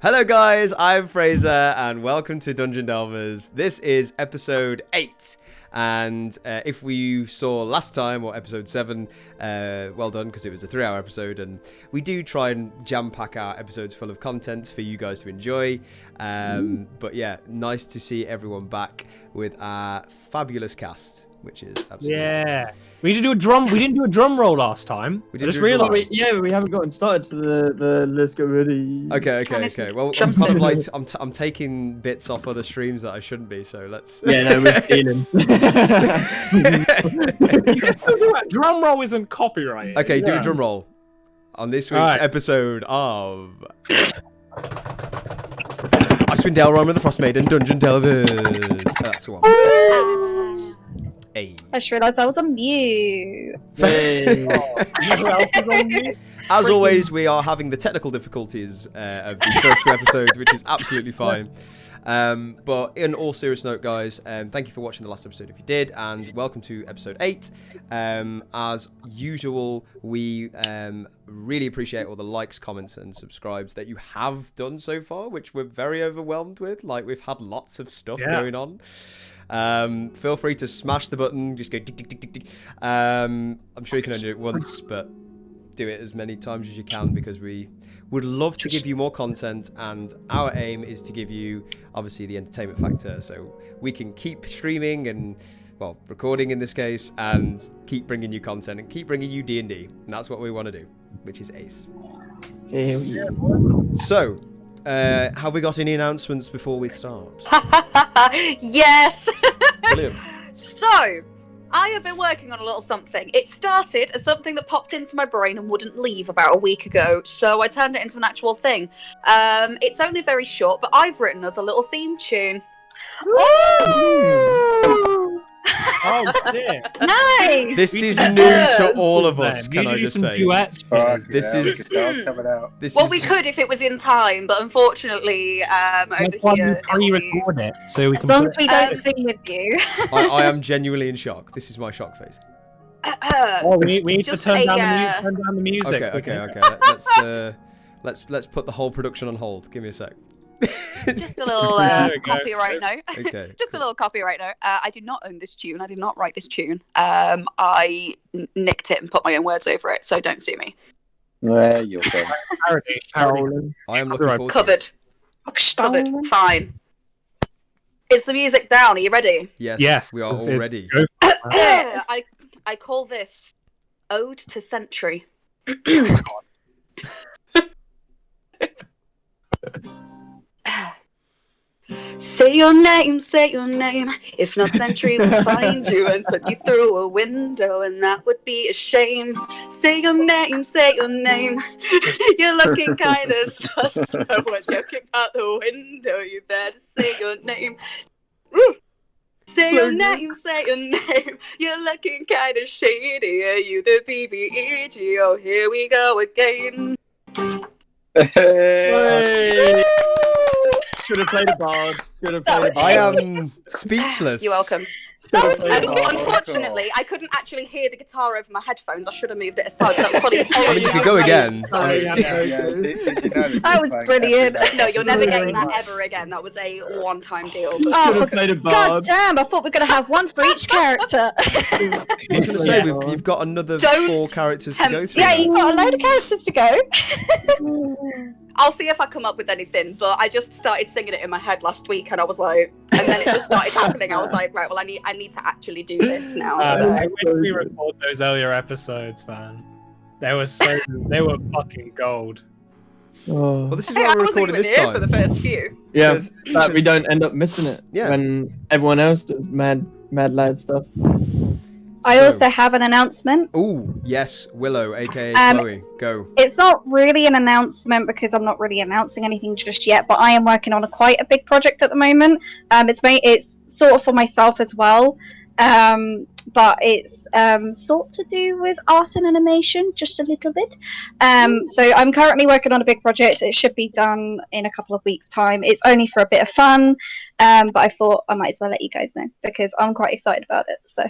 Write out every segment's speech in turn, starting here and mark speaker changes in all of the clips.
Speaker 1: Hello guys, I'm Fraser and welcome to Dungeon Delverz. This is episode 8 and if we saw last time, or episode 7, well done because it was a 3-hour episode and we do try and jam pack our episodes full of content for you guys to enjoy. But yeah, nice to see everyone back with our fabulous cast, which is absolutely
Speaker 2: We didn't do a drum. We didn't do a drum roll last time.
Speaker 1: We
Speaker 2: I just
Speaker 1: didn't do a drum
Speaker 2: realized.
Speaker 3: We haven't gotten started to the let's get ready.
Speaker 1: Okay. Well, I'm kind of like I'm taking bits off other streams that I shouldn't be, so let's.
Speaker 3: Yeah, no, we're feeling.
Speaker 2: Drum roll isn't copyrighted.
Speaker 1: Okay, do a drum roll on this week's episode of Icewind, Delverz with the Frost Maiden, Dungeon Delverz. That's the one. Hey.
Speaker 4: I just realised I was on mute.
Speaker 1: As always, we are having the technical difficulties of the first 2 episodes, which is absolutely fine. But in all serious note, guys, thank you for watching the last episode if you did, and welcome to episode 8. As usual, we really appreciate all the likes, comments, and subscribes that you have done so far, which we're very overwhelmed with. Like, we've had lots of stuff going on. Feel free to smash the button, just go tick, tick, tick, tick, tick. I'm sure you can only do it once, but do it as many times as you can because we would love to give you more content, and our aim is to give you obviously the entertainment factor so we can keep streaming and, well, recording in this case, and keep bringing you content and keep bringing you D&D, and that's what we want to do, which is ace. So have we got any announcements before we start?
Speaker 5: Yes.
Speaker 1: Brilliant.
Speaker 5: So, I have been working on a little something. It started as something that popped into my brain and wouldn't leave about a week ago, so I turned it into an actual thing. It's only very short, but I've written us a little theme tune.
Speaker 2: Oh shit!
Speaker 4: Nice!
Speaker 1: This is new to all of us, can I just say?
Speaker 2: This is.
Speaker 5: Well, we could if it was in time, but unfortunately, over here...
Speaker 2: Pre-record it, so we can.
Speaker 4: As long as we don't sing with you.
Speaker 1: I am genuinely in shock. This is my shock face.
Speaker 2: Oh, we need to
Speaker 5: Just
Speaker 2: turn down
Speaker 5: a,
Speaker 2: the music.
Speaker 1: Okay. Let's put the whole production on hold. Give me a sec.
Speaker 5: Just a little copyright note.
Speaker 1: Okay.
Speaker 5: Just a little copyright note. I do not own this tune. I did not write this tune. I nicked it and put my own words over it, so don't sue me.
Speaker 3: Well, you're fine.
Speaker 2: Parody.
Speaker 1: I am looking forward to
Speaker 5: Covered.
Speaker 1: this.
Speaker 5: Covered. Fine. Is the music down? Are you ready?
Speaker 1: Yes. We are all ready.
Speaker 5: I call this Ode to Century. Say your name, if not Sentry will find you and put you through a window, and that would be a shame. Say your name, you're looking kinda sus. No one joking out the window, you better say your name. Say your name, you're looking kinda shady. Are you the BBEG? Oh, here we go again.
Speaker 3: Hey. Should have played a bard.
Speaker 1: I am speechless.
Speaker 5: You're welcome. Unfortunately, I couldn't actually hear the guitar over my headphones. I should have moved it aside. So that was probably
Speaker 1: I mean, you could go again.
Speaker 4: That was brilliant.
Speaker 5: No, you're never getting that ever again. That was a one-time deal.
Speaker 3: Should have played a
Speaker 4: God
Speaker 3: bard.
Speaker 4: damn, I thought we were going to have one for each character.
Speaker 1: I was going to say, you've got another 4 characters to go through.
Speaker 4: Yeah, you've got a load of characters to go.
Speaker 5: I'll see if I come up with anything, but I just started singing it in my head last week, and I was like, and then it just started happening. I was like, right, well, I need to actually do this now.
Speaker 2: I wish we recorded those earlier episodes, man. They were fucking gold.
Speaker 3: Oh.
Speaker 1: Well, this is
Speaker 5: Hey,
Speaker 1: why
Speaker 5: I
Speaker 1: we're
Speaker 5: wasn't
Speaker 1: recording
Speaker 5: even
Speaker 1: this
Speaker 5: here
Speaker 1: time.
Speaker 5: for the first few.
Speaker 3: Yeah,
Speaker 1: Because-
Speaker 3: so that we don't end up missing it when everyone else does mad loud stuff.
Speaker 4: I also have an announcement.
Speaker 1: Ooh, yes, Willow, aka Chloe, go.
Speaker 4: It's not really an announcement because I'm not really announcing anything just yet, but I am working on quite a big project at the moment. It's sort of for myself as well, but it's sort to do with art and animation, just a little bit. So I'm currently working on a big project. It should be done in a couple of weeks' time. It's only for a bit of fun, but I thought I might as well let you guys know because I'm quite excited about it. So.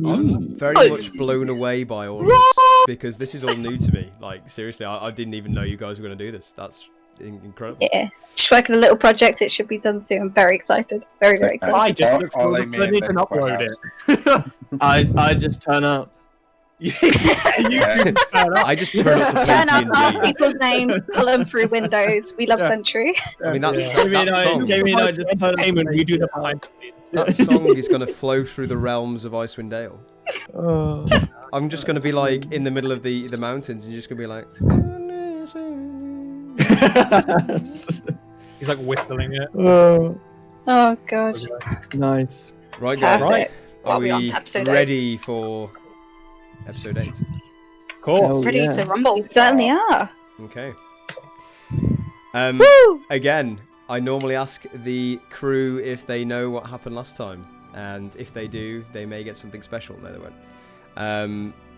Speaker 1: I'm very much blown away by all of this because this is all new to me. Like, seriously, I didn't even know you guys were going to do this. That's incredible.
Speaker 4: Yeah, just working a little project. It should be done soon. I'm very excited. Very, very excited.
Speaker 2: I just look
Speaker 6: All
Speaker 2: for
Speaker 6: they
Speaker 2: the
Speaker 6: mean
Speaker 2: footage
Speaker 6: is
Speaker 2: and upload
Speaker 6: Quick
Speaker 2: it.
Speaker 3: I just turn up.
Speaker 1: I just turn up to
Speaker 4: Turn
Speaker 1: play
Speaker 4: up, ask
Speaker 1: D&D.
Speaker 4: people's names, pull them through windows. We love Century.
Speaker 1: I mean,
Speaker 2: Yeah.
Speaker 3: Jamie and I just turn up.
Speaker 2: Entertainment, we do the behind the scenes.
Speaker 1: that song is going to flow through the realms of Icewind Dale.
Speaker 3: Oh.
Speaker 1: I'm just going to be like in the middle of the mountains, and you're just going to be like.
Speaker 2: He's like whistling it.
Speaker 3: Oh,
Speaker 4: Oh gosh.
Speaker 3: nice.
Speaker 1: Right, guys.
Speaker 4: Perfect.
Speaker 1: Are
Speaker 5: Are we on
Speaker 1: we
Speaker 5: episode 8?
Speaker 1: ready for episode 8?
Speaker 2: Cool.
Speaker 3: Hell
Speaker 5: Ready
Speaker 3: yeah.
Speaker 5: to rumble.
Speaker 4: We certainly are.
Speaker 1: Okay.
Speaker 4: Woo!
Speaker 1: Again, I normally ask the crew if they know what happened last time, and if they do, they may get something special. No, they won't.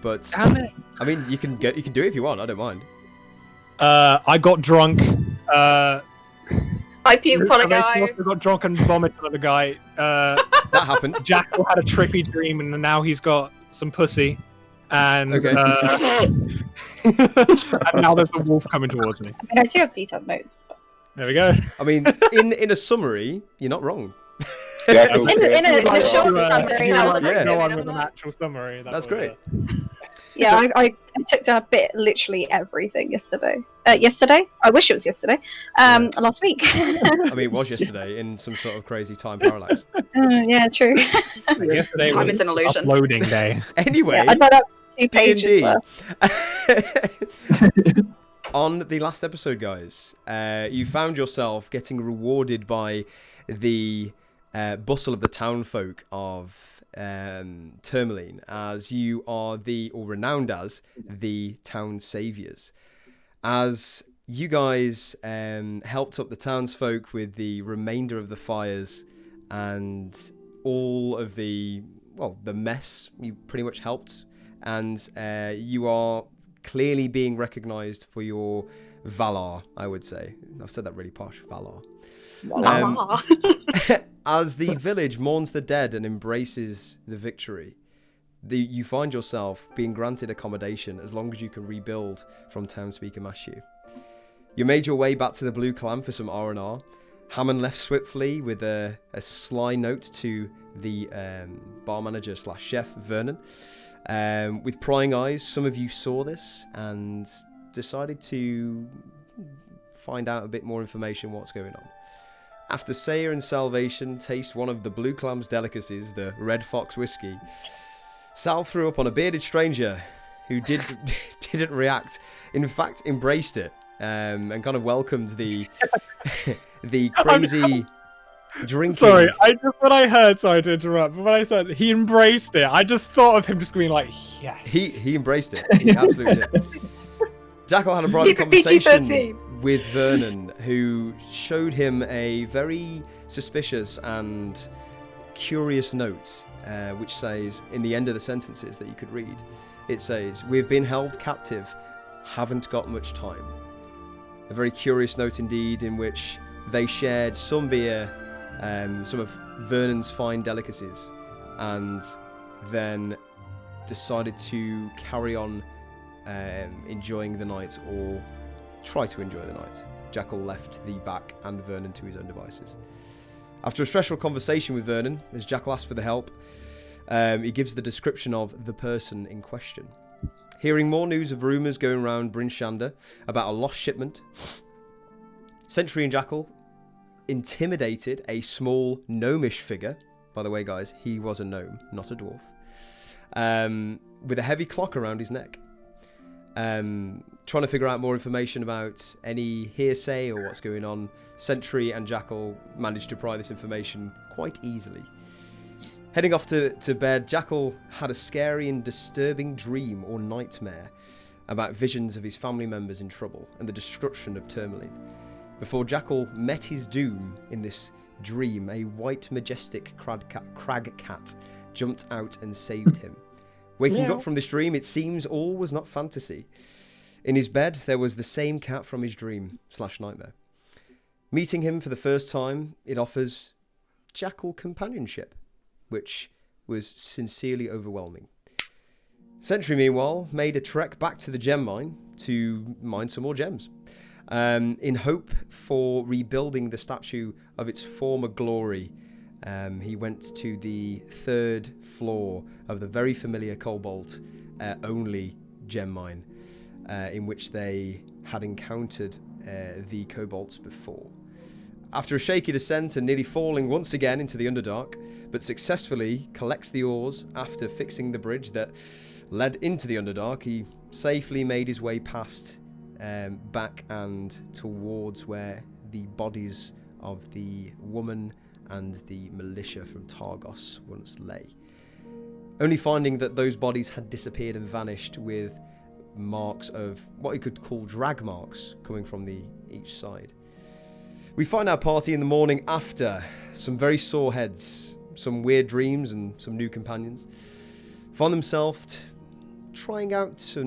Speaker 1: But
Speaker 2: Damn it.
Speaker 1: I mean, you can do it if you want. I don't mind.
Speaker 2: I got drunk.
Speaker 5: I puked on a
Speaker 2: I
Speaker 5: guy.
Speaker 2: got drunk and vomited on a guy.
Speaker 1: That happened.
Speaker 2: Jackal had a trippy dream, and now he's got some pussy. And,
Speaker 1: Okay.
Speaker 2: and now there's a wolf coming towards me.
Speaker 4: I mean, I do have detailed notes.
Speaker 2: There we go.
Speaker 1: I mean, in a summary, you're not wrong.
Speaker 6: Yeah,
Speaker 5: In a short
Speaker 2: You,
Speaker 5: summary,
Speaker 2: you
Speaker 5: that
Speaker 2: want
Speaker 5: was
Speaker 1: yeah.
Speaker 2: to go on
Speaker 5: no,
Speaker 2: with
Speaker 5: no,
Speaker 2: an
Speaker 5: no.
Speaker 2: actual summary.
Speaker 1: That's great.
Speaker 4: Yeah, I took down a bit, literally everything yesterday. Yesterday? I wish it was yesterday. Last week.
Speaker 1: I mean, it was yesterday in some sort of crazy time parallax.
Speaker 4: Yeah, true.
Speaker 2: Yesterday
Speaker 5: Time
Speaker 2: was
Speaker 5: is an illusion.
Speaker 2: uploading day.
Speaker 1: Anyway,
Speaker 4: Yeah, I got up to 2 pages
Speaker 1: D&D.
Speaker 4: worth.
Speaker 1: On the last episode, guys, you found yourself getting rewarded by the bustle of the townfolk of Tourmaline, as you are renowned as the town saviors. As you guys helped up the townsfolk with the remainder of the fires and all of the mess, you pretty much helped, and you are clearly being recognized for your valor, I would say. I've said that really posh, valor. As the village mourns the dead and embraces the victory, you find yourself being granted accommodation as long as you can rebuild from townspeaker Mashu. You made your way back to the Blue Clam for some R&R. Hammond left swiftly with a sly note to the bar manager / chef, Vernon. With prying eyes, some of you saw this and decided to find out a bit more information what's going on. After Sayer and Salvation taste one of the Blue Clam's delicacies, the Red Fox whiskey, Sal threw up on a bearded stranger who didn't react. In fact, embraced it and kind of welcomed the crazy drinking.
Speaker 2: Sorry, when I heard, sorry to interrupt, but when I said he embraced it, I just thought of him just being like, yes.
Speaker 1: He embraced it. He absolutely did. Jackal had a private conversation with Vernon, who showed him a very suspicious and curious note, which says, in the end of the sentences that you could read, it says, "We've been held captive, haven't got much time." A very curious note indeed, in which they shared some beer, some of Vernon's fine delicacies, and then decided to carry on enjoying the night, or try to enjoy the night. Jackal left the back and Vernon to his own devices. After a stressful conversation with Vernon, as Jackal asks for the help, he gives the description of the person in question. Hearing more news of rumours going around Bryn Shander about a lost shipment, Sentry and Jackal intimidated a small gnomish figure. By the way, guys, he was a gnome, not a dwarf. With a heavy clock around his neck. Trying to figure out more information about any hearsay or what's going on. Sentry and Jackal managed to pry this information quite easily. Heading off to bed, Jackal had a scary and disturbing dream or nightmare about visions of his family members in trouble and the destruction of Tourmaline. Before Jackal met his doom in this dream, a white majestic crag cat jumped out and saved him. Waking up from this dream, it seems all was not fantasy. In his bed, there was the same cat from his dream / nightmare. Meeting him for the first time, it offers Jackal companionship, which was sincerely overwhelming. Sentry, meanwhile, made a trek back to the gem mine to mine some more gems. In hope for rebuilding the statue of its former glory, he went to the 3rd floor of the very familiar Cobalt only gem mine, in which they had encountered the Kobolds before. After a shaky descent and nearly falling once again into the Underdark, but successfully collects the ores after fixing the bridge that led into the Underdark, he safely made his way past, back and towards where the bodies of the woman and the militia from Targos once lay. Only finding that those bodies had disappeared and vanished, with marks of what he could call drag marks coming from each side. We find our party in the morning after some very sore heads, some weird dreams, and some new companions. Find themselves trying out a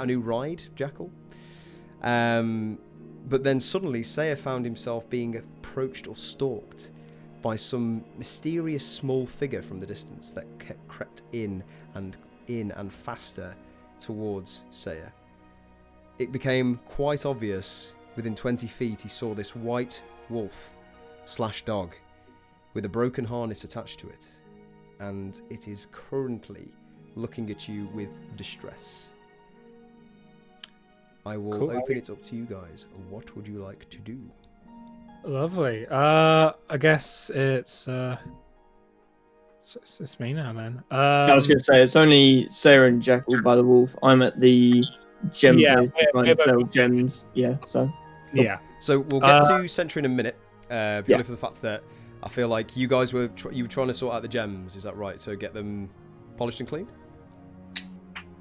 Speaker 1: new ride, Jackal. But then suddenly, Saya found himself being approached or stalked by some mysterious small figure from the distance that crept in and faster towards Saya. It became quite obvious. Within 20 feet, he saw this white wolf/dog with a broken harness attached to it, and it is currently looking at you with distress. I will open it up to you guys. What would you like to do?
Speaker 2: Lovely. I guess it's me now then.
Speaker 3: I was going to say, it's only Sarah and Jackal by the wolf. I'm at the gem place trying to sell gems. Yeah, so.
Speaker 2: Yeah.
Speaker 1: So we'll get to Sentry in a minute, purely for the fact that I feel like you guys were trying to sort out the gems. Is that right? So get them polished and cleaned.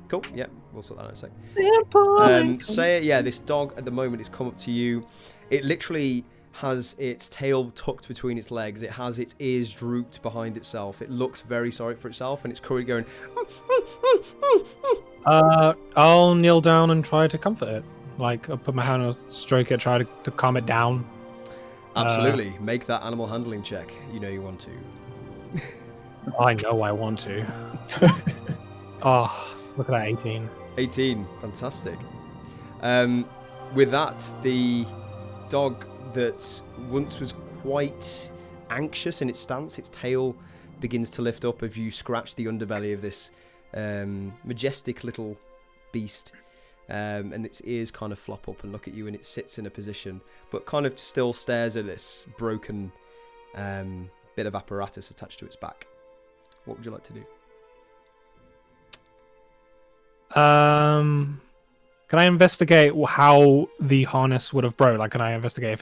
Speaker 1: Cool. Yeah, we'll sort that out in a sec. Say, this dog at the moment has come up to you. It literally has its tail tucked between its legs. It has its ears drooped behind itself. It looks very sorry for itself, and it's currently going.
Speaker 2: I'll kneel down and try to comfort it. Like, I'll put my hand on, stroke it, try to calm it down.
Speaker 1: Absolutely. Make that animal handling check. You know you want to.
Speaker 2: I know I want to. Oh, look at that, 18.
Speaker 1: 18. Fantastic. With that, the dog that once was quite anxious in its stance, its tail begins to lift up as you scratch the underbelly of this majestic little beast. And its ears kind of flop up and look at you, and it sits in a position, but kind of still stares at this broken bit of apparatus attached to its back. What would you like to do?
Speaker 2: Can I investigate how the harness would have broke? Like, can I investigate if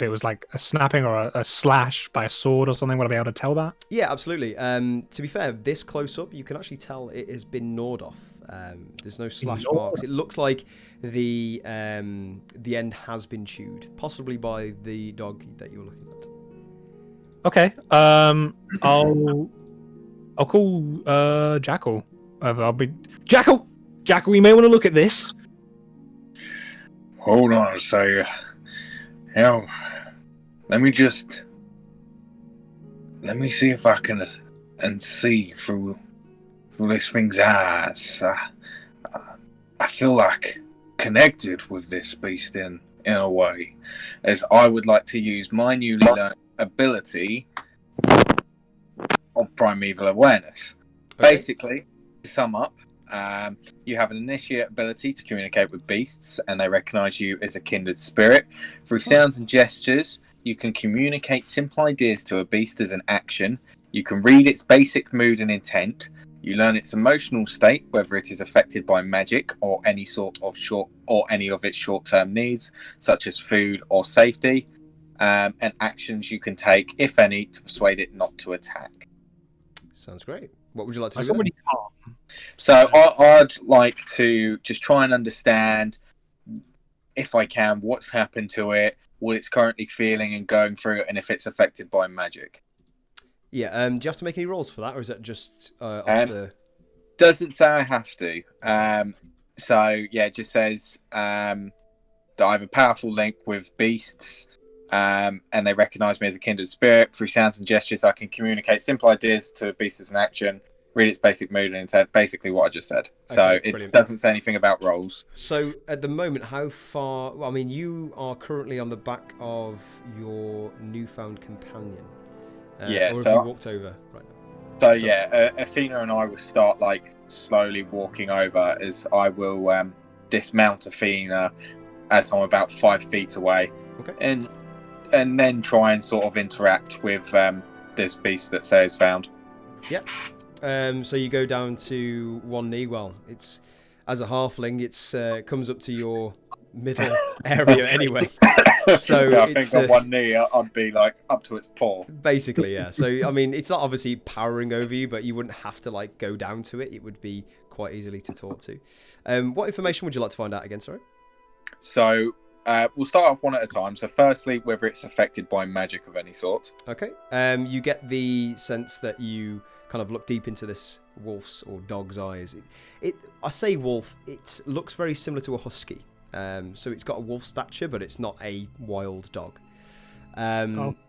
Speaker 2: it was like a snapping or a slash by a sword or something? Would I be able to tell that?
Speaker 1: Yeah, absolutely. To be fair, this close up, you can actually tell it has been gnawed off. There's no slash marks. It looks like the end has been chewed, possibly by the dog that you're looking at.
Speaker 2: Okay. I'll call Jackal. I'll be Jackal. Jackal, you may want to look at this.
Speaker 6: Hold on a second. Let me see if I can see through this thing's eyes. I feel like connected with this beast in a way, as I would like to use my newly learned ability of primeval awareness. Okay. Basically, to sum up, you have an initiate ability to communicate with beasts, and they recognize you as a kindred spirit. Through sounds and gestures, you can communicate simple ideas to a beast as an action. You can read its basic mood and intent. You learn its emotional state, whether it is affected by magic or any of its short-term needs, such as food or safety, and actions you can take, if any, to persuade it not to attack.
Speaker 1: Sounds great. What would you like to do?
Speaker 6: So I'd like to just try and understand, if I can, what's happened to it, what it's currently feeling and going through, and if it's affected by magic.
Speaker 1: Yeah, do you have to make any rolls for that, or is that just
Speaker 6: Doesn't say I have to. So, yeah, it just says that I have a powerful link with beasts, and they recognise me as a kindred spirit. Through sounds and gestures, I can communicate simple ideas to beasts as an action. read its basic mood and intent. Basically, what I just said. So
Speaker 1: Okay,
Speaker 6: it
Speaker 1: brilliant.
Speaker 6: doesn't say anything about roles.
Speaker 1: So at the moment, how far? Well, I mean, you are currently on the back of your newfound companion.
Speaker 6: Yeah,
Speaker 1: Or
Speaker 6: so-
Speaker 1: have you walked over right now?
Speaker 6: So yeah, Athena and I will start like slowly walking over as I will dismount Athena as I'm about 5 feet away,
Speaker 1: Okay.
Speaker 6: and then try and sort of interact with this beast that Say's found.
Speaker 1: So you go down to one knee. Well, it's as a halfling, it's comes up to your middle area anyway. So
Speaker 6: yeah, I
Speaker 1: it's,
Speaker 6: think on one knee I'd be like up to its paw.
Speaker 1: basically, yeah. So I mean, it's not obviously powering over you, but you wouldn't have to like go down to it. It would be quite easily to talk to. What information would you like to find out again? Sorry.
Speaker 6: So we'll start off one at a time. So firstly, whether it's affected by magic of any sort.
Speaker 1: Okay. You get the sense that you kind of look deep into this wolf's or dog's eyes. I say wolf. It looks very similar to a husky. So it's got a wolf stature, but it's not a wild dog.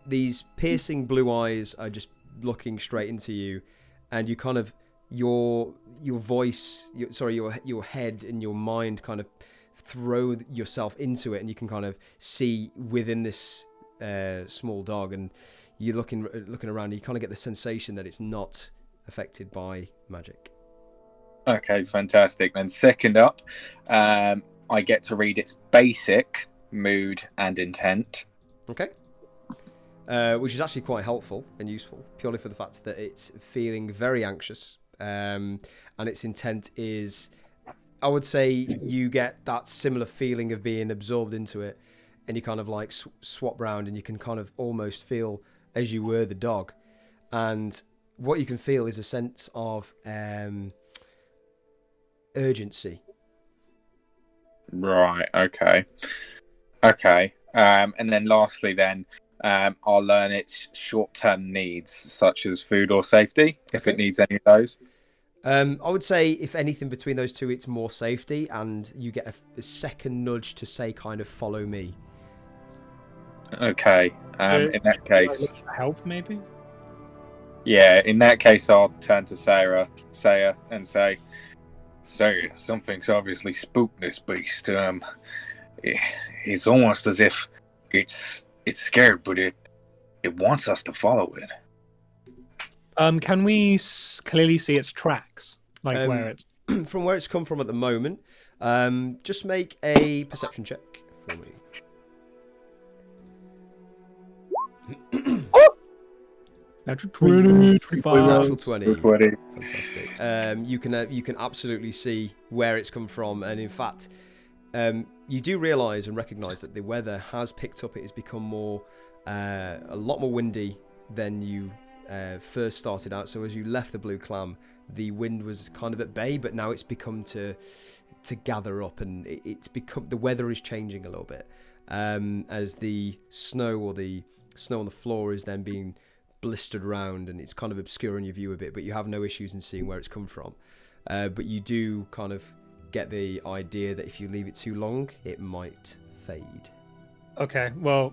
Speaker 1: These piercing blue eyes are just looking straight into you, and you kind of your voice, your head and your mind kind of throw yourself into it, and you can kind of see within this small dog, and you're looking around, and you kind of get the sensation that it's not affected by magic. Okay,
Speaker 6: fantastic. Then second up, I get to read its basic mood and intent.
Speaker 1: Okay. Which is actually quite helpful and useful, purely for the fact that it's feeling very anxious, and its intent is, I would say, you get that similar feeling of being absorbed into it, and you kind of like swap round, and you can kind of almost feel as you were the dog, and what you can feel is a sense of urgency.
Speaker 6: Right. Okay. And then lastly, then I'll learn its short-term needs, such as food or safety, if it needs any of those.
Speaker 1: I would say, if anything between those two, it's more safety, and you get a second nudge to say, kind of, follow me.
Speaker 6: Okay. In that case,
Speaker 2: help maybe.
Speaker 6: Yeah. In that case, I'll turn to Saya and say, "Saya, something's obviously spooked this beast. It's almost as if it's scared, but it wants us to follow it."
Speaker 2: Can we clearly see its tracks, like where it's
Speaker 1: from where it's come from at the moment? Just make a perception check for me.
Speaker 2: Natural 20, 25.
Speaker 1: Natural 20.
Speaker 6: 20.
Speaker 1: Fantastic. You can absolutely see where it's come from, and in fact, you do realise and recognise that the weather has picked up. It has become a lot more windy than you first started out. So as you left the Blue Clam, the wind was kind of at bay, but now it's become to gather up, and the weather is changing a little bit, as the snow on the floor is then being blistered around, and it's kind of obscuring your view a bit, but you have no issues in seeing where it's come from. But you do kind of get the idea that if you leave it too long, it might fade.
Speaker 2: Okay, well,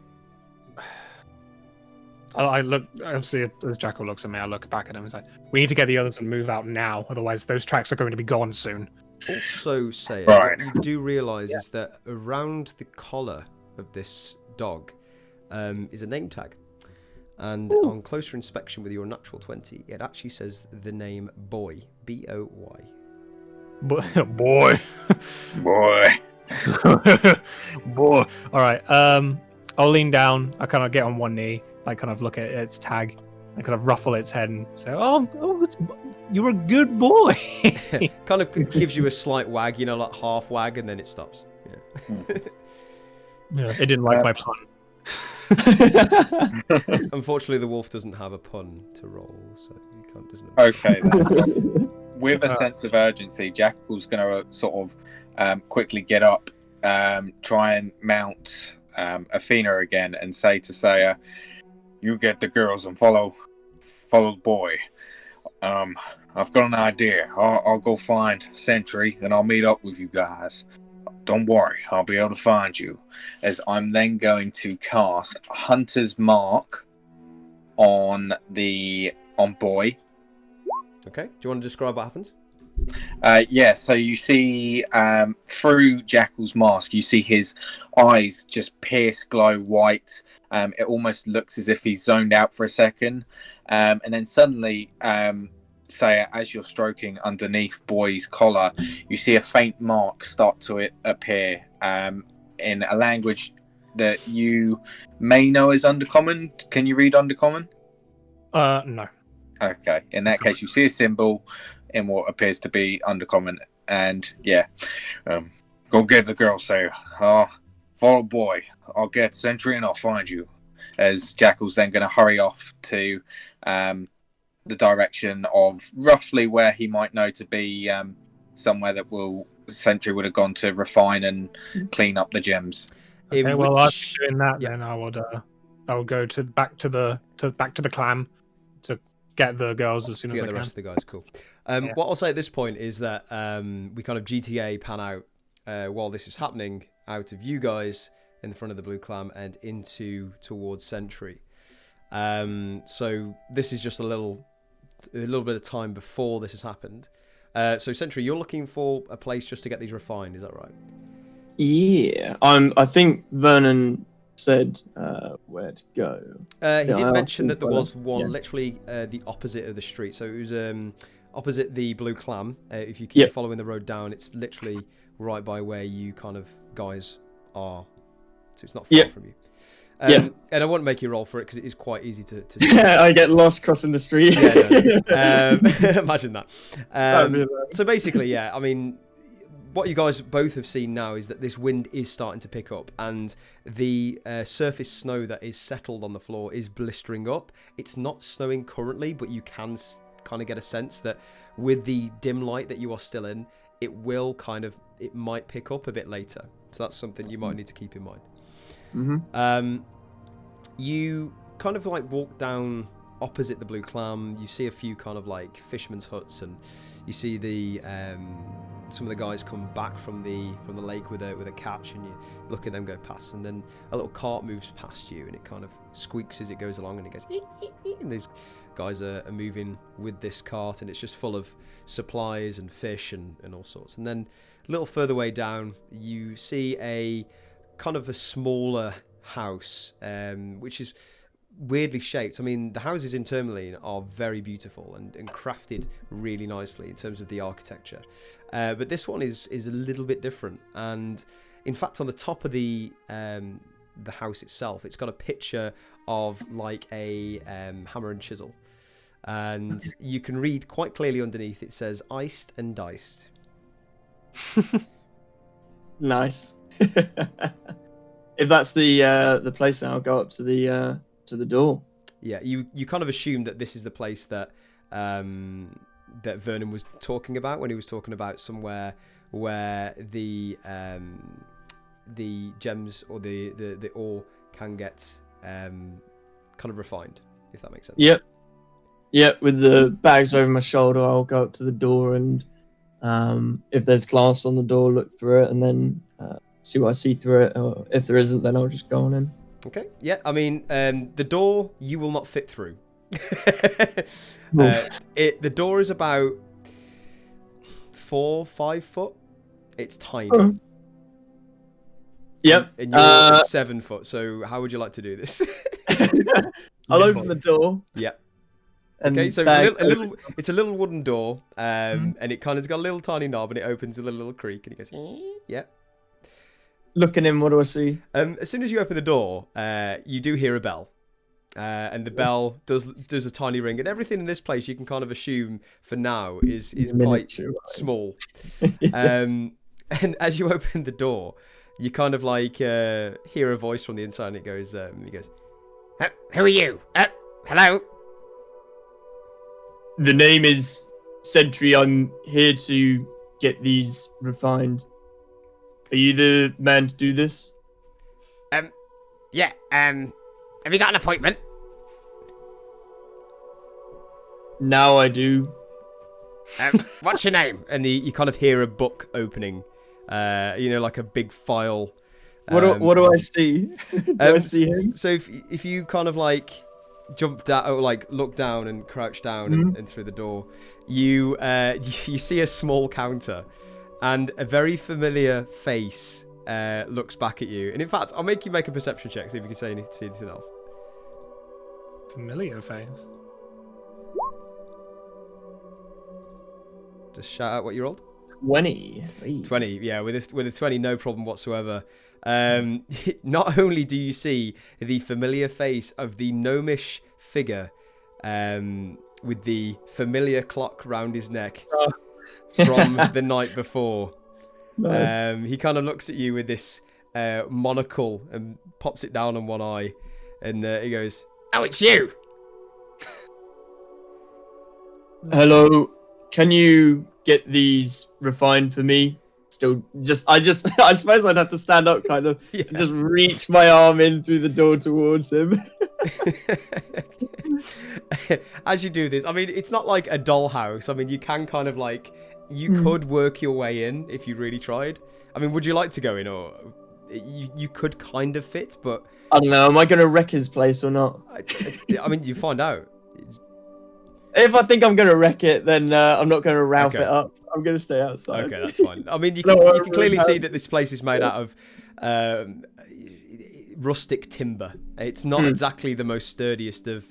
Speaker 2: I look, obviously, as Jackal looks at me, I look back at him and say, we need to get the others and move out now, otherwise those tracks are going to be gone soon.
Speaker 1: Also, say
Speaker 6: Right.
Speaker 1: what you do realise is that around the collar of this dog is a name tag. And on closer inspection with your natural 20, it actually says the name Boy. B-O-Y.
Speaker 2: Boy.
Speaker 6: Boy.
Speaker 2: Boy. All right. I'll lean down. I kind of get on one knee, like kind of look at its tag, and kind of ruffle its head and say, "Oh, you're a good boy."
Speaker 1: Kind of gives you a slight wag, like half wag, and then it stops. Yeah.
Speaker 2: Yeah, it didn't like my pun.
Speaker 1: Unfortunately, the wolf doesn't have a pun to roll, so he doesn't.
Speaker 6: Okay. Then. With a sense of urgency, Jackal's going to sort of quickly get up, try and mount Athena again, and say to Saya, "You get the girls and follow the boy. I've got an idea. I'll go find Sentry, and I'll meet up with you guys. Don't worry, I'll be able to find you." As I'm then going to cast Hunter's Mark on Boy.
Speaker 1: Okay. Do you want to describe what happens?
Speaker 6: Yeah, so you see through Jackal's mask, you see his eyes just pierce glow white. It almost looks as if he's zoned out for a second. And then suddenly, say, as you're stroking underneath Boy's collar, you see a faint mark start to appear in a language that you may know as Undercommon. Can you read Undercommon?
Speaker 2: No.
Speaker 6: Okay. In that case, you see a symbol in what appears to be Undercommon, and go get the girl, say, follow Boy. I'll get Sentry and I'll find you. As Jackal's then going to hurry off to the direction of roughly where he might know to be somewhere that Sentry would have gone to refine and clean up the gems.
Speaker 2: Okay, well, after doing that, then I would go back to the clam to get the girls as soon as I can.
Speaker 1: The rest of the guys, cool. What I'll say at this point is that we kind of GTA pan out while this is happening out of you guys in front of the blue clam and towards Sentry. So this is just a little bit of time before this has happened. So Sentry, you're looking for a place just to get these refined, is that right?
Speaker 3: Yeah, I think Vernon said where to go.
Speaker 1: He did mention that there was one literally the opposite of the street. So it was opposite the blue clam. If you keep following the road down, it's literally right by where you kind of guys are. So it's not far from you. And I won't make you roll for it because it is quite easy to
Speaker 3: Yeah, I get lost crossing the street.
Speaker 1: Imagine that. So basically, I mean, what you guys both have seen now is that this wind is starting to pick up, and the surface snow that is settled on the floor is blistering up. It's not snowing currently, but you can kind of get a sense that with the dim light that you are still in, it might pick up a bit later. So that's something you might need to keep in mind.
Speaker 3: Mm-hmm.
Speaker 1: You kind of like walk down opposite the blue clam. You see a few kind of like fishermen's huts, and you see the some of the guys come back from the lake with a catch, and you look at them go past, and then a little cart moves past you, and it kind of squeaks as it goes along, and it goes ee, ee, ee, and these guys are moving with this cart, and it's just full of supplies and fish and all sorts. And then a little further way down, you see a kind of a smaller house, which is weirdly shaped. I mean, the houses in Tourmaline are very beautiful and crafted really nicely in terms of the architecture, but this one is a little bit different. And in fact, on the top of the house itself, it's got a picture of like a hammer and chisel, and you can read quite clearly underneath. It says "Iced and Diced."
Speaker 3: Nice. If that's the place, I'll go up to the door. Yeah,
Speaker 1: you kind of assume that this is the place that that Vernon was talking about when he was talking about somewhere where the gems or the ore can get kind of refined, if that makes sense.
Speaker 3: Yep. With the bags over my shoulder, I'll go up to the door, and if there's glass on the door, look through it, and then see what I see through it. Or if there isn't, then I'll just go on in.
Speaker 1: Okay. Yeah. I mean, the door you will not fit through. The door is about 4-5 foot. It's tiny.
Speaker 3: Yep.
Speaker 1: And you're 7 foot. So how would you like to do this?
Speaker 3: I'll open the door.
Speaker 1: Yeah. Okay, so it's a little wooden door, and it kind of got a little tiny knob, and it opens with a little creak, and it goes, yeah.
Speaker 3: Looking in, what do I see?
Speaker 1: As soon as you open the door, you do hear a bell, and the bell does a tiny ring, and everything in this place you can kind of assume for now is quite small. And as you open the door, you kind of like hear a voice from the inside, and it goes, "Who are you? Hello."
Speaker 3: The name is Sentry. I'm here to get these refined. Are you the man to do this?
Speaker 1: Yeah. Have you got an appointment?
Speaker 3: Now I do.
Speaker 1: What's your name? And you kind of hear a book opening. Like a big file.
Speaker 3: What do I see? Do I see him?
Speaker 1: So if you kind of like jump down, or like look down and crouch down and through the door, you see a small counter, and a very familiar face looks back at you. And in fact, I'll make you make a perception check, see if you can see anything else.
Speaker 2: Familiar face.
Speaker 1: Just shout out what you rolled.
Speaker 3: 20.
Speaker 1: 20, yeah, with a 20, no problem whatsoever. Not only do you see the familiar face of the gnomish figure with the familiar clock round his neck from the night before.
Speaker 3: Nice.
Speaker 1: He kind of looks at you with this monocle and pops it down on one eye, and he goes, "Oh, it's you."
Speaker 3: Hello, can you get these refined for me? Still, I suppose I'd have to stand up, kind of,
Speaker 1: Yeah.
Speaker 3: and just reach my arm in through the door towards him.
Speaker 1: As you do this, I mean, it's not like a dollhouse. I mean, you can kind of like, you could work your way in if you really tried. I mean, would you like to go in, or you could kind of fit, but
Speaker 3: I don't know. Am I going to wreck his place or not?
Speaker 1: I mean, you find out.
Speaker 3: If I think I'm going to wreck it, then I'm not going to Ralph
Speaker 1: Okay.
Speaker 3: it up. I'm going to stay outside.
Speaker 1: Okay, that's fine. I mean, you
Speaker 3: No,
Speaker 1: can clearly see that this place is made out of rustic timber. It's not exactly the most sturdiest of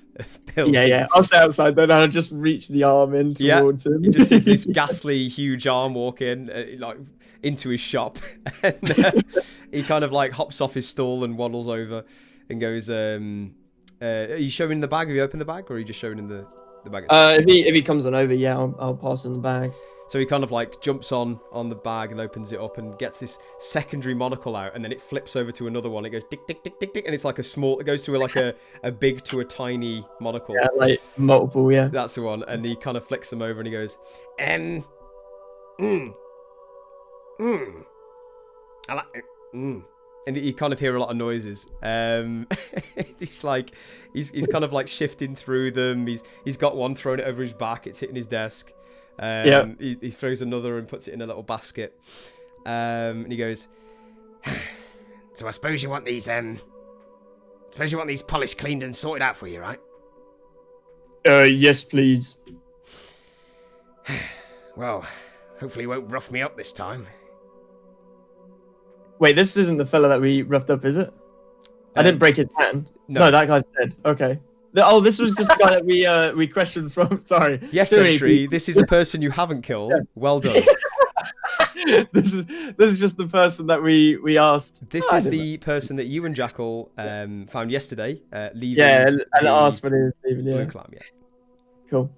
Speaker 1: buildings.
Speaker 3: Yeah. I'll stay outside then. I'll just reach the arm in towards him.
Speaker 1: You just see this ghastly, huge arm walk in, like into his shop, and he kind of like hops off his stool and waddles over, and goes, "Are you showing the bag? Have you opened the bag, or are you just showing him the bag?"
Speaker 3: If he comes on over, yeah, I'll pass him the bags.
Speaker 1: So he kind of like jumps on the bag and opens it up and gets this secondary monocle out, and then it flips over to another one. It goes tick tick tick tick tick, and it's like it goes to like a big to a tiny monocle.
Speaker 3: Yeah, like multiple, yeah.
Speaker 1: That's the one. And he kind of flicks them over and he goes, I like it. And you kind of hear a lot of noises. He's like, he's kind of like shifting through them. He's got one, thrown it over his back. It's hitting his desk. He throws another and puts it in a little basket. And he goes, "So I suppose you want these polished, cleaned, and sorted out for you, right?"
Speaker 3: Yes, please.
Speaker 1: Well, hopefully you won't rough me up this time.
Speaker 3: Wait, this isn't the fella that we roughed up, is it? I didn't break his hand.
Speaker 1: No.
Speaker 3: No, that guy's dead. Okay. This was just the guy that we questioned from. Sorry.
Speaker 1: Yes,
Speaker 3: Too many
Speaker 1: Sentry, this is a person you haven't killed.
Speaker 3: Yeah.
Speaker 1: Well done.
Speaker 3: this is just the person that we asked.
Speaker 1: This is the person that you and Jackal found yesterday, leaving.
Speaker 3: Yeah, and
Speaker 1: the
Speaker 3: asked when he was leaving.
Speaker 1: Blue
Speaker 3: Yeah.
Speaker 1: Clam, yeah.
Speaker 3: Cool.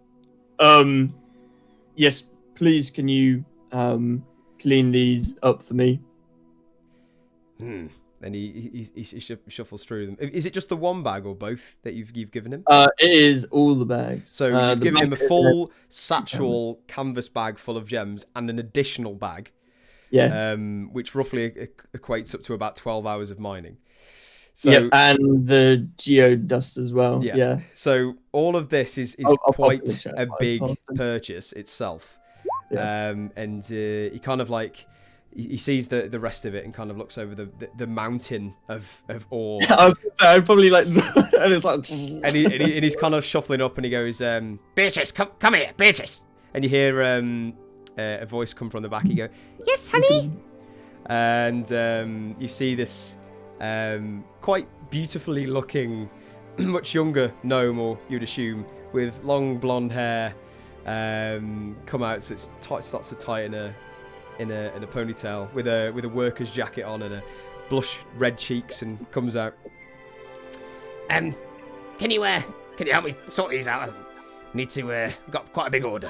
Speaker 3: Yes, please. Can you clean these up for me?
Speaker 1: And he shuffles through them. Is it just the one bag or both that you've given him?
Speaker 3: It is all the bags.
Speaker 1: So you've
Speaker 3: the
Speaker 1: given him a
Speaker 3: bag-
Speaker 1: full satchel canvas bag full of gems and an additional bag,
Speaker 3: Yeah.
Speaker 1: which roughly equates up to about 12 hours of mining. So,
Speaker 3: Yep, and the geodust as well.
Speaker 1: Yeah.
Speaker 3: Yeah.
Speaker 1: So all of this is
Speaker 3: I'll pop
Speaker 1: quite
Speaker 3: in the chat,
Speaker 1: a
Speaker 3: I'll
Speaker 1: big
Speaker 3: pass them.
Speaker 1: purchase itself.
Speaker 3: Yeah.
Speaker 1: And he kind of like he sees the rest of it and kind of looks over the mountain of ore.
Speaker 3: I was gonna say, I'd probably like, and it's like,
Speaker 1: and he's kind of shuffling up and he goes, "Beatrice, come here, Beatrice." And you hear a voice come from the back. You go, "Yes, honey." And you see this quite beautifully looking, much younger gnome, or you'd assume, with long blonde hair, come out. So it starts to tie in a ponytail with a worker's jacket on and a blush red cheeks, and comes out. Can you help me sort these out? I need to got quite a big order.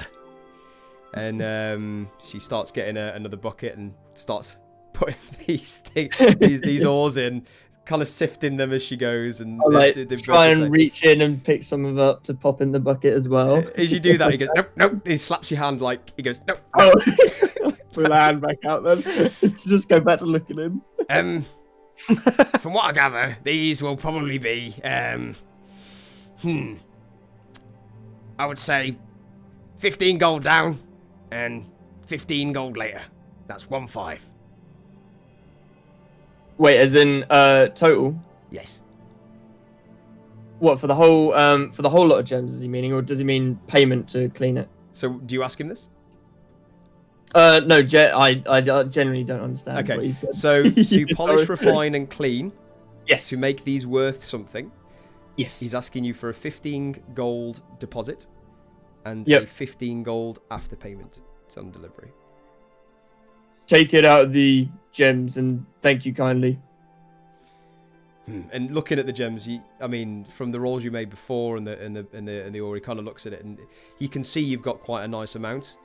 Speaker 1: And she starts getting another bucket and starts putting these oars in, kind of sifting them as she goes. And
Speaker 3: I'll, like,
Speaker 1: they've
Speaker 3: try
Speaker 1: both the
Speaker 3: and reach in and pick some of them up to pop in the bucket as well.
Speaker 1: As you do that, he goes, "Nope, nope." He slaps your hand like he goes, "Nope."
Speaker 3: Oh, pull the hand back out then. Just go back to looking in.
Speaker 1: From what I gather, these will probably be, I would say 15 gold down and 15 gold later. That's 1-5.
Speaker 3: Wait, as in total?
Speaker 1: Yes.
Speaker 3: What for the whole lot of gems? Is he meaning, or does he mean payment to clean it?
Speaker 1: So do you ask him this?
Speaker 3: No, I generally don't understand what he said.
Speaker 1: So to polish, refine, and clean,
Speaker 3: Yes.
Speaker 1: to make these worth something,
Speaker 3: Yes.
Speaker 1: he's asking you for a 15 gold deposit and
Speaker 3: Yep.
Speaker 1: a 15 gold after payment on delivery.
Speaker 3: Take it out of the gems and thank you kindly.
Speaker 1: And looking at the gems, I mean, from the rolls you made before and the ore, he kind of looks at it and he can see you've got quite a nice amount.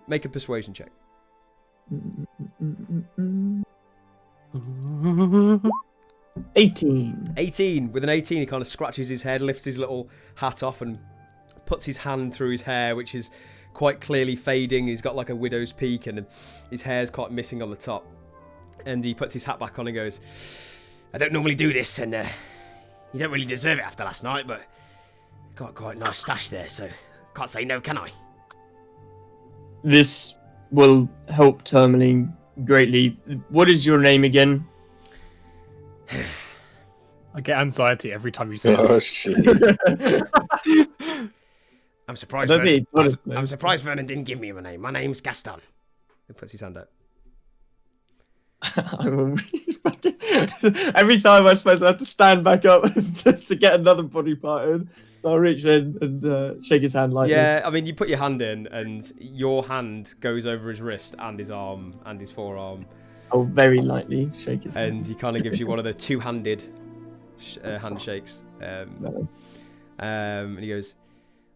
Speaker 1: Make a persuasion check.
Speaker 3: 18.
Speaker 1: 18. With an 18, he kind of scratches his head, lifts his little hat off, and puts his hand through his hair, which is quite clearly fading. He's got like a widow's peak, and his hair's quite missing on the top. And he puts his hat back on and goes, I don't normally do this, and you don't really deserve it after last night, but got quite a nice stash there, so can't say no, can I?
Speaker 3: This will help Tourmaline greatly. What is your name again?
Speaker 2: I get anxiety every time you say
Speaker 7: Oh
Speaker 2: it.
Speaker 7: shit.
Speaker 1: I'm surprised.
Speaker 3: I don't think
Speaker 1: Vernon,
Speaker 3: it's
Speaker 1: I'm surprised Vernon didn't give me my name. My name's Gaston. He puts his hand out.
Speaker 3: Every time I suppose I have to stand back up to get another body part in. So I'll reach in and shake his hand lightly.
Speaker 1: Yeah, I mean, you put your hand in, and your hand goes over his wrist and his arm and his forearm.
Speaker 3: I'll very lightly shake his hand.
Speaker 1: And he kind of gives you one of the two-handed handshakes.
Speaker 3: Nice.
Speaker 1: And he goes,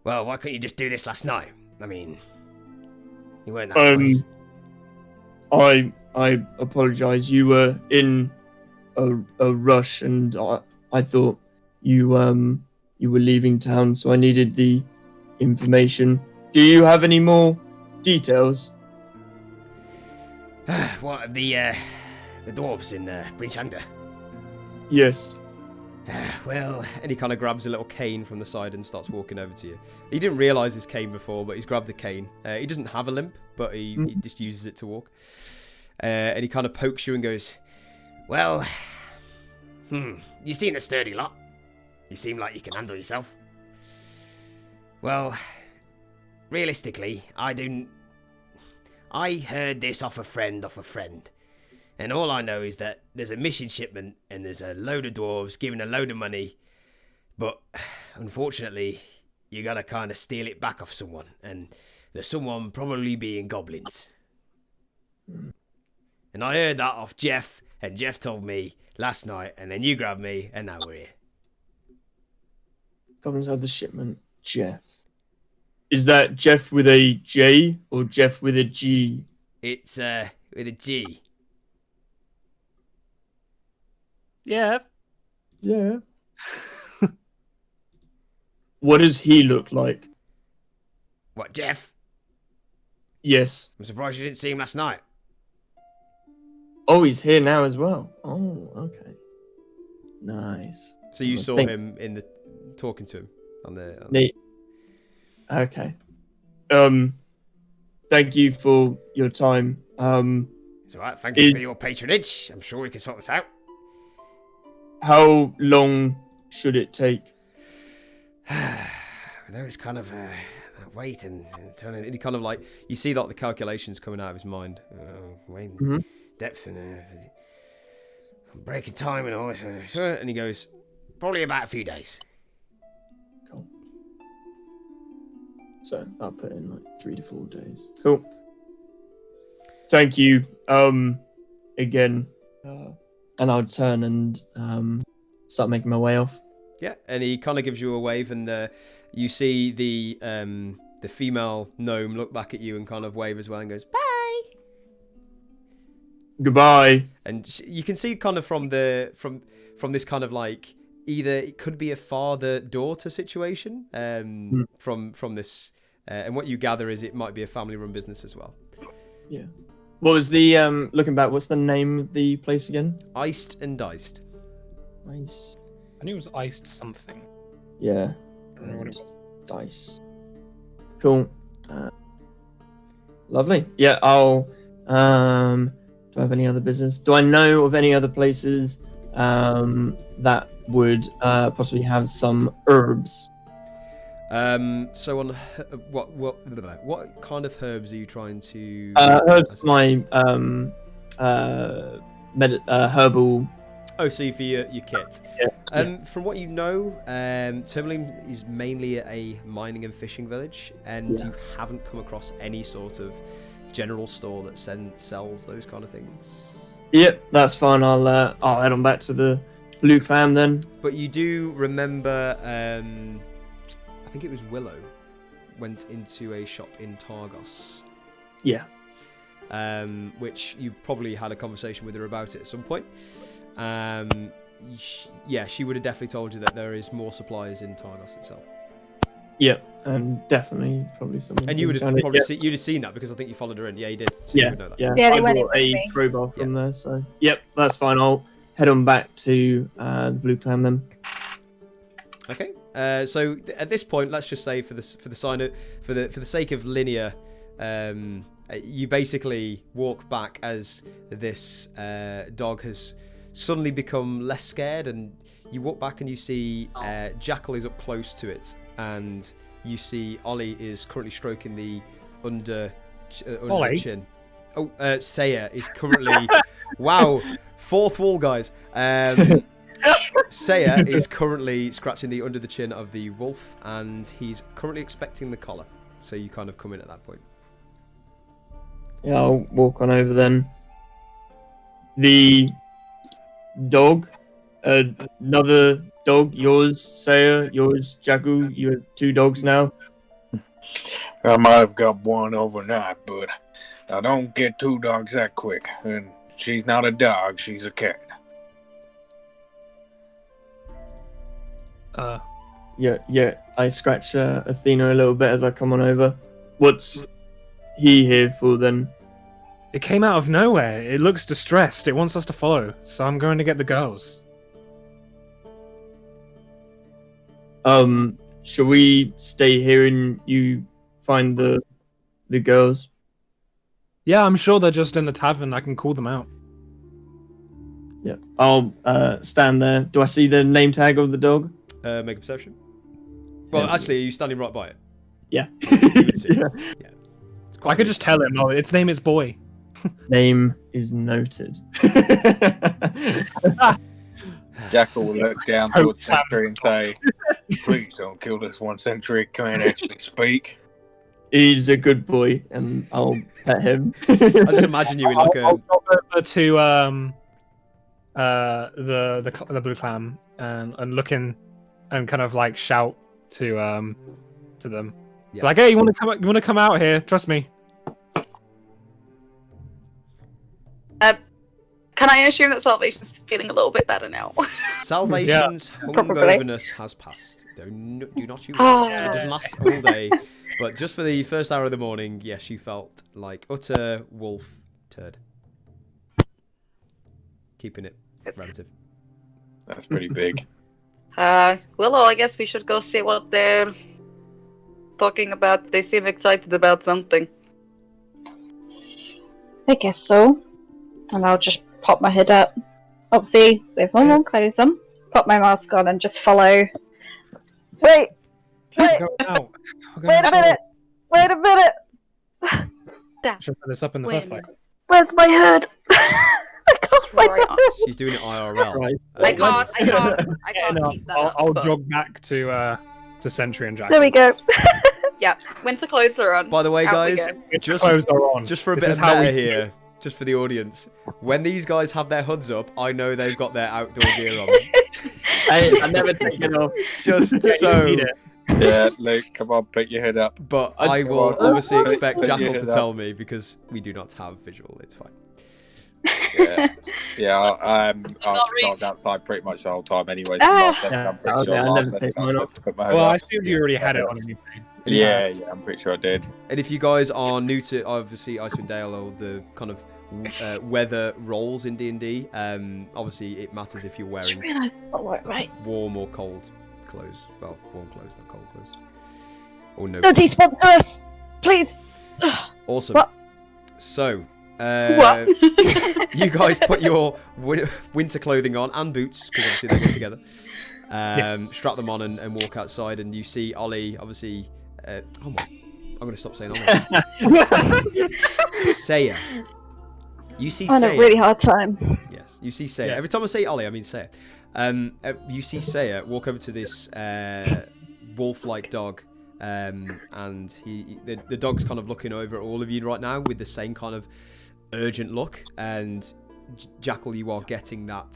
Speaker 1: well, why couldn't you just do this last night? I mean, you weren't that nice.
Speaker 3: I apologize. You were in a rush, and I thought you were leaving town, so I needed the information. Do you have any more details?
Speaker 1: What, the dwarves in Brinchanda?
Speaker 3: Yes.
Speaker 1: Well, and he kind of grabs a little cane from the side and starts walking over to you. He didn't realise his cane before, but he's grabbed a cane. He doesn't have a limp, but he just uses it to walk. And he kind of pokes you and goes, well, you seem a sturdy lot. You seem like you can handle yourself. Well, realistically, I heard this off a friend. And all I know is that there's a mission shipment and there's a load of dwarves giving a load of money. But unfortunately, you gotta kind of steal it back off someone. And there's someone probably being goblins. And I heard that off Jeff, and Jeff told me last night, and then you grabbed me, and now we're here.
Speaker 3: Goblins have the shipment. Jeff. Is that Jeff with a J or Jeff with a G?
Speaker 1: It's with a G.
Speaker 2: Yeah.
Speaker 3: Yeah. What does he look like?
Speaker 1: What, Jeff?
Speaker 3: Yes.
Speaker 1: I'm surprised you didn't see him last night.
Speaker 3: Oh, he's here now as well. Oh, okay. Nice.
Speaker 1: So you saw him in the talking to him on the.
Speaker 3: Neat. Okay. Thank you for your time.
Speaker 1: It's all right. Thank you for your patronage. I'm sure we can sort this out.
Speaker 3: How long should it take?
Speaker 1: There is kind of wait and turning. And he kind of like you see like the calculations coming out of his mind. Wait, depth and breaking time and all this. And he goes, probably about a few days.
Speaker 3: Cool. So I'll put in like 3 to 4 days. Cool. Thank you. Again. And I'll turn and start making my way off.
Speaker 1: Yeah, and he kind of gives you a wave, and you see the female gnome look back at you and kind of wave as well, and goes bye.
Speaker 3: Goodbye.
Speaker 1: And you can see kind of from this kind of like either it could be a father-daughter situation from this, and what you gather is it might be a family-run business as well.
Speaker 3: Yeah. What was the looking back? What's the name of the place again?
Speaker 1: Iced and Diced.
Speaker 3: Nice.
Speaker 2: I knew it was iced something.
Speaker 3: Yeah.
Speaker 2: I don't know what it was.
Speaker 3: Dice. Cool. Lovely. Yeah. I'll. Do I have any other business? Do I know of any other places that would possibly have some herbs.
Speaker 1: So on what kind of herbs are you trying to?
Speaker 3: Herbs, my herbal.
Speaker 1: Oh, so for your kit.
Speaker 3: Yeah,
Speaker 1: Yes. From what you know, Tourmaline is mainly a mining and fishing village, and you haven't come across any sort of general store that sells those kind of things.
Speaker 3: Yep, that's fine. I'll head on back to the Blue Clam then.
Speaker 1: But you do remember, I think it was Willow went into a shop in Targos.
Speaker 3: Yeah.
Speaker 1: Which you probably had a conversation with her about it at some point. She would have definitely told you that there is more supplies in Targos itself.
Speaker 3: Yep, and definitely probably someone.
Speaker 1: And you would have probably you'd have seen that because I think you followed her in. Yeah, you did. So you would know that.
Speaker 3: Yeah,
Speaker 4: Yeah, they
Speaker 3: I
Speaker 4: went in
Speaker 3: bought
Speaker 4: with
Speaker 3: a
Speaker 4: me.
Speaker 3: crowbar from there, so yep, that's fine. I'll head on back to the Blue Clam then.
Speaker 1: Okay. So at this point, let's just say for the sake of linear, you basically walk back as this dog has suddenly become less scared, and you walk back and you see Jackal is up close to it, and you see Ollie is currently stroking the under chin. Oh, Saya is currently wow, fourth wall, guys. Saya is currently scratching the under the chin of the wolf, and he's currently expecting the collar. So you kind of come in at that point.
Speaker 3: Yeah, I'll walk on over then. The dog, another dog, yours, Saya, yours, Jagu. You have 2 dogs now.
Speaker 6: I might have got one overnight, but I don't get 2 dogs that quick. And she's not a dog, she's a cat.
Speaker 3: Yeah, I scratch Athena a little bit as I come on over. What's he here for then?
Speaker 2: It came out of nowhere. It looks distressed. It wants us to follow, so I'm going to get the girls.
Speaker 3: Shall we stay here and you find the girls?
Speaker 2: Yeah, I'm sure they're just in the tavern. I can call them out.
Speaker 3: Yeah, I'll stand there. Do I see the name tag of the dog?
Speaker 1: Make a perception. Well,
Speaker 3: Yeah.
Speaker 1: actually, are you standing right by it?
Speaker 3: Yeah.
Speaker 1: You would see.
Speaker 3: Yeah.
Speaker 1: Yeah. It's
Speaker 2: I
Speaker 1: quite
Speaker 2: could just tell him. Oh, its name is Boy.
Speaker 3: Name is noted.
Speaker 6: Jackal will look down towards Sentry and say, "Please don't kill this one. Sentry can't actually speak."
Speaker 3: He's a good boy, and I'll pet him.
Speaker 1: I just imagine you in like
Speaker 2: I'll
Speaker 1: a.
Speaker 2: go over to the blue clam and look in and kind of like shout to them.
Speaker 1: Yeah.
Speaker 2: Like, hey, you want to come out here? Trust me.
Speaker 5: Can I assume that Salvation's feeling a little bit better now?
Speaker 1: Salvation's
Speaker 4: Probably.
Speaker 1: hungoverness has passed. Do not you?
Speaker 5: Oh.
Speaker 1: It doesn't last all day, but just for the first hour of the morning, yes, you felt like utter wolf turd. Keeping it relative.
Speaker 6: That's pretty big.
Speaker 5: Willow, I guess we should go see what they're talking about. They seem excited about something.
Speaker 4: I guess so. And I'll just pop my hood up. Obviously, with my warm clothes on, pop my mask on, and just follow. Wait!
Speaker 2: We're going out.
Speaker 4: Wait a minute! Wait a minute!
Speaker 2: I should put this up in the first
Speaker 5: Wait.
Speaker 2: place.
Speaker 4: Where's my hood? I can't find
Speaker 5: Right
Speaker 4: my
Speaker 5: on.
Speaker 4: hood.
Speaker 1: She's doing it IRL.
Speaker 3: Christ.
Speaker 5: I can't
Speaker 2: Yeah, no,
Speaker 5: keep that
Speaker 2: I'll,
Speaker 5: up,
Speaker 2: I'll
Speaker 5: but-
Speaker 2: jog back to Sentry and Jack.
Speaker 4: There we go.
Speaker 5: Yeah, winter clothes are on.
Speaker 1: By the way,
Speaker 5: Out we
Speaker 1: guys,
Speaker 5: go.
Speaker 1: just
Speaker 2: Clothes are on.
Speaker 1: just for a
Speaker 2: This
Speaker 1: bit
Speaker 2: is
Speaker 1: of
Speaker 2: how
Speaker 1: meta
Speaker 2: we-
Speaker 1: here, just for the audience, when these guys have their hoods up, I know they've got their outdoor gear on.
Speaker 3: I never take it off.
Speaker 1: Just
Speaker 2: You
Speaker 1: so.
Speaker 2: need it.
Speaker 6: Yeah, Luke, come on, put your head up.
Speaker 1: But I will
Speaker 6: Oh,
Speaker 1: obviously
Speaker 6: oh,
Speaker 1: expect
Speaker 6: oh,
Speaker 1: Jackal
Speaker 6: yeah,
Speaker 1: to
Speaker 6: that-
Speaker 1: tell me because we do not have visual. It's fine.
Speaker 6: I'm outside pretty much the whole time anyway.
Speaker 4: Ah.
Speaker 6: I'm pretty
Speaker 3: Okay,
Speaker 6: sure
Speaker 3: I'll
Speaker 6: last
Speaker 3: never
Speaker 6: session
Speaker 3: take
Speaker 6: I
Speaker 3: mine
Speaker 6: had
Speaker 3: off.
Speaker 6: to put my head
Speaker 2: Well, I
Speaker 6: up.
Speaker 2: assumed you already had it on anyway.
Speaker 6: Yeah, I'm pretty sure I did.
Speaker 1: And if you guys are new to obviously Icewind Dale or the kind of weather roles in D&D, obviously it matters if you're
Speaker 4: I just
Speaker 1: wearing
Speaker 4: realised it's not right.
Speaker 1: warm or cold clothes. Well, warm clothes, not cold clothes. Or no.
Speaker 4: Bloody sponsor us! Please!
Speaker 1: Awesome.
Speaker 4: What?
Speaker 1: So,
Speaker 5: What?
Speaker 1: You guys put your winter clothing on and boots, because obviously they go together. Strap them on and walk outside, and you see Ollie, obviously... oh my... I'm going to stop saying Ollie. Saya. You see
Speaker 4: I
Speaker 1: Saya.
Speaker 4: had a really hard time.
Speaker 1: Yes, you see Saya.
Speaker 2: Yeah.
Speaker 1: Every time I say Ollie, I mean Saya. You see Saya walk over to this wolf-like dog, and the dog's kind of looking over at all of you right now with the same kind of urgent look. And Jackal, you are getting that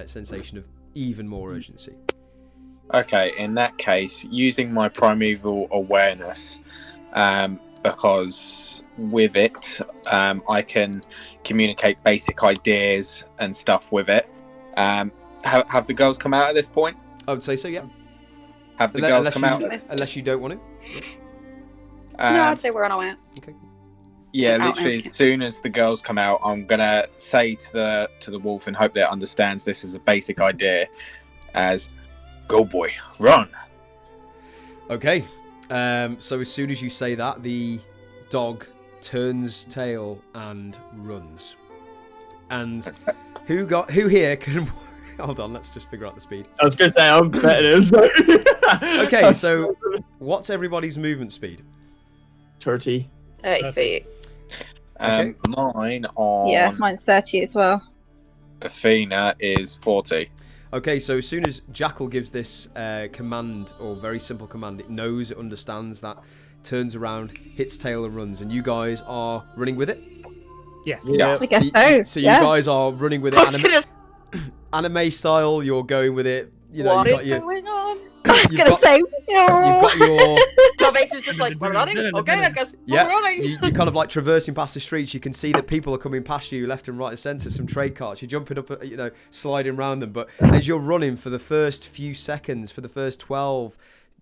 Speaker 1: sensation of even more urgency.
Speaker 6: Okay, in that case, using my primeval awareness, because with it, I can communicate basic ideas and stuff with it. Have the girls come out at this point?
Speaker 1: I would say so, yeah.
Speaker 6: Have the girls
Speaker 1: unless
Speaker 6: come
Speaker 1: you,
Speaker 6: out?
Speaker 1: Unless you don't want to.
Speaker 5: No, I'd say we're on our way out.
Speaker 1: Okay.
Speaker 6: Yeah,
Speaker 5: Out
Speaker 6: literally,
Speaker 5: empty.
Speaker 6: as soon as the girls come out, I'm gonna say to the wolf and hope that it understands this is a basic idea, as "Go boy, run."
Speaker 1: Okay. So as soon as you say that, the dog turns tail and runs. And who here can... Hold on, let's just figure out the speed.
Speaker 3: I was going to say, I'm better than so.
Speaker 1: Okay, so what's everybody's movement speed?
Speaker 3: 30.
Speaker 5: 30 feet.
Speaker 1: Okay.
Speaker 6: Mine on
Speaker 4: Yeah, mine's 30 as well.
Speaker 6: Athena is 40.
Speaker 1: Okay, so as soon as Jackal gives this command, or very simple command, it knows, it understands that, turns around, hits tail and runs, and you guys are running with it?
Speaker 2: Yes.
Speaker 6: Yeah.
Speaker 4: I guess so.
Speaker 1: You guys are running with it anime style, you're going with it. You know,
Speaker 5: What
Speaker 1: you've
Speaker 5: is
Speaker 1: got your,
Speaker 5: going on?
Speaker 1: you've got, you've got your...
Speaker 5: Salvation's just like, we're running? Okay, I guess we're running.
Speaker 1: You're kind of like traversing past the streets. You can see that people are coming past you left and right and centre. Some trade carts. You're jumping up, sliding around them. But as you're running for the first few seconds, for the first 12,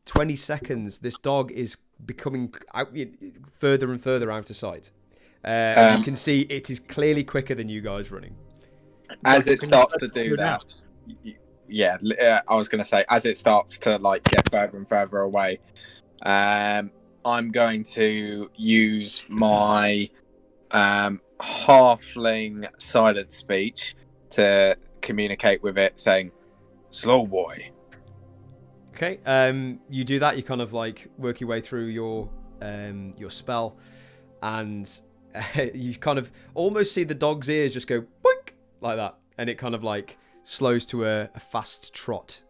Speaker 1: 20 seconds, this dog is becoming further and further out of sight. You can see it is clearly quicker than you guys running.
Speaker 6: As it starts to do that, yeah, I was going to say, as it starts to get further and further away, I'm going to use my halfling silent speech to communicate with it, saying, "Slow boy."
Speaker 1: Okay, you do that. You kind of work your way through your spell, and you kind of almost see the dog's ears just go boink like that, and it kind of slows to a fast trot.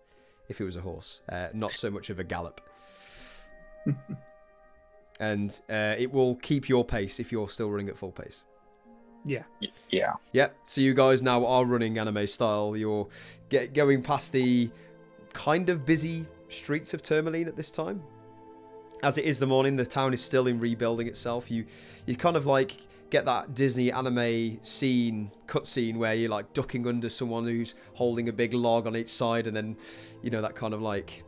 Speaker 1: If it was a horse, not so much of a gallop. And it will keep your pace if you're still running at full pace.
Speaker 2: Yeah.
Speaker 6: Yeah.
Speaker 1: Yep. So you guys now are running anime style. You're going past the kind of busy streets of Tourmaline at this time. As it is the morning, the town is still in rebuilding itself. You kind of get that Disney anime cutscene where you're ducking under someone who's holding a big log on each side, and then that kind of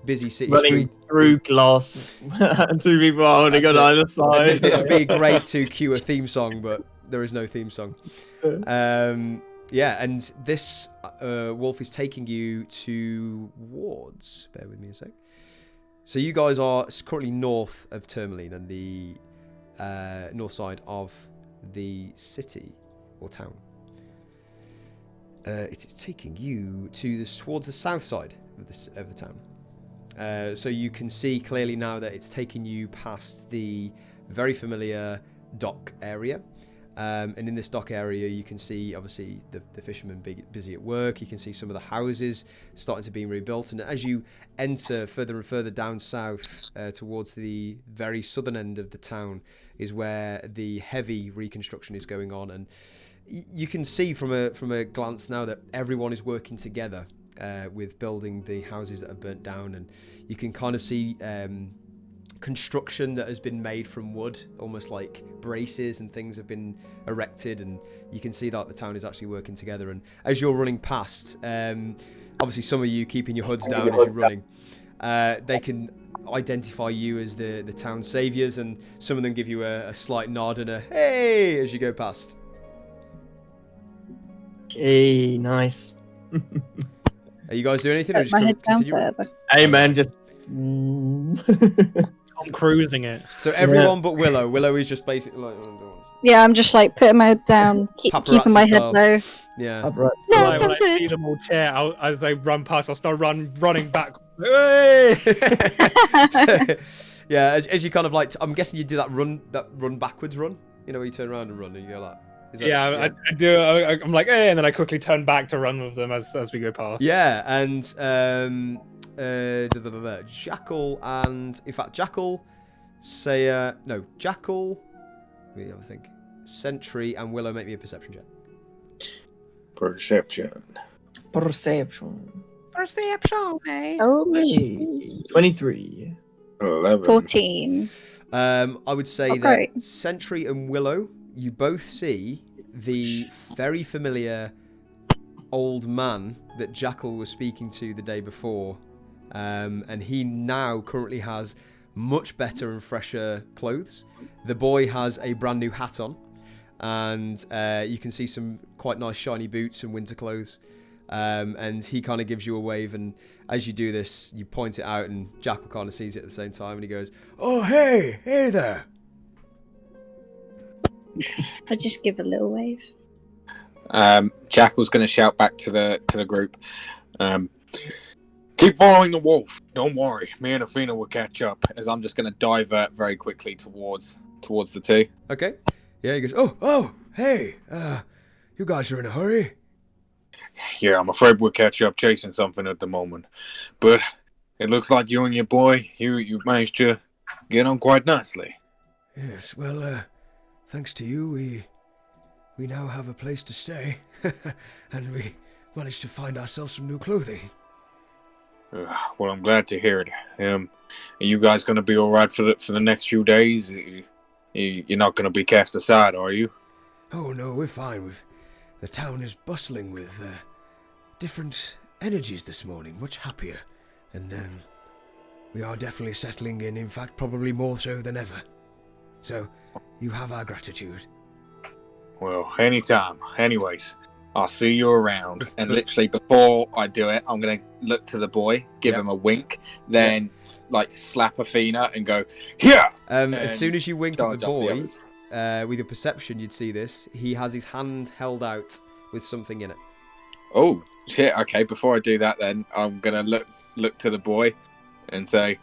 Speaker 1: busy city
Speaker 3: Running
Speaker 1: street.
Speaker 3: through glass. 2 people are holding on either side.
Speaker 1: This would be great to cue a theme song, but there is no theme song. Yeah, and this wolf is taking you towards... Bear with me a sec. So you guys are currently north of Tourmaline and the north side of the city or town. It is taking you towards the south side of the town. So you can see clearly now that it's taking you past the very familiar dock area. And in this dock area, you can see, obviously, the fishermen busy at work. You can see some of the houses starting to be rebuilt. And as you enter further and further down south towards the very southern end of the town is where the heavy reconstruction is going on. And you can see from a glance now that everyone is working together with building the houses that are burnt down. And you can kind of see... construction that has been made from wood, almost like braces and things have been erected, and you can see that the town is actually working together. And as you're running past, obviously some of you keeping your hoods down as you're running, they can identify you as the town saviors, and some of them give you a slight nod and a hey as you go past.
Speaker 3: Hey, nice.
Speaker 1: Are you guys doing anything, or just
Speaker 4: My head down
Speaker 1: continue?
Speaker 4: further.
Speaker 3: Hey, man, just...
Speaker 2: I'm cruising it.
Speaker 1: So everyone but Willow. Willow is just basically
Speaker 4: Yeah, I'm just like putting my head down, keeping my head
Speaker 1: style.
Speaker 4: low.
Speaker 1: Yeah.
Speaker 3: Upright.
Speaker 4: No,
Speaker 2: Like, when
Speaker 4: don't
Speaker 2: I
Speaker 4: do
Speaker 2: see
Speaker 4: it.
Speaker 2: them all cheer, as they run past, I'll start running back. Hey!
Speaker 1: So, yeah, as you kind of like, I'm guessing you do that run backwards run. You know, where you turn around and run, and you're like, is that,
Speaker 2: Yeah, I do. I'm like, hey, and then I quickly turn back to run with them as we go past.
Speaker 1: Yeah, and Jackal and in fact Jackal, Jackal. Let me have a think. Sentry and Willow, make me a perception check.
Speaker 6: Perception.
Speaker 4: Oh,
Speaker 3: 23.
Speaker 6: 11.
Speaker 4: 14.
Speaker 1: I would say that
Speaker 4: great.
Speaker 1: Sentry and Willow, you both see the very familiar old man that Jackal was speaking to the day before, and he now currently has much better and fresher clothes. The boy has a brand new hat on, and you can see some quite nice shiny boots and winter clothes. And he kind of gives you a wave, and as you do this, you point it out, and Jackal kind of sees it at the same time, and he goes, "Oh, hey there."
Speaker 4: I just give a little wave.
Speaker 6: Jackal's going to shout back to the group. Keep following the wolf. Don't worry. Me and Athena will catch up. As I'm just going to divert very quickly towards the two.
Speaker 1: Okay. Yeah, he goes, oh, hey, you guys are in a hurry.
Speaker 6: Yeah, I'm afraid we'll catch up chasing something at the moment. But it looks like you and your boy, you managed to get on quite nicely.
Speaker 1: Yes, well, thanks to you, we now have a place to stay, and we managed to find ourselves some new clothing.
Speaker 6: Well, I'm glad to hear it. Are you guys going to be all right for the next few days? You're not going to be cast aside, are you?
Speaker 1: Oh no, we're fine. The town is bustling with different energies this morning, much happier, and we are definitely settling in fact, probably more so than ever. So, you have our gratitude.
Speaker 6: Well, anytime. Anyways, I'll see you around. And literally, before I do it, I'm going to look to the boy, give him a wink, then slap Athena and go, here!
Speaker 1: As soon as you wink at the boy,
Speaker 6: the
Speaker 1: with your perception, you'd see this. He has his hand held out with something in it.
Speaker 6: Oh, shit. Okay, before I do that, then, I'm going to look to the boy and say,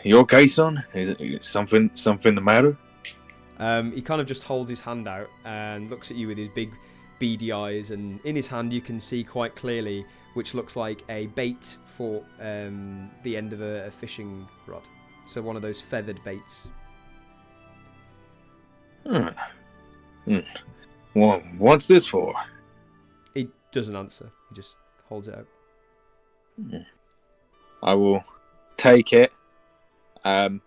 Speaker 6: you okay, son? Is something the matter?
Speaker 1: He kind of just holds his hand out and looks at you with his big beady eyes, and in his hand you can see quite clearly which looks like a bait for the end of a fishing rod. So one of those feathered baits.
Speaker 6: Well, what's this for?
Speaker 1: He doesn't answer. He just holds it out.
Speaker 6: I will take it. Then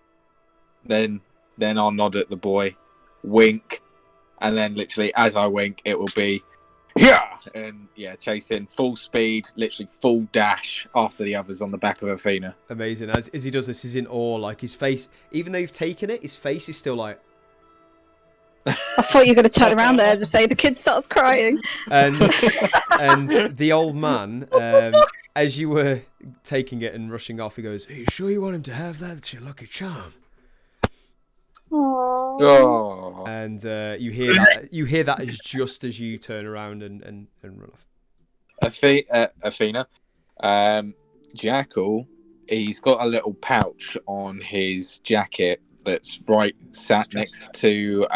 Speaker 6: I'll nod at the boy, wink, and then literally as I wink, it will be here, and chasing full speed, literally full dash after the others on the back of Athena.
Speaker 1: Amazing. As he does this, he's in awe. Like his face, even though you've taken it, his face is still like.
Speaker 4: I thought you were going to turn around there and say the kid starts crying.
Speaker 1: And the old man, as you were taking it and rushing off, he goes, "Are you sure you want him to have that? It's your lucky charm."
Speaker 4: Aww.
Speaker 6: Oh.
Speaker 1: And you hear that just as you turn around and run off.
Speaker 6: Athena, Jackal, he's got a little pouch on his jacket that's sat next to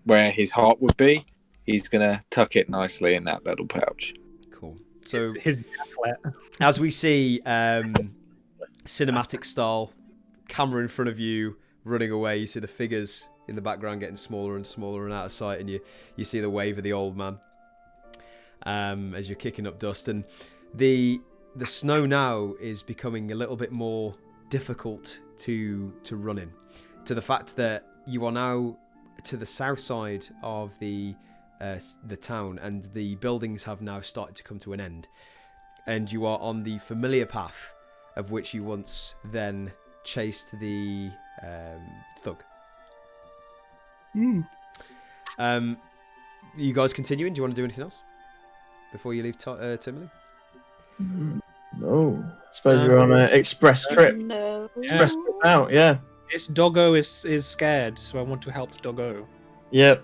Speaker 6: where his heart would be. He's gonna tuck it nicely in that little pouch.
Speaker 1: Cool. So
Speaker 2: his
Speaker 1: as we see cinematic style, camera in front of you, running away, you see the figures in the background getting smaller and smaller and out of sight, and you see the wave of the old man as you're kicking up dust, and the snow now is becoming a little bit more difficult to run in, to the fact that you are now to the south side of the town, and the buildings have now started to come to an end, and you are on the familiar path of which you once then chased the thug. You guys continuing? Do you want to do anything else before you leave Timberley?
Speaker 3: No. I suppose we're on an express trip.
Speaker 5: No.
Speaker 3: Express trip out, yeah.
Speaker 2: This doggo is scared, so I want to help the doggo.
Speaker 3: Yep.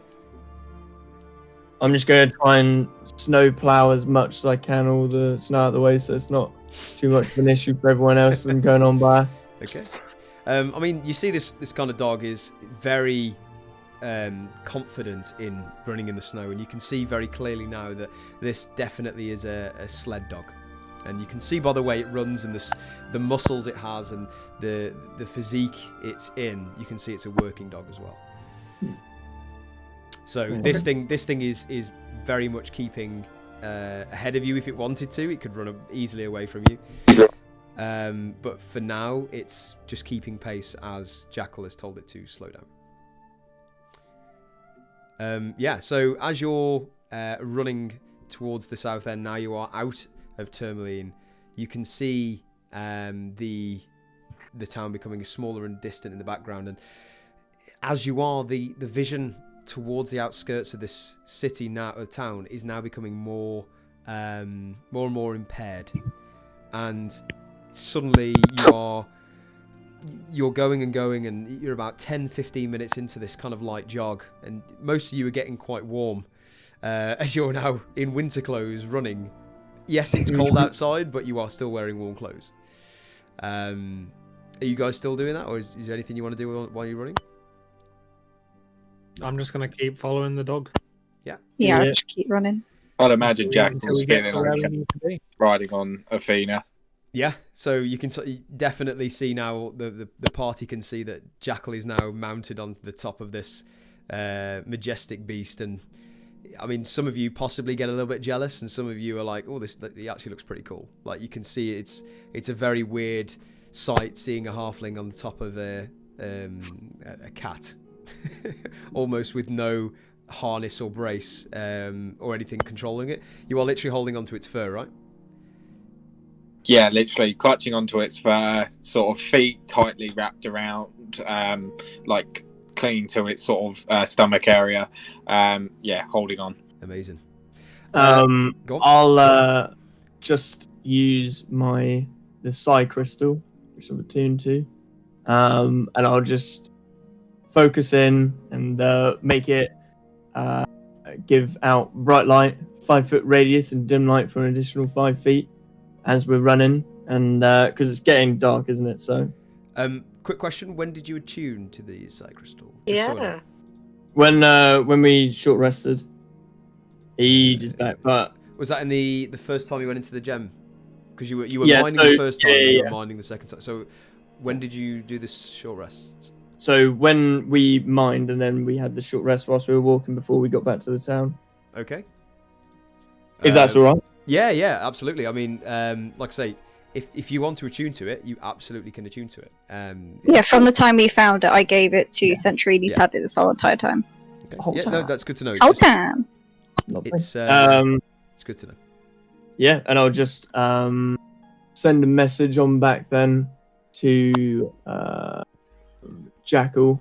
Speaker 3: I'm just going to try and snow plow as much as I can, all the snow out of the way, so it's not too much of an issue for everyone else and going on by.
Speaker 1: Okay. I mean, you see this kind of dog is very confident in running in the snow, and you can see very clearly now that this definitely is a sled dog. And you can see by the way it runs and the muscles it has and the physique it's in, you can see it's a working dog as well. So this thing is very much keeping ahead of you. If it wanted to, it could run easily away from you. But for now, it's just keeping pace as Jackal has told it to slow down. Yeah, so as you're running towards the south end, now you are out of Tourmaline. You can see the town becoming smaller and distant in the background, and as you are, the vision towards the outskirts of this city now, of town, is now becoming more and more impaired, and suddenly you're going and you're about 10-15 minutes into this kind of light jog, and most of you are getting quite warm as you're now in winter clothes running. Yes, it's cold outside, but you are still wearing warm clothes. Are you guys still doing that, or is there anything you want to do while you're running?
Speaker 2: I'm just gonna keep following the dog.
Speaker 4: Yeah, I'll just keep running.
Speaker 6: I'd imagine
Speaker 2: Until
Speaker 6: Jackal's
Speaker 2: we get
Speaker 6: feeling
Speaker 2: to where we
Speaker 6: like
Speaker 2: need to be.
Speaker 6: riding on Athena.
Speaker 1: Yeah, so you can definitely see now, the party can see that Jackal is now mounted on the top of this majestic beast, and I mean, some of you possibly get a little bit jealous, and some of you are like, "Oh, he actually looks pretty cool." Like, you can see it's a very weird sight seeing a halfling on the top of a cat, almost with no harness or brace or anything controlling it. You are literally holding onto its fur, right?
Speaker 6: Yeah, literally clutching onto its fur, sort of feet tightly wrapped around, like clinging to its sort of stomach area. Yeah, holding on.
Speaker 1: Amazing.
Speaker 3: Go on. I'll just use the Psi crystal, which I'm attuned to, and I'll just focus in and make it give out bright light, 5-foot radius, and dim light for an additional 5 feet as we're running, and because it's getting dark, isn't it? So,
Speaker 1: quick question: when did you attune to the Psi crystal?
Speaker 5: Yeah.
Speaker 3: When we short rested, ages back. But
Speaker 1: was that in the first time you went into the gem? Because you were
Speaker 3: Yeah,
Speaker 1: mining
Speaker 3: so-
Speaker 1: the first time,
Speaker 3: yeah,
Speaker 1: and you were
Speaker 3: yeah.
Speaker 1: mining the second time. So when did you do this short rest?
Speaker 3: so when we mined, and then we had the short rest whilst we were walking before we got back to the town.
Speaker 1: Okay.
Speaker 3: If that's all right.
Speaker 1: Yeah, absolutely. I mean, like I say, if you want to attune to it, you absolutely can attune to it.
Speaker 4: Yeah, from the time we found it, I gave it to Century. He's had it this whole entire time.
Speaker 1: Okay.
Speaker 3: Whole
Speaker 1: Yeah, no,
Speaker 3: time.
Speaker 1: that's good to know.
Speaker 4: Whole time.
Speaker 3: Lovely.
Speaker 1: It's good to know.
Speaker 3: Yeah, and I'll just send a message on back then to Jackal.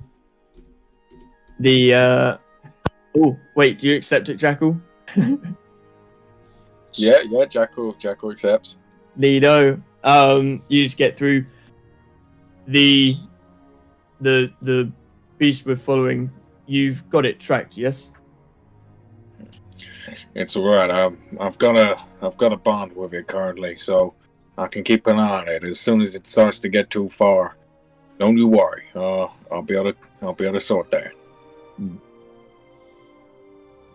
Speaker 3: Oh, wait, do you accept it, Jackal?
Speaker 6: Yeah, Jackal accepts.
Speaker 3: Lido, you just get through the beast we're following. You've got it tracked, yes?
Speaker 6: It's alright. I've got a bond with it currently, so I can keep an eye on it. As soon as it starts to get too far, don't you worry. I'll be able to sort that.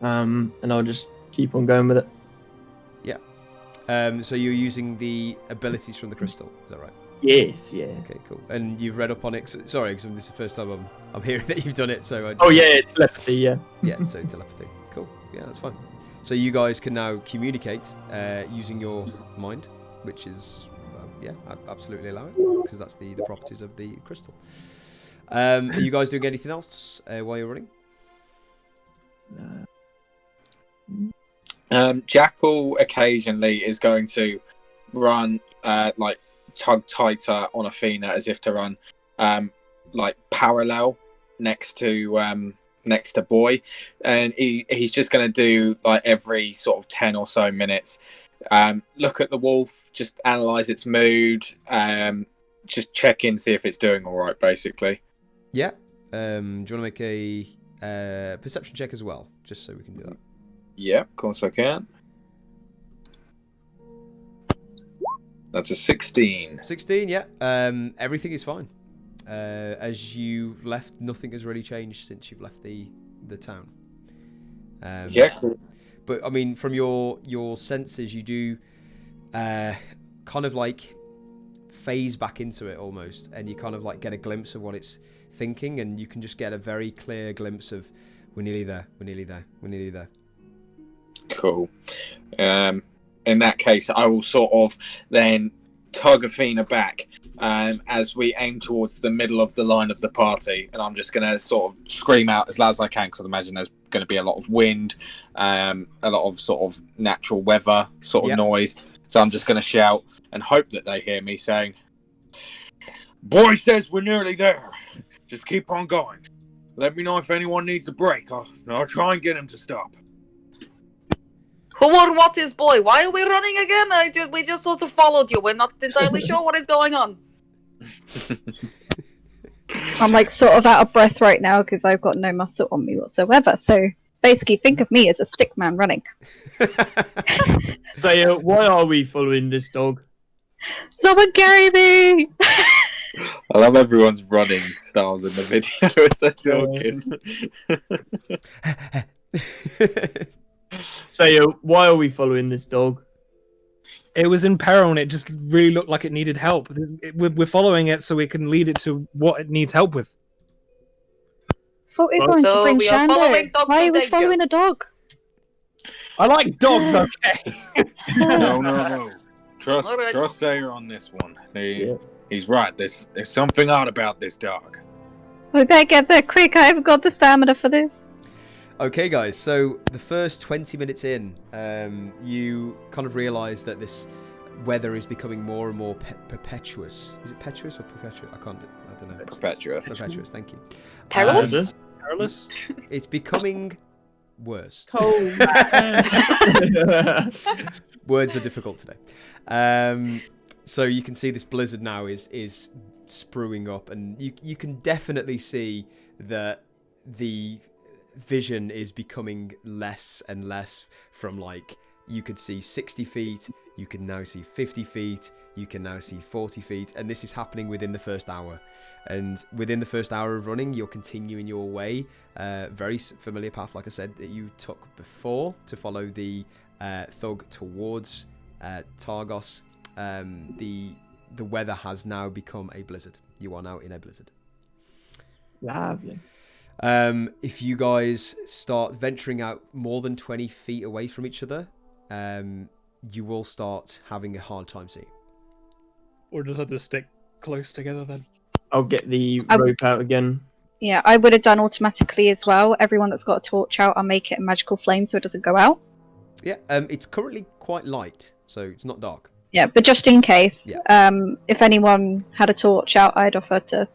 Speaker 3: And I'll just keep on going with it.
Speaker 1: So you're using the abilities from the crystal, is that right?
Speaker 3: Yes, yeah.
Speaker 1: Okay, cool. And you've read up on it. Sorry, because this is the first time I'm hearing that you've done it. So
Speaker 3: Oh yeah, telepathy, yeah.
Speaker 1: yeah, so telepathy. Cool. Yeah, that's fine. So you guys can now communicate using your mind, which is absolutely allowed, because that's the properties of the crystal. Are you guys doing anything else while you're running?
Speaker 6: Jackal occasionally is going to run like tug tighter on Athena, as if to run like parallel next to Boy, and he's just going to do like every sort of 10 or so minutes, look at the wolf, just analyze its mood, just check in, see if it's doing all right, basically.
Speaker 1: Yeah. Do you want to make a perception check as well, just so we can do that?
Speaker 6: Yeah, of course I can. That's a 16.
Speaker 1: 16, yeah. Everything is fine. As you left, nothing has really changed since you've left the town.
Speaker 6: Yeah, cool.
Speaker 1: But I mean, from your senses, you do kind of like phase back into it almost, and you kind of like get a glimpse of what it's thinking, and you can just get a very clear glimpse of we're nearly there, we're nearly there, we're nearly there.
Speaker 6: Cool. In that case, I will sort of then tug Athena back as we aim towards the middle of the line of the party, and I'm just going to sort of scream out as loud as I can, because I imagine there's going to be a lot of wind, a lot of sort of natural weather sort of noise. So I'm just going to shout and hope that they hear me saying, "Boy says we're nearly there. Just keep on going. Let me know if anyone needs a break. I'll try and get him to stop."
Speaker 5: Who or what is boy? Why are we running again? We just sort of followed you. We're not entirely sure what is going on.
Speaker 4: I'm like sort of out of breath right now because I've got no muscle on me whatsoever. So basically, think of me as a stick man running.
Speaker 3: So, why are we following this dog?
Speaker 4: Someone carry me!
Speaker 6: I love everyone's running styles in the video as they're talking.
Speaker 3: So, why are we following this dog?
Speaker 2: It was in peril and it just really looked like it needed help. We're following it so we can lead it to what it needs help with.
Speaker 4: Thought we were going to
Speaker 5: So
Speaker 4: bring
Speaker 5: we are following
Speaker 4: Shando.
Speaker 5: Dog
Speaker 4: Why are we
Speaker 5: Danger.
Speaker 4: following a dog?
Speaker 2: I like dogs, okay?
Speaker 6: No. Trust
Speaker 5: All right.
Speaker 6: Sayer on this one. He's right. There's something odd about this dog.
Speaker 4: We better get there quick. I haven't got the stamina for this.
Speaker 1: Okay, guys, so the first 20 minutes in, you kind of realise that this weather is becoming more and more perpetuous. Is it petuous or perpetuous? I don't know.
Speaker 6: Perpetuous.
Speaker 1: Perpetuous, thank you.
Speaker 5: Perilous?
Speaker 2: Perilous?
Speaker 1: It's becoming worse.
Speaker 3: Cold.
Speaker 1: Words are difficult today. So you can see this blizzard now is spruing up, and you can definitely see that the vision is becoming less and less from, like, you could see 60 feet, you can now see 50 feet, you can now see 40 feet, and this is happening within the first hour. And within the first hour of running, you're continuing your way, very familiar path, like I said, that you took before to follow the thug towards Targos. The weather has now become a blizzard. You are now in a blizzard.
Speaker 3: Lovely.
Speaker 1: If you guys start venturing out more than 20 feet away from each other, you will start having a hard time seeing.
Speaker 2: Or just have to stick close together then?
Speaker 3: I'll get the rope out again.
Speaker 4: Yeah, I would have done automatically as well. Everyone that's got a torch out, I'll make it a magical flame so it doesn't go out.
Speaker 1: Yeah, it's currently quite light, so it's not dark.
Speaker 4: Yeah, but just in case,
Speaker 1: Yeah.
Speaker 4: if anyone had a torch out, I'd offer to.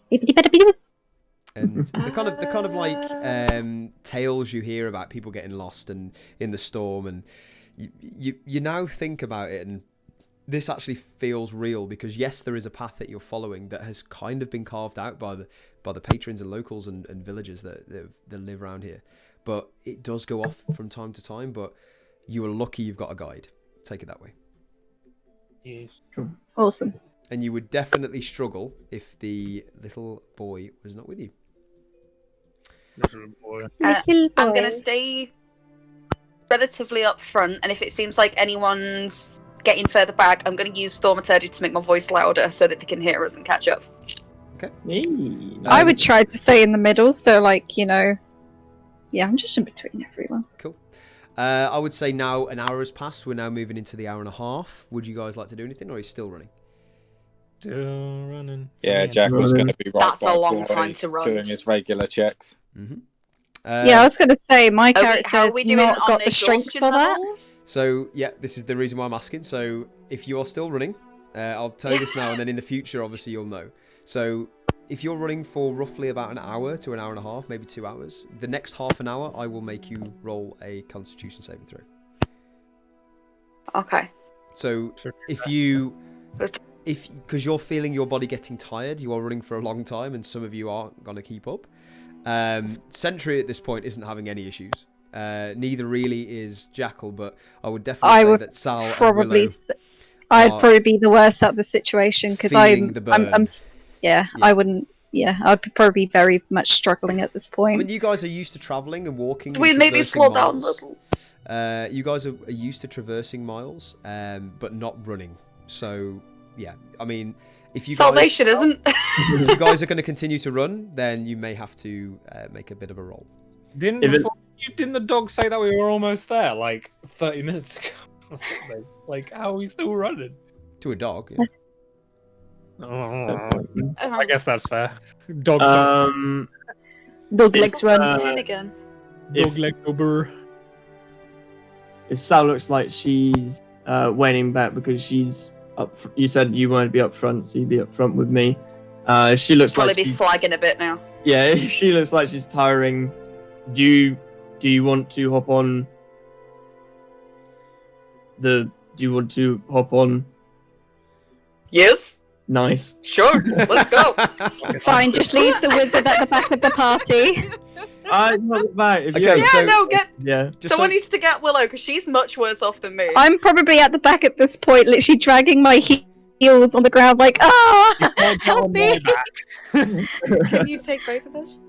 Speaker 1: And the kind of like tales you hear about people getting lost and in the storm, and you now think about it, and this actually feels real, because yes, there is a path that you're following that has kind of been carved out by the patrons and locals and villagers that live around here, but it does go off from time to time. But you are lucky you've got a guide. Take it that way.
Speaker 2: Yes.
Speaker 3: Cool.
Speaker 4: Awesome.
Speaker 1: And you would definitely struggle if the little boy was not with you.
Speaker 2: Little boy.
Speaker 4: Little
Speaker 5: I'm
Speaker 4: boy.
Speaker 5: going to stay relatively up front, and if it seems like anyone's getting further back, I'm going to use Thaumaturgy to make my voice louder so that they can hear us and catch up.
Speaker 3: Hey,
Speaker 4: I would try to stay in the middle, so like, yeah, I'm just in between everyone.
Speaker 1: Cool. I would say now an hour has passed. We're now moving into the hour and a half. Would you guys like to do anything, or are you still running?
Speaker 2: Still running.
Speaker 6: Yeah, Jack was going to be right
Speaker 5: That's a
Speaker 6: by
Speaker 5: long
Speaker 6: Corey
Speaker 5: time to run.
Speaker 6: doing his regular checks.
Speaker 1: Mm-hmm.
Speaker 4: Yeah, I was going to say my
Speaker 5: How
Speaker 4: character
Speaker 5: are
Speaker 4: has
Speaker 5: we doing
Speaker 4: not
Speaker 5: on
Speaker 4: got the strength
Speaker 5: exhaustion
Speaker 4: for that.
Speaker 5: levels?
Speaker 1: So, yeah, this is the reason why I'm asking. So, if you are still running, I'll tell you this now, and then in the future, obviously, you'll know. So, if you're running for roughly about an hour to an hour and a half, maybe 2 hours, the next half an hour, I will make you roll a Constitution saving throw.
Speaker 5: Okay.
Speaker 1: So, if because you're feeling your body getting tired, you are running for a long time, and some of you aren't going to keep up. Sentry at this point isn't having any issues. Neither really is Jackal, but I would definitely say that Sal and
Speaker 4: Probably,
Speaker 1: Willow
Speaker 4: I'd
Speaker 1: are
Speaker 4: probably be the worst out of the situation because
Speaker 1: feeling the burn.
Speaker 4: Yeah, I wouldn't. Yeah, I'd probably be very much struggling at this
Speaker 1: I
Speaker 4: point.
Speaker 1: mean, you guys are used to traveling and walking.
Speaker 5: We
Speaker 1: and
Speaker 5: maybe
Speaker 1: traversing
Speaker 5: slow down a
Speaker 1: miles.
Speaker 5: little.
Speaker 1: You guys are used to traversing miles, but not running. So, yeah, I mean, if you
Speaker 5: Salvation isn't.
Speaker 1: if you guys are going to continue to run, then you may have to make a bit of a roll.
Speaker 2: Didn't the dog say that we were almost there, like 30 minutes ago or something? Like, how are we still running?
Speaker 1: To a dog, yeah.
Speaker 2: I guess that's fair. Dog
Speaker 4: Legs run.
Speaker 5: And again.
Speaker 2: leg over.
Speaker 3: If Sal looks like she's waning back because she's up, you said you wanted to be up front, so you'd be up front with me. She looks
Speaker 5: Probably
Speaker 3: like
Speaker 5: be flagging a bit now.
Speaker 3: yeah, she looks like she's tiring. Do you want to hop on Do you want to hop on?
Speaker 5: Yes.
Speaker 3: Nice.
Speaker 5: Sure. Let's go.
Speaker 4: It's fine. Just leave the wizard at the back of the party.
Speaker 3: Not back. If
Speaker 1: Okay,
Speaker 3: you
Speaker 5: Yeah,
Speaker 1: so-
Speaker 5: no, get.
Speaker 3: yeah.
Speaker 1: Just
Speaker 5: Someone
Speaker 1: so-
Speaker 5: needs to get Willow because she's much worse off than me.
Speaker 4: I'm probably at the back at this point, literally dragging my heels on the ground, like, help me!
Speaker 5: Can you take both of us?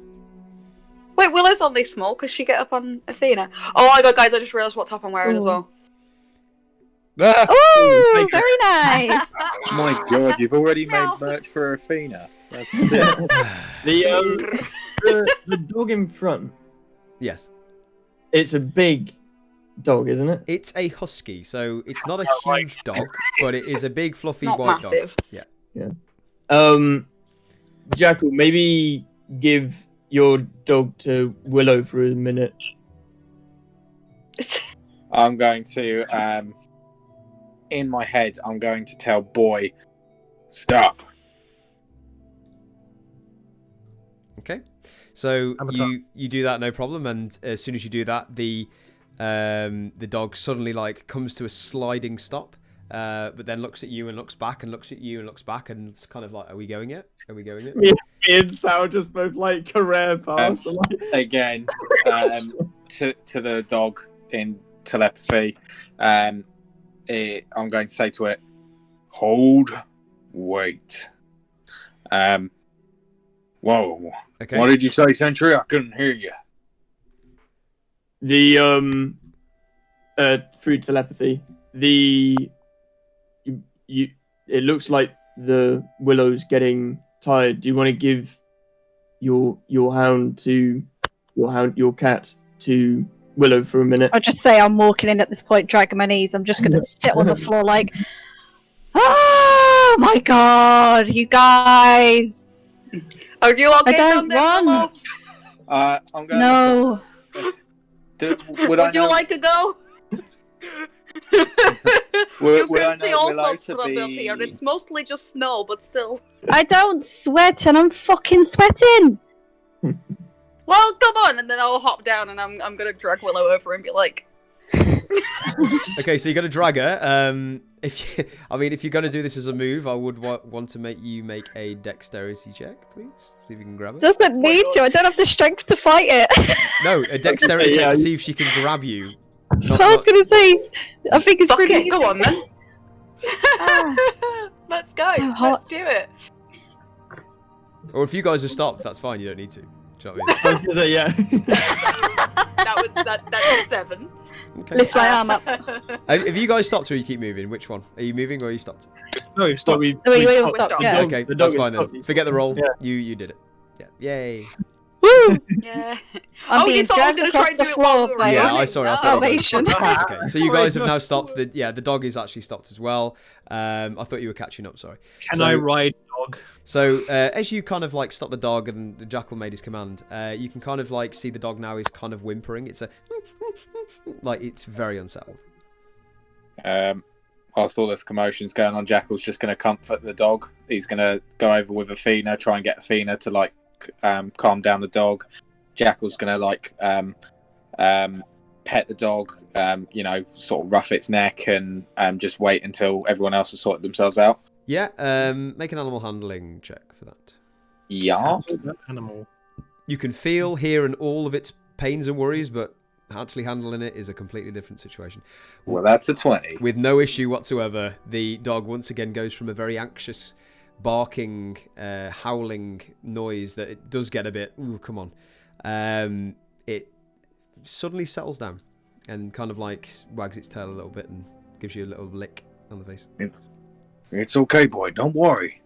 Speaker 5: Wait, Willow's only small. Could she get up on Athena? Oh my god, guys! I just realised what top I'm wearing as
Speaker 4: Ooh.
Speaker 5: well.
Speaker 4: Oh, very nice.
Speaker 6: My God, you've already made
Speaker 5: No.
Speaker 6: merch for Athena. That's
Speaker 3: The dog in front.
Speaker 1: Yes.
Speaker 3: It's a big dog, isn't it?
Speaker 1: It's a husky, so it's not a huge dog, but it is a big, fluffy
Speaker 5: Not
Speaker 1: white
Speaker 5: massive.
Speaker 1: dog. Yeah.
Speaker 3: Jackal, maybe give your dog to Willow for a minute.
Speaker 6: I'm going to, in my head, I'm going to tell Boy, stop.
Speaker 1: Okay. So
Speaker 2: Avatar.
Speaker 1: you do that, no problem, and as soon as you do that, the dog suddenly like comes to a sliding stop, but then looks at you and looks back and looks at you and looks back and it's kind of like, are we going yet? Are we going yet?
Speaker 3: Me and Sal just both like career past.
Speaker 6: Again, to the dog in telepathy, I'm going to say to it, hold, wait. Whoa.
Speaker 1: Okay.
Speaker 6: What did you say, Sentry? I couldn't hear you.
Speaker 3: The through telepathy, it looks like the Willow's getting tired. Do you want to give your cat to Willow for a minute?
Speaker 4: I'll just say I'm walking in at this point, dragging my knees. I'm just going to sit on the floor like, oh my god, you guys.
Speaker 5: Are you okay
Speaker 4: I don't
Speaker 5: down there,
Speaker 4: run.
Speaker 5: Willow?
Speaker 6: I'm going
Speaker 4: No.
Speaker 6: would
Speaker 5: Would you like to go? You
Speaker 6: would I
Speaker 5: can see
Speaker 6: know
Speaker 5: all
Speaker 6: Willow
Speaker 5: sorts
Speaker 6: to
Speaker 5: from up
Speaker 6: be-
Speaker 5: here. It's mostly just snow, but still.
Speaker 4: I don't sweat and I'm fucking sweating.
Speaker 5: Well, come on, and then I'll hop down and I'm gonna drag Willow over and be like,
Speaker 1: Okay, so you got to drag her. If you're going to do this as a move, I would want to make you make a dexterity check, please. See if you can grab her.
Speaker 4: Doesn't need to. I don't have the strength to fight it.
Speaker 1: No, a dexterity
Speaker 3: Okay,
Speaker 1: check
Speaker 3: yeah.
Speaker 1: to see if she can grab you.
Speaker 4: I was going to say, I think it's
Speaker 5: fuck
Speaker 4: pretty
Speaker 5: it, go on then.
Speaker 4: Ah.
Speaker 5: Let's go.
Speaker 4: So hot.
Speaker 5: Let's do it.
Speaker 1: Or if you guys are stopped, that's fine. You don't need to. Do you know what I mean?
Speaker 3: I was gonna say, yeah.
Speaker 5: That's a 7.
Speaker 1: Okay.
Speaker 4: Lift my arm up.
Speaker 1: Have you guys stopped or you keep moving? Which one? Are you moving or are you stopped?
Speaker 2: No, you've stopped.
Speaker 3: We
Speaker 4: Wait,
Speaker 3: stopped.
Speaker 4: stop,
Speaker 5: stopped.
Speaker 4: yeah.
Speaker 3: dog-
Speaker 1: Okay,
Speaker 3: the
Speaker 1: that's
Speaker 3: dog
Speaker 1: fine
Speaker 3: is
Speaker 1: then.
Speaker 3: stopped.
Speaker 1: Forget the roll.
Speaker 3: Yeah.
Speaker 1: You did it. Yeah. Yay.
Speaker 4: Woo!
Speaker 5: Yeah.
Speaker 4: I'm
Speaker 5: Oh, you
Speaker 4: being
Speaker 5: thought I was
Speaker 4: dragged
Speaker 5: gonna try
Speaker 4: across
Speaker 5: and
Speaker 4: the
Speaker 5: do it while
Speaker 4: floor
Speaker 5: we were
Speaker 4: by
Speaker 1: Yeah,
Speaker 5: running?
Speaker 1: I saw it. I
Speaker 5: No.
Speaker 1: thought I
Speaker 4: Salvation.
Speaker 1: Okay, so you
Speaker 2: Wait,
Speaker 1: guys have
Speaker 2: no.
Speaker 1: now stopped. The dog is actually stopped as well. I thought you were catching up. Sorry.
Speaker 2: Can
Speaker 1: So-
Speaker 2: I ride dog?
Speaker 1: So as you kind of like stop the dog and the Jackal made his command, you can kind of like see the dog now is kind of whimpering. It's like it's very unsettled.
Speaker 6: Whilst all this commotion's going on, Jackal's just going to comfort the dog. He's going to go over with Athena, try and get Athena to like calm down the dog. Jackal's going to like pet the dog, sort of rough its neck and just wait until everyone else has sorted themselves out.
Speaker 1: Yeah. Make an animal handling check for that.
Speaker 6: Yeah.
Speaker 2: Animal.
Speaker 1: You can feel, hear, and all of its pains and worries, but actually handling it is a completely different situation.
Speaker 6: Well, that's a 20.
Speaker 1: With no issue whatsoever, the dog once again goes from a very anxious, barking, howling noise that it does get a bit, ooh, come on. It suddenly settles down and kind of like wags its tail a little bit and gives you a little lick on the face.
Speaker 6: It's okay, boy. Don't worry.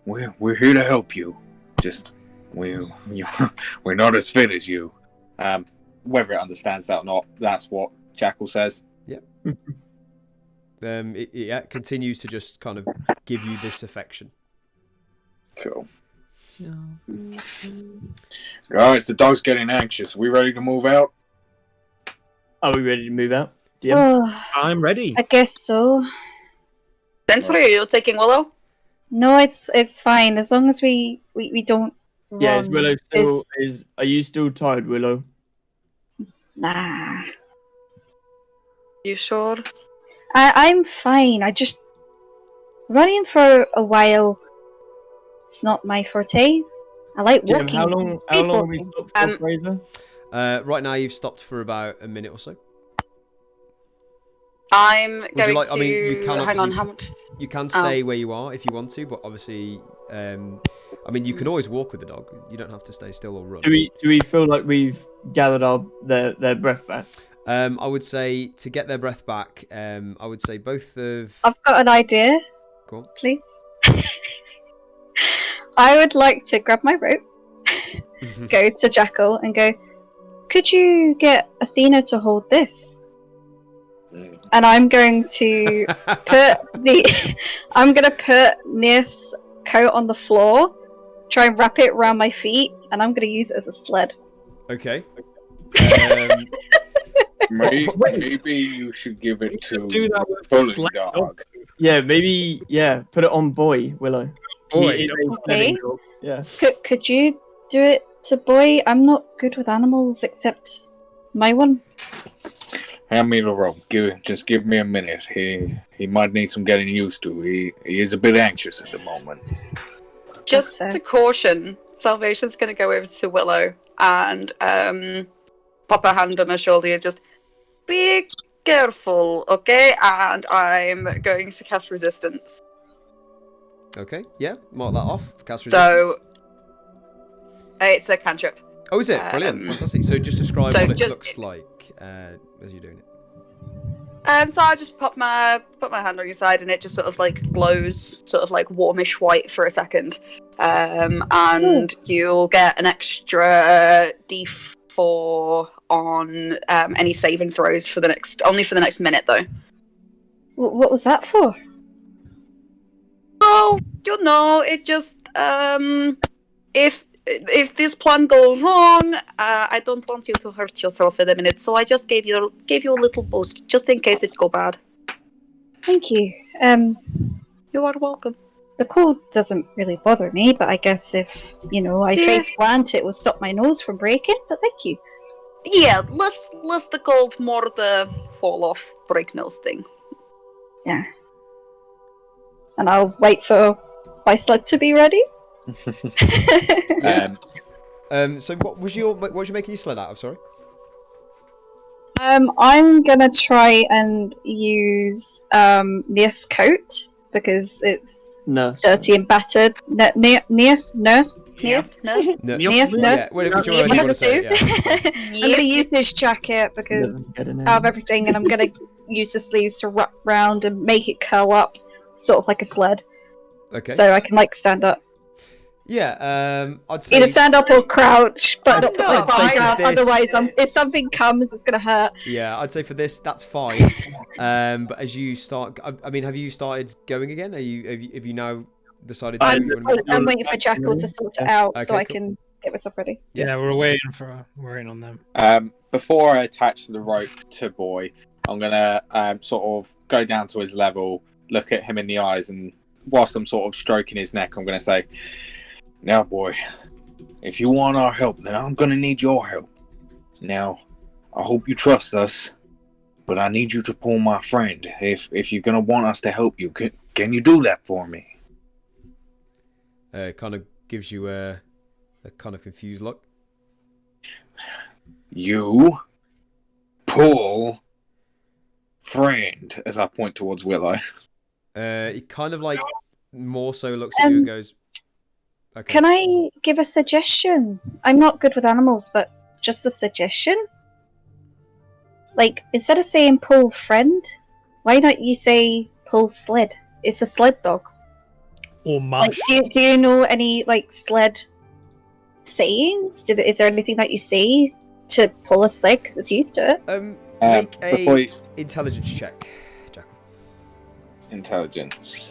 Speaker 6: We're here to help you. Just we're not as fit as you. Whether it understands that or not, that's what Jackal says.
Speaker 1: Yeah. It continues to just kind of give you this affection.
Speaker 6: Cool. Guys, the dog's getting anxious. We ready to move out?
Speaker 3: Are we ready to move out? DM?
Speaker 4: Oh,
Speaker 2: I'm ready.
Speaker 4: I guess so.
Speaker 5: Sentry, are you taking Willow?
Speaker 4: No, it's fine as long as we don't.
Speaker 3: Yeah, is
Speaker 4: run.
Speaker 3: Willow still? Are you still tired, Willow?
Speaker 4: Nah.
Speaker 5: You sure?
Speaker 4: I'm fine. I just running for a while. It's not my forte. I like
Speaker 3: Jim,
Speaker 4: walking.
Speaker 3: how long have we
Speaker 4: speed
Speaker 3: stopped for, Fraser?
Speaker 1: Right now, you've stopped for about a minute or so.
Speaker 5: I'm
Speaker 1: Would
Speaker 5: going
Speaker 1: you like?
Speaker 5: to
Speaker 1: I mean, you can
Speaker 5: hang on.
Speaker 1: obviously-
Speaker 5: How much?
Speaker 1: You can stay where you are if you want to, but obviously, I mean, you can always walk with the dog. You don't have to stay still or run.
Speaker 3: Do we feel like we've gathered their breath back?
Speaker 1: I would say to get their breath back. I would say both of.
Speaker 4: I've got an idea.
Speaker 1: Go on.
Speaker 4: Please. I would like to grab my rope, go to Jackal, and go. Could you get Athena to hold this? And I'm going to I'm going to put Nia's coat on the floor, try and wrap it around my feet, and I'm going to use it as a sled.
Speaker 1: Okay.
Speaker 6: Maybe you should give it to
Speaker 2: Do that with
Speaker 6: Bully
Speaker 2: sled
Speaker 6: Dog.
Speaker 3: Yeah, maybe. Yeah, put it on Boy, Willow.
Speaker 2: Boy,
Speaker 3: He is a
Speaker 4: okay.
Speaker 3: sledding dog. Yeah.
Speaker 4: Could you do it to Boy? I'm not good with animals except my one.
Speaker 6: Hand me the rope. Just give me a minute. He might need some getting used to. He is a bit anxious at the moment.
Speaker 5: Just
Speaker 4: fair.
Speaker 5: to caution, Salvation's going to go over to Willow and pop a hand on her shoulder and just be careful, okay? And I'm going to cast resistance.
Speaker 1: Okay. Yeah. Mark that off. Cast resistance.
Speaker 5: So it's a cantrip.
Speaker 1: Oh, is it? Brilliant. Fantastic. So just describe what it looks like as you're doing it.
Speaker 5: So I just put my hand on your side, and it just sort of like glows, sort of like warmish white for a second, and you'll get an extra D4 on any saving throws for the next minute though.
Speaker 4: What was that for?
Speaker 5: Well, you know, it just if this plan goes wrong, I don't want you to hurt yourself in a minute, so I just gave you a little boost just in case it go bad.
Speaker 4: Thank you.
Speaker 5: You are welcome.
Speaker 4: The cold doesn't really bother me, but I guess if I face plant, it will stop my nose from breaking. But thank you.
Speaker 5: Yeah, less the cold, more the fall off, break nose thing.
Speaker 4: Yeah. And I'll wait for my sled to be ready.
Speaker 1: So what was you making your sled out of? Sorry.
Speaker 4: I'm gonna try and use Nia's coat because it's dirty and battered. Nia's nurse.
Speaker 1: Yeah, whichever way you want to say it, yeah.
Speaker 4: I'm gonna use his jacket because of everything, and I'm gonna use the sleeves to wrap round and make it curl up, sort of like a sled.
Speaker 1: Okay.
Speaker 4: So I can stand up.
Speaker 1: Yeah, I'd say
Speaker 4: Either stand up or crouch, but not put my
Speaker 1: I'd say
Speaker 4: back out.
Speaker 1: for this-
Speaker 4: Otherwise, if something comes, it's gonna hurt.
Speaker 1: Yeah, I'd say for this, that's fine. But as you start, I mean, have you started going again? Have you now decided to?
Speaker 4: I'm waiting for Jackal to sort it out so
Speaker 1: Okay,
Speaker 4: I
Speaker 1: cool.
Speaker 4: can get myself ready.
Speaker 2: Yeah, we're waiting on them.
Speaker 6: Before I attach the rope to Boy, I'm gonna sort of go down to his level, look at him in the eyes, and whilst I'm sort of stroking his neck, I'm gonna say, "Now, Boy, if you want our help, then I'm gonna need your help. Now, I hope you trust us, but I need you to pull my friend. If you're gonna want us to help you, can you do that for me?"
Speaker 1: Kind of gives you a kind of confused look.
Speaker 6: You pull friend as I point towards Willow.
Speaker 1: He kind of like more so looks at you and goes, okay.
Speaker 4: Can I give a suggestion? I'm not good with animals, but just a suggestion. Like, instead of saying pull friend, why don't you say pull sled? It's a sled dog.
Speaker 2: Or mush.
Speaker 4: Like, do you know any like sled sayings? Is there anything that you say to pull a sled because it's used to it?
Speaker 1: Make
Speaker 6: before
Speaker 1: a
Speaker 6: you-
Speaker 1: intelligence check, Jackal.
Speaker 6: Intelligence.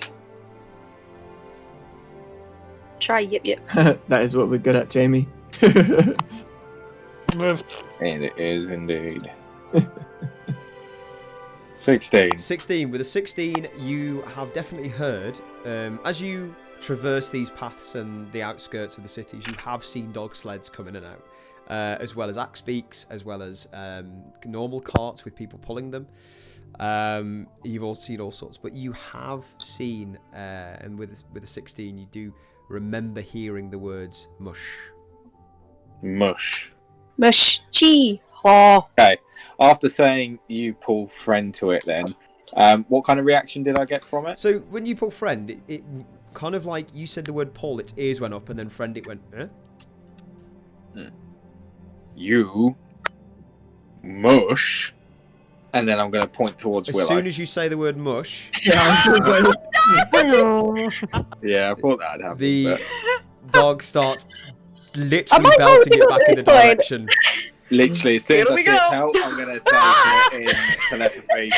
Speaker 5: Try yip yip.
Speaker 3: That is what we're good at, Jamie.
Speaker 6: And it is indeed. 16.
Speaker 1: 16. With a 16, you have definitely heard, as you traverse these paths and the outskirts of the cities, you have seen dog sleds come in and out, as well as axe beaks, as well as normal carts with people pulling them. You've all seen all sorts, but you have seen, and with a 16, you do remember hearing the words mush.
Speaker 6: Mush.
Speaker 4: Mush chi ha.
Speaker 6: Okay. After saying you pull friend to it then, what kind of reaction did I get from it?
Speaker 1: So when you pull friend, it kind of like you said the word pull, its ears went up, and then friend, it went, eh?
Speaker 6: You mush. And then I'm going to point towards
Speaker 1: As
Speaker 6: Willow.
Speaker 1: soon as you say the word mush,
Speaker 6: Yeah, I thought that'd happen.
Speaker 1: the
Speaker 6: but
Speaker 1: dog starts
Speaker 4: Am
Speaker 1: literally
Speaker 4: I
Speaker 1: belting
Speaker 4: holding
Speaker 1: it
Speaker 4: on
Speaker 1: back in
Speaker 4: this
Speaker 1: the
Speaker 4: side?
Speaker 1: direction.
Speaker 6: literally, as soon as
Speaker 5: Here
Speaker 6: I
Speaker 5: we
Speaker 6: see it
Speaker 5: go.
Speaker 6: out, I'm going to say to it in telepathy,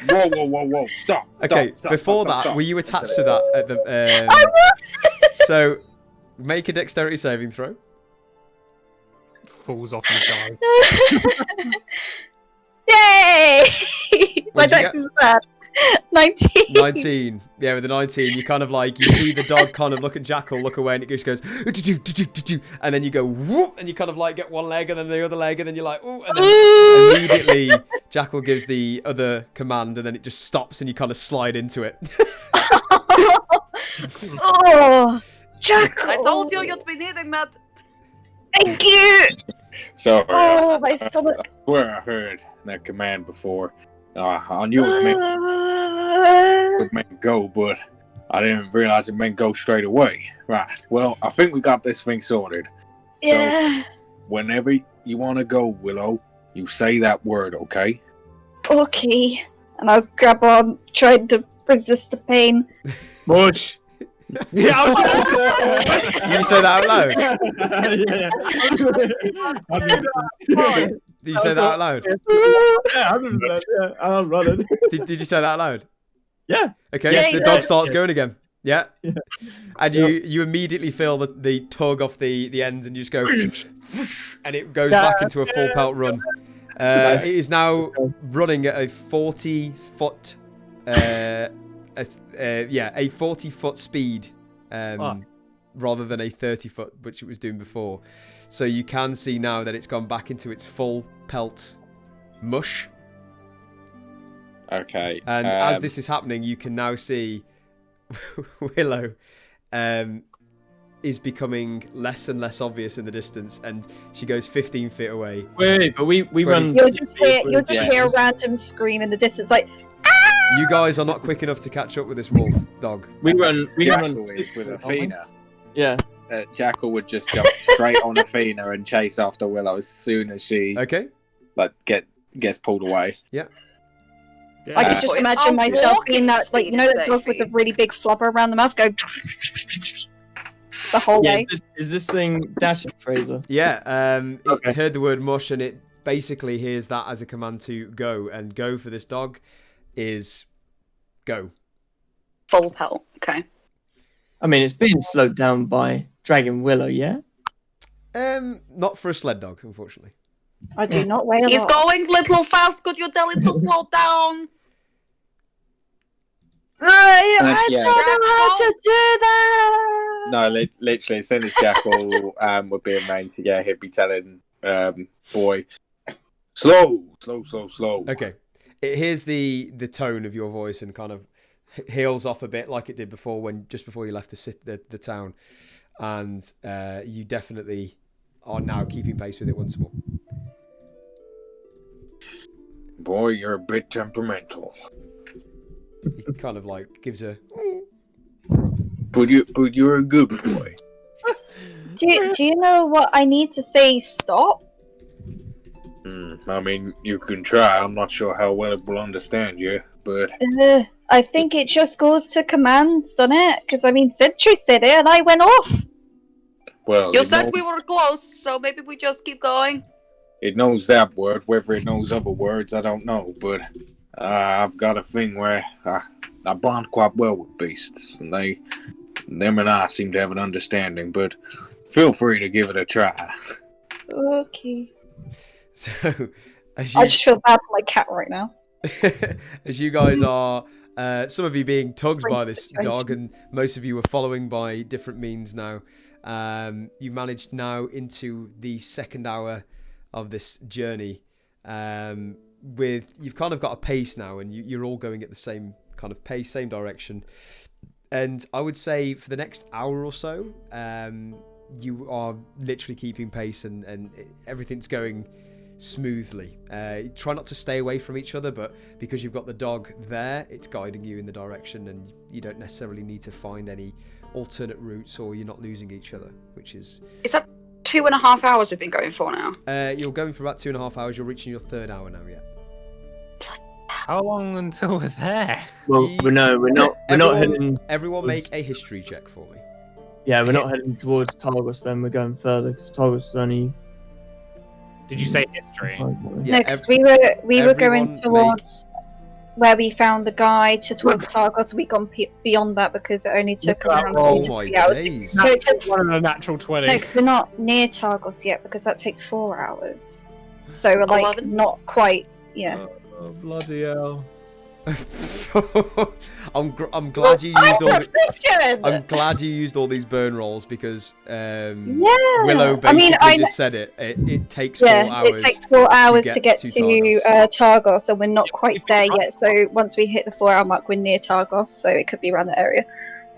Speaker 6: whoa, stop.
Speaker 1: Okay,
Speaker 6: stop,
Speaker 1: before
Speaker 6: stop,
Speaker 1: that,
Speaker 6: stop.
Speaker 1: were you attached to that at the? So, make a dexterity saving throw.
Speaker 2: Falls off and dies.
Speaker 4: Yay! My
Speaker 1: What'd you
Speaker 4: dex
Speaker 1: get?
Speaker 4: is bad. 19.
Speaker 1: 19. Yeah, with the 19, you kind of like, you see the dog kind of look at Jackal, look away, and it just goes, "Do-do-do-do-do-do," and then you go, whoop, and you kind of like get one leg and then the other leg, and then you're like, ooh, and then immediately Jackal gives the other command, and then it just stops, and you kind of slide into it.
Speaker 4: Oh, Jackal!
Speaker 5: I told you you'd be needing that.
Speaker 4: Thank you!
Speaker 6: Sorry,
Speaker 4: Oh, my stomach.
Speaker 6: I swear I heard that command before. I knew it meant go, but I didn't realize it meant go straight away. Right. Well, I think we got this thing sorted.
Speaker 4: Yeah.
Speaker 6: Whenever you want to go, Willow, you say that word, okay?
Speaker 4: Okay. And I'll grab on, trying to resist the pain.
Speaker 3: Mush.
Speaker 2: Yeah,
Speaker 1: Did you say that out loud? Did you say that out loud?
Speaker 3: Yeah, I'm running.
Speaker 1: Did you say that out loud?
Speaker 3: Yeah.
Speaker 1: Okay,
Speaker 4: Yeah,
Speaker 1: the
Speaker 4: you
Speaker 1: dog
Speaker 4: did.
Speaker 1: starts going again. Yeah.
Speaker 3: Yeah.
Speaker 1: And you immediately feel the tug off the ends, and you just go, and it goes back into a full pelt run. It is now running at a 40-foot, a 40-foot speed, rather than a 30-foot, which it was doing before. So you can see now that it's gone back into its full pelt mush.
Speaker 6: Okay.
Speaker 1: And as this is happening, you can now see Willow is becoming less and less obvious in the distance, and she goes 15 feet away.
Speaker 3: Wait, but we run.
Speaker 4: You'll just hear a random scream in the distance, like,
Speaker 1: You guys are not quick enough to catch up with this wolf dog.
Speaker 3: We run.
Speaker 6: Jackal is with Athena.
Speaker 3: Yeah.
Speaker 6: Jackal would just jump straight on Athena and chase after Willow as soon as she
Speaker 1: Okay.
Speaker 6: gets pulled away.
Speaker 4: I could just imagine
Speaker 5: I'll
Speaker 4: myself
Speaker 5: walk
Speaker 4: being that, like, you know, that dog with the
Speaker 5: Sophie.
Speaker 4: really big flubber around the mouth, go the whole
Speaker 3: Yeah.
Speaker 4: way.
Speaker 3: Is this thing dashing, Fraser?
Speaker 1: Yeah. It
Speaker 3: Okay.
Speaker 1: heard the word mush, and it basically hears that as a command to go. And go for this dog is go.
Speaker 5: Full pelt. Okay.
Speaker 3: I mean, it's being slowed down by Dragon Willow, yeah?
Speaker 1: Not for a sled dog, unfortunately.
Speaker 4: I do not weigh a
Speaker 5: He's
Speaker 4: lot.
Speaker 5: going a little fast. Could you tell it to slow down?
Speaker 4: I
Speaker 6: Yeah.
Speaker 4: don't know how to do that.
Speaker 6: No, literally, as soon as Jackal would be arranged, yeah, he'd be telling boy, slow.
Speaker 1: Okay. It hears the tone of your voice and kind of heels off a bit like it did before just before you left the town, and you definitely are now keeping pace with it once more.
Speaker 6: Boy, you're a bit temperamental.
Speaker 1: He kind of like gives a.
Speaker 6: But you're a good boy.
Speaker 4: Do you know what I need to say? Stop.
Speaker 6: I mean, you can try. I'm not sure how well it will understand you, but
Speaker 4: I think it just goes to commands, doesn't it? Because I mean, Sentry said it, and I went off.
Speaker 6: well,
Speaker 5: You said we were close, so maybe we just keep going.
Speaker 6: it knows that word. Whether it knows other words, I don't know. But I've got a thing where I bond quite well with beasts, and them and I seem to have an understanding. But feel free to give it a try.
Speaker 4: Okay.
Speaker 1: So,
Speaker 4: I just feel bad for my cat right now.
Speaker 1: as you guys are, some of you being tugged by this
Speaker 4: Situation.
Speaker 1: dog, and most of you are following by different means now. You managed now into the second hour of this journey. You've kind of got a pace now, and you're all going at the same kind of pace, same direction. And I would say for the next hour or so, you are literally keeping pace, and everything's going smoothly. Try not to stay away from each other, but because you've got the dog there, it's guiding you in the direction, and you don't necessarily need to find any alternate routes, or you're not losing each other, which is...
Speaker 5: Is that 2.5 hours we've been going for now?
Speaker 1: You're going for about 2.5 hours. You're reaching your third hour now, yeah.
Speaker 2: How long until we're there?
Speaker 3: Well, we're not heading.
Speaker 1: Everyone
Speaker 3: towards-
Speaker 1: make a history check for me.
Speaker 3: Yeah, we're not heading towards Targos. Then we're going further because Targos was only.
Speaker 2: Did you say history?
Speaker 1: Yeah,
Speaker 4: No, because we were going
Speaker 1: everyone
Speaker 4: towards where we found the guy towards Targos. We gone beyond that because it only took
Speaker 2: Look at
Speaker 4: around
Speaker 2: that roll.
Speaker 4: 2 to
Speaker 1: Oh
Speaker 4: 3
Speaker 1: my
Speaker 4: hours.
Speaker 1: days.
Speaker 4: No, it took
Speaker 2: One in a natural 20.
Speaker 4: No, because we're not near Targos yet, because that takes 4 hours. So we're like
Speaker 5: 11?
Speaker 4: not quite. Yeah.
Speaker 2: Oh, bloody hell.
Speaker 1: I'm glad you used all.
Speaker 4: proficient!
Speaker 1: I'm glad you used all these burn rolls because
Speaker 4: Yeah.
Speaker 1: Willow basically
Speaker 4: I mean,
Speaker 1: just said it. It takes 4 hours.
Speaker 4: it takes 4 hours to get to
Speaker 1: Targos.
Speaker 4: Targos, and we're not quite there yet. So once we hit the 4-hour mark, we're near Targos, so it could be around that area.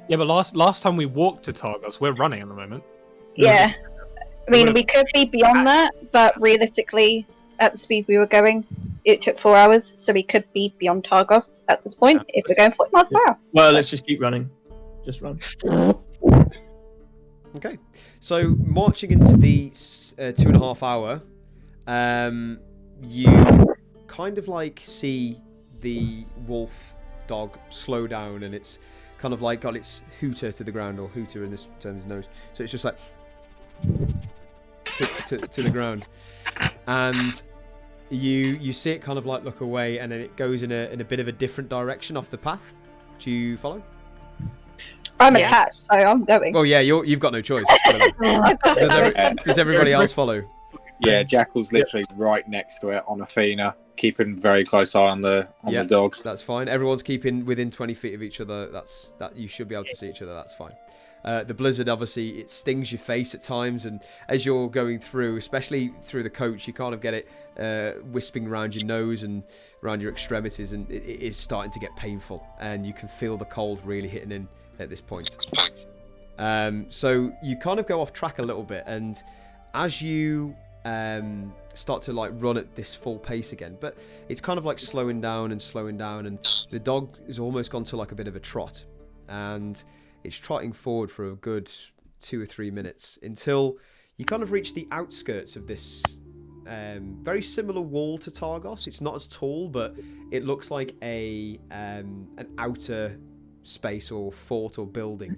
Speaker 2: Yeah, but last time we walked to Targos, we're running at the moment.
Speaker 4: Yeah. I mean,
Speaker 2: would've-
Speaker 4: we could be beyond that, but realistically, at the speed we were going, it took 4 hours, so we could be beyond Targos at this point if we're going 40 miles per hour.
Speaker 3: Well, let's just keep running. Just run.
Speaker 1: Okay, so marching into the 2.5 hour, you kind of like see the wolf dog slow down, and it's kind of like got its hooter to the ground, or hooter in this term's nose. So it's just like to the ground, and you see it kind of like look away, and then it goes in a bit of a different direction off the path. Do you follow?
Speaker 4: I'm
Speaker 5: Yeah.
Speaker 4: attached, so I'm going.
Speaker 1: Well, yeah, you've got no choice. Does everybody else follow?
Speaker 6: Yeah, Jackal's literally right next to it on Athena, keeping very close eye on the dog.
Speaker 1: That's fine. Everyone's keeping within 20 feet of each other. That you should be able to see each other. That's fine. The blizzard, obviously, it stings your face at times, and as you're going through, especially through the coach, you kind of get it wisping around your nose and around your extremities, and it is starting to get painful, and you can feel the cold really hitting in at this point. So you kind of go off track a little bit, and as you start to like run at this full pace again, but it's kind of like slowing down, and the dog is almost gone to like a bit of a trot, and it's trotting forward for a good 2 or 3 minutes until you kind of reach the outskirts of this very similar wall to Targos. It's not as tall, but it looks like an outer space or fort or building.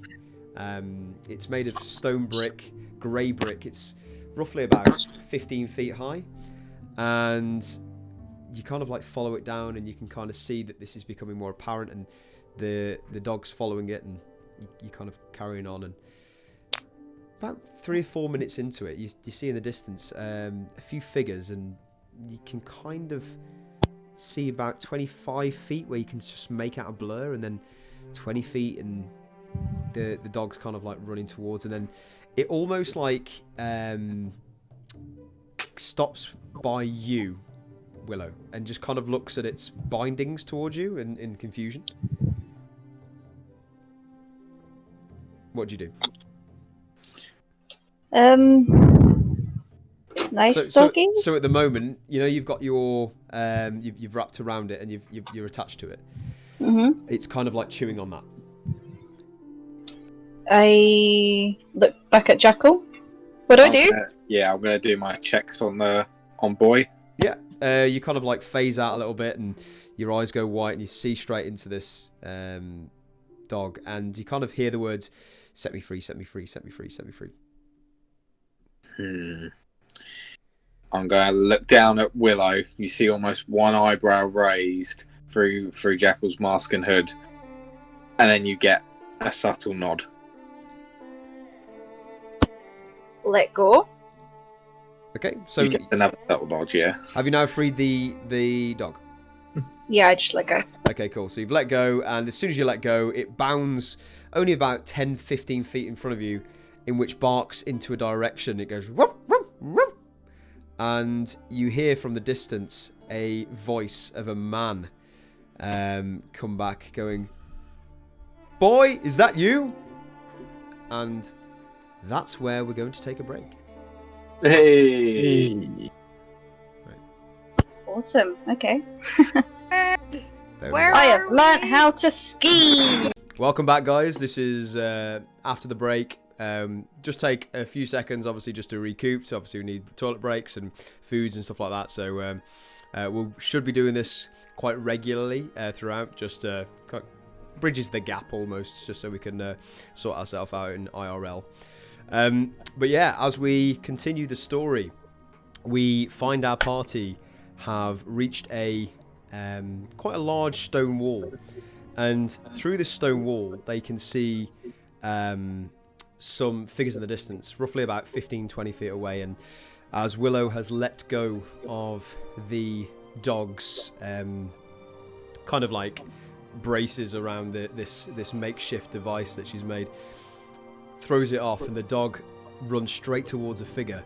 Speaker 1: It's made of stone brick, grey brick. It's roughly about 15 feet high, and you kind of like follow it down, and you can kind of see that this is becoming more apparent, and the dog's following it, and you kind of carrying on. And about 3 or 4 minutes into it, you see in the distance a few figures, and you can kind of see about 25 feet where you can just make out a blur, and then 20 feet, and the dog's kind of like running towards, and then it almost like stops by you, Willow, and just kind of looks at its bindings towards you in confusion. What do you do?
Speaker 4: Nice
Speaker 1: So
Speaker 4: doggy.
Speaker 1: at the moment, you know, you've got your you've wrapped around it and you're attached to it.
Speaker 4: Mm-hmm.
Speaker 1: It's kind of like chewing on that.
Speaker 4: I look back at Jackal. What do I do?
Speaker 6: I'm gonna do my checks on boy.
Speaker 1: Yeah. You kind of like phase out a little bit, and your eyes go white, and you see straight into this dog, and you kind of hear the words, "Set me free, set me free, set me free, set me free."
Speaker 6: I'm going to look down at Willow. You see almost one eyebrow raised through Jackal's mask and hood, and then you get a subtle nod.
Speaker 4: Let go.
Speaker 1: Okay, so
Speaker 6: You get another subtle nod, yeah.
Speaker 1: have you now freed the dog?
Speaker 4: Yeah, I just let go.
Speaker 1: Okay, cool. So you've let go, and as soon as you let go, it bounds only about 10, 15 feet in front of you, in which barks into a direction. It goes, "Ruff, ruff, ruff." And you hear from the distance a voice of a man come back going, "Boy, is that you?" And that's where we're going to take a break.
Speaker 6: Hey!
Speaker 4: Awesome. Okay.
Speaker 1: There we
Speaker 5: Where
Speaker 1: go.
Speaker 4: I have
Speaker 5: are
Speaker 4: learnt
Speaker 5: we?
Speaker 4: how to ski.
Speaker 1: Welcome back, guys. This is after the break. Just take a few seconds, obviously, just to recoup. So obviously we need toilet breaks and foods and stuff like that. So we should be doing this quite regularly throughout. Just kind of bridges the gap almost, just so we can sort ourselves out in IRL. But yeah, as we continue the story, we find our party have reached a quite a large stone wall, and through this stone wall they can see some figures in the distance, roughly about 15-20 feet away. And as Willow has let go of the dog's kind of like braces around this makeshift device that she's made, throws it off, and the dog runs straight towards a figure,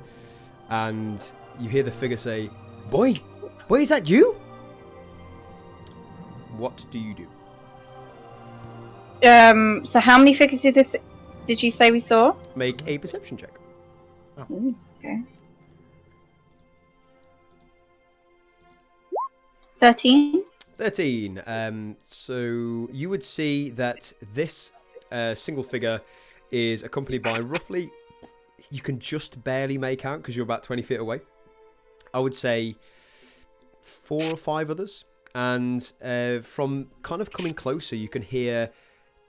Speaker 1: and you hear the figure say, boy, is that you?" What do you do?
Speaker 4: So how many figures did you say we saw?
Speaker 1: Make a perception check.
Speaker 4: Ooh, okay. 13.
Speaker 1: 13. So you would see that this single figure is accompanied by roughly, you can just barely make out because you're about 20 feet away, I would say 4 or 5 others. And from kind of coming closer, you can hear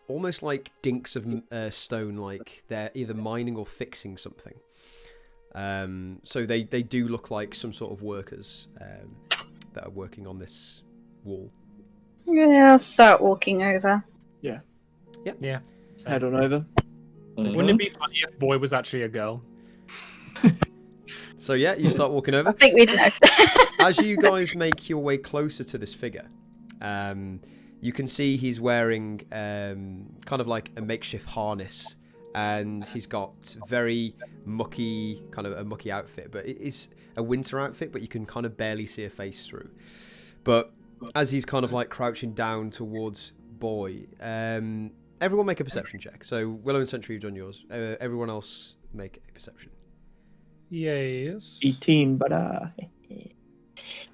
Speaker 1: almost like dinks of stone, like they're either mining or fixing something. So they do look like some sort of workers that are working on this wall.
Speaker 4: Yeah, I'll start walking over.
Speaker 2: Yeah.
Speaker 3: Head on over.
Speaker 2: Wouldn't it be funny if boy was actually a girl?
Speaker 1: So yeah, you start walking over.
Speaker 4: I think we'd know.
Speaker 1: As you guys make your way closer to this figure, you can see he's wearing kind of like a makeshift harness, and he's got very mucky, kind of a mucky outfit, but it is a winter outfit, but you can kind of barely see a face through. But as he's kind of like crouching down towards boy, everyone make a perception check. So Willow and Sentry, you've done yours. Everyone else make a perception.
Speaker 2: Yes.
Speaker 3: 18, but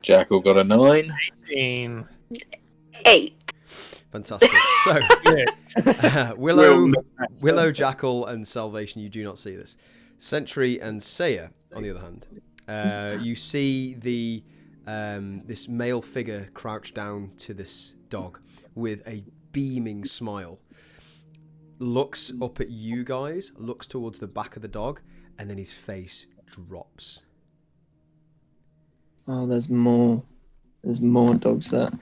Speaker 6: Jackal got a 9.
Speaker 2: 18.
Speaker 5: 8.
Speaker 1: Fantastic. So
Speaker 2: Yeah.
Speaker 1: Willow, Jackal, and Salvation, you do not see this. Sentry and Saya, on the other hand, you see the this male figure crouched down to this dog with a beaming smile. Looks up at you guys, looks towards the back of the dog, and then his face drops.
Speaker 3: oh, there's more. There's more dogs that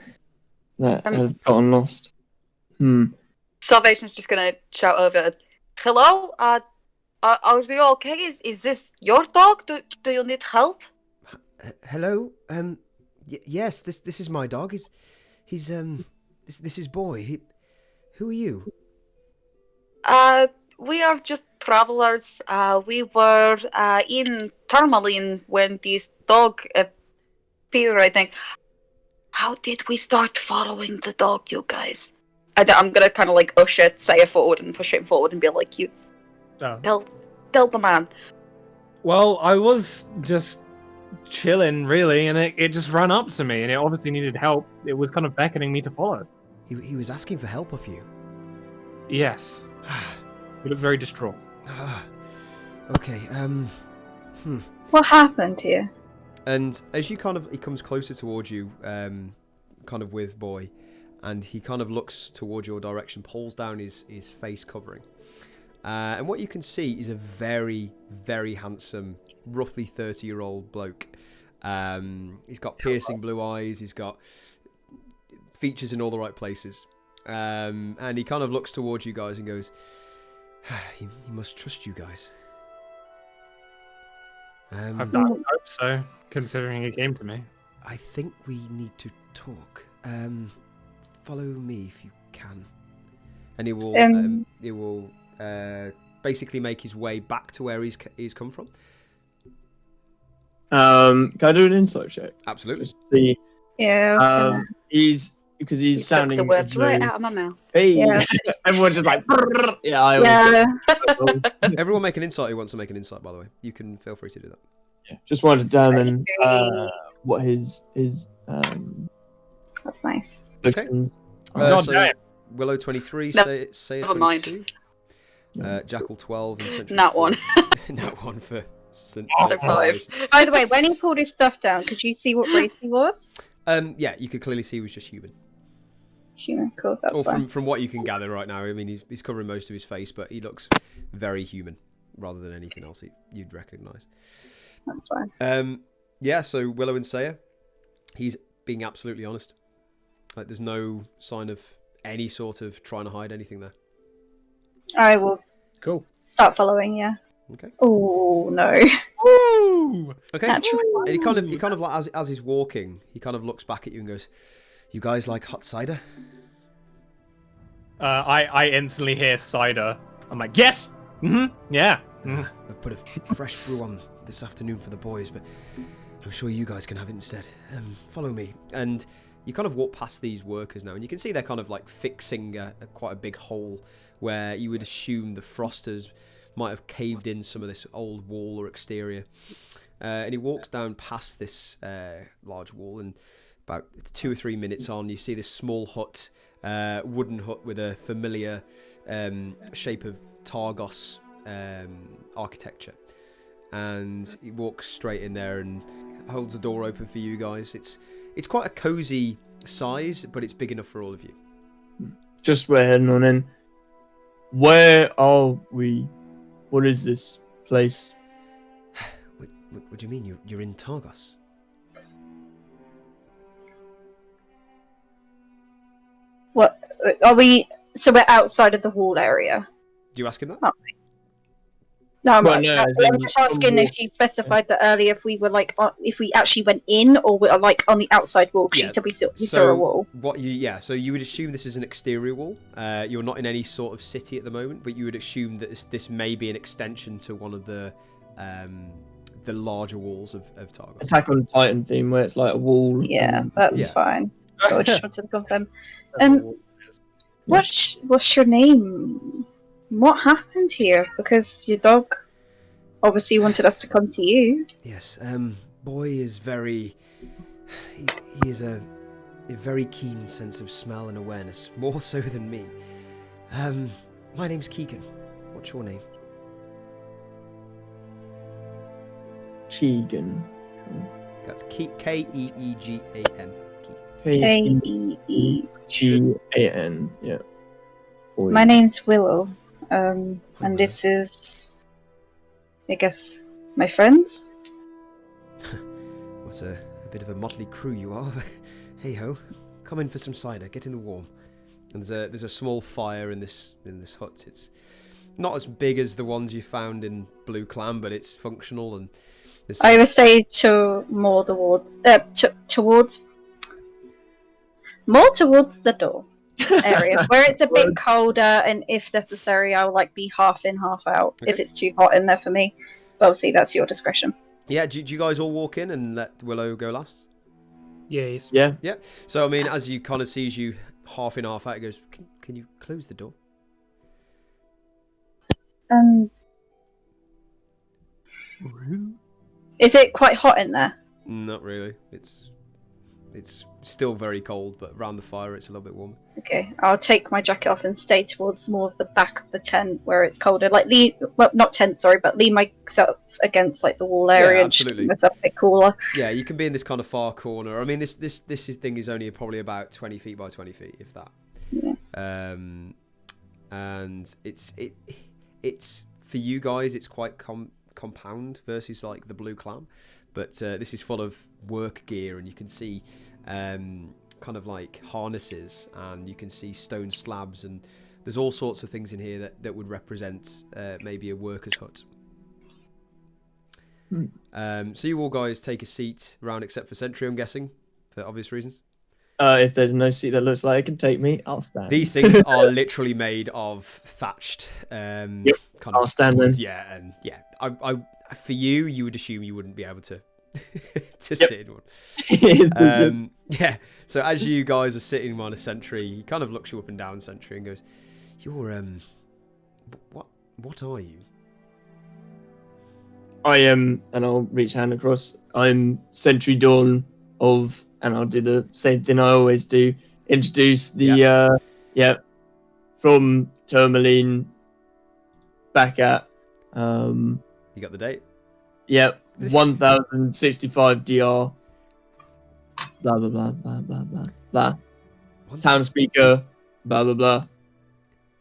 Speaker 3: have gotten lost.
Speaker 5: Salvation's just gonna shout over, "Hello? Are you okay? Is this your dog? Do you need help?"
Speaker 1: Hello? Yes, this is my dog. He's this is boy. Who are you?
Speaker 5: We are just travelers. We were in Tourmaline when this dog appeared, I think. How did we start following the dog, you guys? I'm gonna kind of like usher Saya forward and push him forward and be like, "You
Speaker 2: Oh.
Speaker 5: tell the man."
Speaker 2: Well, I was just chilling, really, and it just ran up to me, and it obviously needed help. It was kind of beckoning me to follow.
Speaker 1: He was asking for help of you.
Speaker 2: Yes. He looked very distraught.
Speaker 1: Okay,
Speaker 4: What happened here?
Speaker 1: And as he comes closer towards you, kind of with Boy, and he kind of looks towards your direction, pulls down his face covering. And what you can see is a very, very handsome, roughly 30-year-old bloke. He's got piercing blue eyes, he's got features in all the right places. And he kind of looks towards you guys and goes, he must trust you guys.
Speaker 2: I hope so, considering he came to me.
Speaker 1: I think we need to talk. Follow me if you can. And he will basically make his way back to where he's come from.
Speaker 3: Can I do an insight check?
Speaker 1: Absolutely.
Speaker 3: Just see.
Speaker 4: Yeah. I was gonna...
Speaker 3: He's
Speaker 5: You
Speaker 3: sounding
Speaker 5: took the words
Speaker 3: as though-
Speaker 5: right out of my mouth.
Speaker 3: Hey,
Speaker 4: Yeah.
Speaker 3: everyone's just like, "Brrr." Yeah, I always
Speaker 4: Yeah.
Speaker 1: Everyone make an insight who wants to make an insight, by the way. You can feel free to do that.
Speaker 3: Yeah, just wanted to determine what his
Speaker 4: That's nice.
Speaker 3: predictions.
Speaker 2: God
Speaker 1: So
Speaker 2: damn.
Speaker 1: Willow 23,
Speaker 5: No,
Speaker 1: say
Speaker 5: never mind.
Speaker 1: 22. Jackal 12 and Century
Speaker 5: Nat
Speaker 1: 4.
Speaker 5: one.
Speaker 1: Nat 1 for
Speaker 5: So 5.
Speaker 4: By the way, when he pulled his stuff down, could you see what race he was?
Speaker 1: Yeah, you could clearly see he was just human.
Speaker 4: Human, cool, that's
Speaker 1: Or
Speaker 4: fine.
Speaker 1: from what you can gather right now. I mean, he's covering most of his face, but he looks very human rather than anything else you'd recognise.
Speaker 4: That's fine.
Speaker 1: Yeah, so Willow and Saya, he's being absolutely honest. Like, there's no sign of any sort of trying to hide anything there.
Speaker 4: I will
Speaker 2: Cool.
Speaker 4: start following, yeah.
Speaker 1: Okay.
Speaker 4: Oh, no.
Speaker 2: Woo!
Speaker 1: Okay.
Speaker 4: Natural
Speaker 1: And he kind of like as he's walking, he kind of looks back at you and goes, "You guys like hot cider?"
Speaker 2: I instantly hear cider. I'm like, yes! Mm-hmm. Yeah. Mhm.
Speaker 1: I've put a fresh brew on this afternoon for the boys, but I'm sure you guys can have it instead. Follow me. And you kind of walk past these workers now, and you can see they're kind of like fixing quite a big hole where you would assume the frosters might have caved in some of this old wall or exterior. And he walks down past this large wall, and about 2 or 3 minutes on, you see this small hut, wooden hut with a familiar shape of Targos architecture. And he walks straight in there and holds the door open for you guys. It's quite a cozy size, but it's big enough for all of you.
Speaker 3: Just we're heading on in. Where are we? What is this place?
Speaker 1: What do you mean? You're in Targos?
Speaker 4: What? Are we... So we're outside of the wall area?
Speaker 1: Do you ask him that?
Speaker 4: Oh. No,
Speaker 3: Well, no, as in
Speaker 4: I'm just asking
Speaker 3: wall.
Speaker 4: if you specified that earlier, if we were like, if we actually went in, or we're like on the outside wall, because
Speaker 1: Yeah,
Speaker 4: you said we saw a wall.
Speaker 1: So you would assume this is an exterior wall. You're not in any sort of city at the moment, but you would assume that this may be an extension to one of the larger walls of Targos.
Speaker 3: Attack on Titan theme, where it's like a wall.
Speaker 4: Yeah,
Speaker 3: and-
Speaker 4: that's
Speaker 1: Yeah.
Speaker 4: fine. I just wanted to confirm. What's your name? What happened here? Because your dog obviously wanted us to come to you.
Speaker 1: Yes, Boy is very... He is a very keen sense of smell and awareness, more so than me. My name's Keegan. What's your name?
Speaker 3: Keegan.
Speaker 1: That's Keegan.
Speaker 3: K-E-E-G-A-N. Yeah. Boy.
Speaker 4: My name's Willow, and this is, I guess, my friends.
Speaker 1: What's a bit of a motley crew you are. Hey ho, come in for some cider. Get in the warm. And there's a small fire in this hut. It's not as big as the ones you found in Blue Clan, but it's functional and.
Speaker 4: I would say to more towards the door area where it's a bit colder, and if necessary, I'll like be half in, half out if it's too hot in there for me. But obviously, that's your discretion.
Speaker 1: Yeah, do you guys all walk in and let Willow go last?
Speaker 2: Yes.
Speaker 3: Yeah.
Speaker 1: Yeah. So I mean, as you kind of sees you half in, half out, he goes, "Can you close the door?"
Speaker 4: Is it quite hot in there?
Speaker 1: Not really. It's still very cold, but around the fire it's a little bit warmer.
Speaker 4: Okay, I'll take my jacket off and stay towards more of the back of the tent where it's colder. Like not tent, sorry, but lean myself against like the wall area and just keep myself a bit cooler.
Speaker 1: Yeah, you can be in this kind of far corner. I mean, this thing is only probably about 20 feet by 20 feet, if that.
Speaker 4: Yeah.
Speaker 1: And it's for you guys, it's quite compound versus like the Blue Clam, but this is full of work gear, and you can see kind of like harnesses, and you can see stone slabs, and there's all sorts of things in here that would represent maybe a worker's hut. So you all guys take a seat around, except for Sentry, I'm guessing, for obvious reasons.
Speaker 3: If there's no seat that looks like it can take me, I'll stand.
Speaker 1: These things are literally made of thatched kind of
Speaker 3: I'll stand
Speaker 1: wood.
Speaker 3: then.
Speaker 1: Yeah, and yeah, I for you would assume you wouldn't be able to sit in one. Yeah, so as you guys are sitting on a Sentry, he kind of looks you up and down, Sentry, and goes, "You're what are you?"
Speaker 3: I am, and I'll reach hand across. I'm Sentry Dawn of, and I'll do the same thing I always do. Introduce the from Tourmaline back at
Speaker 1: You got the date?
Speaker 3: 1065 DR. Blah blah blah blah blah blah blah. Town speaker. Blah blah blah.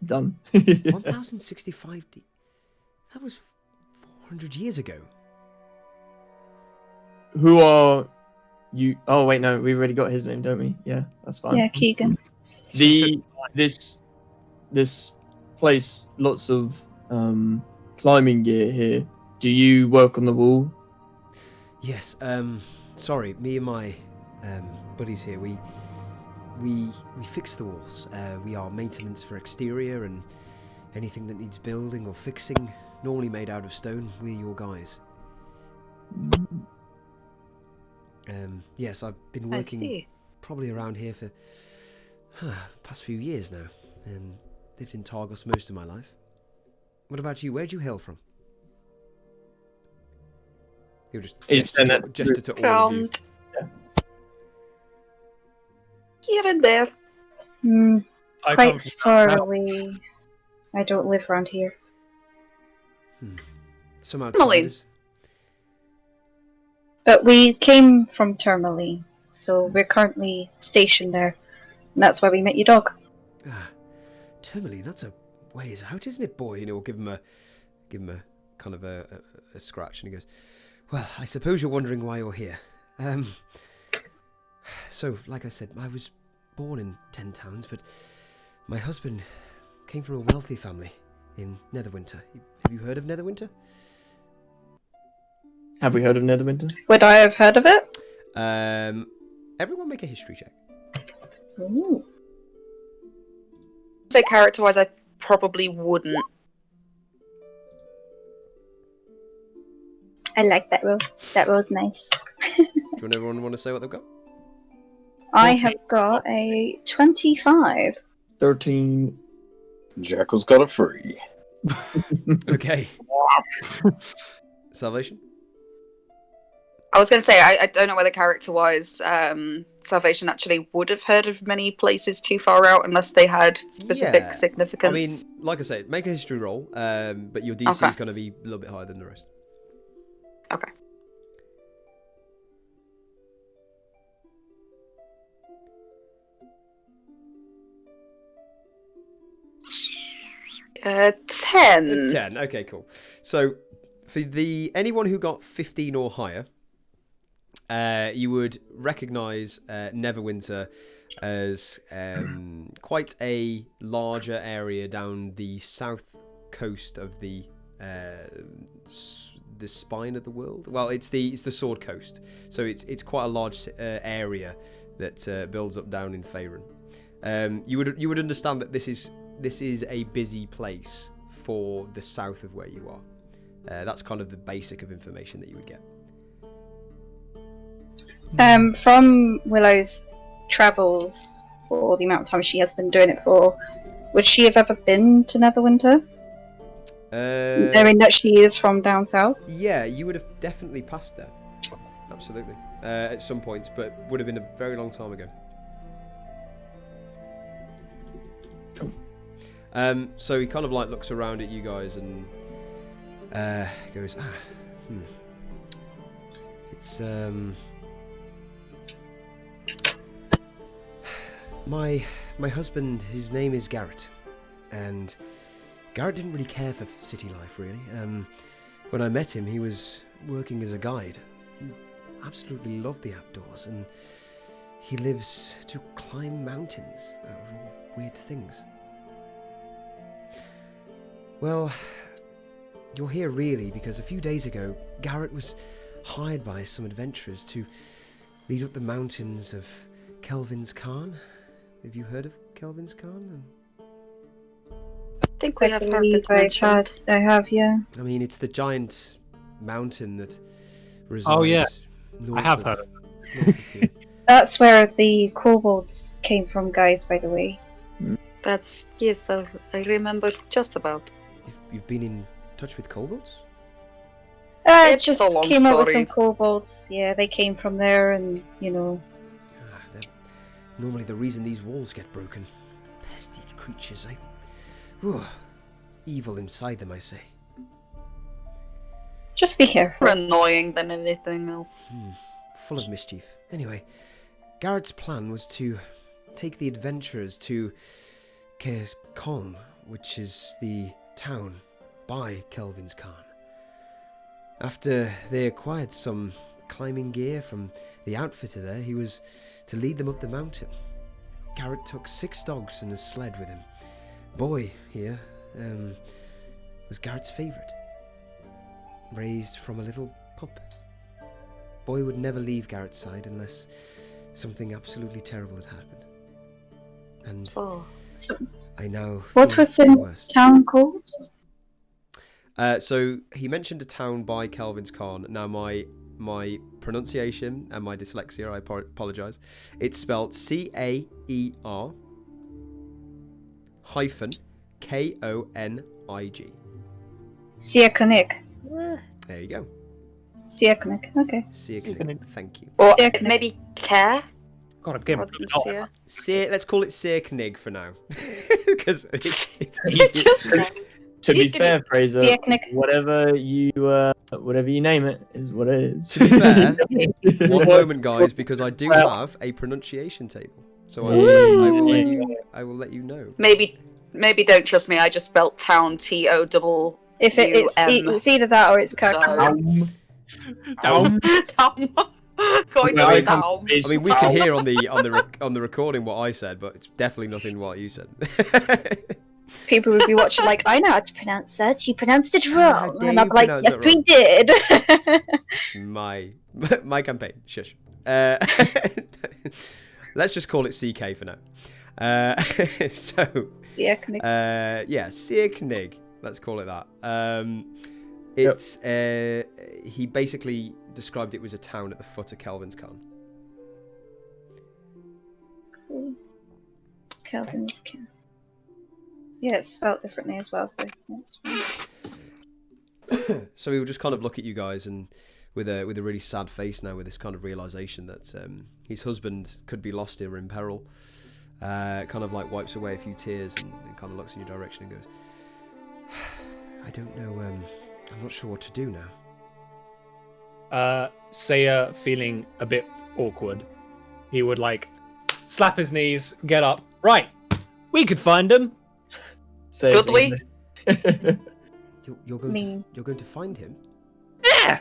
Speaker 3: Done.
Speaker 1: 1065 D. That was 400 years ago.
Speaker 3: Who are you? Oh wait, no, we've already got his name, don't we? Yeah, that's fine.
Speaker 4: Yeah, Keegan.
Speaker 3: This place, lots of climbing gear here. Do you work on the wall?
Speaker 1: Yes. Sorry, me and my buddies here. We fix the walls. We are maintenance for exterior and anything that needs building or fixing. Normally made out of stone. We're your guys. Yes, I've been working probably around here for past few years now. Lived in Targos most of my life. What about you? Where'd you hail from? You'll just gesture to all of you.
Speaker 3: Yeah.
Speaker 5: Here and there.
Speaker 4: Quite far away. I don't live around here.
Speaker 1: Some outsiders.
Speaker 4: But we came from Tourmaline, so we're currently stationed there. And that's where we met your dog.
Speaker 1: Tourmaline, that's a ways out, isn't it, boy? And he'll give him a kind of a scratch, and he goes, "Well, I suppose you're wondering why you're here. So, like I said, I was born in 10 Towns, but my husband came from a wealthy family in Netherwinter. Have you heard of Netherwinter?
Speaker 3: Have we heard of Netherwinter?
Speaker 4: Would I have heard of it?
Speaker 1: Everyone make a history check.
Speaker 4: Ooh.
Speaker 5: Say character-wise, I probably wouldn't.
Speaker 4: I like that roll. That roll's nice.
Speaker 1: Do everyone want to say what they've got?
Speaker 4: I have got a 25.
Speaker 3: 13.
Speaker 6: Jackal's got a 3.
Speaker 1: Okay. Salvation?
Speaker 5: I was going to say, I don't know whether character-wise, Salvation actually would have heard of many places too far out unless they had specific significance.
Speaker 1: I mean, like I said, make a history roll, but your DC is going to be a little bit higher than the rest.
Speaker 5: Okay. Uh, 10.
Speaker 1: 10. Okay, cool. So, for anyone who got 15 or higher, you would recognise Neverwinter as quite a larger area down the south coast of the spine of the world. Well, it's the Sword Coast, so it's quite a large area that builds up down in Faerun. You would understand that this is a busy place for the south of where you are. That's kind of the basic of information that you would get.
Speaker 4: From Willow's travels, for the amount of time she has been doing it for, would she have ever been to Netherwinter? Knowing that she is from down south?
Speaker 1: Yeah, you would have definitely passed there. absolutely. At some points, but would have been a very long time ago.
Speaker 3: Cool.
Speaker 1: So he kind of like looks around at you guys and goes, it's my husband. His name is Garrett, and Garrett didn't really care for city life, really. When I met him, he was working as a guide. He absolutely loved the outdoors, and he lives to climb mountains out of all weird things. Well, you're here really because a few days ago, Garrett was hired by some adventurers to lead up the mountains of Kelvin's Khan. Have you heard of Kelvin's Khan?
Speaker 5: I think we
Speaker 4: I
Speaker 5: have heard
Speaker 4: believe
Speaker 5: it mentioned.
Speaker 4: I have, yeah.
Speaker 1: I mean, it's the giant mountain that resides.
Speaker 2: Oh, yeah.
Speaker 1: North
Speaker 2: I have
Speaker 1: of-
Speaker 2: heard of
Speaker 1: north of here.
Speaker 4: That's where the kobolds came from, guys, by the way.
Speaker 5: That's yes, I remember just about.
Speaker 1: You've been in touch with kobolds?
Speaker 5: It's
Speaker 4: Just
Speaker 5: a long
Speaker 4: came up with
Speaker 5: story.
Speaker 4: some kobolds. Yeah, they came from there, and you know.
Speaker 1: They're normally the reason these walls get broken. Pesty creatures, evil inside them, I say.
Speaker 4: Just be careful.
Speaker 5: More annoying than anything else.
Speaker 1: Full of mischief. Anyway, Garrett's plan was to take the adventurers to Kong, which is the town by Kelvin's Khan. After they acquired some climbing gear from the outfitter there, he was to lead them up the mountain. Garrett took 6 dogs and a sled with him. Boy here was Garrett's favourite. Raised from a little pup. Boy would never leave Garrett's side unless something absolutely terrible had happened. And
Speaker 5: Oh,
Speaker 4: So,
Speaker 1: I now
Speaker 4: what
Speaker 1: feel
Speaker 4: was the
Speaker 1: worse.
Speaker 4: town called?
Speaker 1: So he mentioned a town by Kelvin's Khan. Now my pronunciation and my dyslexia, I apologise. It's spelled CAER -KONIG.
Speaker 4: Siakonik.
Speaker 1: There you go.
Speaker 4: Siakonik. Okay.
Speaker 1: Siakonig. Thank you.
Speaker 5: or
Speaker 4: Sick.
Speaker 5: maybe care.
Speaker 2: God, I'm getting
Speaker 5: Rather than Sia.
Speaker 1: Let's call it Siakonig for now, because it's
Speaker 5: It
Speaker 1: easier.
Speaker 5: just sounds.
Speaker 3: To be
Speaker 5: Siakonik.
Speaker 3: fair, Fraser,
Speaker 4: Siakonik.
Speaker 3: whatever you name it is what it is.
Speaker 1: To be fair, one moment, guys, because I do have a pronunciation table, so I will let you know.
Speaker 5: Maybe don't trust me. I just spelt town TOW.
Speaker 4: If it's either that or it's Kirk.
Speaker 5: So-
Speaker 2: Down.
Speaker 5: Down. Going
Speaker 3: Well,
Speaker 5: down.
Speaker 1: I mean, we can hear on the recording what I said, but it's definitely nothing what you said.
Speaker 4: People would be watching like, I know how to pronounce that. You pronounced it
Speaker 1: How
Speaker 4: wrong.
Speaker 1: dare
Speaker 4: And I'm
Speaker 1: you
Speaker 4: like,
Speaker 1: pronounce
Speaker 4: yes,
Speaker 1: it
Speaker 4: we
Speaker 1: wrong."
Speaker 4: did.
Speaker 1: my campaign. Shush. Let's just call it CK for now. So,
Speaker 4: Siakonik.
Speaker 1: yeah, Siakonig. Let's call it that. It's he basically described it was a town at the foot of Kelvin's Khan.
Speaker 4: Kelvin's Khan. Yeah, it's spelled differently as well, so that's fine.
Speaker 1: So he will just kind of look at you guys and with a really sad face now, with this kind of realization that his husband could be lost here in peril. Kind of like wipes away a few tears and kind of looks in your direction and goes, I don't know, I'm not sure what to do now.
Speaker 2: Saya, feeling a bit awkward, he would like slap his knees, get up. Right, we could find him.
Speaker 3: Says
Speaker 5: Could we?
Speaker 3: English.
Speaker 1: You're going to find him?
Speaker 2: Yeah.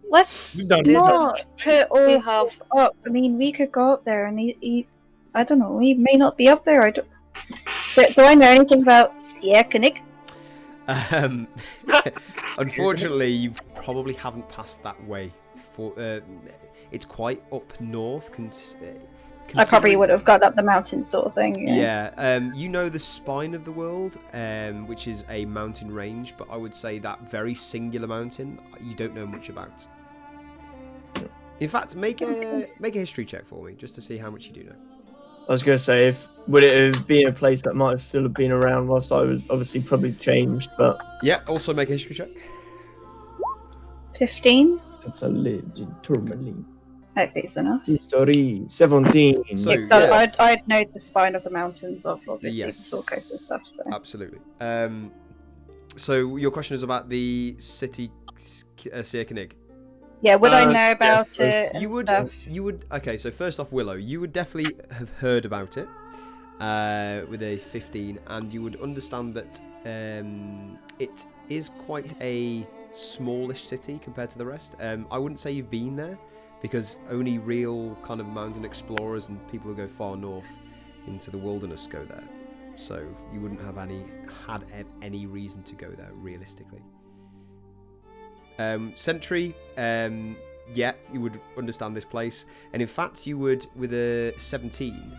Speaker 4: Let's
Speaker 2: We've done
Speaker 4: not put all
Speaker 5: We have.
Speaker 4: up. I mean, we could go up there and he I don't know, he may not be up there. I don't. Do I know anything about Siakonik?
Speaker 1: Unfortunately, you probably haven't passed that way. It's quite up north.
Speaker 4: I probably would have got up the mountain, sort of thing.
Speaker 1: Yeah. You know the spine of the world, which is a mountain range, but I would say that very singular mountain you don't know much about. In fact, make a history check for me, just to see how much you do know.
Speaker 3: I was going to say, would it have been a place that might have still been around whilst I was obviously probably changed, but
Speaker 1: Yeah. Also make a history check.
Speaker 4: 15.
Speaker 3: since I lived in Tourmaline.
Speaker 4: I think it's enough.
Speaker 3: History 17.
Speaker 1: So,
Speaker 4: So
Speaker 1: yeah.
Speaker 4: I'd know the spine of the mountains of obviously
Speaker 1: Yes.
Speaker 4: the Sword Coast and stuff. So
Speaker 1: Absolutely. So your question is about the city, Sirkanig.
Speaker 4: yeah, would I
Speaker 3: Uh,
Speaker 4: know about
Speaker 3: yeah,
Speaker 4: it and
Speaker 1: You would.
Speaker 4: stuff?
Speaker 1: You would. Okay. So first off, Willow, you would definitely have heard about it with a 15, and you would understand that it is quite a smallish city compared to the rest. I wouldn't say you've been there, because only real kind of mountain explorers and people who go far north into the wilderness go there. So you wouldn't have any reason to go there realistically. Sentry, yeah, you would understand this place, and in fact, you would, with a 17,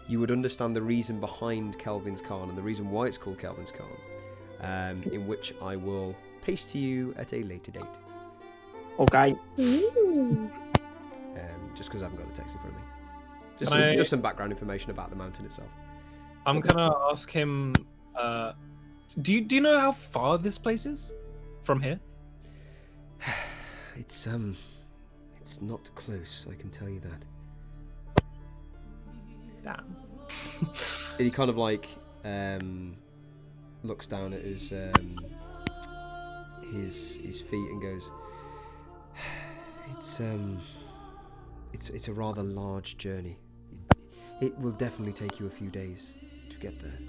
Speaker 1: you would understand the reason behind Kelvin's Khan and the reason why it's called Kelvin's Khan, in which I will paste to you at a later date.
Speaker 3: Okay.
Speaker 1: Just because I haven't got the text in front of me. Just some background information about the mountain itself.
Speaker 2: I'm gonna ask him. Do you know how far this place is from here?
Speaker 1: It's not close, I can tell you that.
Speaker 2: Damn.
Speaker 1: And he kind of like looks down at his feet and goes, it's a rather large journey. It will definitely take you a few days to get there.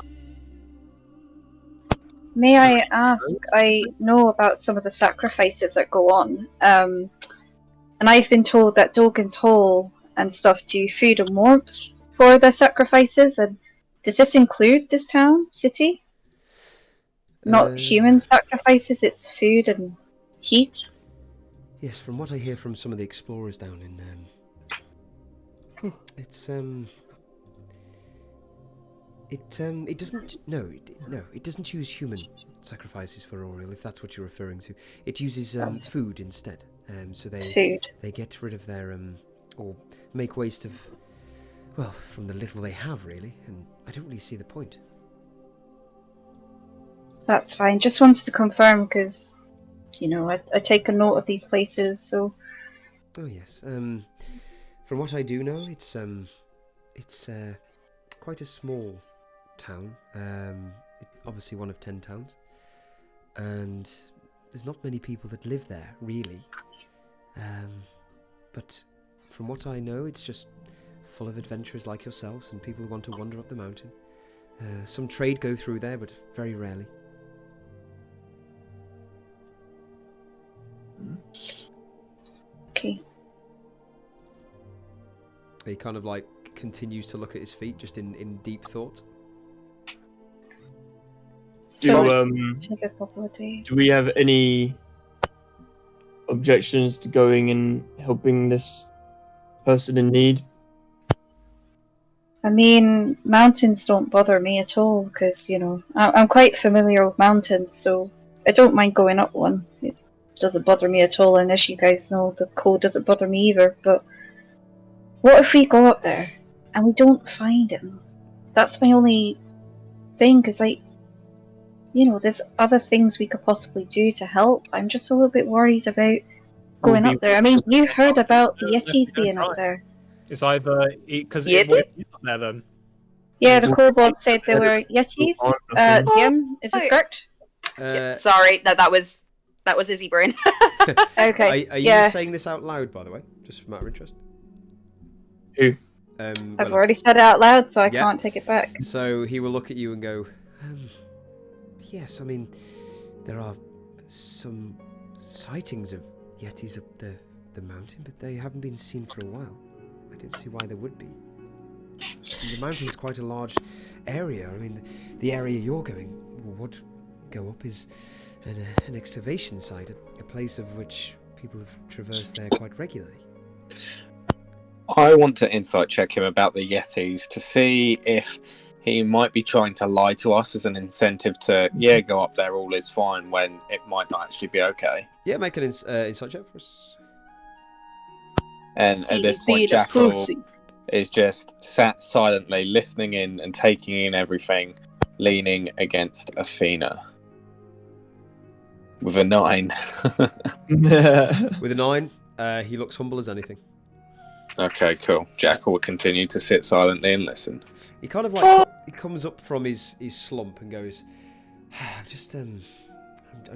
Speaker 4: May I ask? I know about some of the sacrifices that go on, and I've been told that Dorgan's Hall and stuff do food and warmth for the sacrifices. And does this include this town, city? Not human sacrifices; it's food and heat.
Speaker 1: Yes, from what I hear from some of the explorers down in, it doesn't use human sacrifices for Oriel, if that's what you're referring to. It uses food instead. So they get rid of their or make waste of, well, from the little they have really, and I don't really see the point.
Speaker 4: That's fine. Just wanted to confirm because, I take a note of these places. So.
Speaker 1: Oh yes. From what I do know, it's quite a small town. Obviously one of 10 towns, and there's not many people that live there really. But from what I know, it's just full of adventurers like yourselves and people who want to wander up the mountain. Some trade go through there, but very rarely.
Speaker 4: Okay.
Speaker 1: He kind of like continues to look at his feet, just in deep thought.
Speaker 4: So take a couple of days.
Speaker 3: Do we have any objections to going and helping this person in need?
Speaker 4: I mean, mountains don't bother me at all because, I'm quite familiar with mountains, so I don't mind going up one. It doesn't bother me at all, and as you guys know, the cold doesn't bother me either. But what if we go up there and we don't find him? That's my only thing, because, there's other things we could possibly do to help. I'm just a little bit worried about going up there. I mean, you heard about the Yetis being up there.
Speaker 2: It's either because
Speaker 5: Yeah,
Speaker 2: it's up there then.
Speaker 4: Yeah, the kobold said there were Yetis. Jim, is this correct?
Speaker 5: Sorry, that was Izzy brain.
Speaker 4: Okay.
Speaker 1: Are you saying this out loud, by the way, just for matter of interest?
Speaker 3: Who?
Speaker 4: I've already said it out loud, so I can't take it back.
Speaker 1: So he will look at you and go, yes, I mean, there are some sightings of Yetis up the mountain, but they haven't been seen for a while. I don't see why there would be. The mountain is quite a large area. I mean, the area you're going, would go up is an excavation site, a place of which people have traversed there quite regularly.
Speaker 6: I want to insight check him about the Yetis to see if he might be trying to lie to us as an incentive to, go up there, all is fine, when it might not actually be okay.
Speaker 1: Yeah, make an insight check for us.
Speaker 6: And at this point, Jackal is just sat silently, listening in and taking in everything, leaning against Athena. With a 9.
Speaker 1: With a 9, he looks humble as anything.
Speaker 6: Okay, cool. Jack will continue to sit silently and listen.
Speaker 1: He kind of like he comes up from his slump and goes, "I'm just I'm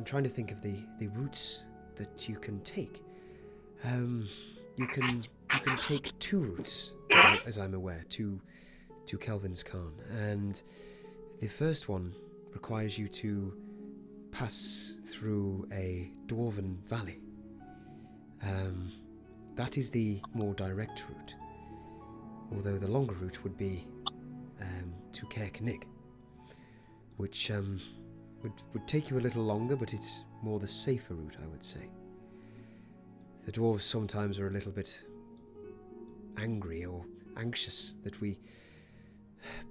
Speaker 1: trying to think of the routes that you can take. You can take 2 routes, as I'm aware, to Kelvin's Khan, and the first one requires you to pass through a dwarven valley. That is the more direct route, although the longer route would be to Caer Cnig, which would take you a little longer, but it's more the safer route, I would say. The dwarves sometimes are a little bit angry or anxious that we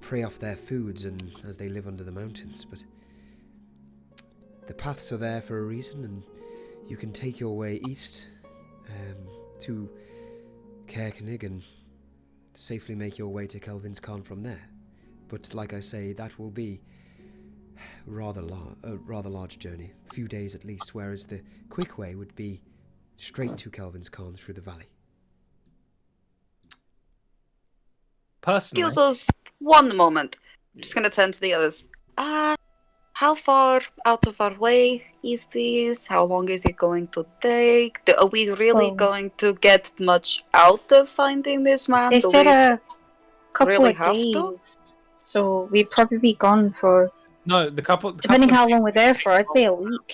Speaker 1: prey off their foods and as they live under the mountains, but the paths are there for a reason, and you can take your way east to Caer Cnig and safely make your way to Kelvin's Khan from there. But like I say, that will be a rather large journey, a few days at least, whereas the quick way would be straight to Kelvin's Khan through the valley.
Speaker 2: Personally,
Speaker 5: Excuse us one moment. I'm just gonna turn to the others. How far out of our way is this? How long is it going to take? Are we really going to get much out of finding this man?
Speaker 4: They
Speaker 5: Do
Speaker 4: said
Speaker 5: we
Speaker 4: a couple
Speaker 5: really
Speaker 4: of
Speaker 5: have to?
Speaker 4: days, so we'd probably be gone for,
Speaker 2: no.
Speaker 4: depending how long we're there for, I'd say a week.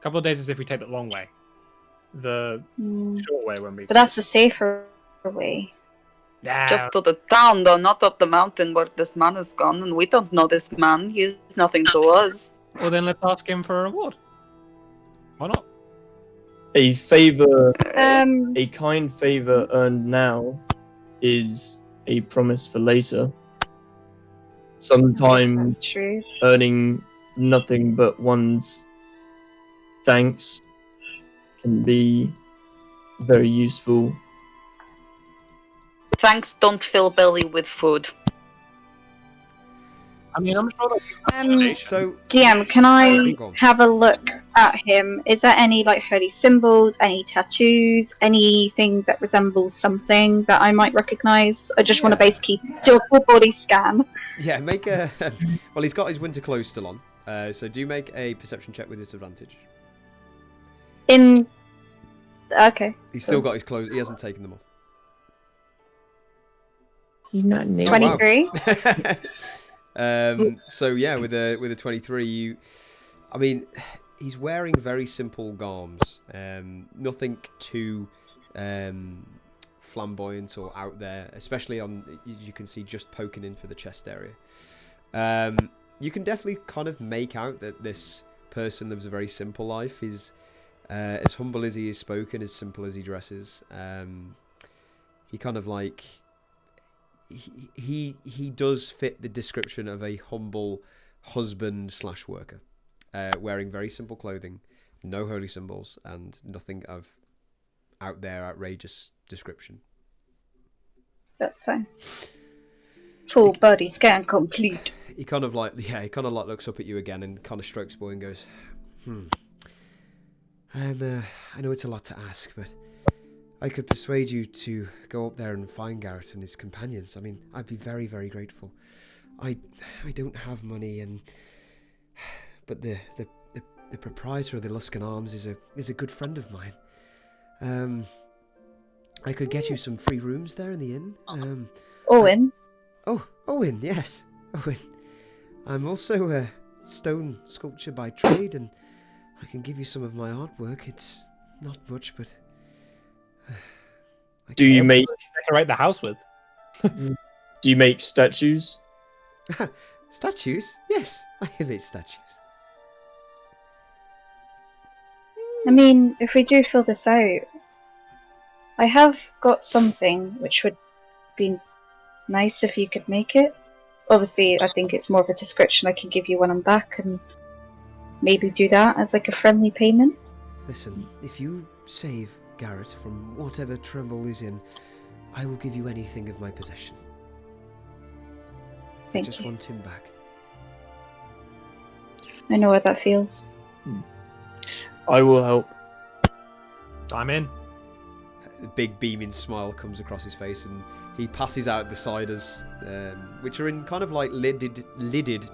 Speaker 2: Couple of days is if we take the long way. The short way when we.
Speaker 4: But that's the safer way.
Speaker 2: Yeah.
Speaker 5: Just to the town, though, not up the mountain where this man is gone, and we don't know this man. He's nothing to us.
Speaker 2: Well, then let's ask him for a reward. Why not?
Speaker 3: A favor,
Speaker 4: Um,
Speaker 3: a kind favor earned now is a promise for later. Sometimes
Speaker 4: that's true.
Speaker 3: earning nothing but one's thanks can be very useful.
Speaker 5: Thanks don't fill belly with food.
Speaker 2: I mean, I'm sure that
Speaker 1: So
Speaker 4: DM, can I
Speaker 1: go on.
Speaker 4: have a look at him? Is there any like holy symbols, any tattoos, anything that resembles something that I might recognise? I just want to basically do a full body scan.
Speaker 1: yeah, make a well. He's got his winter clothes still on, so do make a perception check with disadvantage.
Speaker 4: Okay.
Speaker 1: He's still got his clothes. He hasn't taken them off.
Speaker 3: He's not naked.
Speaker 4: 23.
Speaker 1: So yeah, with a 23, I mean, he's wearing very simple garms. Nothing too flamboyant or out there, especially on, you can see just poking in for the chest area. You can definitely kind of make out that this person lives a very simple life. He's as humble as he is spoken, as simple as he dresses. He kind of like he does fit the description of a humble husband/worker, wearing very simple clothing, no holy symbols, and nothing of out there outrageous description.
Speaker 4: That's fine. Full body scan complete.
Speaker 1: He kind of like looks up at you again and kind of strokes boy and goes, I know it's a lot to ask, but I could persuade you to go up there and find Garrett and his companions. I mean, I'd be very, very grateful. I don't have money, but the proprietor of the Luskan Arms is a good friend of mine. I could get you some free rooms there in the inn.
Speaker 4: Owen.
Speaker 1: Owen, yes, Owen. I'm also a stone sculptor by trade, and I can give you some of my artwork. It's not much, but
Speaker 3: Do you make
Speaker 2: decorate the house with?
Speaker 3: do you make statues?
Speaker 1: statues? Yes, I make statues.
Speaker 4: I mean, if we do fill this out, I have got something which would be nice if you could make it. Obviously, I think it's more of a description I can give you when I'm back, and maybe do that as like a friendly payment.
Speaker 1: Listen, if you save Garrett from whatever trouble he's in, I will give you anything of my possession.
Speaker 4: Thank
Speaker 1: I just
Speaker 4: you.
Speaker 1: want him back.
Speaker 4: I know how that feels.
Speaker 3: I will help.
Speaker 2: I'm in.
Speaker 1: a big beaming smile comes across his face, and he passes out the ciders, which are in kind of like lidded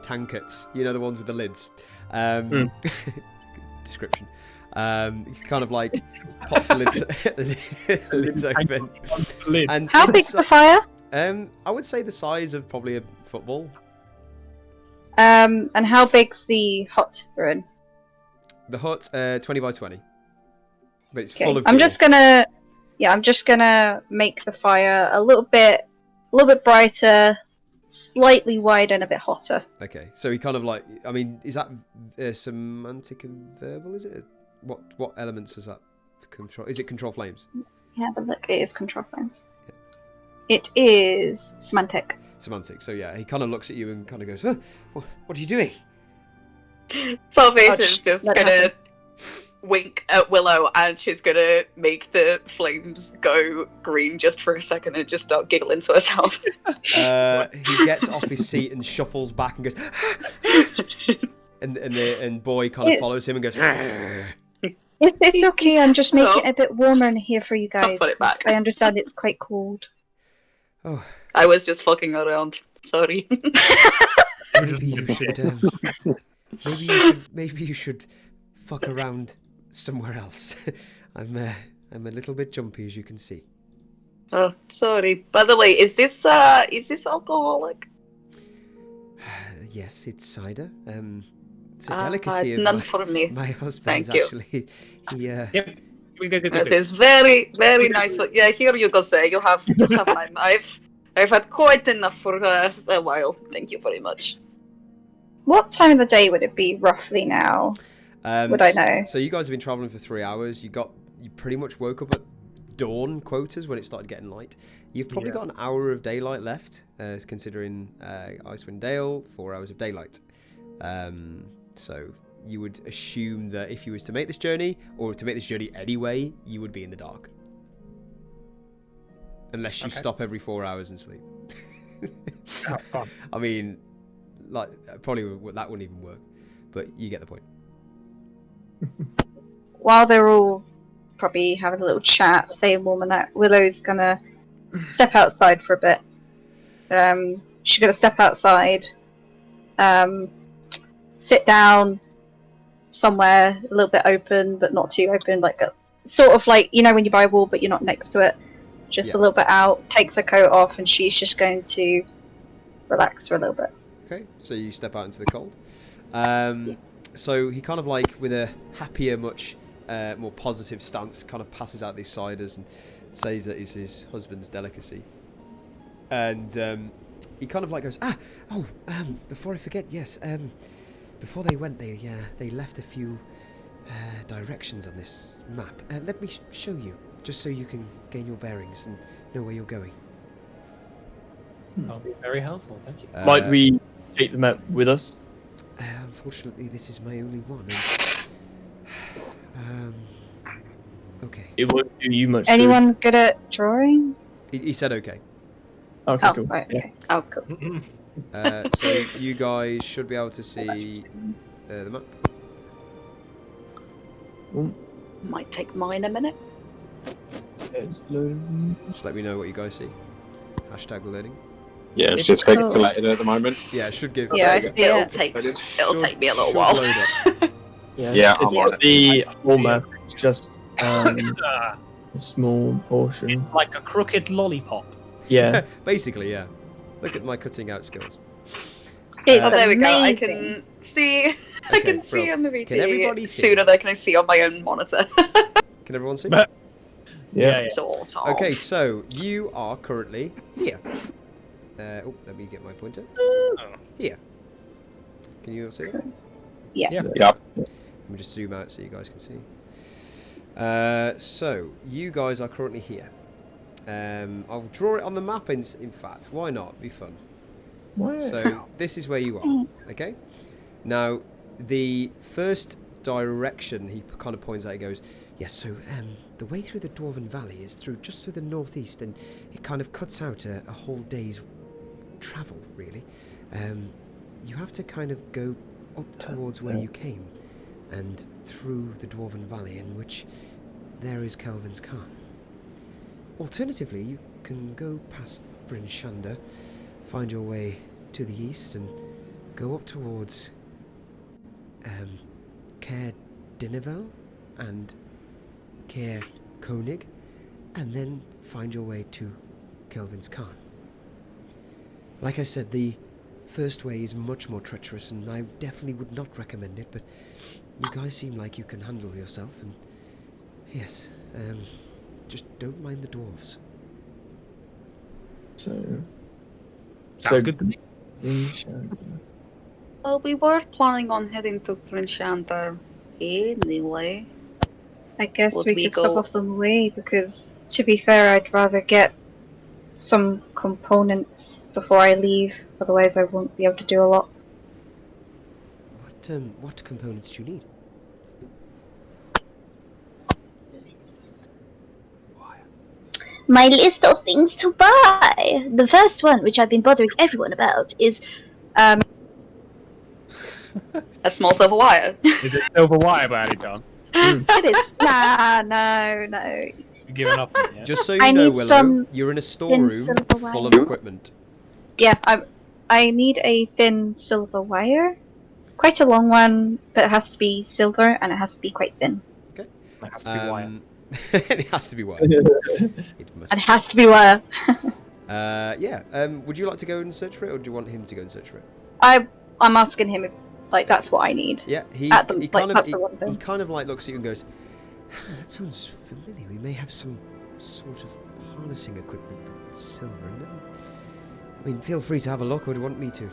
Speaker 1: tankards. You know, the ones with the lids. Description. He kind of like pops the lids open. And
Speaker 4: How big's the fire?
Speaker 1: I would say the size of probably a football.
Speaker 4: And how big's the hut we're in?
Speaker 1: The hut, 20 by 20. But it's
Speaker 4: Okay,
Speaker 1: full of
Speaker 4: I'm
Speaker 1: gear.
Speaker 4: just gonna make the fire a little bit brighter, slightly wider, and a bit hotter.
Speaker 1: Okay, so he kind of like, I mean, is that semantic and verbal? Is it? What elements does that control? Is it control flames?
Speaker 4: Yeah, but look, it is control flames. It is semantic.
Speaker 1: Semantic. So yeah, he kind of looks at you and kind of goes, huh, what are you doing?
Speaker 5: Salvation's
Speaker 4: Just
Speaker 5: just
Speaker 4: let it
Speaker 5: gonna
Speaker 4: happen.
Speaker 5: wink at Willow, and she's gonna make the flames go green just for a second and just start giggling to herself.
Speaker 1: He gets off his seat and shuffles back and goes, and boy kind of
Speaker 4: It's-
Speaker 1: follows him and goes,
Speaker 4: It's okay. I'm just making it a bit warmer in here for you guys.
Speaker 5: put it back.
Speaker 4: 'Cause I understand it's quite cold.
Speaker 1: oh,
Speaker 5: I was just fucking around. Sorry.
Speaker 1: maybe you should fuck around somewhere else. I'm a little bit jumpy, as you can see.
Speaker 5: Oh, sorry. By the way, is this alcoholic?
Speaker 1: Yes, it's cider. It's a delicacy of
Speaker 5: none for me.
Speaker 1: my husband's.
Speaker 5: Thank you.
Speaker 1: Actually, he
Speaker 2: Yep. Good.
Speaker 5: It is very, very nice. But yeah, here you go, sir. You have mine. I've had quite enough for a while. Thank you very much.
Speaker 4: What time of the day would it be roughly now? Would I know?
Speaker 1: So you guys have been traveling for 3 hours. You pretty much woke up at dawn quotas when it started getting light. You've probably got an hour of daylight left, considering Icewind Dale, 4 hours of daylight. So you would assume that if you was to make this journey, or to make this journey anyway, you would be in the dark. Unless you stop every 4 hours and sleep.
Speaker 2: Oh, fun.
Speaker 1: I mean, like, probably that wouldn't even work. But you get the point.
Speaker 4: While they're all probably having a little chat, staying warm, and that Willow's gonna step outside for a bit. She's gonna step outside, sit down somewhere a little bit open, but not too open, like a sort of like, you know, when you buy a wall but you're not next to it, just a little bit out. Takes her coat off, and she's just going to relax for a little bit.
Speaker 1: Okay, so you step out into the cold. So he kind of like, with a happier, much more positive stance, kind of passes out these ciders and says that it's his husband's delicacy. And he kind of like goes, before I forget, yes, before they went, they left a few directions on this map. Let me show you, just so you can gain your bearings and know where you're going.
Speaker 2: That'll be very helpful. Thank you.
Speaker 3: Might we take the map with us?
Speaker 1: Unfortunately, this is my only one. Okay.
Speaker 3: It won't do you much.
Speaker 4: Anyone good at drawing?
Speaker 1: He said okay.
Speaker 3: Good. Okay,
Speaker 4: Oh,
Speaker 3: cool.
Speaker 4: right,
Speaker 3: Yeah.
Speaker 4: okay. Oh, cool.
Speaker 1: So you guys should be able to see the map.
Speaker 5: Might take mine a minute.
Speaker 3: It's loading.
Speaker 1: Just let me know what you guys see. Hashtag loading.
Speaker 7: Yeah, it's
Speaker 4: It's
Speaker 7: just
Speaker 4: cool.
Speaker 7: pixelated at the moment.
Speaker 1: Yeah, it should give.
Speaker 4: Yeah, I
Speaker 7: Okay.
Speaker 4: see it.
Speaker 5: It'll take me a little
Speaker 1: should
Speaker 5: while.
Speaker 1: load up.
Speaker 7: Yeah, I'm on it.
Speaker 3: The whole map is just a
Speaker 2: Ah,
Speaker 3: small portion.
Speaker 2: it's like a crooked lollipop.
Speaker 3: Yeah.
Speaker 1: Basically, yeah. Look at my cutting out skills.
Speaker 4: It's
Speaker 5: Oh, there we go. I
Speaker 4: amazing.
Speaker 5: can see. I
Speaker 1: Okay,
Speaker 5: can see
Speaker 1: bro.
Speaker 5: on the
Speaker 1: Can everybody
Speaker 5: VT
Speaker 1: see?
Speaker 5: sooner than I can see on my own monitor.
Speaker 1: Can everyone see?
Speaker 3: Yeah.
Speaker 5: Sort of.
Speaker 1: Okay, so you are currently here. Let me get my pointer. Here. Can you all see that?
Speaker 2: Yeah.
Speaker 7: Yep.
Speaker 1: Let me just zoom out so you guys can see. So you guys are currently here. I'll draw it on the map. In fact, why not? It'd be fun.
Speaker 3: Wow.
Speaker 1: So this is where you are. Okay. Now, the first direction he kind of points out. He goes, "Yes. So the way through the Dwarven Valley is just through the northeast, and it kind of cuts out a whole day's travel, really. You have to kind of go up towards where you came, and through the Dwarven Valley, in which there is Kelvin's Khan. alternatively, you can go past Bryn Shander, find your way to the east, and go up towards Caer Dineval and Caer Koenig, and then find your way to Kelvin's Khan. Like I said, the first way is much more treacherous, and I definitely would not recommend it, but you guys seem like you can handle yourself, and yes, just don't mind the dwarves.
Speaker 2: Sounds good to me.
Speaker 5: Well, we were planning on heading to Prince Shantar anyway.
Speaker 4: I guess
Speaker 5: Would
Speaker 4: we
Speaker 5: we
Speaker 4: could
Speaker 5: go-
Speaker 4: stop off on the way, because to be fair, I'd rather get some components before I leave. Otherwise, I won't be able to do a lot.
Speaker 1: What components do you need?
Speaker 8: My list of things to buy. The first one, which I've been bothering everyone about, is
Speaker 5: A small silver wire.
Speaker 2: Is it silver wire by any chance?
Speaker 4: It is. No.
Speaker 2: You've given up on it yet?
Speaker 1: Just so
Speaker 4: I
Speaker 1: you know,
Speaker 4: need
Speaker 1: Willow,
Speaker 4: some
Speaker 1: you're in a
Speaker 4: thin
Speaker 1: storeroom
Speaker 4: silver
Speaker 1: full of
Speaker 4: wire.
Speaker 1: equipment.
Speaker 4: Yeah, I need a thin silver wire. Quite a long one, but it has to be silver and it has to be quite thin.
Speaker 2: It has to be wire.
Speaker 1: It has to be wire. It must.
Speaker 4: And it has to be wire.
Speaker 1: Yeah. Would you like to go and search for it, or do you want him to go and search for it?
Speaker 4: I'm asking him if that's what I need.
Speaker 1: Yeah, he
Speaker 4: At the-
Speaker 1: he
Speaker 4: like,
Speaker 1: kind of
Speaker 4: that's the one
Speaker 1: he
Speaker 4: thing.
Speaker 1: kind of like looks at you and goes, "That sounds familiar. We may have some sort of harnessing equipment with silver in it. I mean, feel free to have a look, or do you want me to?"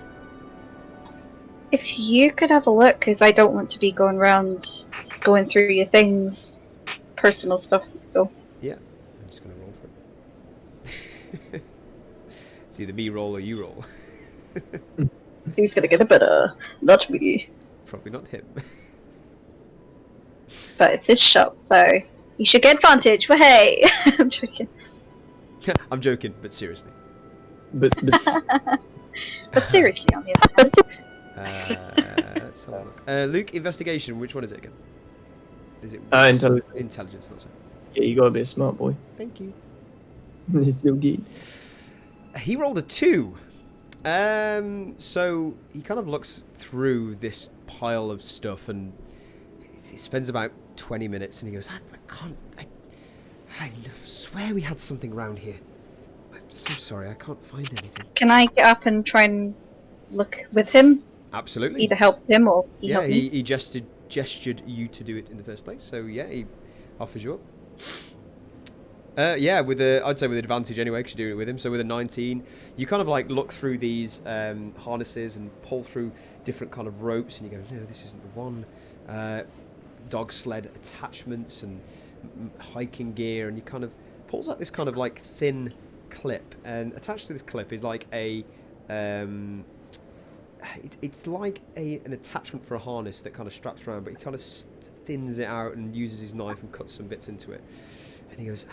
Speaker 4: If you could have a look, because I don't want to be going through your things, personal stuff. So
Speaker 1: Yeah, I'm just gonna roll for it. It's either me roll or you roll.
Speaker 4: he's gonna get a better, not me.
Speaker 1: Probably not him.
Speaker 4: But it's his shop, so you should get advantage. But hey, I'm joking.
Speaker 1: I'm joking, but seriously.
Speaker 3: But
Speaker 4: But seriously, on the other hand.
Speaker 1: Let's have a look. Luke, investigation. Which one is it again? Is it
Speaker 3: intelligence.
Speaker 1: Intelligence? Not so.
Speaker 3: Yeah, you gotta be a smart boy.
Speaker 1: Thank you.
Speaker 3: It's your geek.
Speaker 1: He rolled a 2. So he kind of looks through this pile of stuff, and he spends about 20 minutes, and he goes, I swear we had something around here. I'm so sorry, I can't find anything.
Speaker 4: Can I get up and try and look with him?
Speaker 1: Absolutely.
Speaker 4: Either help him or he
Speaker 1: Yeah,
Speaker 4: help me.
Speaker 1: he gestured you to do it in the first place, so yeah, he offers you up. Yeah, I'd say with advantage anyway, because you're doing it with him. So with a 19, you kind of like look through these harnesses and pull through different kind of ropes, and you go, no, this isn't the one. Dog sled attachments and hiking gear, and you kind of pulls out this kind of like thin clip, and attached to this clip is like a it's like an attachment for a harness that kind of straps around, but he kind of thins it out and uses his knife and cuts some bits into it. And he goes,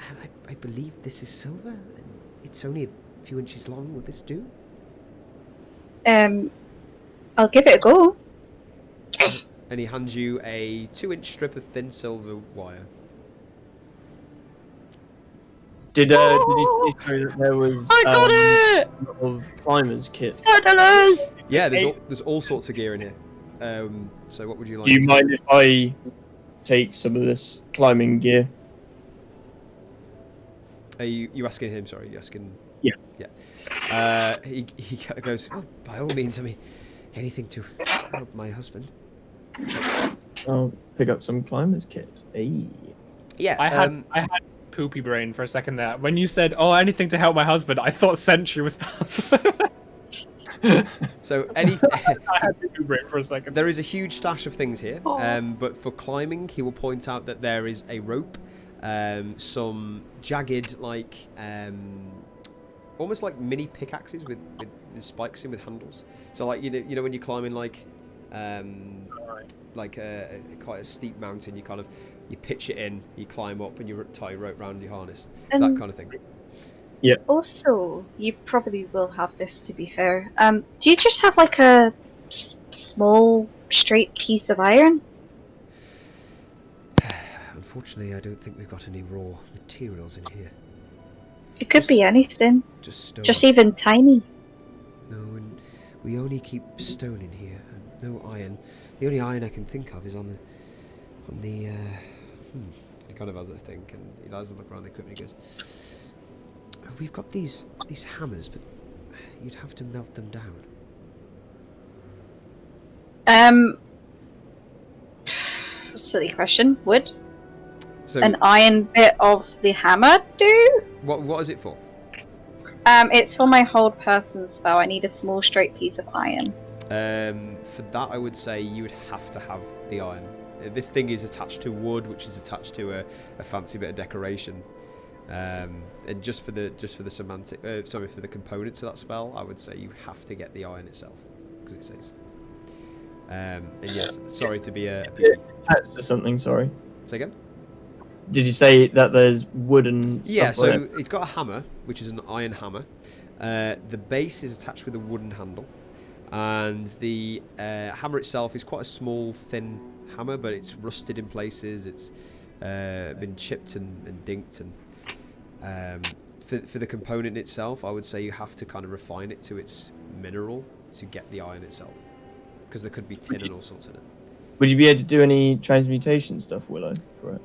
Speaker 1: I believe this is silver, and it's only a few inches long. Will this do?
Speaker 4: I'll give it a go.
Speaker 1: And he hands you a 2-inch strip of thin silver wire.
Speaker 3: Did you say that there was
Speaker 5: I got it!
Speaker 3: a lot of climbers kit?
Speaker 1: Yeah, there's all sorts of gear in here. So what would you like?
Speaker 3: Do you mind if I take some of this climbing gear?
Speaker 1: Are you asking him? Sorry, you asking?
Speaker 3: Yeah.
Speaker 1: Yeah. He goes, oh, by all means. I mean, anything to help my husband.
Speaker 3: I'll pick up some climbers kit. Hey.
Speaker 1: Yeah.
Speaker 2: I had poopy brain for a second there. When you said, "Oh, anything to help my husband," I thought Sentry was the husband.
Speaker 1: So
Speaker 2: I had poopy brain for a second.
Speaker 1: there is a huge stash of things here.
Speaker 5: Aw.
Speaker 1: But for climbing, he will point out that there is a rope, some jagged almost like mini pickaxes with spikes in with handles. So like you know when you're climbing like quite a steep mountain, you pitch it in, you climb up, and you tie a rope round your harness, that kind of thing.
Speaker 4: Also, you probably will have this, to be fair. Do you just have like a small, straight piece of iron?
Speaker 1: Unfortunately, I don't think we've got any raw materials in here.
Speaker 4: It could be anything.
Speaker 1: Just stone.
Speaker 4: Just even tiny.
Speaker 1: No, and we only keep stone in here, and no iron. The only iron I can think of is on the. He kind of has a think, and he does look around the equipment. He goes, "We've got these hammers, but you'd have to melt them down."
Speaker 4: Silly question. Would
Speaker 1: So
Speaker 4: an iron bit of the hammer do?
Speaker 1: what is it for?
Speaker 4: It's for my hold person spell. I need a small straight piece of iron.
Speaker 1: For that, I would say you would have to have the iron. This thing is attached to wood, which is attached to a fancy bit of decoration. And just for the semantic, for the components of that spell, I would say you have to get the iron itself, because it says. And yes, sorry to be a.
Speaker 3: Attached to something. Sorry.
Speaker 1: Say again.
Speaker 3: Did you say that there's wooden stuff?
Speaker 1: Yeah, so
Speaker 3: on it?
Speaker 1: it's got a hammer, which is an iron hammer. The base is attached with a wooden handle, and the hammer itself is quite a small, thin hammer, but it's rusted in places. It's been chipped and dinked, and for the component itself, I would say you have to kind of refine it to its mineral to get the iron itself, because there could be tin and all sorts in it.
Speaker 3: Would you be able to do any transmutation stuff, Willow, for it?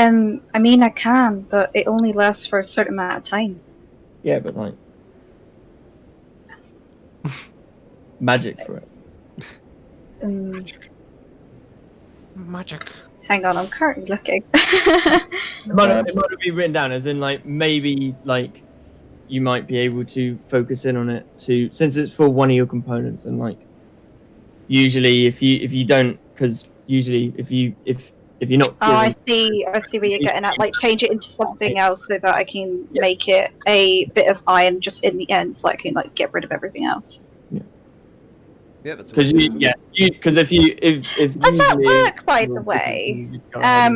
Speaker 4: I mean, I can, but it only lasts for a certain amount of time.
Speaker 3: Yeah, but like magic for it.
Speaker 2: Magic.
Speaker 4: Hang on, I'm currently looking.
Speaker 3: It might be written down as in like maybe like you might be able to focus in on it to, since it's for one of your components, and like usually if you don't, because usually if you're not.
Speaker 4: Oh, I see where you're getting at. Like, change it into something else so that I can make it a bit of iron just in the end, so I can like get rid of everything else.
Speaker 1: Yeah, that's
Speaker 3: because if
Speaker 4: Does that work, by the way?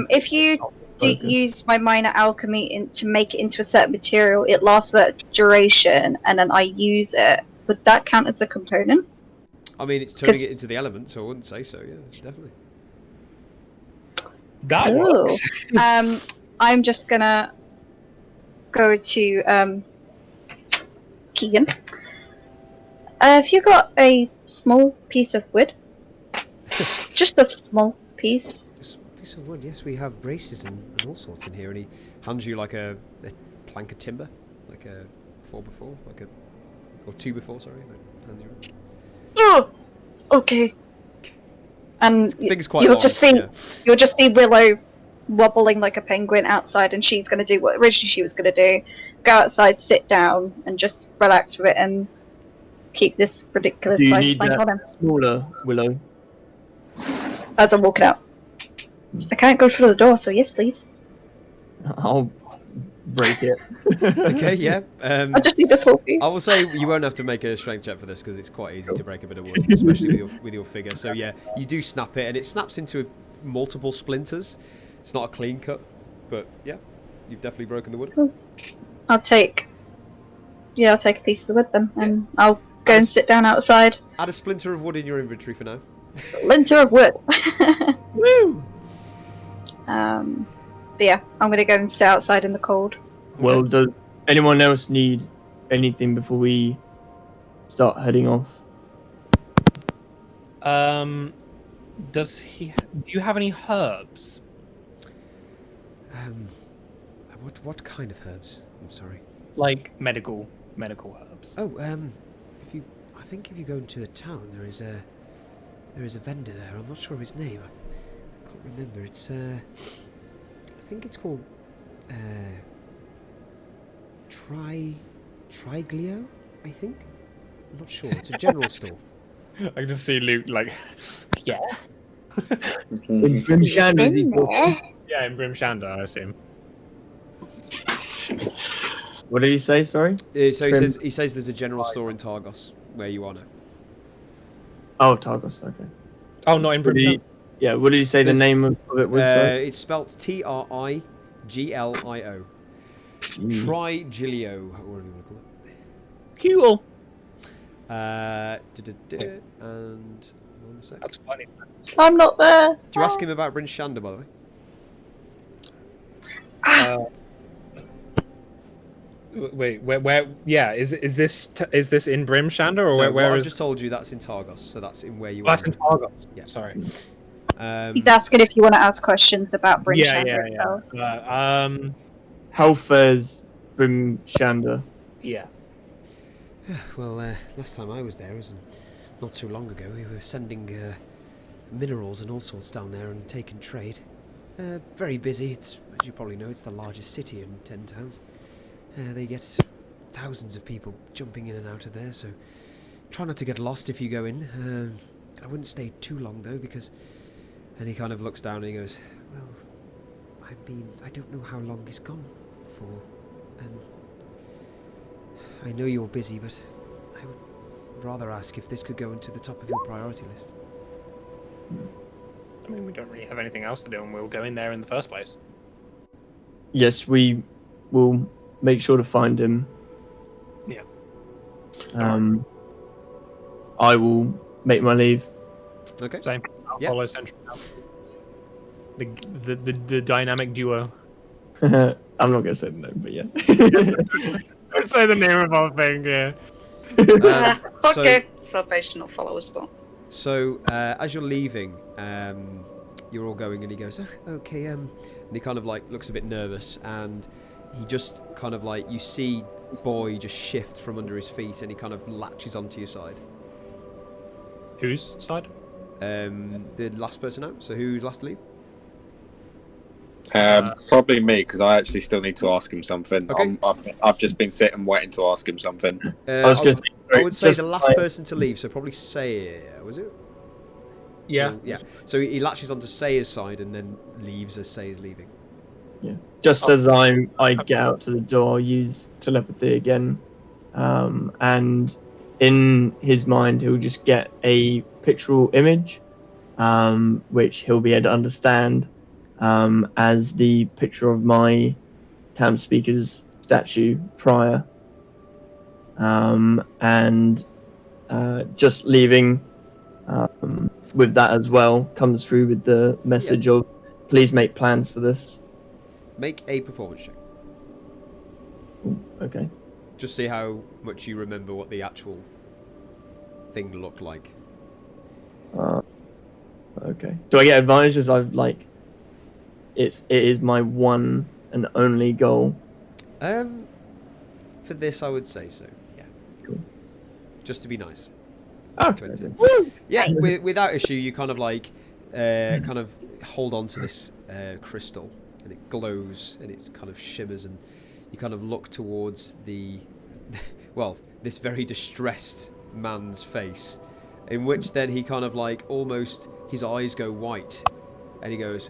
Speaker 4: If you use my minor alchemy to make it into a certain material, it lasts for its duration, and then I use it. Would that count as a component?
Speaker 1: I mean, it's turning it into the element, so I wouldn't say so. Yeah, definitely.
Speaker 2: That works.
Speaker 4: I'm just gonna go to Keegan. Have you got a small piece of wood? Just a small piece.
Speaker 1: A small piece of wood. Yes, we have braces and all sorts in here. And he hands you like a plank of timber, like a 4x4, or 2x4. Sorry, hands you.
Speaker 4: Oh, okay. And
Speaker 1: Things quite
Speaker 4: you'll
Speaker 1: long,
Speaker 4: just see
Speaker 1: yeah.
Speaker 4: you'll just see Willow wobbling like a penguin outside, and she's going to do what originally she was going to do: go outside, sit down, and just relax for it, and keep this ridiculous
Speaker 3: Do you
Speaker 4: size
Speaker 3: need
Speaker 4: plank on him.
Speaker 3: that smaller, Willow?
Speaker 4: As I'm walking out, I can't go through the door, so yes, please.
Speaker 3: I'll break it.
Speaker 1: Okay, yeah.
Speaker 4: I just need this whole piece.
Speaker 1: I will say you won't have to make a strength check for this because it's quite easy to break a bit of wood, especially with your figure. So yeah, you do snap it, and it snaps into multiple splinters. It's not a clean cut, but yeah, you've definitely broken the wood.
Speaker 4: Cool. I'll take a piece of the wood then, and I'll go and sit down outside.
Speaker 1: Add a splinter of wood in your inventory for now.
Speaker 4: Splinter of wood.
Speaker 1: Woo!
Speaker 4: But yeah, I'm gonna go and sit outside in the cold.
Speaker 3: Well, does anyone else need anything before we start heading off?
Speaker 2: Do you have any herbs?
Speaker 1: What kind of herbs? I'm sorry.
Speaker 2: Like medical herbs.
Speaker 1: Oh, I think if you go into the town, there is a vendor there. I'm not sure of his name. I can't remember. It's I think it's called Triglio. I think. I'm not sure. It's a general store.
Speaker 2: I can just see Luke like, yeah.
Speaker 3: In Grimshander's, he's
Speaker 2: Yeah, in Brimshanda, I assume.
Speaker 3: What did he say? Sorry.
Speaker 1: So he says there's a general store in Targos where you are now.
Speaker 3: Oh, Targos. Okay.
Speaker 2: Oh, not in
Speaker 3: What did he,
Speaker 2: Brimshanda.
Speaker 3: yeah. What did he say? The name of it was. Sorry?
Speaker 1: It's spelt Triglio. Trigilio. What do you want to call it?
Speaker 2: Cool.
Speaker 1: And one sec.
Speaker 2: That's funny.
Speaker 4: I'm not there.
Speaker 1: Do you ask him about Bryn Shander, by the way?
Speaker 2: Wait, where? Yeah, is this in Brimshanda or
Speaker 1: No,
Speaker 2: where
Speaker 1: I've
Speaker 2: is?
Speaker 1: just told you that's in Targos, so that's in where you
Speaker 2: Oh,
Speaker 1: are.
Speaker 2: that's in Targos.
Speaker 1: Yeah.
Speaker 2: Sorry.
Speaker 4: He's asking if you want to ask questions about
Speaker 2: Yeah,
Speaker 4: Brimshanda itself.
Speaker 3: How fares Brimshanda?
Speaker 2: Yeah.
Speaker 1: Well, last time I was there was not too long ago. We were sending minerals and all sorts down there and taking trade. Very busy. It's, as you probably know, it's the largest city in 10 towns. They get thousands of people jumping in and out of there, so try not to get lost if you go in. I wouldn't stay too long though, because... And he kind of looks down and he goes, well, I mean, I don't know how long he's gone for, and I know you're busy, but I would rather ask if this could go into the top of your priority list.
Speaker 2: I mean, we don't really have anything else to do, and we'll go in there in the first place.
Speaker 3: Yes, we will make sure to find him.
Speaker 2: Yeah.
Speaker 3: I will make my leave.
Speaker 1: Okay.
Speaker 2: Same. I'll
Speaker 1: Yeah.
Speaker 2: follow Central. The dynamic duo.
Speaker 3: I'm not gonna say the name, but yeah.
Speaker 2: Don't say the name of our thing. Yeah.
Speaker 5: Okay, Salvation will follow as well.
Speaker 1: So as you're leaving, you're all going, and he goes, oh, okay, and he kind of like looks a bit nervous, and he just kind of like, you see Boy just shift from under his feet, and he kind of latches onto your side.
Speaker 2: Whose side?
Speaker 1: The last person out. So who's last to leave?
Speaker 7: Probably me, because I actually still need to ask him something.
Speaker 1: Okay.
Speaker 7: I've just been sitting waiting to ask him something.
Speaker 3: I was gonna
Speaker 1: I would say
Speaker 3: just
Speaker 1: the last
Speaker 3: like-
Speaker 1: person to leave, so probably Sayer, was it?
Speaker 2: Yeah.
Speaker 1: Yeah. So he latches onto Sayer's side and then leaves as Sayer's leaving.
Speaker 3: Just as I get out to the door, I'll use telepathy again, and in his mind he'll just get a pictorial image, which he'll be able to understand as the picture of my town speaker's statue prior, and just leaving with that as well comes through with the message of please make plans for this.
Speaker 1: Make a performance check.
Speaker 3: Okay.
Speaker 1: Just see how much you remember what the actual thing looked like.
Speaker 3: Okay. Do I get advantage as I've like? It is my one and only goal.
Speaker 1: For this, I would say so. Yeah.
Speaker 3: Cool.
Speaker 1: Just to be nice.
Speaker 3: Oh,
Speaker 1: 20.
Speaker 3: woo!
Speaker 1: Yeah. Without issue, you kind of like, kind of hold on to this crystal, and it glows and it kind of shimmers, and you kind of look towards the, well, this very distressed man's face, in which then he kind of like almost his eyes go white, and he goes,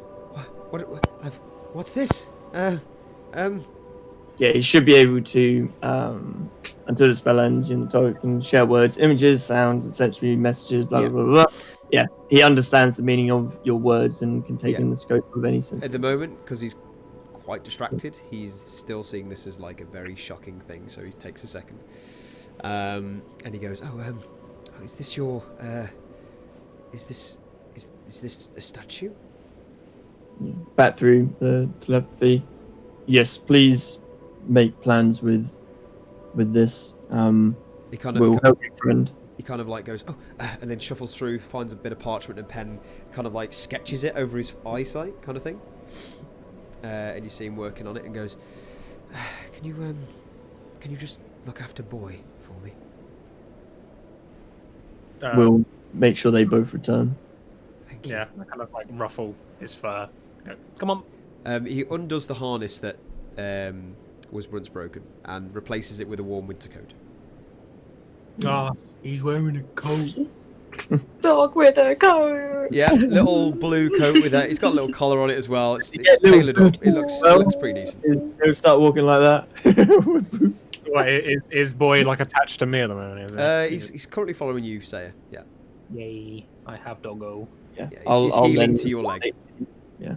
Speaker 1: what's this?
Speaker 3: Yeah, you should be able to until the spell ends. You can share words, images, sounds, and sensory messages. Blah
Speaker 1: Yeah.
Speaker 3: blah blah blah. Yeah, he understands the meaning of your words and can take
Speaker 1: Yeah.
Speaker 3: in the scope of any sense.
Speaker 1: At the moment, because he's quite distracted, he's still seeing this as like a very shocking thing, so he takes a second. And he goes, is this your, is this a statue?
Speaker 3: Back through the telepathy. Yes, please make plans with this.
Speaker 1: He kind
Speaker 3: We'll
Speaker 1: of,
Speaker 3: help you, friend.
Speaker 1: he kind of like goes, and then shuffles through, finds a bit of parchment and pen, kind of like sketches it over his eyesight, kind of thing. And you see him working on it, and goes, can you just look after Boy for me?
Speaker 3: We'll make sure they both return.
Speaker 1: Thank you.
Speaker 2: Yeah, I kind of like ruffle his fur. Go, come on.
Speaker 1: He undoes the harness that was once broken and replaces it with a warm winter coat.
Speaker 2: Oh, he's wearing a coat.
Speaker 5: Dog with a coat.
Speaker 1: Yeah, little blue coat with that. It's got a little collar on it as well. It's
Speaker 3: Yeah, little
Speaker 1: tailored up. It looks pretty decent.
Speaker 3: He'll start walking like that.
Speaker 2: What, is Boy like attached to me at the moment? Is he?
Speaker 1: He's currently following you, Sayer. Yeah.
Speaker 2: Yay! I have doggo.
Speaker 3: Yeah,
Speaker 1: Yeah, he's healing
Speaker 3: then-
Speaker 1: to your leg.
Speaker 3: Yeah.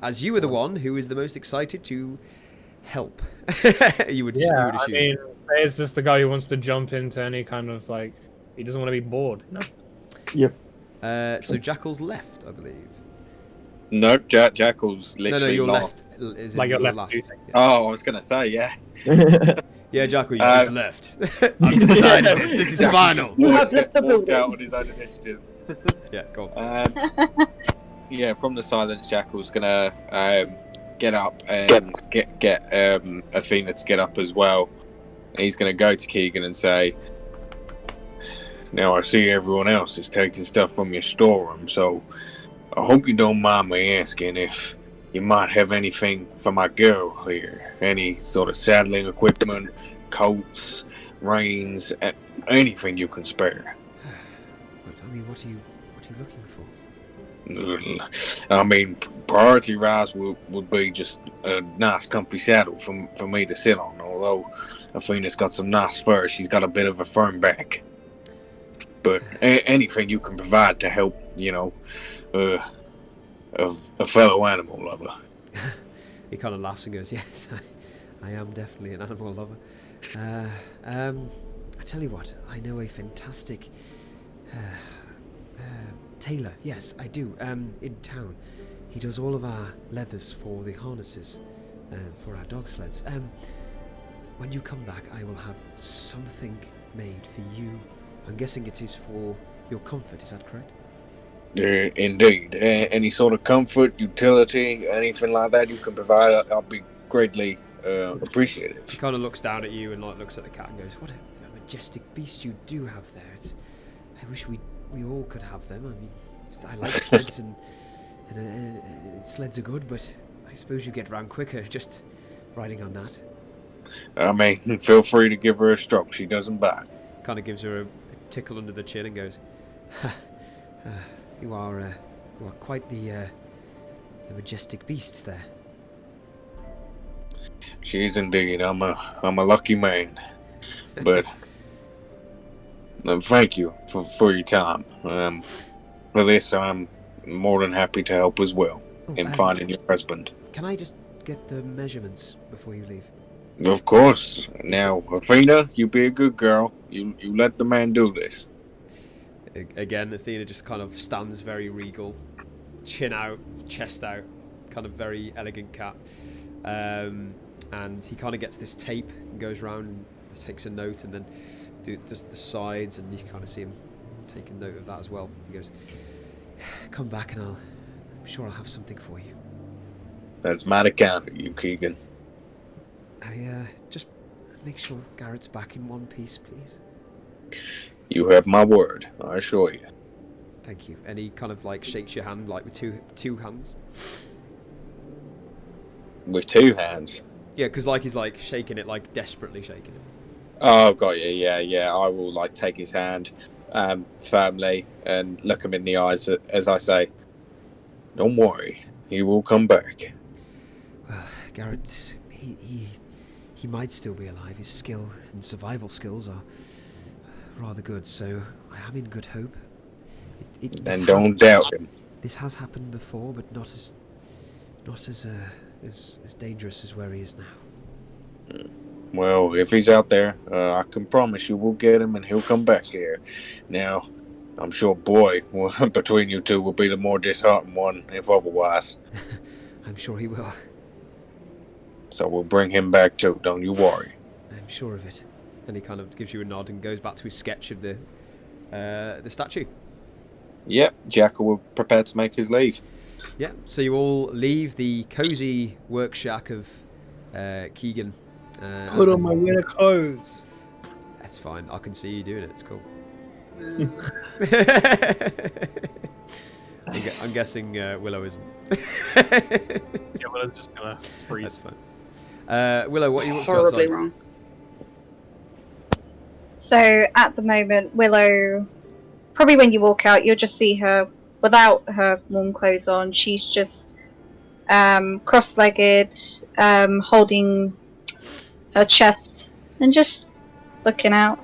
Speaker 1: As you were the one who is the most excited to help. you would
Speaker 2: Yeah,
Speaker 1: assume.
Speaker 2: I mean, it's just the guy who wants to jump into any kind of like. He doesn't want to be bored. No.
Speaker 3: Yep.
Speaker 1: So Jackal's left, I believe.
Speaker 7: No, Jackal's
Speaker 1: No,
Speaker 7: literally
Speaker 1: your
Speaker 7: last.
Speaker 1: left. Is
Speaker 2: Like your left.
Speaker 1: last.
Speaker 2: dude.
Speaker 1: Yeah.
Speaker 7: Oh, I was gonna say, yeah.
Speaker 1: Yeah, Jackal, you just left. I've
Speaker 3: Yeah.
Speaker 1: decided this is final.
Speaker 3: You have left the
Speaker 7: Walked
Speaker 3: building.
Speaker 7: out on his own initiative.
Speaker 1: Yeah, go on.
Speaker 7: Yeah, from the silence, Jackal's gonna get up and get Athena to get up as well. He's gonna go to Keegan and say, "Now I see everyone else is taking stuff from your storeroom, so I hope you don't mind me asking if you might have anything for my girl here. Any sort of saddling equipment, coats, reins, anything you can spare."
Speaker 1: But, I mean, what are you looking for?
Speaker 7: I mean, priority rise would be just a nice comfy saddle for me to sit on, although Athena's got some nice fur. She's got a bit of a firm back. But anything you can provide to help, a fellow animal lover.
Speaker 1: He kind of laughs and goes, "Yes, I am definitely an animal lover. I tell you what, I know a fantastic tailor. Yes, I do. In town, he does all of our leathers for the harnesses for our dog sleds. When you come back, I will have something made for you. I'm guessing it is for your comfort. Is that correct?"
Speaker 7: Indeed. Any sort of comfort, utility, anything like that you can provide, I'll be greatly appreciative.
Speaker 1: He kind of looks down at you and looks at the cat and goes, "What a majestic beast you do have there. I wish we all could have them. I mean, I like sleds and sleds are good, but I suppose you get around quicker just riding on that."
Speaker 7: I mean, feel free to give her a stroke. She doesn't bite.
Speaker 1: Kind of gives her a tickle under the chin and goes, "You are quite the majestic beast there."
Speaker 7: She is indeed. I'm a lucky man. But thank you for your time. For this, I'm more than happy to help as well in finding your husband.
Speaker 1: Can I just get the measurements before you leave?
Speaker 7: Of course. Now, Athena, you be a good girl. You let the man do this.
Speaker 1: Again, Athena just kind of stands very regal, chin out, chest out, kind of very elegant cat. And he kind of gets this tape and goes around and takes a note and then does the sides, and you can kind of see him taking note of that as well. He goes, "Come back and I'm sure I'll have something for you."
Speaker 7: That's mighty kind of you, Keegan.
Speaker 1: I just make sure Garrett's back in one piece, please.
Speaker 7: You have my word, I assure you.
Speaker 1: Thank you. And he kind of shakes your hand with two hands.
Speaker 7: With two hands?
Speaker 1: Yeah, because he's shaking it, desperately shaking it.
Speaker 7: Oh, got you. Yeah. I will take his hand firmly and look him in the eyes as I say, "Don't worry, he will come back."
Speaker 1: Well, Garrett, he might still be alive. His skill and survival skills are rather good, so I am in good hope.
Speaker 7: And don't doubt him.
Speaker 1: This has happened before, but not as dangerous as where he is now.
Speaker 7: Well, if he's out there, I can promise you we'll get him and he'll come back here. Now, I'm sure Boy, between you two, will be the more disheartened one, if otherwise.
Speaker 1: I'm sure he will.
Speaker 7: So we'll bring him back too, don't you worry.
Speaker 1: I'm sure of it. And he kind of gives you a nod and goes back to his sketch of the statue.
Speaker 7: Yep, Jackal will prepare to make his leave.
Speaker 1: Yeah, so you all leave the cozy work shack of Keegan.
Speaker 9: Put on my winter clothes.
Speaker 1: That's fine. I can see you doing it. It's cool. I'm guessing Willow isn't.
Speaker 2: Yeah, Willow's just gonna freeze.
Speaker 1: That's fine. Willow, what are you up to
Speaker 5: Horribly
Speaker 1: outside?
Speaker 5: wrong.
Speaker 4: So at the moment, Willow, probably when you walk out, you'll just see her without her warm clothes on. She's just cross-legged, holding her chest and just looking out.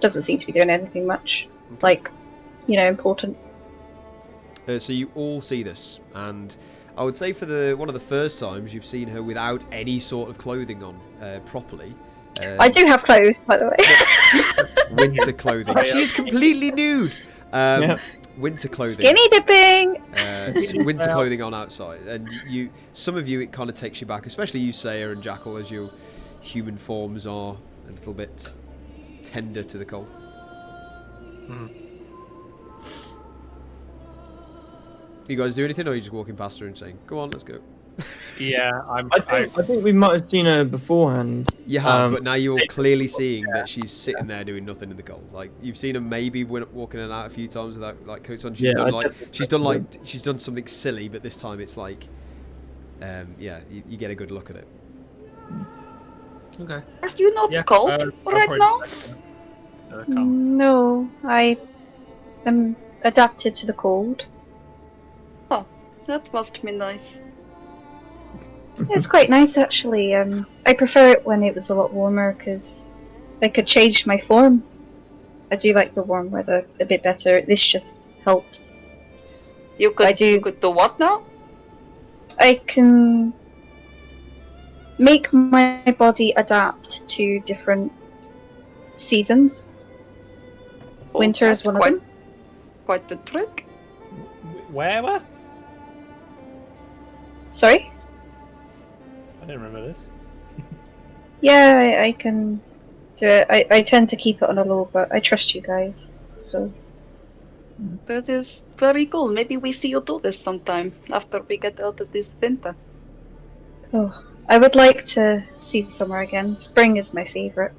Speaker 4: Doesn't seem to be doing anything much, important.
Speaker 1: So you all see this, and I would say for one of the first times you've seen her without any sort of clothing on properly.
Speaker 4: I do have clothes, by the way.
Speaker 1: Winter clothing. She's completely nude. winter clothing.
Speaker 4: Skinny dipping.
Speaker 1: Winter clothing on outside, and some of you, it kind of takes you back, especially you, Saya and Jackal, as your human forms are a little bit tender to the cold. You guys do anything, or are you just walking past her and saying, "Go on, let's go"?
Speaker 2: Yeah,
Speaker 3: I think we might have seen her beforehand.
Speaker 1: You have, but now you're clearly seeing that she's sitting there doing nothing in the cold. Like, you've seen her maybe walking in and out a few times without like coats on. She's done something silly, but this time it's like, you get a good look at it.
Speaker 2: Okay.
Speaker 5: Are you not cold right now?
Speaker 4: No, I am adapted to the cold.
Speaker 5: Oh, that must be nice.
Speaker 4: It's quite nice, actually. I prefer it when it was a lot warmer because I could change my form. I do like the warm weather a bit better. This just helps.
Speaker 5: You could do what now?
Speaker 4: I can make my body adapt to different seasons.
Speaker 5: Oh,
Speaker 4: Winter is one of them.
Speaker 5: Quite the trick.
Speaker 2: Where?
Speaker 4: Sorry?
Speaker 2: I didn't remember this.
Speaker 4: Yeah, I can do it. I tend to keep it on a low, but I trust you guys, so...
Speaker 5: That is very cool. Maybe we see you do this sometime after we get out of this winter.
Speaker 4: Oh, I would like to see summer again. Spring is my favourite.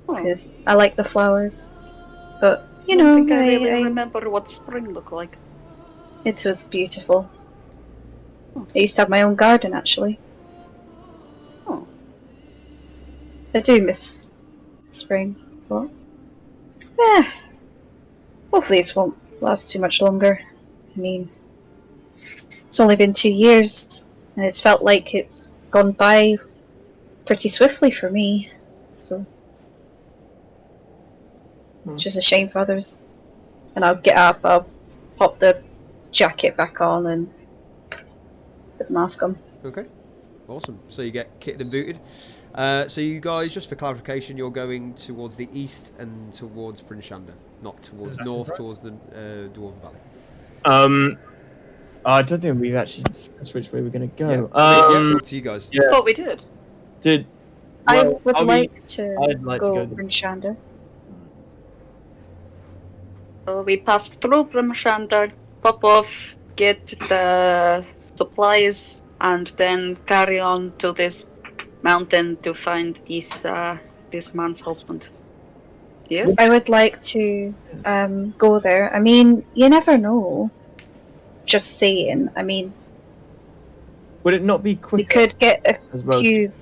Speaker 4: Because I like the flowers. But, you know,
Speaker 5: I think I really remember what spring looked like.
Speaker 4: It was beautiful. I used to have my own garden, actually.
Speaker 5: Oh.
Speaker 4: I do miss spring, but... hopefully this won't last too much longer. I mean, it's only been 2 years, and it's felt like it's gone by pretty swiftly for me, so... It's just a shame for others. And I'll get up, I'll pop the jacket back on and put the mask on.
Speaker 1: Okay, awesome. So you get kitted and booted. So you guys, just for clarification, you're going towards the east and towards Prince Shanda, not towards north, towards the Dwarven Valley.
Speaker 3: I don't think we've actually discussed which way we're going to go.
Speaker 1: Up to you guys.
Speaker 5: I thought we did.
Speaker 4: I would like to go
Speaker 3: there.
Speaker 4: Prince Shanda.
Speaker 5: So we pass through Brimshanda, pop off, get the supplies, and then carry on to this mountain to find this man's husband. Yes?
Speaker 4: I would like to go there. I mean, you never know. Just saying. I mean,
Speaker 3: would it not be quicker?
Speaker 4: We could get a
Speaker 3: as well,
Speaker 4: few...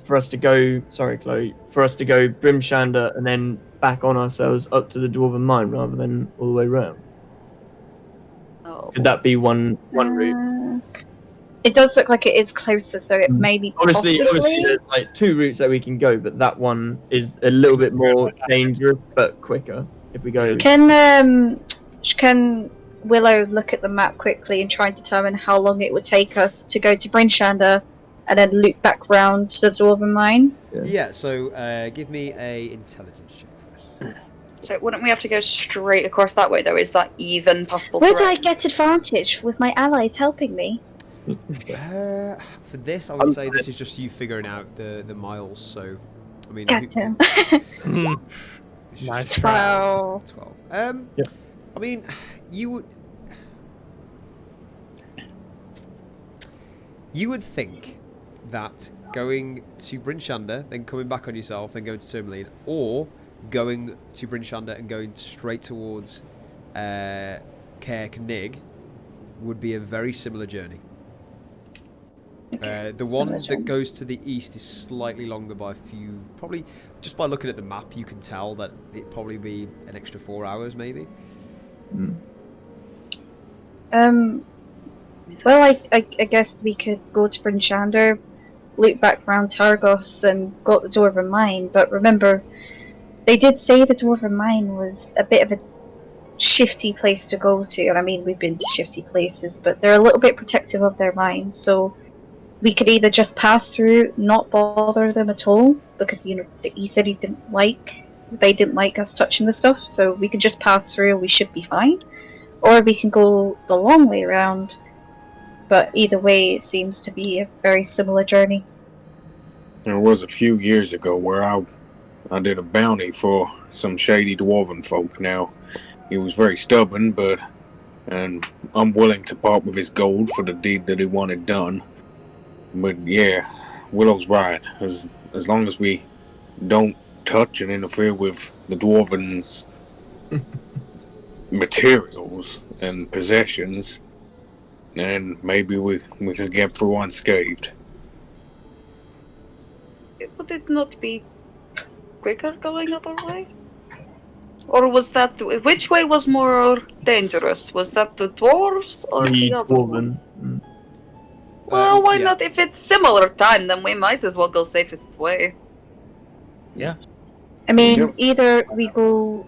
Speaker 3: for us to go Brimshanda and then back on ourselves up to the Dwarven Mine rather than all the way round.
Speaker 5: Oh.
Speaker 3: Could that be one route?
Speaker 4: It does look like it is closer, so it may be
Speaker 3: Obviously, there's like 2 routes that we can go, but that one is a little bit more dangerous, but quicker if we go.
Speaker 4: Can Willow look at the map quickly and try and determine how long it would take us to go to Brimshanda and then loop back round to the Dwarven Mine?
Speaker 1: Yeah, so give me a intelligence check.
Speaker 5: So wouldn't we have to go straight across that way, though? Is that even possible?
Speaker 4: Would I get advantage with my allies helping me?
Speaker 1: For this, I would say this is just you figuring out the miles. So, I mean,
Speaker 2: nice
Speaker 4: 12.
Speaker 1: 12. I mean, you would think that going to Brimshanda, then coming back on yourself, then going to Tourmaline, or going to Brimshanda and going straight towards Caer Nig would be a very similar journey.
Speaker 4: Okay.
Speaker 1: The one that goes to the east is slightly longer by a few, probably just by looking at the map you can tell that it'd probably be an extra 4 hours maybe.
Speaker 4: Well, I guess we could go to Brimshanda, loop back around Targos and go to the Dwarven Mine, but remember, they did say the Dwarven Mine was a bit of a shifty place to go to, and I mean, we've been to shifty places, but they're a little bit protective of their mines, so we could either just pass through, not bother them at all, because you said you didn't like they didn't like us touching the stuff, so we can just pass through. We should be fine, or we can go the long way around. But either way, it seems to be a very similar journey.
Speaker 7: There was a few years ago where I did a bounty for some shady dwarven folk. Now, he was very stubborn, and unwilling to part with his gold for the deed that he wanted done. But yeah, Willow's right. As long as we don't touch and interfere with the dwarven's materials and possessions, then maybe we can get through unscathed.
Speaker 5: Would it not be quicker going other way? Or was that... Which way was more dangerous? Was that the dwarves or the other one?
Speaker 3: Dwarven.
Speaker 5: Well, why
Speaker 1: yeah.
Speaker 5: not? If it's similar time, then we might as well go safest way.
Speaker 4: I mean,
Speaker 1: Yep.
Speaker 4: either we go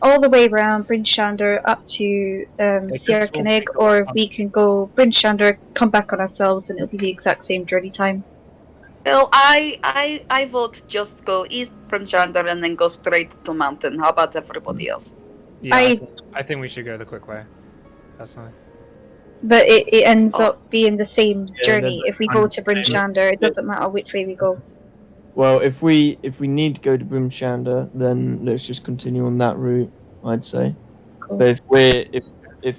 Speaker 4: all the way around Bryn Shander up to Sierra Canig, or we can go Bryn Shander, come back on ourselves, and it'll be the exact same journey time.
Speaker 5: Well, I vote just go east from Shander and then go straight to mountain. How about everybody else?
Speaker 2: Yeah,
Speaker 4: I-
Speaker 2: I think we should go the quick way. Personally.
Speaker 4: But it ends up being the same
Speaker 3: Yeah,
Speaker 4: journey.
Speaker 3: they're
Speaker 4: If we go to Bryn
Speaker 3: same.
Speaker 4: Shander, it doesn't matter which way we go.
Speaker 3: Well, if we need to go to Brimshander, then let's just continue on that route, I'd say.
Speaker 4: Cool.
Speaker 3: But if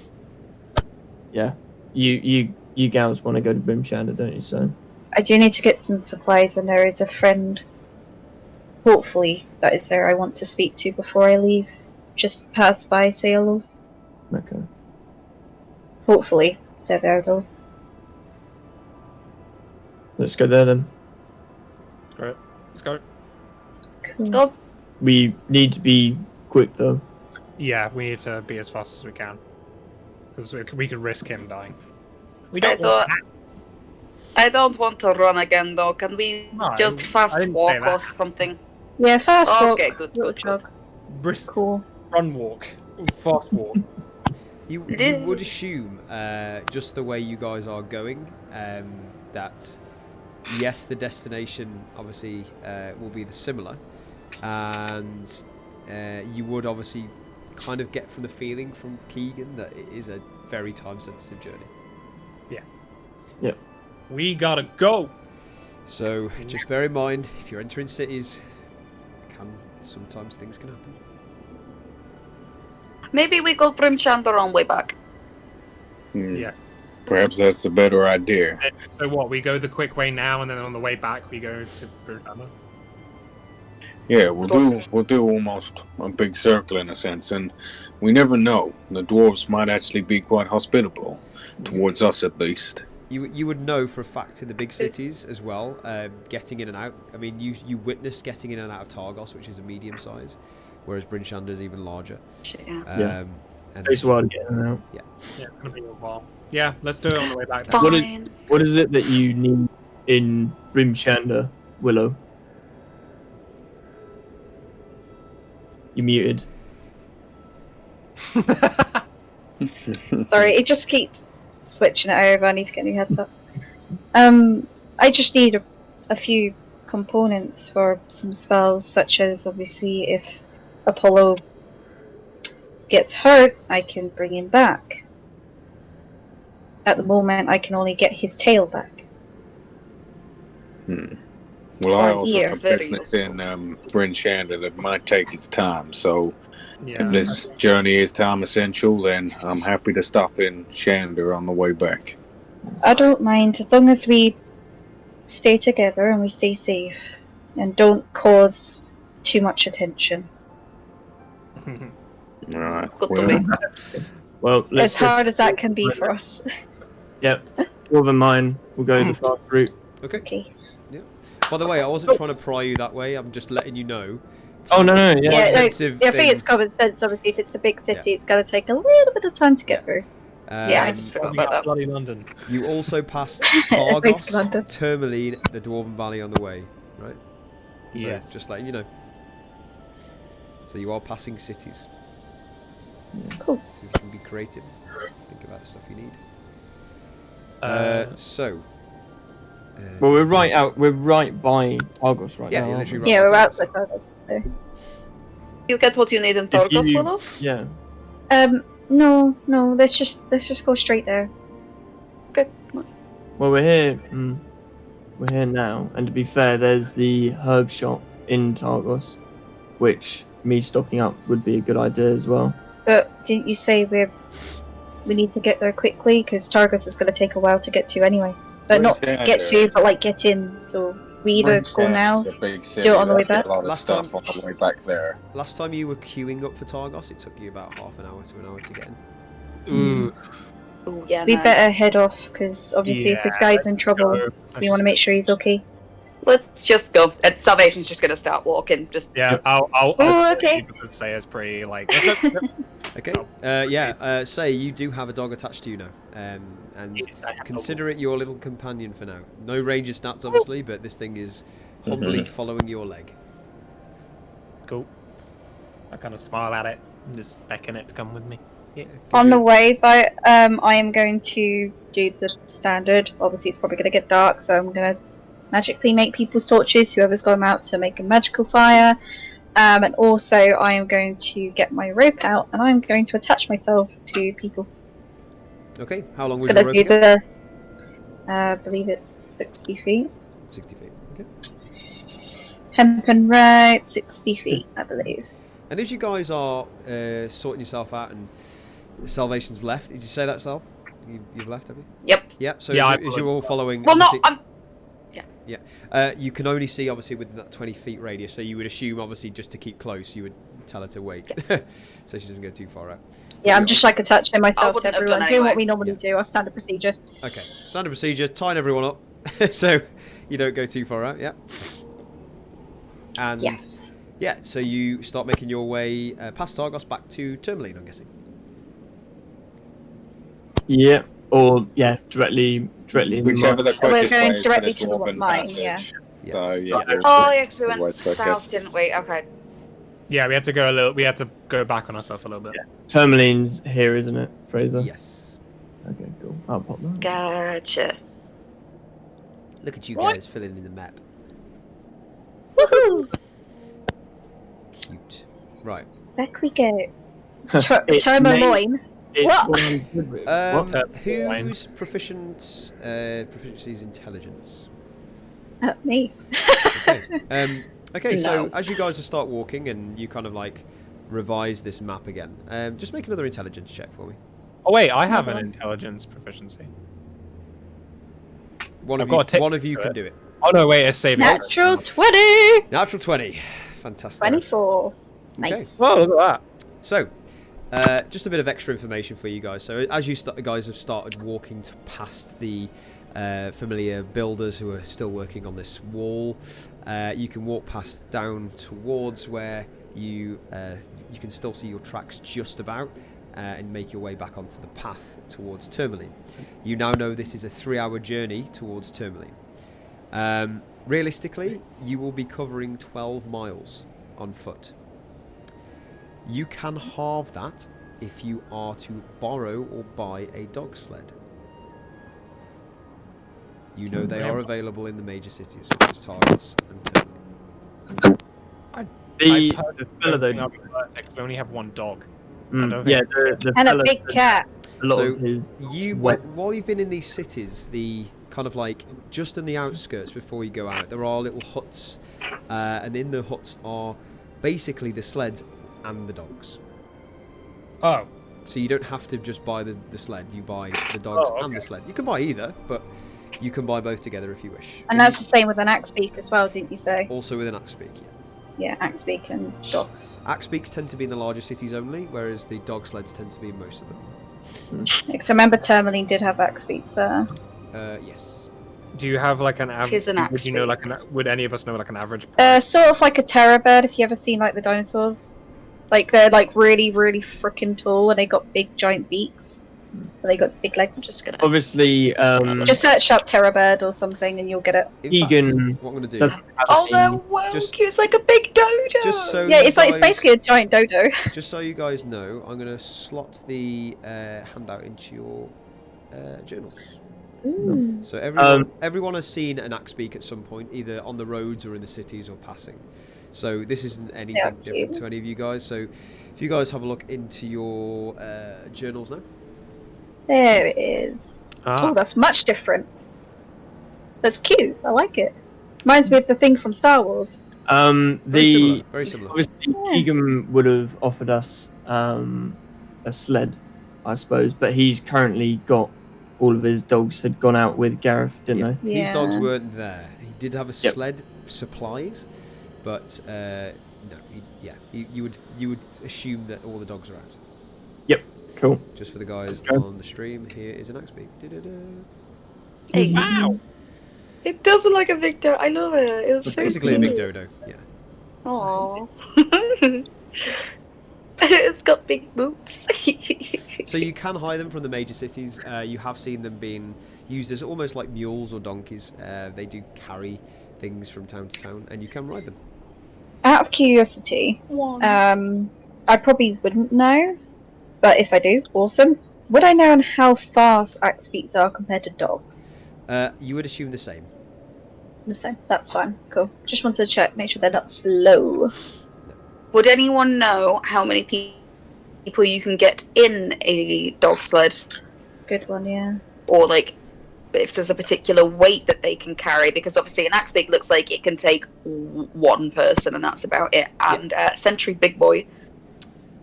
Speaker 3: yeah, you gals want to go to Brimshander, don't you? So
Speaker 4: I do need to get some supplies, and there is a friend, hopefully, that is there I want to speak to before I leave. Just pass by, say hello.
Speaker 3: okay.
Speaker 4: Hopefully, they're there though.
Speaker 3: Let's go there then.
Speaker 2: Great. Let's go.
Speaker 4: Cool.
Speaker 5: Go.
Speaker 3: We need to be quick though.
Speaker 2: Yeah, we need to be as fast as we can. Because we could risk him dying. We
Speaker 5: I
Speaker 2: don't want
Speaker 5: don't, I don't want to run again, though. Can we
Speaker 2: No,
Speaker 5: just
Speaker 2: I
Speaker 5: fast
Speaker 2: didn't say
Speaker 5: walk
Speaker 2: that.
Speaker 5: or something?
Speaker 4: Yeah, fast walk.
Speaker 5: Okay, good,
Speaker 4: Little
Speaker 5: good,
Speaker 4: jog.
Speaker 5: good.
Speaker 2: brisk
Speaker 4: Cool.
Speaker 2: run walk. Fast walk.
Speaker 1: You would assume, just the way you guys are going, that yes, the destination obviously will be the similar, and you would obviously kind of get from the feeling from Keegan that it is a very time-sensitive journey.
Speaker 2: We gotta go.
Speaker 1: So just bear in mind, if you're entering cities, sometimes things can happen.
Speaker 5: Maybe we go Brimshander on way back.
Speaker 2: Yeah.
Speaker 7: Perhaps that's a better idea.
Speaker 2: So what? We go the quick way now, and then on the way back we go to Brutama.
Speaker 7: Yeah, we'll do almost a big circle in a sense, and we never know. The dwarves might actually be quite hospitable towards us, at least.
Speaker 1: You would know for a fact in the big cities as well, getting in and out. I mean, you witness getting in and out of Targos, which is a medium size, whereas Bryn Shander is even larger.
Speaker 5: Shit, yeah.
Speaker 3: Yeah.
Speaker 1: And
Speaker 3: Takes a while to get in and out.
Speaker 2: Yeah, it's gonna be a while. Yeah, let's do it on the way back. Then.
Speaker 5: Fine.
Speaker 3: What is it that you need in Brimshander, Willow? You muted.
Speaker 4: Sorry, it just keeps switching it over. I need to get a new headset. I just need a few components for some spells, such as obviously if Apollo gets hurt, I can bring him back. At the moment, I can only get his tail back.
Speaker 7: Well, I
Speaker 4: Or
Speaker 7: also
Speaker 4: here.
Speaker 7: have
Speaker 5: Very
Speaker 7: business
Speaker 5: useful.
Speaker 7: in Bryn Shander that might take its time, so
Speaker 2: Yeah.
Speaker 7: if this journey is time essential, then I'm happy to stop in Shander on the way back.
Speaker 4: I don't mind as long as we stay together and we stay safe and don't cause too much attention.
Speaker 7: Alright.
Speaker 5: Good to me.
Speaker 3: Well, let's
Speaker 4: As hard as that can be for us.
Speaker 3: Yep. Dwarven mine. We'll go the fast route.
Speaker 1: Okay.
Speaker 4: Okay.
Speaker 1: By the way, I wasn't trying to pry you that way. I'm just letting you know.
Speaker 3: Oh no, no, yeah.
Speaker 4: Yeah, no,
Speaker 1: Sensitive
Speaker 4: I think
Speaker 1: thing.
Speaker 4: it's common sense. Obviously, if it's a big city, it's going to take a little bit of time to get through.
Speaker 5: Yeah, I just forgot about that.
Speaker 2: Bloody London.
Speaker 1: You also passed
Speaker 4: Based
Speaker 1: Targos,
Speaker 4: London.
Speaker 1: Tourmaline, the Dwarven Valley on the way, right? So,
Speaker 2: Yes.
Speaker 1: just letting you know. So you are passing cities.
Speaker 4: Cool.
Speaker 1: So you can be creative. Think about the stuff you need. So.
Speaker 3: Well, we're right by Targos right
Speaker 1: Yeah,
Speaker 3: now.
Speaker 1: you're
Speaker 3: aren't
Speaker 1: literally
Speaker 3: we?
Speaker 1: right.
Speaker 4: Yeah, we're
Speaker 1: outside
Speaker 4: outside Targos, so
Speaker 5: You get what you need in
Speaker 3: If
Speaker 5: Torgos,
Speaker 3: you-
Speaker 5: Willow?
Speaker 3: Yeah.
Speaker 4: No. Let's just go straight there.
Speaker 5: Okay.
Speaker 3: Well, we're here. We're here now, and to be fair, there's the herb shop in Targos, which me stocking up would be a good idea as well.
Speaker 4: But didn't you say we need to get there quickly? Because Targos is going to take a while to get to anyway. But not get to, but like get in. So we either go now,
Speaker 6: It's a big city.
Speaker 4: do it on the way
Speaker 6: There'll be
Speaker 4: back.
Speaker 6: A lot of
Speaker 1: Last
Speaker 6: stuff
Speaker 1: time-
Speaker 6: on the way back there.
Speaker 1: Last time you were queuing up for Targos, it took you about half an hour to an hour to get in.
Speaker 2: Ooh.
Speaker 5: Ooh, yeah,
Speaker 4: we
Speaker 5: no.
Speaker 4: better head off because obviously if this guy's in trouble,
Speaker 2: Go.
Speaker 4: we want to make sure he's okay.
Speaker 5: Let's just go. And Salvation's just gonna start walking. Just
Speaker 2: Yeah, I'll
Speaker 4: Oh, okay.
Speaker 2: Because Saya's pretty like.
Speaker 1: Okay. Say you do have a dog attached to you now, and consider it your little companion for now. No ranger stats, obviously, but this thing is humbly following your leg.
Speaker 2: Cool. I kind of smile at it and just beckon it to come with me. Yeah.
Speaker 4: On the way, but I am going to do the standard. Obviously, it's probably going to get dark, so I'm going to magically make people's torches. Whoever's got them out to make a magical fire, and also I am going to get my rope out and I'm going to attach myself to people.
Speaker 1: Okay. How long was
Speaker 4: Gonna
Speaker 1: your
Speaker 4: do
Speaker 1: rope again?
Speaker 4: I believe it's 60 feet.
Speaker 1: 60 feet. Okay.
Speaker 4: Hempen rope, 60 feet, I believe.
Speaker 1: And as you guys are sorting yourself out and Salvation's left, did you say that, Sal? You've left, have you?
Speaker 5: Yep.
Speaker 1: Yep. So
Speaker 2: Yeah,
Speaker 1: as you're all following.
Speaker 5: Well, no,
Speaker 1: obviously-
Speaker 5: I'm.
Speaker 1: you can only see obviously within that 20 feet radius, so you would assume obviously just to keep close, you would tell her to wait, so she doesn't go too far out.
Speaker 4: Yeah, I'm just like attaching myself to
Speaker 5: wouldn't have
Speaker 4: everyone,
Speaker 5: done
Speaker 4: doing what
Speaker 5: anyway.
Speaker 4: we normally do, our standard procedure.
Speaker 1: Okay, standard procedure, tying everyone up, so you don't go too far out. Yeah. And
Speaker 4: Yes.
Speaker 1: yeah, so you start making your way past Targos back to Tourmaline, I'm guessing.
Speaker 3: Yeah. Or yeah, directly in the
Speaker 6: Whichever
Speaker 3: mud.
Speaker 6: the
Speaker 4: So we're
Speaker 6: quickest
Speaker 4: going
Speaker 6: way is
Speaker 4: directly
Speaker 6: the
Speaker 4: to the
Speaker 6: Dwarven
Speaker 4: mine,
Speaker 6: Passage.
Speaker 4: yeah.
Speaker 1: Yes.
Speaker 6: So yeah.
Speaker 5: Oh, yeah, 'cause we
Speaker 6: the way
Speaker 5: went
Speaker 6: quickest.
Speaker 5: south, didn't we? Okay.
Speaker 2: Yeah, we had to go a little. We had to go back on ourselves a little bit.
Speaker 3: Tourmaline's here, isn't it, Fraser?
Speaker 1: Yes.
Speaker 3: Okay, cool. I'll pop that.
Speaker 5: Gotcha.
Speaker 1: Look at you
Speaker 2: Right.
Speaker 1: guys filling in the map.
Speaker 4: Woohoo!
Speaker 1: Cute. Right.
Speaker 4: Back we go.
Speaker 3: It's
Speaker 4: Tourmaline.
Speaker 3: It's
Speaker 4: What?
Speaker 3: what I'm good with.
Speaker 1: Um,
Speaker 3: What?
Speaker 1: whose proficiency is intelligence?
Speaker 4: Me.
Speaker 1: Okay. Okay. So
Speaker 5: No.
Speaker 1: as you guys start walking and you kind of like revise this map again, just make another intelligence check for me.
Speaker 2: Oh wait, I have an intelligence proficiency.
Speaker 1: One
Speaker 2: I've
Speaker 1: of
Speaker 2: got
Speaker 1: you,
Speaker 2: a tick
Speaker 1: one of you
Speaker 2: to
Speaker 1: can
Speaker 2: it.
Speaker 1: do it.
Speaker 2: Oh no, wait, it's saving.
Speaker 4: Natural 20!
Speaker 1: Natural 20. Fantastic.
Speaker 4: 24.
Speaker 1: Okay.
Speaker 4: Nice.
Speaker 2: Oh, look at that.
Speaker 1: So, just a bit of extra information for you guys. So, as you guys have started walking past the familiar builders who are still working on this wall, you can walk past down towards where you can still see your tracks just about, and make your way back onto the path towards Tourmaline. You now know this is a 3-hour journey towards Tourmaline. Realistically, you will be covering 12 miles on foot. You can halve that if you are to borrow or buy a dog sled. You know they are available in the major cities such as Targos and Tourmaline.
Speaker 3: The fella though.
Speaker 2: We only have one dog.
Speaker 3: Yeah, the
Speaker 4: And a
Speaker 3: fella
Speaker 4: big
Speaker 3: does
Speaker 4: cat.
Speaker 3: A lot
Speaker 1: So
Speaker 3: of his
Speaker 1: You
Speaker 3: wet.
Speaker 1: while you've been in these cities, the kind of like just in the outskirts before you go out, there are little huts, and in the huts are basically the sleds and the dogs.
Speaker 2: Oh,
Speaker 1: So you don't have to just buy the sled, you buy the dogs
Speaker 2: Oh,
Speaker 1: and the sled. You can buy either, but you can buy both together if you wish.
Speaker 4: And that's the same with an axe beak as well, didn't you say?
Speaker 1: Also with an axe beak, yeah.
Speaker 4: Yeah, axe beak and dogs.
Speaker 1: Axe beaks tend to be in the larger cities only, whereas the dog sleds tend to be in most of them.
Speaker 4: Because I remember Tourmaline did have axe beaks.
Speaker 1: Yes.
Speaker 2: do you have like an average?
Speaker 5: Tis an
Speaker 2: Would you know
Speaker 5: axe
Speaker 2: like would any of us know like an average?
Speaker 4: Sort of like a terror bird, if you ever seen like the dinosaurs. Like they're like really, really freaking tall and they got big giant beaks. And they got big legs.
Speaker 5: I'm just gonna.
Speaker 3: Obviously,
Speaker 4: Just search up terror bird or something and you'll get it.
Speaker 1: In
Speaker 3: Egan
Speaker 1: fact, what I'm going to do,
Speaker 3: doesn't have
Speaker 5: Oh,
Speaker 3: a-
Speaker 5: they're well
Speaker 1: Just-
Speaker 5: cute. It's like a big dodo.
Speaker 1: just so
Speaker 4: Yeah,
Speaker 1: you
Speaker 4: it's like it's
Speaker 1: guys-
Speaker 4: basically a giant dodo.
Speaker 1: Just so you guys know, I'm going to slot the handout into your journals. So everyone has seen an axe beak at some point, either on the roads or in the cities or passing. So this isn't anything different to any of you guys. So if you guys have a look into your journals now.
Speaker 4: There it is. Oh, that's much different. That's cute. I like it. Reminds me of the thing from Star Wars.
Speaker 1: Very similar.
Speaker 3: Obviously, Keegan would have offered us a sled, I suppose, but he's currently got all of his dogs had gone out with Gareth, didn't they?
Speaker 1: His dogs weren't there. He did have a sled supplies, but no, you would assume that all the dogs are out.
Speaker 3: Yep, cool.
Speaker 1: Just for the guys on the stream, here is an axe beak.
Speaker 5: Hey. Wow! It does look like a big dodo. I love it. It's so
Speaker 1: basically
Speaker 5: cute.
Speaker 1: a big dodo. Yeah.
Speaker 5: Aww. It's got big boots.
Speaker 1: So you can hire them from the major cities. You have seen them being used as almost like mules or donkeys. They do carry things from town to town, and you can ride them.
Speaker 4: Out of curiosity, I probably wouldn't know, but if I do, awesome. Would I know on how fast axe beaks are compared to dogs?
Speaker 1: You would assume the same.
Speaker 4: The same. That's fine. Cool. Just wanted to check, make sure they're not slow.
Speaker 5: Would anyone know how many people you can get in a dog sled?
Speaker 4: Good one, yeah.
Speaker 5: Or like, if there's a particular weight that they can carry, because obviously an axe beak looks like it can take one person, and that's about it. And Sentry Big Boy.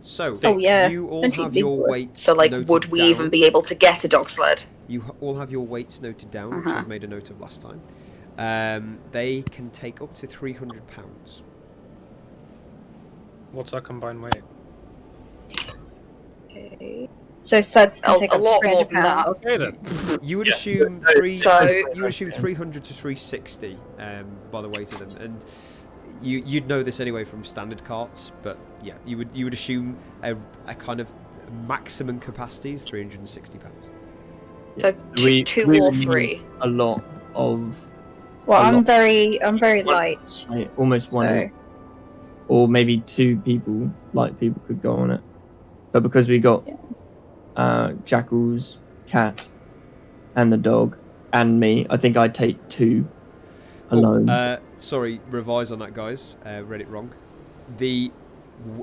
Speaker 1: So, you all
Speaker 4: Sentry
Speaker 1: have
Speaker 4: Big
Speaker 1: your
Speaker 4: Boy.
Speaker 1: weights.
Speaker 5: So like,
Speaker 1: noted
Speaker 5: would we
Speaker 1: down.
Speaker 5: even be able to get a dog sled?
Speaker 1: You all have your weights noted down, which I've made a note of last time. They can take up to 300 pounds.
Speaker 2: What's our combined weight?
Speaker 5: Okay.
Speaker 4: So sleds can take
Speaker 5: a
Speaker 4: up to
Speaker 5: lot
Speaker 4: 300
Speaker 5: more than that.
Speaker 4: pounds.
Speaker 2: Okay then.
Speaker 1: You would assume you would assume 300 to 360 by the weight of them, and you'd know this anyway from standard carts. But yeah, you would assume a kind of maximum capacity is 360 pounds.
Speaker 5: So two or three.
Speaker 3: A lot of.
Speaker 4: Well, I'm very light.
Speaker 3: Almost one, or maybe two people, light people, could go on it. But because we got Jackal's cat and the dog and me, I think I'd take two alone.
Speaker 1: Sorry, revise on that, guys. Read it wrong. The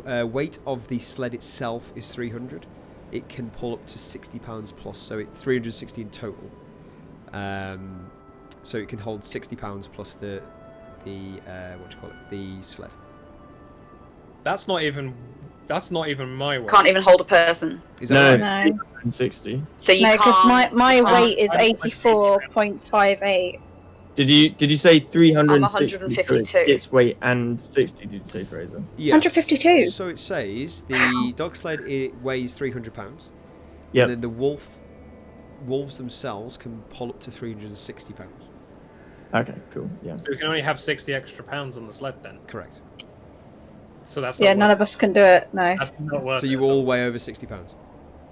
Speaker 1: weight of the sled itself is 300. It can pull up to 60 pounds plus, so it's 360 in total. So it can hold 60 pounds plus the sled.
Speaker 2: That's not even my weight.
Speaker 5: Can't even hold a person.
Speaker 1: Is that
Speaker 4: No.
Speaker 1: right?
Speaker 3: 360.
Speaker 5: So you
Speaker 4: No, because
Speaker 5: can't.
Speaker 4: my weight is 84.58.
Speaker 3: Did you say 360?
Speaker 5: I'm 152.
Speaker 3: Its weight and 60. Did you say, Fraser?
Speaker 1: Yes.
Speaker 4: 152.
Speaker 1: So it says the dog sled weighs 300 pounds.
Speaker 3: Yep.
Speaker 1: And then the wolves themselves can pull up to 360 pounds.
Speaker 3: Okay, cool. Yeah.
Speaker 2: So we can only have 60 extra pounds on the sled then.
Speaker 1: Correct.
Speaker 2: So that's
Speaker 4: Yeah,
Speaker 2: not
Speaker 4: none of us can do it. No.
Speaker 2: That's not worth
Speaker 1: So
Speaker 2: it
Speaker 1: you
Speaker 2: at
Speaker 1: all weigh over 60 pounds.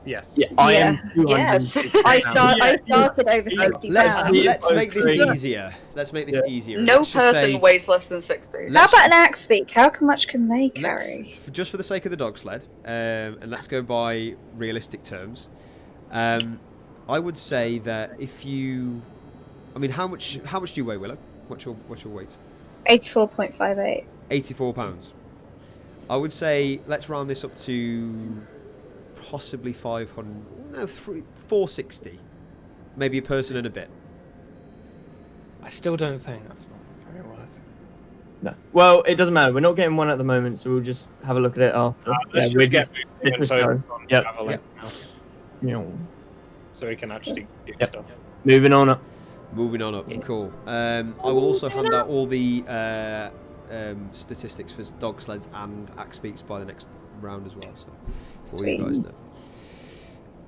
Speaker 2: Yes.
Speaker 3: Yeah, I am.
Speaker 5: Yes.
Speaker 3: 260
Speaker 4: I
Speaker 3: pounds.
Speaker 4: started over 60
Speaker 1: Let's
Speaker 4: pounds.
Speaker 1: make this easier. Let's make this easier.
Speaker 5: No
Speaker 1: Let's just say-
Speaker 5: person weighs less than 60.
Speaker 4: How about an axe beak? How much can they carry?
Speaker 1: Just for the sake of the dog sled, and let's go by realistic terms. I would say that if you, I mean, how much do you weigh, Willow? What's your weight?
Speaker 4: 84.58.
Speaker 1: 84 pounds. I would say let's round this up to possibly 460. Maybe a person and a bit.
Speaker 2: I still don't think that's very worth it.
Speaker 3: No. Well, it doesn't matter. We're not getting one at the moment, so we'll just have a look at it after.
Speaker 2: Let's
Speaker 3: we're
Speaker 2: just get
Speaker 3: just
Speaker 2: moving
Speaker 3: go.
Speaker 2: on
Speaker 3: Yep.
Speaker 2: traveling now,
Speaker 3: So
Speaker 2: so we can actually do
Speaker 3: Yep.
Speaker 2: stuff.
Speaker 3: moving on up.
Speaker 1: Moving on up. Cool. I will also hand out all the statistics for dog sleds and axe beaks by the next round as well. So all you guys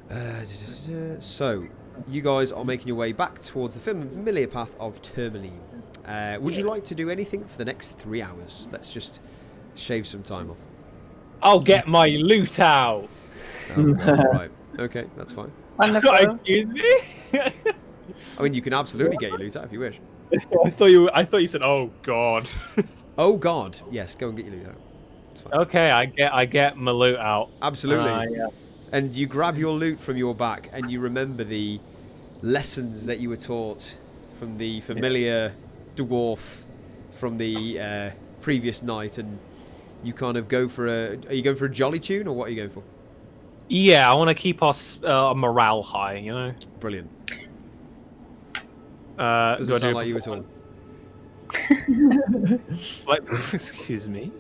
Speaker 1: know. So you guys are making your way back towards the familiar path of Tourmaline. Would you like to do anything for the next 3 hours? Let's just shave some time off.
Speaker 2: I'll get my loot out.
Speaker 1: Oh, God, right. Okay, that's fine.
Speaker 4: Wonderful.
Speaker 2: Excuse me.
Speaker 1: I mean, you can absolutely get your loot out if you wish.
Speaker 2: I thought you said, "Oh God."
Speaker 1: Oh God, yes, go and get your loot out. It's fine.
Speaker 2: Okay, I get my loot out.
Speaker 1: Absolutely. And you grab your loot from your back, and you remember the lessons that you were taught from the familiar dwarf from the previous night, and you kind of go for a. Are you going for a jolly tune, or what are you going for?
Speaker 2: Yeah, I want to keep us morale high. You know.
Speaker 1: Brilliant.
Speaker 2: Do
Speaker 1: Doesn't
Speaker 2: I
Speaker 1: sound
Speaker 2: do
Speaker 1: like you at all.
Speaker 2: Like, excuse me.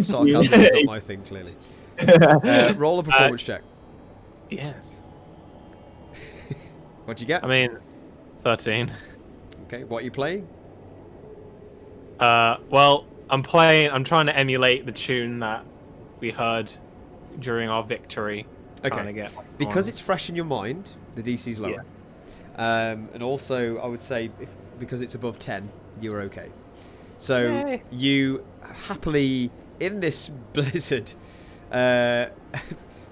Speaker 1: Sarcasm is not my thing, clearly. Roll a performance check.
Speaker 2: Yes.
Speaker 1: What'd you get?
Speaker 2: I mean, 13.
Speaker 1: Okay, what are you playing?
Speaker 2: Well, I'm trying to emulate the tune that we heard during our victory. Trying to get
Speaker 1: because it's fresh in your mind, the DC's lower. And also, I would say, because it's above 10, you're okay. So,
Speaker 2: Yay.
Speaker 1: you happily, in this blizzard,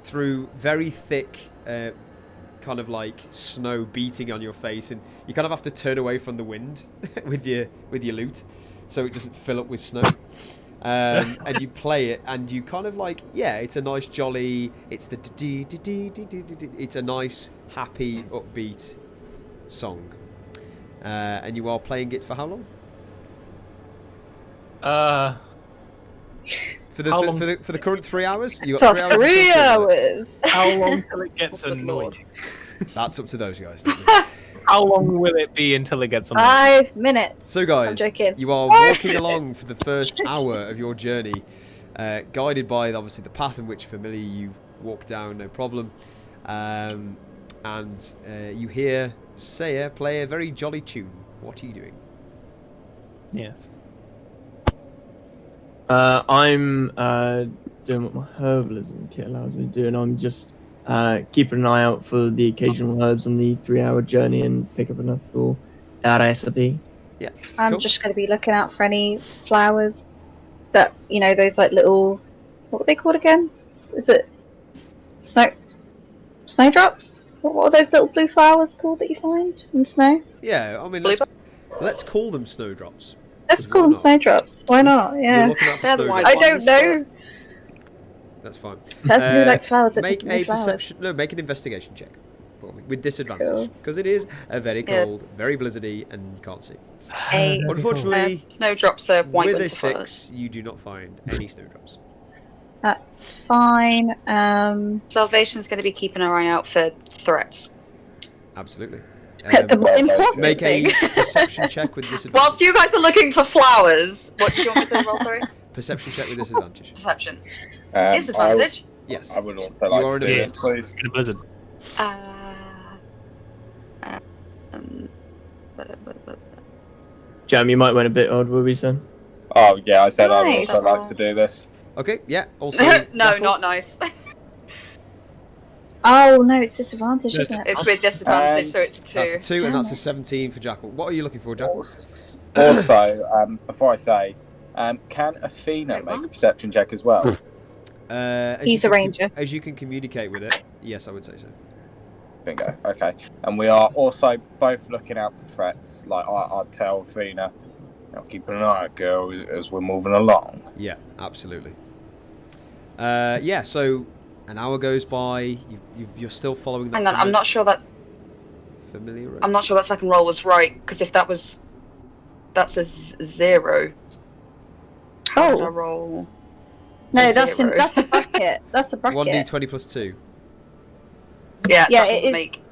Speaker 1: through very thick, kind of like snow beating on your face, and you kind of have to turn away from the wind with your loot, so it doesn't fill up with snow. And you play it, and you kind of like, it's a nice jolly, it's it's a nice, happy, upbeat song. And you are playing it for how long? For the current 3 hours? You got 3 hours.
Speaker 4: 3 hours.
Speaker 2: How long till it gets annoying?
Speaker 1: That's up to those guys.
Speaker 2: How long will it be until it gets annoying?
Speaker 4: 5 minutes.
Speaker 1: So guys,
Speaker 4: I'm joking.
Speaker 1: you are walking along for the first hour of your journey, guided by obviously the path in which familiar you walk down, no problem. And you hear Saya play a very jolly tune. What are you doing?
Speaker 2: Yes.
Speaker 3: I'm doing what my herbalism kit allows me to do, and I'm just keeping an eye out for the occasional herbs on the 3-hour journey and pick up enough for our recipe.
Speaker 1: Yeah.
Speaker 4: I'm just going to be looking out for any flowers that, those like little, what were they called again? Is it snowdrops? What are those little blue flowers called that you find in snow?
Speaker 1: Yeah, I mean, let's call them snowdrops.
Speaker 4: Let's call them snowdrops. Why not? Yeah.
Speaker 1: You're looking out for
Speaker 5: They're the
Speaker 1: snowdrops.
Speaker 5: white
Speaker 4: I don't
Speaker 5: ones.
Speaker 4: know.
Speaker 1: That's fine.
Speaker 4: Person who likes flowers that
Speaker 1: Make
Speaker 4: pick new
Speaker 1: a
Speaker 4: flowers.
Speaker 1: perception. No, make an investigation check for me with disadvantage
Speaker 4: Cool.
Speaker 1: because it is a very
Speaker 5: Yeah.
Speaker 1: cold, very blizzardy, and you can't see.
Speaker 4: A
Speaker 1: Unfortunately,
Speaker 5: Snowdrops are white
Speaker 1: with a
Speaker 5: winter flowers.
Speaker 1: 6, you do not find any snowdrops.
Speaker 4: That's fine.
Speaker 5: Salvation's going to be keeping our eye out for threats.
Speaker 1: Absolutely.
Speaker 4: The important
Speaker 1: Make a
Speaker 4: thing.
Speaker 1: perception check with disadvantage.
Speaker 5: Whilst you guys are looking for flowers, what did you want me to roll, sorry?
Speaker 1: Perception check with disadvantage.
Speaker 5: Perception.
Speaker 7: Um,
Speaker 5: Disadvantage?
Speaker 1: Yes.
Speaker 7: I would also
Speaker 1: You
Speaker 7: like
Speaker 1: are
Speaker 7: to
Speaker 1: in
Speaker 7: do
Speaker 1: a
Speaker 7: this,
Speaker 1: blizzard.
Speaker 7: please.
Speaker 2: In a blizzard.
Speaker 3: Jam, you might went a bit odd, what were we saying?
Speaker 7: Oh yeah, I said
Speaker 4: Nice.
Speaker 7: I'd also like to do this.
Speaker 1: Okay. Yeah. Also.
Speaker 5: No,
Speaker 1: Jackal?
Speaker 5: not nice.
Speaker 4: Oh no, it's disadvantage,
Speaker 2: No,
Speaker 4: isn't it?
Speaker 5: It's with disadvantage, so it's a 2.
Speaker 1: That's a 2,
Speaker 4: Damn
Speaker 1: and that's a
Speaker 4: it.
Speaker 1: 17 for Jackal. What are you looking for, Jackal?
Speaker 7: Also, before I say, can Athena
Speaker 5: Wait,
Speaker 7: make a
Speaker 5: what?
Speaker 7: perception check as well?
Speaker 1: As
Speaker 4: He's
Speaker 1: you
Speaker 4: a
Speaker 1: can
Speaker 4: ranger.
Speaker 1: As you can communicate with it, yes, I would say so.
Speaker 7: Bingo. Okay. And we are also both looking out for threats. Like I'd tell Athena, keep an eye out, girl, as we're moving along.
Speaker 1: Yeah, absolutely. Yeah, so an hour goes by. You're still following.
Speaker 5: Hang on, I'm not sure that
Speaker 1: familiar. Road?
Speaker 5: I'm not sure that second roll was right, because if that's a 0. How did I
Speaker 4: Oh.
Speaker 5: roll?
Speaker 4: No, that's
Speaker 5: Zero.
Speaker 4: that's a bracket. That's a bracket.
Speaker 1: 1d20 plus 2.
Speaker 5: Yeah,
Speaker 4: Yeah,
Speaker 5: that
Speaker 4: it
Speaker 5: doesn't
Speaker 4: is-
Speaker 5: make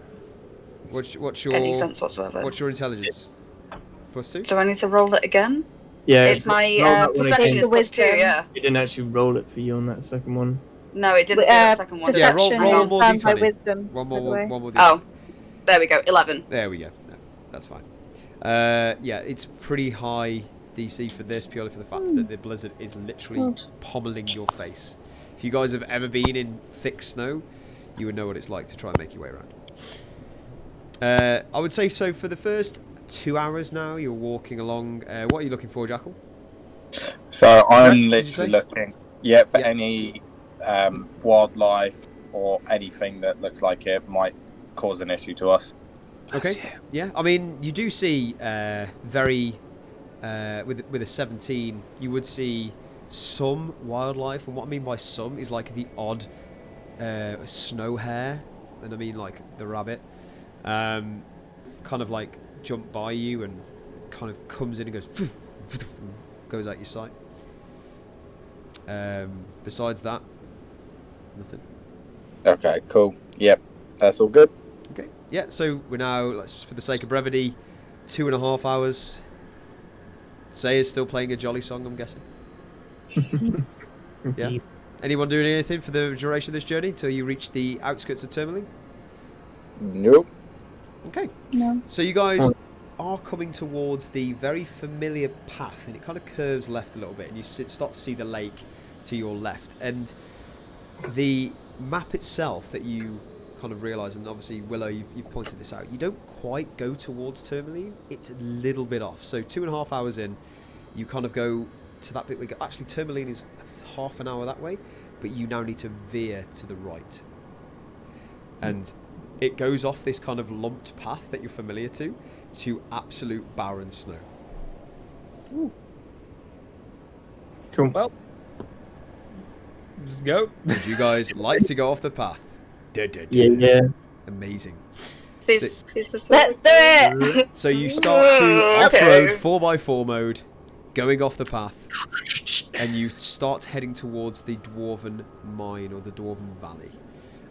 Speaker 1: What's
Speaker 5: any
Speaker 1: your
Speaker 5: sense whatsoever.
Speaker 1: what's your intelligence? Plus 2.
Speaker 5: Do I need to roll it again?
Speaker 3: Yeah,
Speaker 5: It's my
Speaker 3: roll that one
Speaker 5: perception
Speaker 3: again.
Speaker 5: is plus 2,
Speaker 4: Wisdom.
Speaker 5: yeah.
Speaker 3: We didn't actually roll it for you on that second one.
Speaker 5: No, it didn't do that second one.
Speaker 1: Yeah, roll
Speaker 4: Perception
Speaker 1: one
Speaker 4: is
Speaker 1: more
Speaker 4: done by
Speaker 1: d20.
Speaker 4: wisdom.
Speaker 1: One
Speaker 4: by the
Speaker 1: more
Speaker 4: way.
Speaker 1: d20.
Speaker 5: Oh, there we go, 11.
Speaker 1: There we go. No, that's fine. Yeah, it's pretty high DC for this, purely for the fact that the blizzard is literally
Speaker 4: God.
Speaker 1: pommeling your face. If you guys have ever been in thick snow, you would know what it's like to try and make your way around. I would say so for the first 2 hours now, you're walking along. What are you looking for, Jackal?
Speaker 7: So I'm
Speaker 1: Threats, did you say?
Speaker 7: literally looking, for any wildlife or anything that looks like it might cause an issue to us.
Speaker 1: Okay. Yeah, I mean, you do see very with a 17, you would see some wildlife, and what I mean by some is like the odd snow hare, and I mean like the rabbit, kind of like jump by you and kind of comes in and goes out your sight. Besides that, nothing.
Speaker 7: Okay, cool. Yep, that's all good.
Speaker 1: Okay, yeah, so we're now, let's just for the sake of brevity, 2.5 hours. Saya's still playing a jolly song, I'm guessing. Yeah. Anyone doing anything for the duration of this journey until you reach the outskirts of Tourmaline?
Speaker 7: Nope.
Speaker 1: Okay.
Speaker 4: No.
Speaker 1: So you guys are coming towards the very familiar path, and it kind of curves left a little bit, and you start to see the lake to your left. And the map itself that you kind of realise, and obviously Willow, you've pointed this out, you don't quite go towards Tourmaline. It's a little bit off. So 2.5 hours in, you kind of go to that bit where actually Tourmaline is half an hour that way, but you now need to veer to the right. And it goes off this kind of lumped path that you're familiar to absolute barren snow.
Speaker 2: Ooh.
Speaker 3: Cool.
Speaker 2: Well, let's go.
Speaker 1: Would you guys like to go off the path?
Speaker 3: Yeah.
Speaker 1: Amazing.
Speaker 5: This is
Speaker 4: Let's do it!
Speaker 1: So you start to off-road 4x4 mode, going off the path, and you start heading towards the Dwarven Mine or the Dwarven Valley.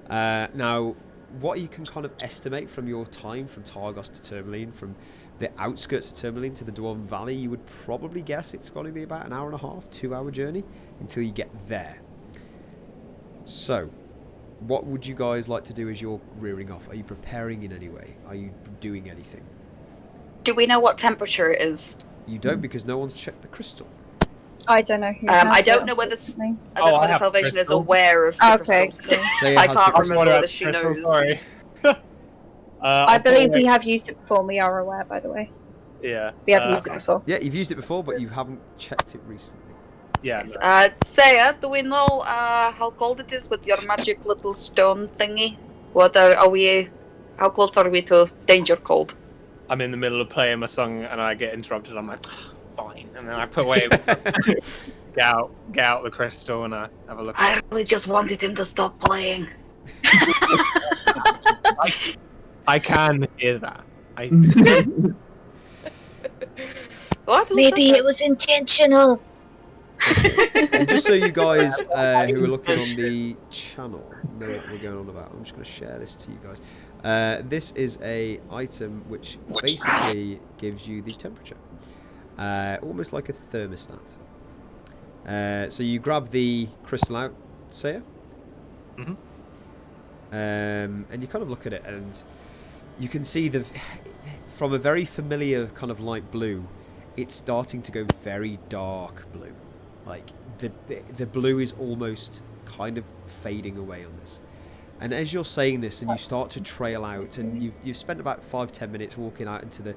Speaker 1: Now, what you can kind of estimate from your time from Targos to Tourmaline, from the outskirts of Tourmaline to the Dwarven Valley, you would probably guess it's going to be about an hour and a half, 2-hour journey until you get there. So, what would you guys like to do as you're rearing off? Are you preparing in any way? Are you doing anything?
Speaker 5: Do we know what temperature it is?
Speaker 1: You don't, because no one's checked the crystal.
Speaker 4: I don't know who.
Speaker 5: I
Speaker 4: has
Speaker 5: don't
Speaker 4: it,
Speaker 5: know whether
Speaker 4: unfortunately.
Speaker 5: I don't know
Speaker 2: I
Speaker 5: whether
Speaker 2: have
Speaker 5: Salvation is
Speaker 2: crystal.
Speaker 5: aware of the
Speaker 4: Okay,
Speaker 5: crystal.
Speaker 4: cool.
Speaker 1: Saya
Speaker 5: I
Speaker 1: has
Speaker 5: can't
Speaker 1: the
Speaker 5: remember
Speaker 1: crystal.
Speaker 5: whether she knows.
Speaker 2: Sorry.
Speaker 4: I believe we have used it before. We are aware, by the way.
Speaker 2: Yeah.
Speaker 4: We have used it before.
Speaker 1: Yeah, you've used it before, but you haven't checked it recently.
Speaker 2: Yeah.
Speaker 5: Yes. Saya, do we know how cold it is with your magic little stone thingy? What are we? How close are we to danger cold?
Speaker 2: I'm in the middle of playing my song and I get interrupted. I'm like, fine, and then I put away, get out the crystal, and I have a look.
Speaker 5: I really just wanted him to stop playing.
Speaker 2: I can hear that.
Speaker 5: What?
Speaker 8: Maybe it was intentional.
Speaker 1: And just so you guys who are looking on the channel know what we're going on about, I'm just going to share this to you guys. This is a item which basically gives you the temperature, almost like a thermostat. So you grab the crystal out, Saya, and you kind of look at it, and you can see from a very familiar kind of light blue, it's starting to go very dark blue. Like the blue is almost kind of fading away on this. And as you're saying this, and you start to trail out, and you've spent about 5-10 minutes walking out into the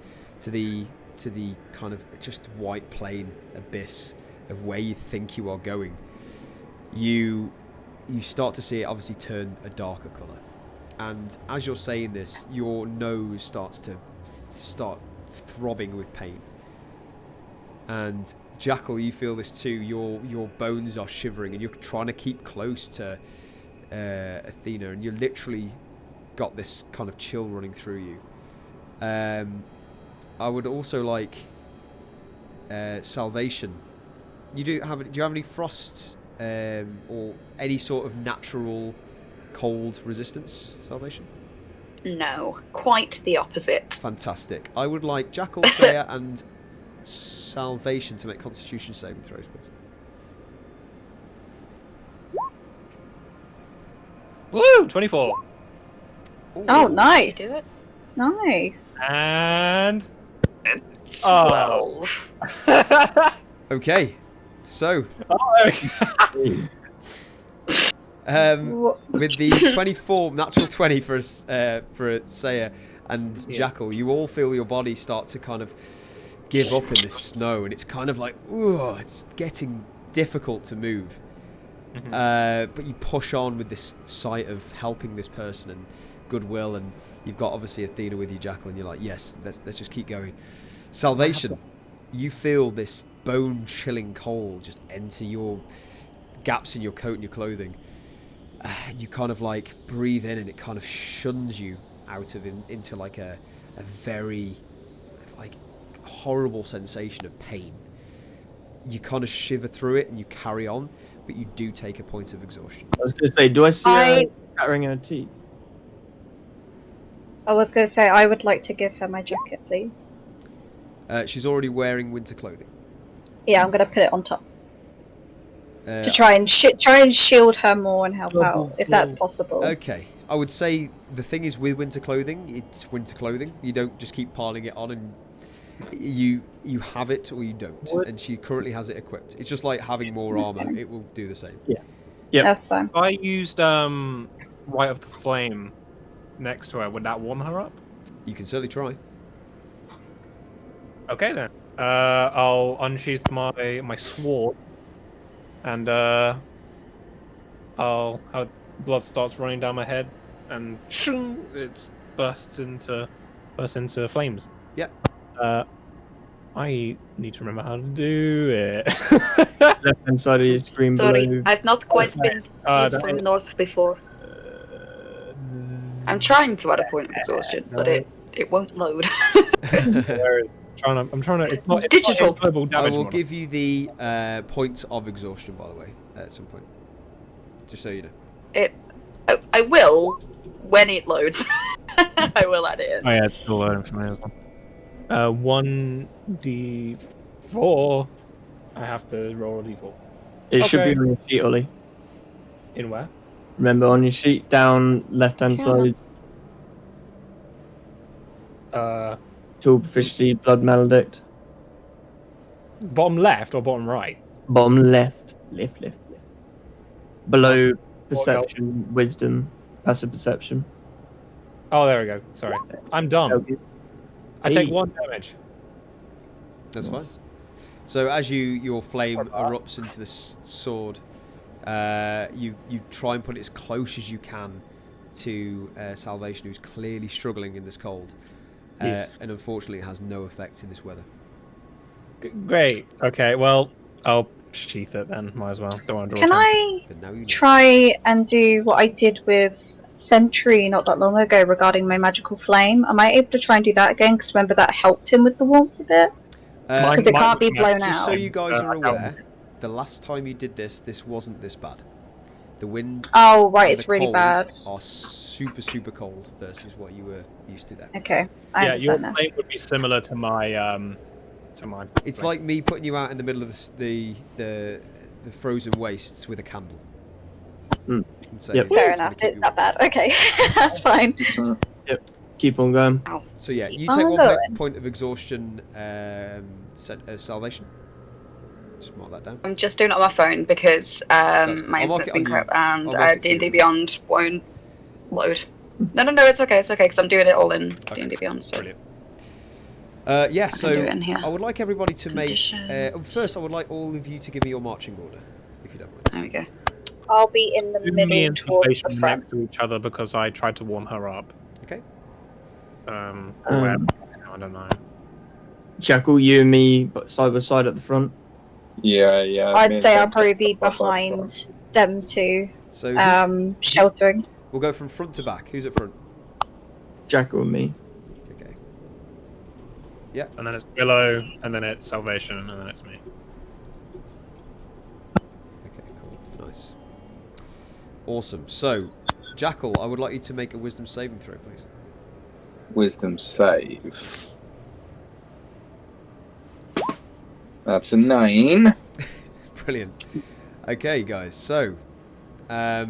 Speaker 1: kind of just white plain abyss of where you think you are going, you start to see it obviously turn a darker colour. And as you're saying this, your nose starts throbbing with pain. And Jackal, you feel this too. Your bones are shivering, and you're trying to keep close to Athena, and you literally got this kind of chill running through you. I would also like Salvation. Do you have any frosts or any sort of natural cold resistance, Salvation?
Speaker 5: No, quite the opposite.
Speaker 1: Fantastic. I would like Jackal, Saya, and Salvation to make Constitution saving throws, please.
Speaker 2: Woo! 24.
Speaker 4: Oh, nice.
Speaker 5: Do it.
Speaker 4: Nice.
Speaker 2: And
Speaker 5: 12.
Speaker 1: Okay, so with the 24 natural 20 for Saya and Jackal, you all feel your body start to kind of give up in the snow, and it's kind of like, ooh, it's getting difficult to move. But you push on with this sight of helping this person and goodwill, and you've got obviously Athena with you, Jackal, and you're like, yes, let's just keep going. Salvation, you feel this bone-chilling cold just enter your gaps in your coat and your clothing. You kind of like breathe in, and it kind of shuns you out of into like a very like horrible sensation of pain. you kind of shiver through it and you carry on, but you do take a point of exhaustion.
Speaker 3: I was going to say, do I see her chattering her teeth?
Speaker 4: I was going to say I would like to give her my jacket, please.
Speaker 1: She's already wearing winter clothing.
Speaker 4: Yeah, I'm going to put it on top to try and shield her more and help out, if that's possible.
Speaker 1: Okay, I would say the thing is with winter clothing, it's winter clothing. You don't just keep piling it on, and you have it or you don't. And she currently has it equipped. It's just like having more armor; it will do the same.
Speaker 3: Yeah, yeah,
Speaker 4: that's fine.
Speaker 2: If I used White of the Flame next to her, would that warm her up?
Speaker 1: You can certainly try.
Speaker 2: Okay then. I'll unsheath my sword, and blood starts running down my head, and it bursts into flames.
Speaker 1: Yep.
Speaker 2: I need to remember how to do it.
Speaker 3: Left hand side of your screen
Speaker 5: Sorry,
Speaker 3: below.
Speaker 5: I've not quite been from north before. I'm trying to add a point of exhaustion, but it won't load.
Speaker 2: I'm trying to. It's not
Speaker 5: digital.
Speaker 2: Global damage.
Speaker 1: I will
Speaker 2: model.
Speaker 1: give you the points of exhaustion, by the way, at some point, just so you know.
Speaker 5: I will when it loads. I will add it in.
Speaker 2: Oh yeah, it's still loading for me as well. 1d4. I have to roll a d4.
Speaker 3: It should be on your sheet, Ollie.
Speaker 2: In where?
Speaker 3: Remember, on your sheet, down left-hand side. Tool proficiency, blood maledict.
Speaker 2: Bottom left or bottom right?
Speaker 3: Bottom left. Left. Below perception, wisdom, passive perception.
Speaker 2: Oh, there we go. Sorry, I'm done. I take 1 damage.
Speaker 1: That's fine. So as your flame erupts into this sword, you try and put it as close as you can to Salvation, who's clearly struggling in this cold, and unfortunately it has no effect in this weather.
Speaker 2: Great. Okay. Well, I'll sheath it then. Might as well. Don't want to draw.
Speaker 4: Can I try and do what I did with Sentry not that long ago regarding my magical flame? Am I able to try and do that again? Because remember that helped him with the warmth a bit? Because it can't be blown
Speaker 1: Just
Speaker 4: out.
Speaker 1: so you guys are aware, the last time you did this wasn't this bad. The wind.
Speaker 4: Oh right,
Speaker 1: and
Speaker 4: it's
Speaker 1: the
Speaker 4: really
Speaker 1: cold
Speaker 4: bad.
Speaker 1: Are super cold versus what you were used to there.
Speaker 4: Okay, I
Speaker 2: your
Speaker 4: understand now.
Speaker 2: flame would be similar to my mine.
Speaker 1: It's like me putting you out in the middle of the frozen wastes with a candle.
Speaker 3: Mm.
Speaker 4: Fair enough. It's not bad. Okay, that's fine.
Speaker 3: Keep on going.
Speaker 1: So yeah, you
Speaker 4: Keep
Speaker 1: take
Speaker 4: on
Speaker 1: 1
Speaker 4: going.
Speaker 1: point of exhaustion, salvation. Just mark that down.
Speaker 5: I'm just doing it on my phone because my
Speaker 1: I'll mark
Speaker 5: internet's
Speaker 1: it
Speaker 5: been
Speaker 1: on
Speaker 5: crap
Speaker 1: you.
Speaker 5: and
Speaker 1: I'll mark it for
Speaker 5: D&D
Speaker 1: you.
Speaker 5: Beyond won't load. No, it's okay, because I'm doing it all in D&D Beyond. So.
Speaker 1: Brilliant. Yeah, so
Speaker 5: do it in here.
Speaker 1: I would like everybody to make.
Speaker 5: Conditions.
Speaker 1: First, I would like all of you to give me your marching order, if you don't mind.
Speaker 5: There we go.
Speaker 4: I'll be in the
Speaker 2: Me
Speaker 4: middle
Speaker 2: and
Speaker 4: towards the
Speaker 2: Salvation
Speaker 4: front.
Speaker 2: next to each other because I tried to warm her up.
Speaker 1: Okay.
Speaker 2: Where? I don't know.
Speaker 3: Jackal, you and me, but side by side at the front.
Speaker 7: Yeah.
Speaker 4: I'd say I'll probably be behind them two,
Speaker 1: So
Speaker 4: sheltering.
Speaker 1: we'll go from front to back. Who's at front?
Speaker 3: Jackal and me.
Speaker 1: Okay.
Speaker 2: And then it's Willow, and then it's Salvation, and then it's me.
Speaker 1: Okay, cool. Nice. Awesome. So, Jackal, I would like you to make a wisdom saving throw, please.
Speaker 7: Wisdom save. That's a 9.
Speaker 1: Brilliant. Okay, guys. So, are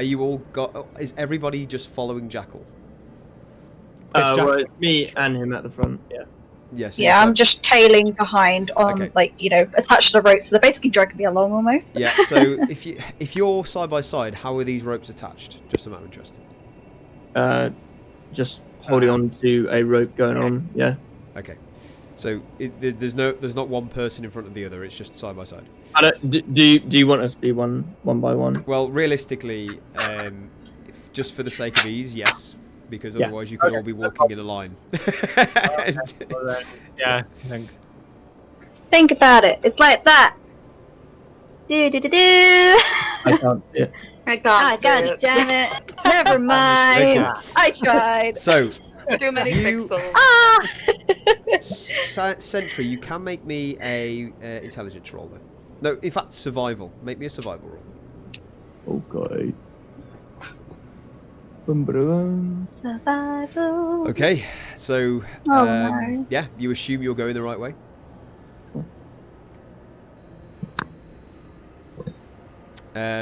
Speaker 1: you all got? Is everybody just following Jackal?
Speaker 3: Well, it's me and him at the front. Yeah.
Speaker 1: Yes.
Speaker 4: Yeah, I'm just tailing behind on,
Speaker 1: Okay.
Speaker 4: attached to the ropes. So they're basically dragging me along almost.
Speaker 1: Yeah. So if you're side by side, how are these ropes attached? Just a matter of interest.
Speaker 3: Just holding on to a rope going on. Yeah.
Speaker 1: Okay. So there's not one person in front of the other. It's just side by side.
Speaker 3: Do you want us to be one by one?
Speaker 1: Well, realistically, just for the sake of ease, yes, because otherwise you could all be walking in a line.
Speaker 2: Yeah.
Speaker 4: Think about it. It's like that. Do.
Speaker 3: I can't see it.
Speaker 5: I can't
Speaker 4: Ah,
Speaker 5: see
Speaker 4: God
Speaker 5: it.
Speaker 4: damn it. Never mind. I tried.
Speaker 1: So
Speaker 5: Too many
Speaker 1: You-
Speaker 5: pixels.
Speaker 4: Ah!
Speaker 1: sentry, you can make me a intelligence roll though. No, in fact, survival. Make me a survival roll.
Speaker 3: Okay. Bum-ba-dum.
Speaker 4: Survival.
Speaker 1: Okay, so
Speaker 4: No.
Speaker 1: yeah, you assume you're going the right way.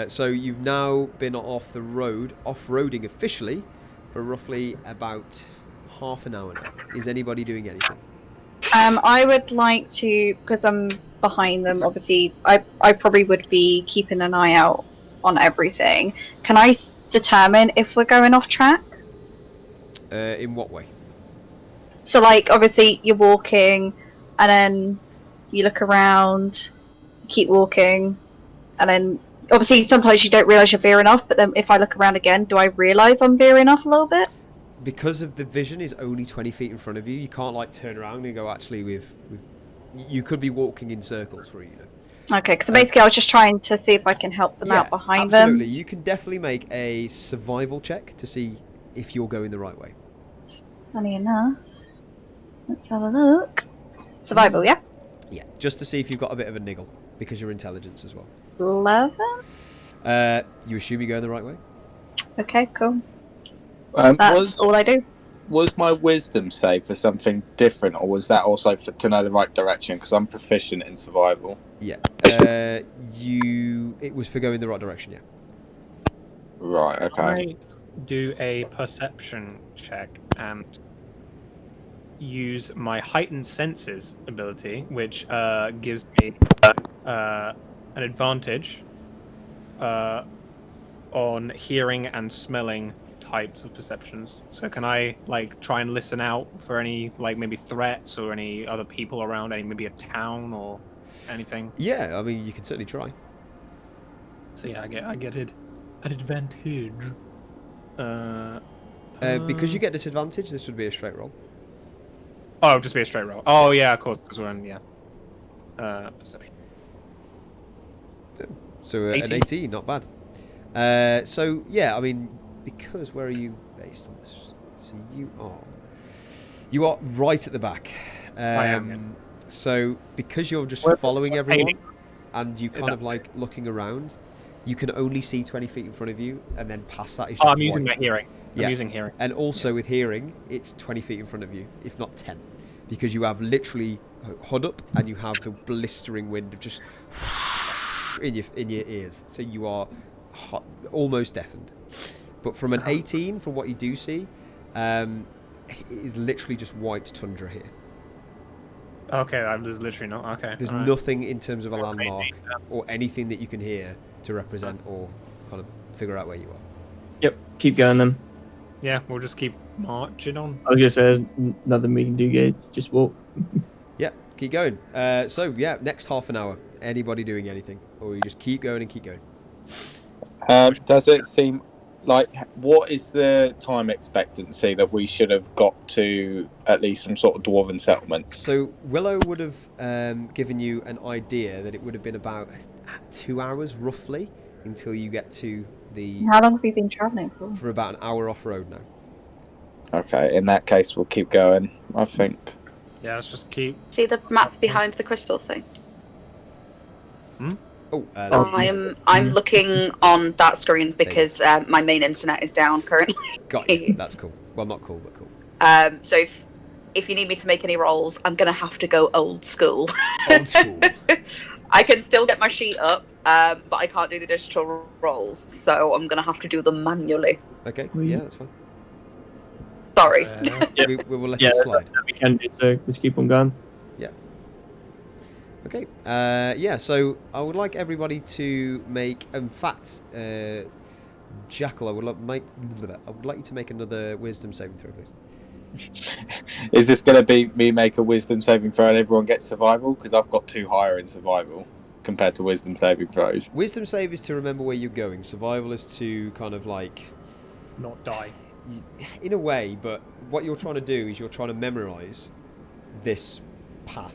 Speaker 1: So you've now been off-roading officially, for roughly about half an hour now. Is anybody doing anything?
Speaker 4: I would like to, because I'm behind them. Obviously, I probably would be keeping an eye out on everything. Can I determine if we're going off track?
Speaker 1: In what way?
Speaker 4: So, like, obviously, you're walking, and then you look around, you keep walking, and then obviously sometimes you don't realise you're veering off. But then if I look around again, do I realise I'm veering off a little bit?
Speaker 1: Because of the vision is only 20 feet in front of you, you can't like turn around and go, actually, you could be walking in circles for you know.
Speaker 4: Okay, so basically I was just trying to see if I can help them out behind
Speaker 1: absolutely.
Speaker 4: them.
Speaker 1: You can definitely make a survival check to see if you're going the right way.
Speaker 4: Funny enough. Let's have a look. Survival, yeah?
Speaker 1: Yeah, just to see if you've got a bit of a niggle, because you're intelligence as well.
Speaker 4: 11?
Speaker 1: You assume you're going the right way?
Speaker 4: Okay, cool. That's all I do.
Speaker 7: Was my wisdom save for something different, or was that also to know the right direction? Because I'm proficient in survival.
Speaker 1: Yeah. It was for going the right direction, yeah.
Speaker 7: Right, okay.
Speaker 2: I do a perception check and use my heightened senses ability, which gives me an advantage on hearing and smelling types of perceptions. So can I like try and listen out for any like maybe threats or any other people around, any maybe a town or anything?
Speaker 1: Yeah, I mean you can certainly try.
Speaker 2: So yeah, I get it an advantage.
Speaker 1: Because you get disadvantage, this would be a straight roll.
Speaker 2: Oh, just be a straight roll. Oh yeah, of course, because we're in perception.
Speaker 1: So
Speaker 2: 18.
Speaker 1: an 18, not bad. So yeah, I mean, because where are you based on this? So you are right at the back.
Speaker 2: I am. Yeah.
Speaker 1: So because you're just following everyone, and you kind of like looking around, you can only see 20 feet in front of you, and then past that is just
Speaker 2: I'm using my hearing.
Speaker 1: Yeah.
Speaker 2: I'm using hearing.
Speaker 1: And also with hearing, it's 20 feet in front of you, if not 10, because you have literally hood up and you have the blistering wind of just in your ears, so you are almost deafened. But from an 18, from what you do see, it is literally just white tundra here.
Speaker 2: Okay, there's literally not. Okay.
Speaker 1: There's nothing in terms of a landmark or anything that you can hear to represent or kind of figure out where you are.
Speaker 3: Yep, keep going then.
Speaker 2: Yeah, we'll just keep marching on.
Speaker 3: I was gonna say nothing we can do, guys. Just walk.
Speaker 1: Yeah, keep going. So yeah, next half an hour. Anybody doing anything, or you just keep going and keep going?
Speaker 7: Does it seem like what is the time expectancy that we should have got to at least some sort of dwarven settlements?
Speaker 1: So Willow would have given you an idea that it would have been about 2 hours roughly until you get to the.
Speaker 4: How long have you been travelling for?
Speaker 1: For about an hour off road now.
Speaker 7: Okay, in that case, we'll keep going, I think.
Speaker 2: Yeah, let's just keep.
Speaker 5: See the map behind the crystal thing?
Speaker 1: Oh,
Speaker 5: I'm looking on that screen because my main internet is down currently.
Speaker 1: Got you. That's cool. Well, not cool, but cool.
Speaker 5: So if you need me to make any rolls, I'm gonna have to go old school.
Speaker 1: Old school.
Speaker 5: I can still get my sheet up, but I can't do the digital rolls, so I'm gonna have to do them manually.
Speaker 1: Okay. Yeah, that's fine.
Speaker 5: Sorry.
Speaker 1: We will let it slide.
Speaker 3: We can do so. Just keep on going.
Speaker 1: Yeah. Okay. Yeah. So I would like everybody to make. In fact, Jackal, I would like you to make another wisdom saving throw, please.
Speaker 7: Is this going to be me make a wisdom saving throw and everyone gets survival? Because I've got 2 higher in survival compared to wisdom saving throws.
Speaker 1: Wisdom save is to remember where you're going. Survival is to kind of like
Speaker 2: not die.
Speaker 1: In a way, but what you're trying to do is you're trying to memorize this path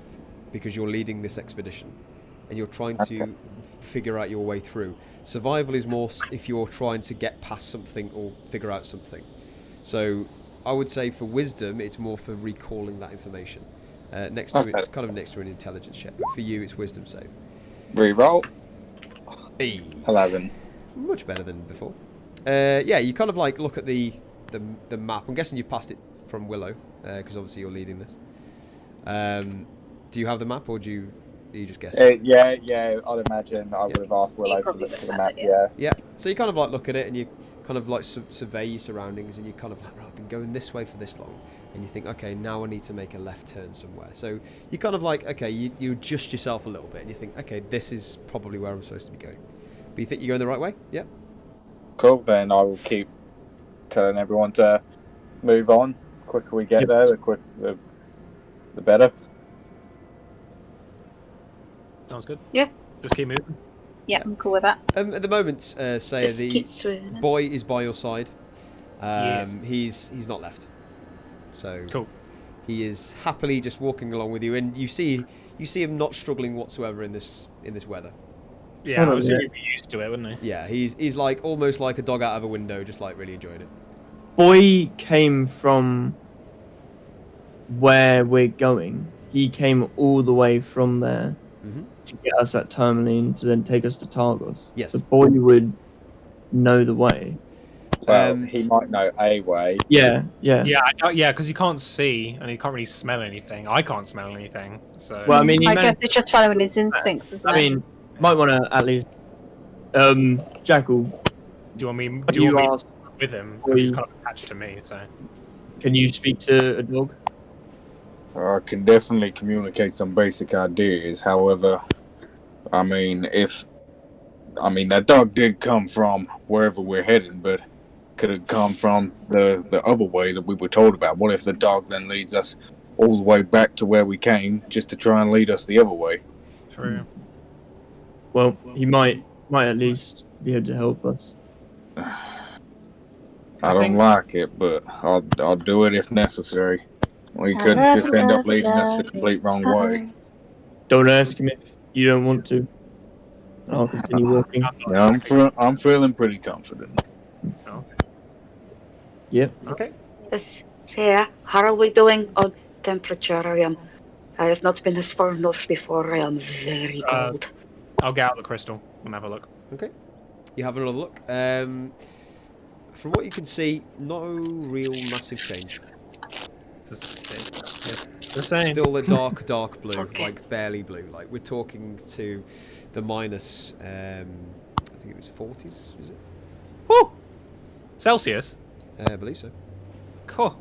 Speaker 1: because you're leading this expedition and you're trying to figure out your way through. Survival is more if you're trying to get past something or figure out something. So I would say for wisdom, it's more for recalling that information. Next to it's kind of next to an intelligence check, but for you it's wisdom save.
Speaker 7: Reroll.
Speaker 1: Hey.
Speaker 7: 11.
Speaker 1: Much better than before. Yeah, you kind of like look at the map. I'm guessing you've passed it from Willow, because obviously you're leading this. Do you have the map, or are you just guessing?
Speaker 7: Yeah, I'd imagine I would have asked Willow for the map, yeah.
Speaker 1: Yeah, so you kind of like look at it and you kind of like survey your surroundings, and you kind of like, right, I've been going this way for this long, and you think, okay, now I need to make a left turn somewhere. So you kind of like, okay, you adjust yourself a little bit, and you think, okay, this is probably where I'm supposed to be going. But you think you're going the right way? Yeah.
Speaker 7: Cool, then I will keep telling everyone to move on. The quicker we get there, the better.
Speaker 2: Sounds good.
Speaker 4: Yeah.
Speaker 2: Just keep moving.
Speaker 4: Yeah, I'm cool with that.
Speaker 1: At the moment, Saya,
Speaker 5: Just keep swimming.
Speaker 1: boy is by your side.
Speaker 2: Yes.
Speaker 1: He's not left. So
Speaker 2: Cool.
Speaker 1: he is happily just walking along with you, and you see him not struggling whatsoever in this weather.
Speaker 2: Yeah, I was going to be used to it, wouldn't he?
Speaker 1: Yeah, he's like almost like a dog out of a window, just like really enjoying it.
Speaker 3: Boy came from where we're going. He came all the way from there to get us at Tourmaline to then take us to Targos.
Speaker 1: Yes.
Speaker 3: So Boy would know the way.
Speaker 7: Well, he might know a way.
Speaker 3: Yeah.
Speaker 2: Yeah, because you can't see and you can't really smell anything. I can't smell anything. So.
Speaker 3: Well, I mean,
Speaker 4: I guess it's just following his instincts, isn't it?
Speaker 3: I mean, might want to at least. Jackal.
Speaker 2: Do you want me?
Speaker 3: Do you
Speaker 2: want
Speaker 3: ask?
Speaker 2: me with him? Because he's kind of attached to me. So.
Speaker 3: Can you speak to a dog?
Speaker 7: I can definitely communicate some basic ideas. However, that dog did come from wherever we're heading, but could have come from the other way that we were told about. What if the dog then leads us all the way back to where we came just to try and lead us the other way?
Speaker 2: True.
Speaker 3: Well, he might at least be able to help us.
Speaker 7: I don't like it, but I'll do it if necessary. We could just end up leading us the complete wrong way.
Speaker 3: Don't ask him if you don't want to. I'll continue walking.
Speaker 7: Yeah, I'm feeling pretty confident.
Speaker 3: Yep.
Speaker 1: Okay.
Speaker 5: Sarah, how are we doing on temperature? I have not been this far north before. I am very cold.
Speaker 2: I'll get out the crystal and have a look.
Speaker 1: Okay. You have another look. From what you can see, no real massive change.
Speaker 2: It's the same.
Speaker 1: Still a dark blue,
Speaker 5: Okay.
Speaker 1: like barely blue. Like we're talking to the minus, I think it was 40s, is it?
Speaker 2: Woo! Celsius?
Speaker 1: I believe so.
Speaker 2: Cool.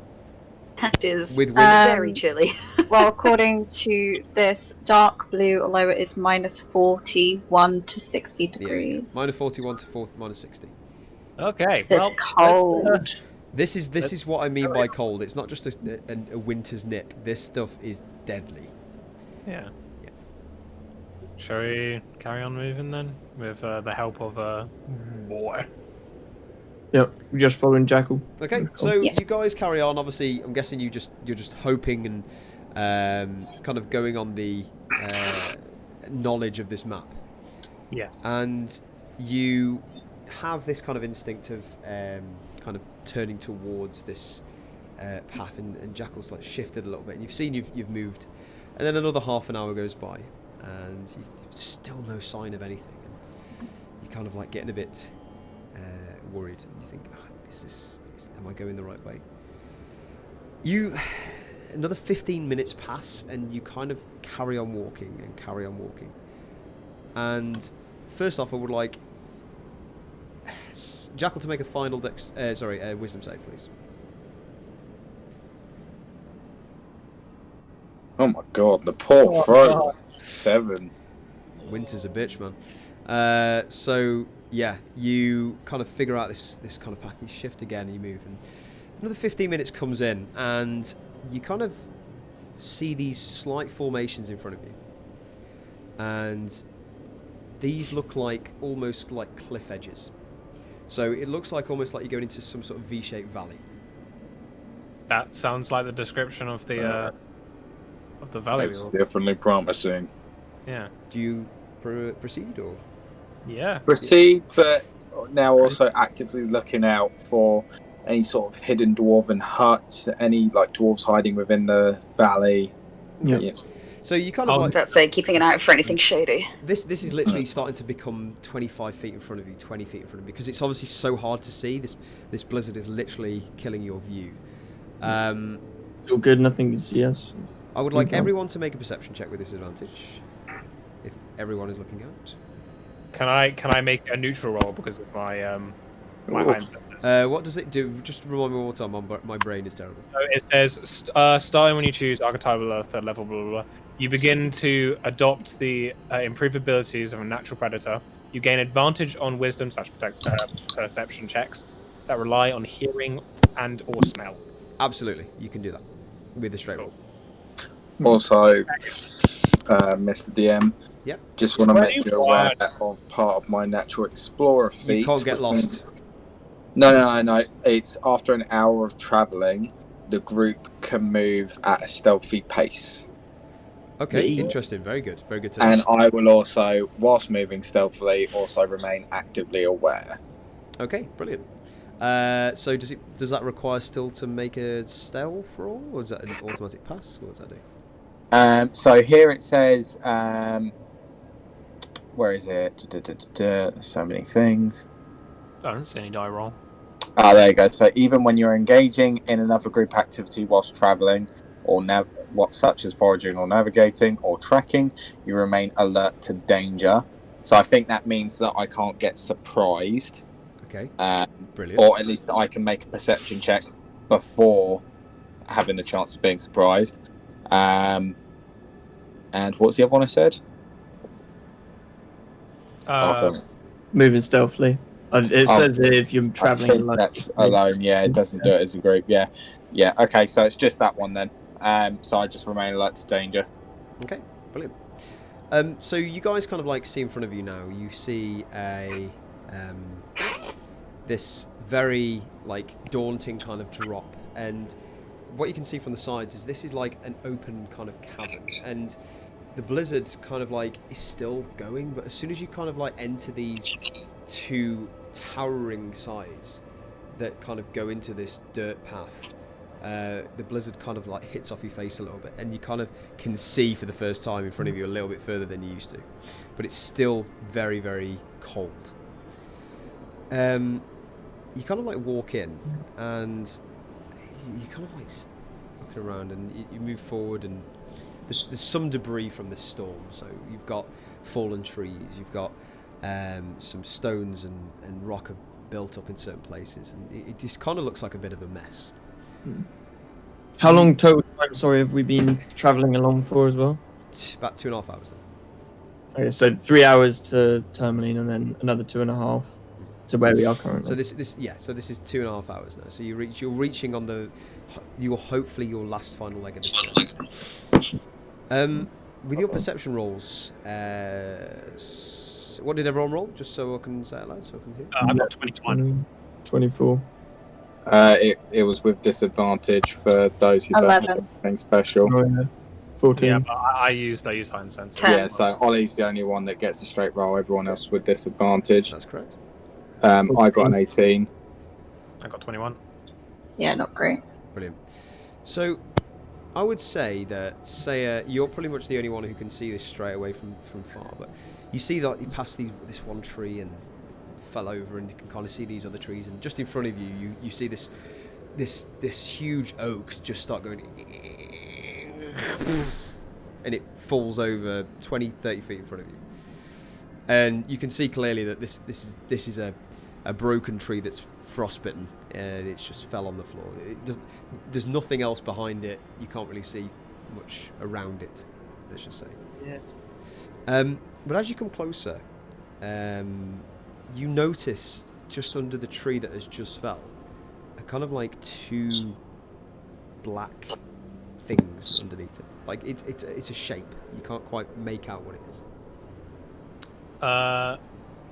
Speaker 5: That is
Speaker 1: With wind.
Speaker 5: very chilly.
Speaker 4: Well, according to this, dark blue, although it is minus 41 to 60 degrees.
Speaker 1: Yeah, minus 41 to minus 60.
Speaker 2: Okay.
Speaker 4: So
Speaker 2: well,
Speaker 4: it's cold.
Speaker 1: This is what I mean by cold. It's not just a winter's nip. This stuff is deadly.
Speaker 2: Yeah. Shall we carry on moving then, with the help of boy?
Speaker 3: Yep. We're just following Jackal.
Speaker 1: Okay, so you guys carry on. Obviously, I'm guessing you're just hoping and kind of going on the knowledge of this map.
Speaker 2: Yes.
Speaker 1: And you have this kind of instinct of kind of turning towards this path, and Jackal's like shifted a little bit, and you've moved, and then another half an hour goes by, and you've still no sign of anything, and you're kind of like getting a bit worried, and you think, am I going the right way? Another 15 minutes pass, and you kind of carry on walking, and first off, I would like Jackal to make a final wisdom save, please.
Speaker 7: Oh my god, the poor throw. 7.
Speaker 1: Winter's a bitch, man. So yeah, you kind of figure out this kind of path. You shift again, you move, and another 15 minutes comes in, and you kind of see these slight formations in front of you, and these look like almost like cliff edges. So it looks like almost like you're going into some sort of V-shaped valley.
Speaker 2: That sounds like the description of the valley.
Speaker 7: It's definitely promising.
Speaker 2: Yeah.
Speaker 1: Do you proceed, or?
Speaker 2: Yeah.
Speaker 7: Proceed, but now also actively looking out for any sort of hidden dwarven huts, any like dwarves hiding within the valley.
Speaker 3: Yeah.
Speaker 6: Yeah.
Speaker 1: So you kind of like
Speaker 5: That's it, keeping an eye out for anything shady.
Speaker 1: this is literally starting to become 25 feet in front of you, 20 feet in front of you, because it's obviously so hard to see. This blizzard is literally killing your view.
Speaker 3: It's all good. Nothing can see us.
Speaker 1: I would like everyone to make a perception check with disadvantage, if everyone is looking out.
Speaker 2: Can I make a neutral roll because of my my hind senses?
Speaker 1: What does it do? Just remind me one more time. My brain is terrible.
Speaker 2: So it says starting when you choose archetypal third level, blah blah blah. You begin to adopt the improved abilities of a natural predator. You gain advantage on wisdom / perception checks that rely on hearing and or smell.
Speaker 1: Absolutely, you can do that with the straight roll.
Speaker 6: Also, Mr. DM,
Speaker 1: Yep.
Speaker 6: just want to make you aware of part of my natural explorer feat.
Speaker 1: You can't get lost.
Speaker 6: No. It's after an hour of travelling, the group can move at a stealthy pace.
Speaker 1: Okay, interesting. Very good. Very good.
Speaker 6: And I will also, whilst moving stealthily, also remain actively aware.
Speaker 1: Okay, brilliant. So does that require still to make a stealth roll, or is that an automatic pass? What does that do?
Speaker 6: So here it says, where is it? So many things.
Speaker 2: I don't see any die roll.
Speaker 6: Ah, there you go. So even when you're engaging in another group activity whilst travelling, or such as foraging or navigating or tracking, you remain alert to danger. So I think that means that I can't get surprised.
Speaker 1: Okay. Brilliant.
Speaker 6: Or at least I can make a perception check before having the chance of being surprised. And what's the other one I said?
Speaker 3: Moving stealthily. It says if you're traveling alone.
Speaker 6: That's alone. Yeah, it doesn't do it as a group. Yeah. Okay, so it's just that one then. So I just remain alert to danger.
Speaker 1: Okay, brilliant. So you guys kind of like see in front of you now. You see a this very like daunting kind of drop, and what you can see from the sides is this is like an open kind of cavern, and the blizzard kind of like is still going, but as soon as you kind of like enter these two towering sides that kind of go into this dirt path, the blizzard kind of like hits off your face a little bit, and you kind of can see for the first time in front of you a little bit further than you used to, but it's still very, very cold. You kind of like walk in, and you kind of like looking around, and you move forward, and there's some debris from this storm. So you've got fallen trees, you've got some stones and rock have built up in certain places, and it just kind of looks like a bit of a mess.
Speaker 3: How long total time, have we been travelling along for as well?
Speaker 1: About 2.5 hours then.
Speaker 3: Okay, so 3 hours to Tourmaline and then another 2.5 to where we are currently.
Speaker 1: So this is 2.5 hours now. So you're reaching on hopefully your last final leg of this journey. With your perception rolls, what did everyone roll? Just so I can say it loud, so I can hear.
Speaker 2: I've got 21.
Speaker 3: 24.
Speaker 6: It was with disadvantage for those who don't have
Speaker 4: 11.
Speaker 6: anything special.
Speaker 3: 14.
Speaker 2: Yeah, but I used hind sense.
Speaker 5: 10.
Speaker 6: Yeah, so Ollie's the only one that gets a straight roll. Everyone else with disadvantage.
Speaker 1: That's correct.
Speaker 6: I got an 18.
Speaker 2: I got 21.
Speaker 4: Yeah, not great.
Speaker 1: Brilliant. So, I would say that Saya, you're pretty much the only one who can see this straight away from far. But you see that you pass this one tree and fell over, and you can kind of see these other trees, and just in front of you see this huge oak just start going, and it falls over 20-30 feet in front of you, and you can see clearly that this is a broken tree that's frostbitten, and it's just fell on the floor. There's nothing else behind it. You can't really see much around it, let's just say.
Speaker 3: Yeah.
Speaker 1: But as you come closer, you notice just under the tree that has just fell, a kind of like two black things underneath it. Like it's a shape. You can't quite make out what it is.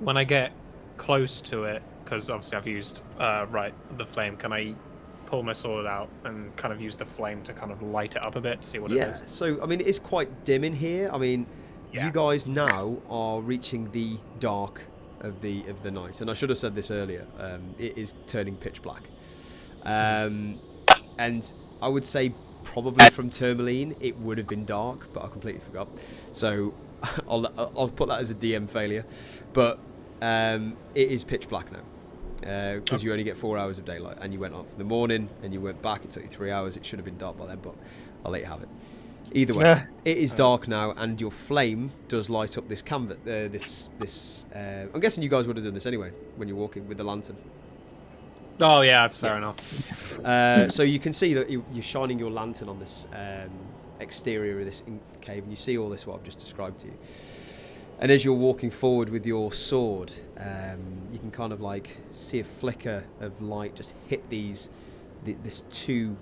Speaker 2: When I get close to it, because obviously I've used the flame, can I pull my sword out and kind of use the flame to kind of light it up a bit to see what it is?
Speaker 1: Yeah. So I mean, it is quite dim in here. I mean, you guys now are reaching the dark of the night, and I should have said this earlier. It is turning pitch black, and I would say probably from tourmaline, it would have been dark, but I completely forgot. So I'll put that as a DM failure. But it is pitch black now because you only get 4 hours of daylight, and you went off in the morning and you went back. It took you 3 hours. It should have been dark by then, but I'll let you have it. Either way, it is dark now, and your flame does light up this canvas. I'm guessing you guys would have done this anyway when you're walking with the lantern.
Speaker 2: Oh yeah, that's fair enough.
Speaker 1: So you can see that you're shining your lantern on this exterior of this cave, and you see all this what I've just described to you. And as you're walking forward with your sword, you can kind of like see a flicker of light just hit this two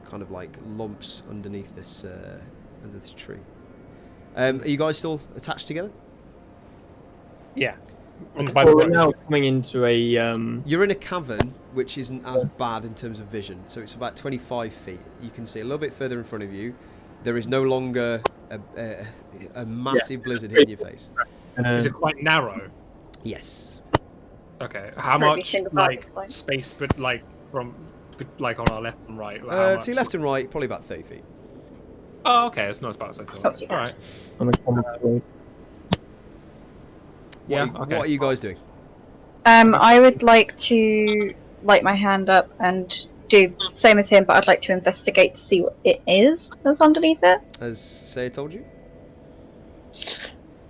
Speaker 1: kind of like lumps underneath this tree. Are you guys still attached together?
Speaker 2: Yeah.
Speaker 3: We're now coming into a.
Speaker 1: You're in a cavern, which isn't as bad in terms of vision. So it's about 25 feet. You can see a little bit further in front of you. There is no longer a massive blizzard hitting your face.
Speaker 2: Is it quite narrow?
Speaker 1: Yes.
Speaker 2: Okay. How
Speaker 4: Every
Speaker 2: much
Speaker 4: single
Speaker 2: like
Speaker 4: part is
Speaker 2: space, but like from like on our left and right? Like, how
Speaker 1: To
Speaker 2: much?
Speaker 1: your left and right, probably about 30 feet.
Speaker 2: Oh, okay. It's not as bad as I
Speaker 4: It's not
Speaker 2: thought.
Speaker 4: too
Speaker 2: All
Speaker 4: bad.
Speaker 2: right.
Speaker 3: on the corner road.
Speaker 2: Yeah.
Speaker 1: What
Speaker 2: Okay.
Speaker 1: are you guys doing?
Speaker 4: I would like to light my hand up and do same as him, but I'd like to investigate to see what it is that's underneath it.
Speaker 1: As Saya told you?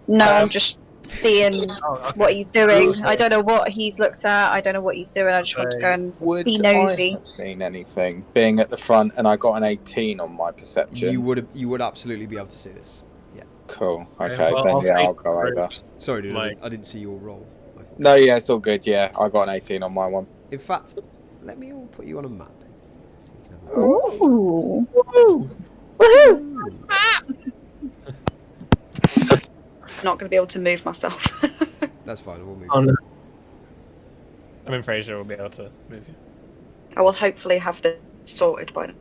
Speaker 4: No, I'm just seeing what he's doing. I don't know what he's looked at. I don't know what he's doing. I just want to go and
Speaker 7: Would
Speaker 4: be
Speaker 7: I
Speaker 4: nosy.
Speaker 7: have seen anything? Being at the front, and I got an 18 on my perception.
Speaker 1: You would absolutely be able to see this.
Speaker 7: Cool.
Speaker 2: Yeah,
Speaker 7: Okay,
Speaker 2: well,
Speaker 7: then
Speaker 2: I'll
Speaker 7: yeah,
Speaker 2: stay
Speaker 7: I'll go
Speaker 2: through.
Speaker 7: over.
Speaker 1: Sorry, dude,
Speaker 2: Like-
Speaker 1: I didn't see your roll.
Speaker 7: No, yeah, it's all good. Yeah, I got an 18 on my one.
Speaker 1: In fact, let me all put you on a map. So you can have a look.
Speaker 4: Ooh. Woohoo!
Speaker 5: Not going to be able to move myself.
Speaker 1: That's fine, we'll move.
Speaker 3: Oh, no.
Speaker 2: I mean, Fraser will be able to move you.
Speaker 5: I will hopefully have this sorted by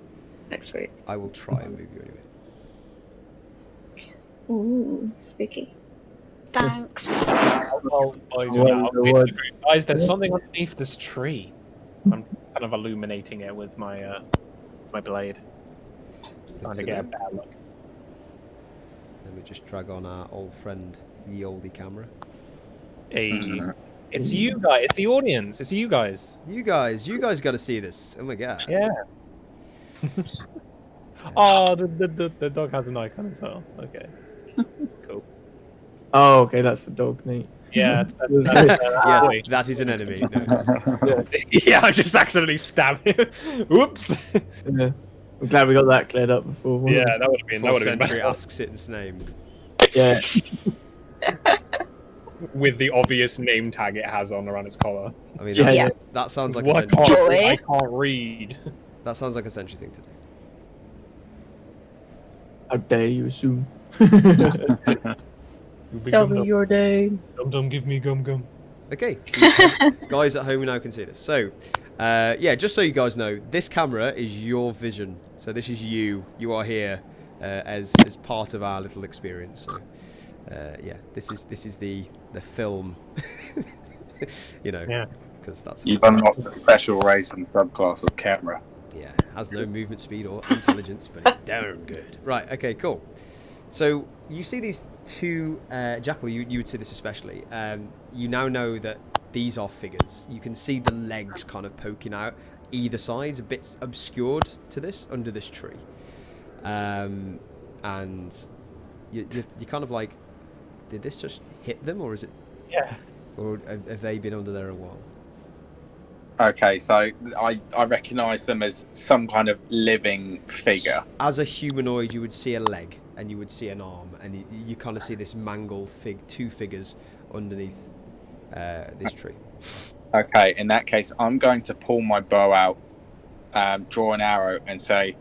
Speaker 5: next week.
Speaker 1: I will try and move you anyway.
Speaker 4: Ooh, spooky.
Speaker 5: Thanks.
Speaker 2: Guys, there's something underneath this tree. I'm kind of illuminating it with my my blade, trying to get a better look.
Speaker 1: Let me just drag on our old friend, ye olde camera.
Speaker 2: Hey, it's you guys. It's the audience. It's you guys.
Speaker 1: You guys got to see this. Oh my god.
Speaker 2: Yeah. Oh, the dog has an icon as well. Okay. Cool.
Speaker 3: Oh, okay, that's the dog, Nate.
Speaker 2: Yeah.
Speaker 1: Yes, that is an enemy. No.
Speaker 2: Yeah, I just accidentally stabbed him. Oops.
Speaker 3: Yeah. I'm glad we got that cleared up before.
Speaker 2: Yeah, that would have been. That
Speaker 1: Fourth
Speaker 2: would have been
Speaker 1: century
Speaker 2: bad.
Speaker 1: asks its name.
Speaker 3: Yeah.
Speaker 2: With the obvious name tag it has on around its collar.
Speaker 1: I mean,
Speaker 3: Yeah,
Speaker 1: that,
Speaker 4: yeah.
Speaker 1: that sounds like
Speaker 2: What?
Speaker 1: a century.
Speaker 4: Joy.
Speaker 2: I can't read.
Speaker 1: That sounds like a century thing to do.
Speaker 3: How dare you assume?
Speaker 4: Tell me your name.
Speaker 2: Dum dum, give me gum gum.
Speaker 1: Okay, guys at home now can see this. So, yeah, just so you guys know, this camera is your vision. So this is you. You are here as part of our little experience. So, yeah, this is the film. You know,
Speaker 2: Yeah.
Speaker 1: because that's
Speaker 6: You've unlocked a special race and subclass of camera.
Speaker 1: yeah, has no movement speed or intelligence, but it's damn good. Right. Okay. Cool. So you see these two, Jackal, you would see this especially. You now know that these are figures. You can see the legs kind of poking out either side, a bit obscured to this, under this tree. And you kind of like, did this just hit them, or is it?
Speaker 2: Yeah.
Speaker 1: Or have they been under there a while?
Speaker 6: Okay, so I recognise them as some kind of living figure.
Speaker 1: As a humanoid, you would see a leg and you would see an arm, and you kind of see this mangled two figures underneath this tree.
Speaker 6: Okay, in that case, I'm going to pull my bow out, draw an arrow, and say,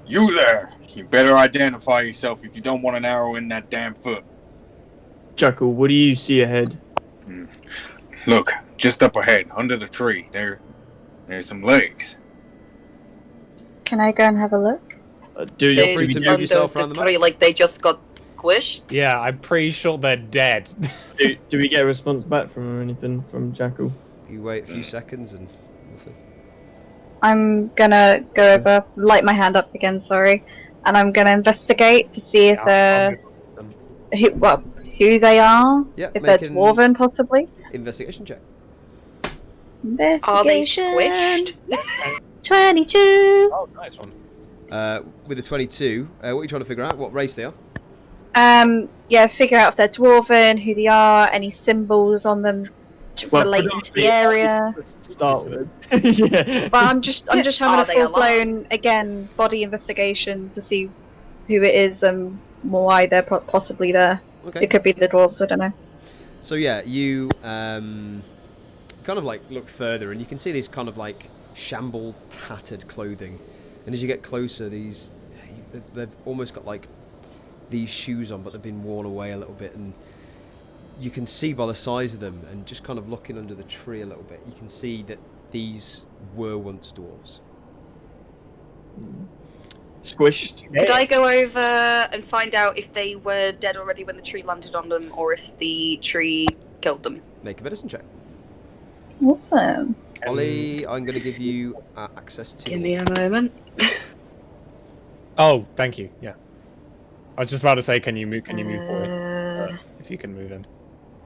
Speaker 6: "You there! You better identify yourself if you don't want an arrow in that damn foot."
Speaker 3: Jackal, what do you see ahead?
Speaker 6: Look, just up ahead, under the tree, there's some legs.
Speaker 4: Can I go and have a look?
Speaker 3: Do
Speaker 5: They
Speaker 1: free to
Speaker 3: you,
Speaker 1: move
Speaker 5: under
Speaker 1: yourself
Speaker 5: the
Speaker 1: around the map.
Speaker 5: tree like they just got squished.
Speaker 2: Yeah, I'm pretty sure they're dead.
Speaker 3: do we get a response back from or anything from Jackal?
Speaker 1: You wait a few seconds and we'll see.
Speaker 4: I'm gonna go over, light my hand up again, sorry, and I'm gonna investigate to see if they're who they are.
Speaker 1: Yep,
Speaker 4: If they're
Speaker 1: make an
Speaker 4: dwarven, possibly.
Speaker 1: investigation check.
Speaker 5: Are they
Speaker 4: Investigation.
Speaker 5: squished?
Speaker 4: 22.
Speaker 2: Oh, nice one.
Speaker 1: With a 22, what are you trying to figure out? What race they are?
Speaker 4: Yeah, figure out if they're dwarven, who they are, any symbols on them relating to the area.
Speaker 3: To start with. Yeah.
Speaker 4: But I'm just having
Speaker 5: Are
Speaker 4: a
Speaker 5: they
Speaker 4: full
Speaker 5: alive?
Speaker 4: blown again body investigation to see who it is and why they're possibly there.
Speaker 1: Okay.
Speaker 4: It could be the dwarves, I don't know.
Speaker 1: So yeah, you kind of like look further, and you can see these kind of like shambled, tattered clothing. And as you get closer, they've almost got like these shoes on, but they've been worn away a little bit, and you can see by the size of them, and just kind of looking under the tree a little bit, you can see that these were once dwarves.
Speaker 3: Squished.
Speaker 5: Could I go over and find out if they were dead already when the tree landed on them, or if the tree killed them?
Speaker 1: Make a medicine check.
Speaker 4: Awesome.
Speaker 1: Ollie, I'm going to give you access to...
Speaker 5: Give me a moment.
Speaker 2: Oh, thank you. Yeah. I was just about to say, can you move forward? If you can move him.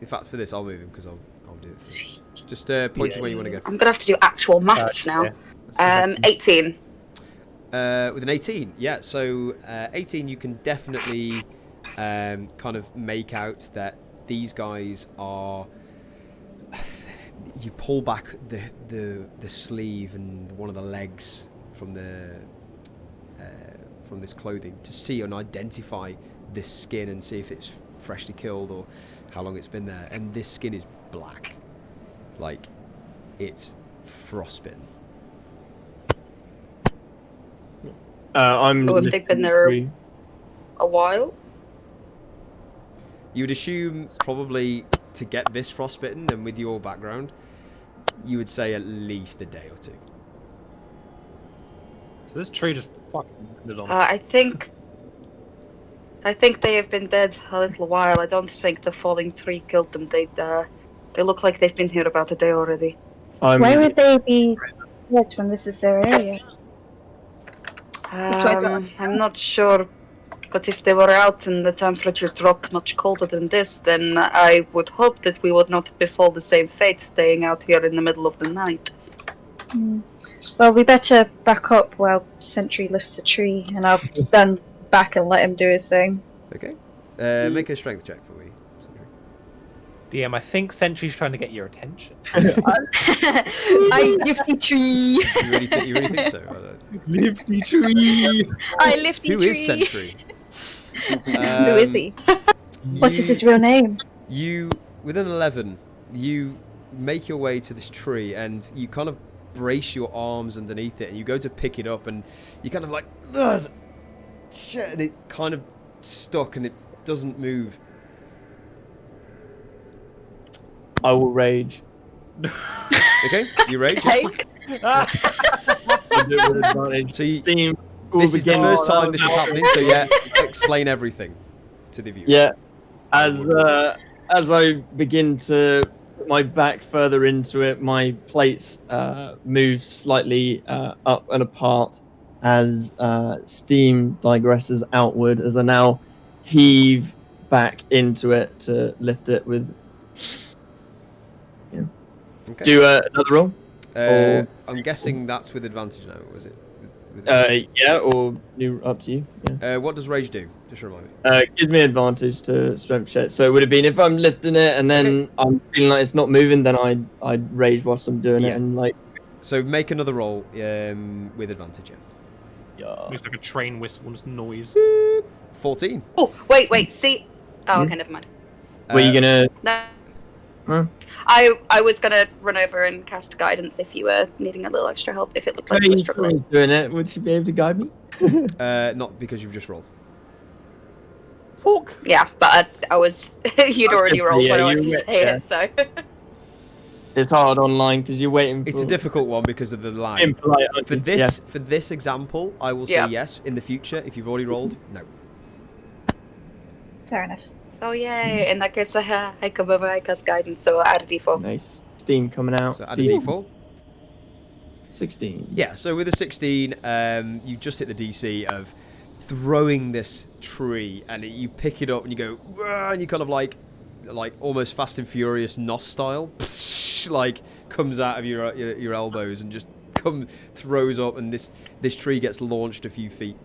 Speaker 1: In fact, for this, I'll move him, because I'll do it. Just point to where you want to go.
Speaker 5: I'm gonna have to do actual maths now.
Speaker 2: Yeah.
Speaker 5: 18.
Speaker 1: With an 18, yeah. So 18, you can definitely kind of make out that these guys are. You pull back the sleeve and one of the legs from this clothing to see and identify this skin and see if it's freshly killed or how long it's been there. And this skin is black, like it's frostbitten.
Speaker 3: I'm.
Speaker 5: Oh, have they been there a while?
Speaker 1: You would assume probably to get this frostbitten, and with your background, you would say at least a day or two.
Speaker 2: So this tree just fucking landed on.
Speaker 5: I think they have been dead a little while. I don't think the falling tree killed them. They look like they've been here about a day already.
Speaker 4: Why would they be dead when this is their area? That's what I don't understand.
Speaker 5: I'm not sure, but if they were out and the temperature dropped much colder than this, then I would hope that we would not befall the same fate staying out here in the middle of the night.
Speaker 4: Well, we better back up while Sentry lifts a tree, and I'll stand back and let him do his thing.
Speaker 1: Okay. Make a strength check for me.
Speaker 2: DM, I think Sentry's trying to get your attention.
Speaker 4: I lifty tree.
Speaker 1: You really think so?
Speaker 3: Lifty tree.
Speaker 4: I lifty
Speaker 1: Who
Speaker 4: tree.
Speaker 1: is Sentry?
Speaker 4: Who is he? What is his real name?
Speaker 1: You, with an 11, you make your way to this tree, and you kind of brace your arms underneath it, and you go to pick it up, and you kind of like, ugh, shit, and it kind of stuck, and it doesn't move.
Speaker 3: I will rage.
Speaker 1: Okay, you rage.
Speaker 3: I do it with advantage.
Speaker 1: So you-
Speaker 3: Steam.
Speaker 1: This is the first time this is happening, so yeah, explain everything to the viewers.
Speaker 3: Yeah. As I begin to put my back further into it, my plates move slightly up and apart as steam digresses outward as I now heave back into it to lift it with. Yeah.
Speaker 1: Okay.
Speaker 3: Do another roll.
Speaker 1: I'm guessing that's with advantage now, was it?
Speaker 3: Yeah, or new up to you. Yeah.
Speaker 1: What does rage do? Just remind me.
Speaker 3: Gives me advantage to strength check. So it would have been if I'm lifting it and then I'm feeling like it's not moving, then I'd rage whilst I'm doing it and like.
Speaker 1: So make another roll with advantage.
Speaker 3: Yeah.
Speaker 2: Looks like a train whistle's noise.
Speaker 1: 14.
Speaker 5: Oh, wait, see. Oh, okay, never mind.
Speaker 3: Were you gonna?
Speaker 5: No.
Speaker 3: Huh?
Speaker 5: I was gonna run over and cast guidance if you were needing a little extra help, if it looked like you were struggling.
Speaker 3: Doing it. Would she be able to guide me?
Speaker 1: Not because you've just rolled.
Speaker 3: Fuck.
Speaker 5: Yeah, but I was. You'd already rolled when I went to
Speaker 3: you
Speaker 5: say it, so.
Speaker 3: It's hard online because you're waiting.
Speaker 1: It's
Speaker 3: for
Speaker 1: a difficult one because of the lag.
Speaker 3: impolite,
Speaker 1: For this example, I will say
Speaker 5: Yeah.
Speaker 1: yes. In the future, if you've already rolled, no.
Speaker 4: Fair enough.
Speaker 5: Oh yay! In that case, I come over, I cast guidance, so I add a d4.
Speaker 3: Nice steam coming out.
Speaker 1: So add a d4.
Speaker 3: 16.
Speaker 1: Yeah, so with a 16, you just hit the DC of throwing this tree, and you pick it up and you go, "Wah," and you kind of like almost Fast and Furious NOS style, like comes out of your elbows and just throws up, and this tree gets launched a few feet.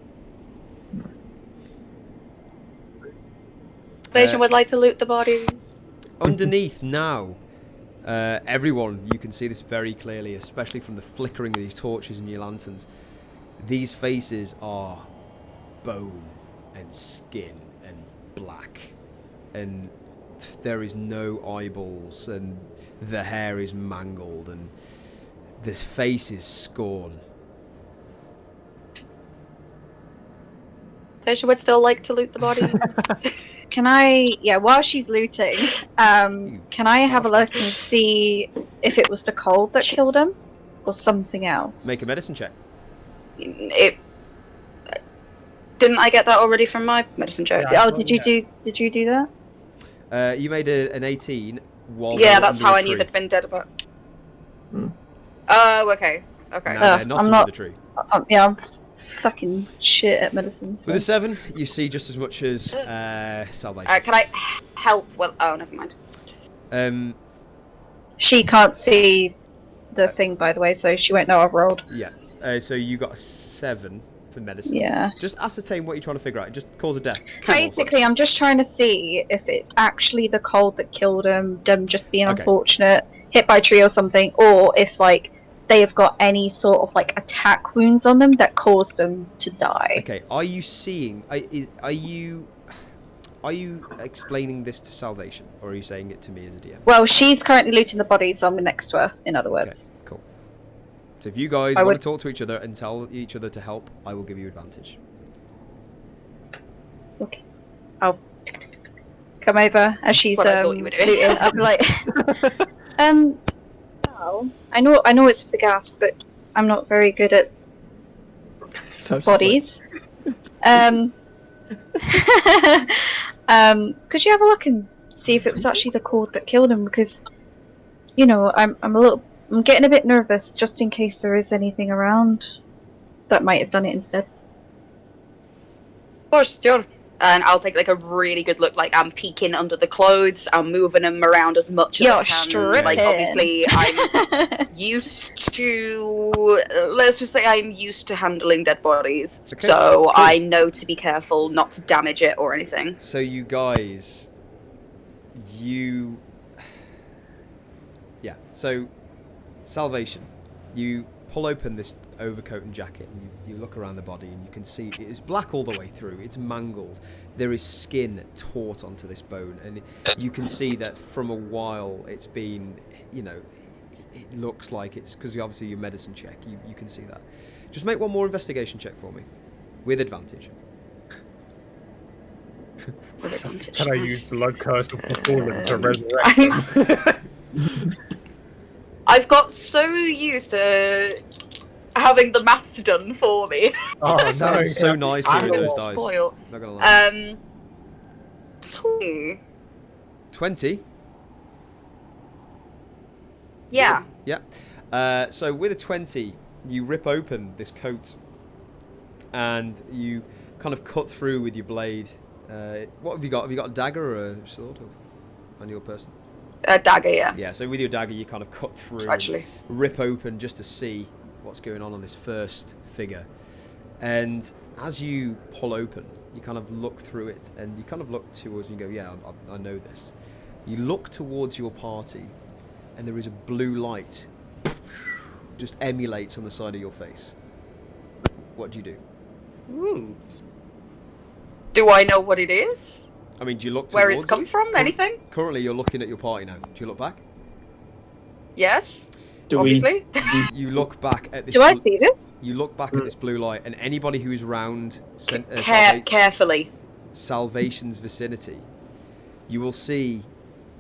Speaker 5: Station would like to loot the bodies.
Speaker 1: Underneath now, everyone, you can see this very clearly, especially from the flickering of these torches and your lanterns. These faces are bone and skin and black, and there is no eyeballs, and the hair is mangled, and the face is scorn.
Speaker 5: Station would still like to loot the bodies.
Speaker 4: Can I, while she's looting, can I have a look and see if it was the cold that killed him or something else?
Speaker 1: Make a medicine check.
Speaker 5: Didn't I get that already from my medicine check?
Speaker 2: Yeah.
Speaker 4: Oh, did you do that?
Speaker 1: You made an 18 while
Speaker 5: Yeah,
Speaker 1: they were
Speaker 5: that's
Speaker 1: under
Speaker 5: how
Speaker 1: a
Speaker 5: I knew
Speaker 1: tree.
Speaker 5: they'd been dead about.
Speaker 3: Hmm.
Speaker 5: Oh, okay. Okay.
Speaker 1: No, they're not
Speaker 4: I'm
Speaker 1: under
Speaker 4: not-
Speaker 1: the tree.
Speaker 4: I'm fucking shit at medicine. So.
Speaker 1: With a 7, you see just as much as salvation.
Speaker 5: Can I help? Well, oh, never mind.
Speaker 4: She can't see the thing, by the way, so she won't know I've rolled.
Speaker 1: Yeah. So you got a 7 for medicine.
Speaker 4: Yeah.
Speaker 1: Just ascertain what you're trying to figure out. Just cause of death.
Speaker 4: Basically, I'm just trying to see if it's actually the cold that killed them just being
Speaker 1: Okay.
Speaker 4: unfortunate, hit by a tree or something, or if, like, they have got any sort of, like, attack wounds on them that caused them to die.
Speaker 1: Okay. Are you seeing? Are you explaining this to Salvation, or are you saying it to me as a DM?
Speaker 4: Well, she's currently looting the bodies, so I'm next to her, in other words.
Speaker 1: Okay, cool. So if you guys
Speaker 4: I
Speaker 1: want
Speaker 4: would-
Speaker 1: to talk to each other and tell each other to help, I will give you advantage.
Speaker 4: Okay. I'll come over as she's
Speaker 5: What I thought you were doing.
Speaker 4: looting. I'll be like, well, I know it's for the gas, but I'm not very good at
Speaker 3: So it's just
Speaker 4: bodies. Could you have a look and see if it was actually the cord that killed him? Because, you know, I'm getting a bit nervous just in case there is anything around that might have done it instead.
Speaker 5: Of course, sure. And I'll take like a really good look. Like I'm peeking under the clothes. I'm moving them around as much as I
Speaker 4: You're
Speaker 5: can.
Speaker 4: stripping.
Speaker 5: Like obviously, I'm used to. Let's just say I'm used to handling dead bodies,
Speaker 1: Okay,
Speaker 5: so
Speaker 1: cool.
Speaker 5: I know to be careful not to damage it or anything.
Speaker 1: So you guys, so Salvation, you pull open this overcoat and jacket, and you look around the body, and you can see it is black all the way through. It's mangled. There is skin taut onto this bone, and you can see that from a while it's been, you know, it looks like it's because obviously your medicine check. You can see that. Just make one more investigation check for me, with advantage.
Speaker 5: With advantage.
Speaker 2: Can I use the blood curse of the fallen to resurrect?
Speaker 5: I've got so used to having the maths done for me.
Speaker 2: Oh, no.
Speaker 1: Sounds so nice
Speaker 2: I'm
Speaker 1: with those
Speaker 2: all
Speaker 1: dice.
Speaker 5: Spoiled.
Speaker 1: Not gonna lie.
Speaker 5: 20.
Speaker 1: 20.
Speaker 5: Yeah.
Speaker 1: Yeah. So with a 20, you rip open this coat, and you kind of cut through with your blade. What have you got? Have you got a dagger or a sword on your person?
Speaker 5: A dagger, yeah.
Speaker 1: Yeah. So with your dagger, you kind of cut through, and
Speaker 5: Actually.
Speaker 1: rip open just to see what's going on this first figure. And as you pull open, you kind of look through it, and you kind of look towards, and you go, yeah, I know this. You look towards your party, and there is a blue light just emulates on the side of your face. What do you do?
Speaker 5: Do I know what it is?
Speaker 1: I mean, do you look
Speaker 5: Where
Speaker 1: towards
Speaker 5: it's come
Speaker 1: it?
Speaker 5: from? Anything?
Speaker 1: Currently, you're looking at your party now. Do you look back?
Speaker 5: Yes.
Speaker 3: Do we-
Speaker 5: Obviously.
Speaker 1: You look back at this.
Speaker 4: Do I see this?
Speaker 1: You look back at this blue light, and anybody who is around
Speaker 5: Carefully.
Speaker 1: Salvation's vicinity, you will see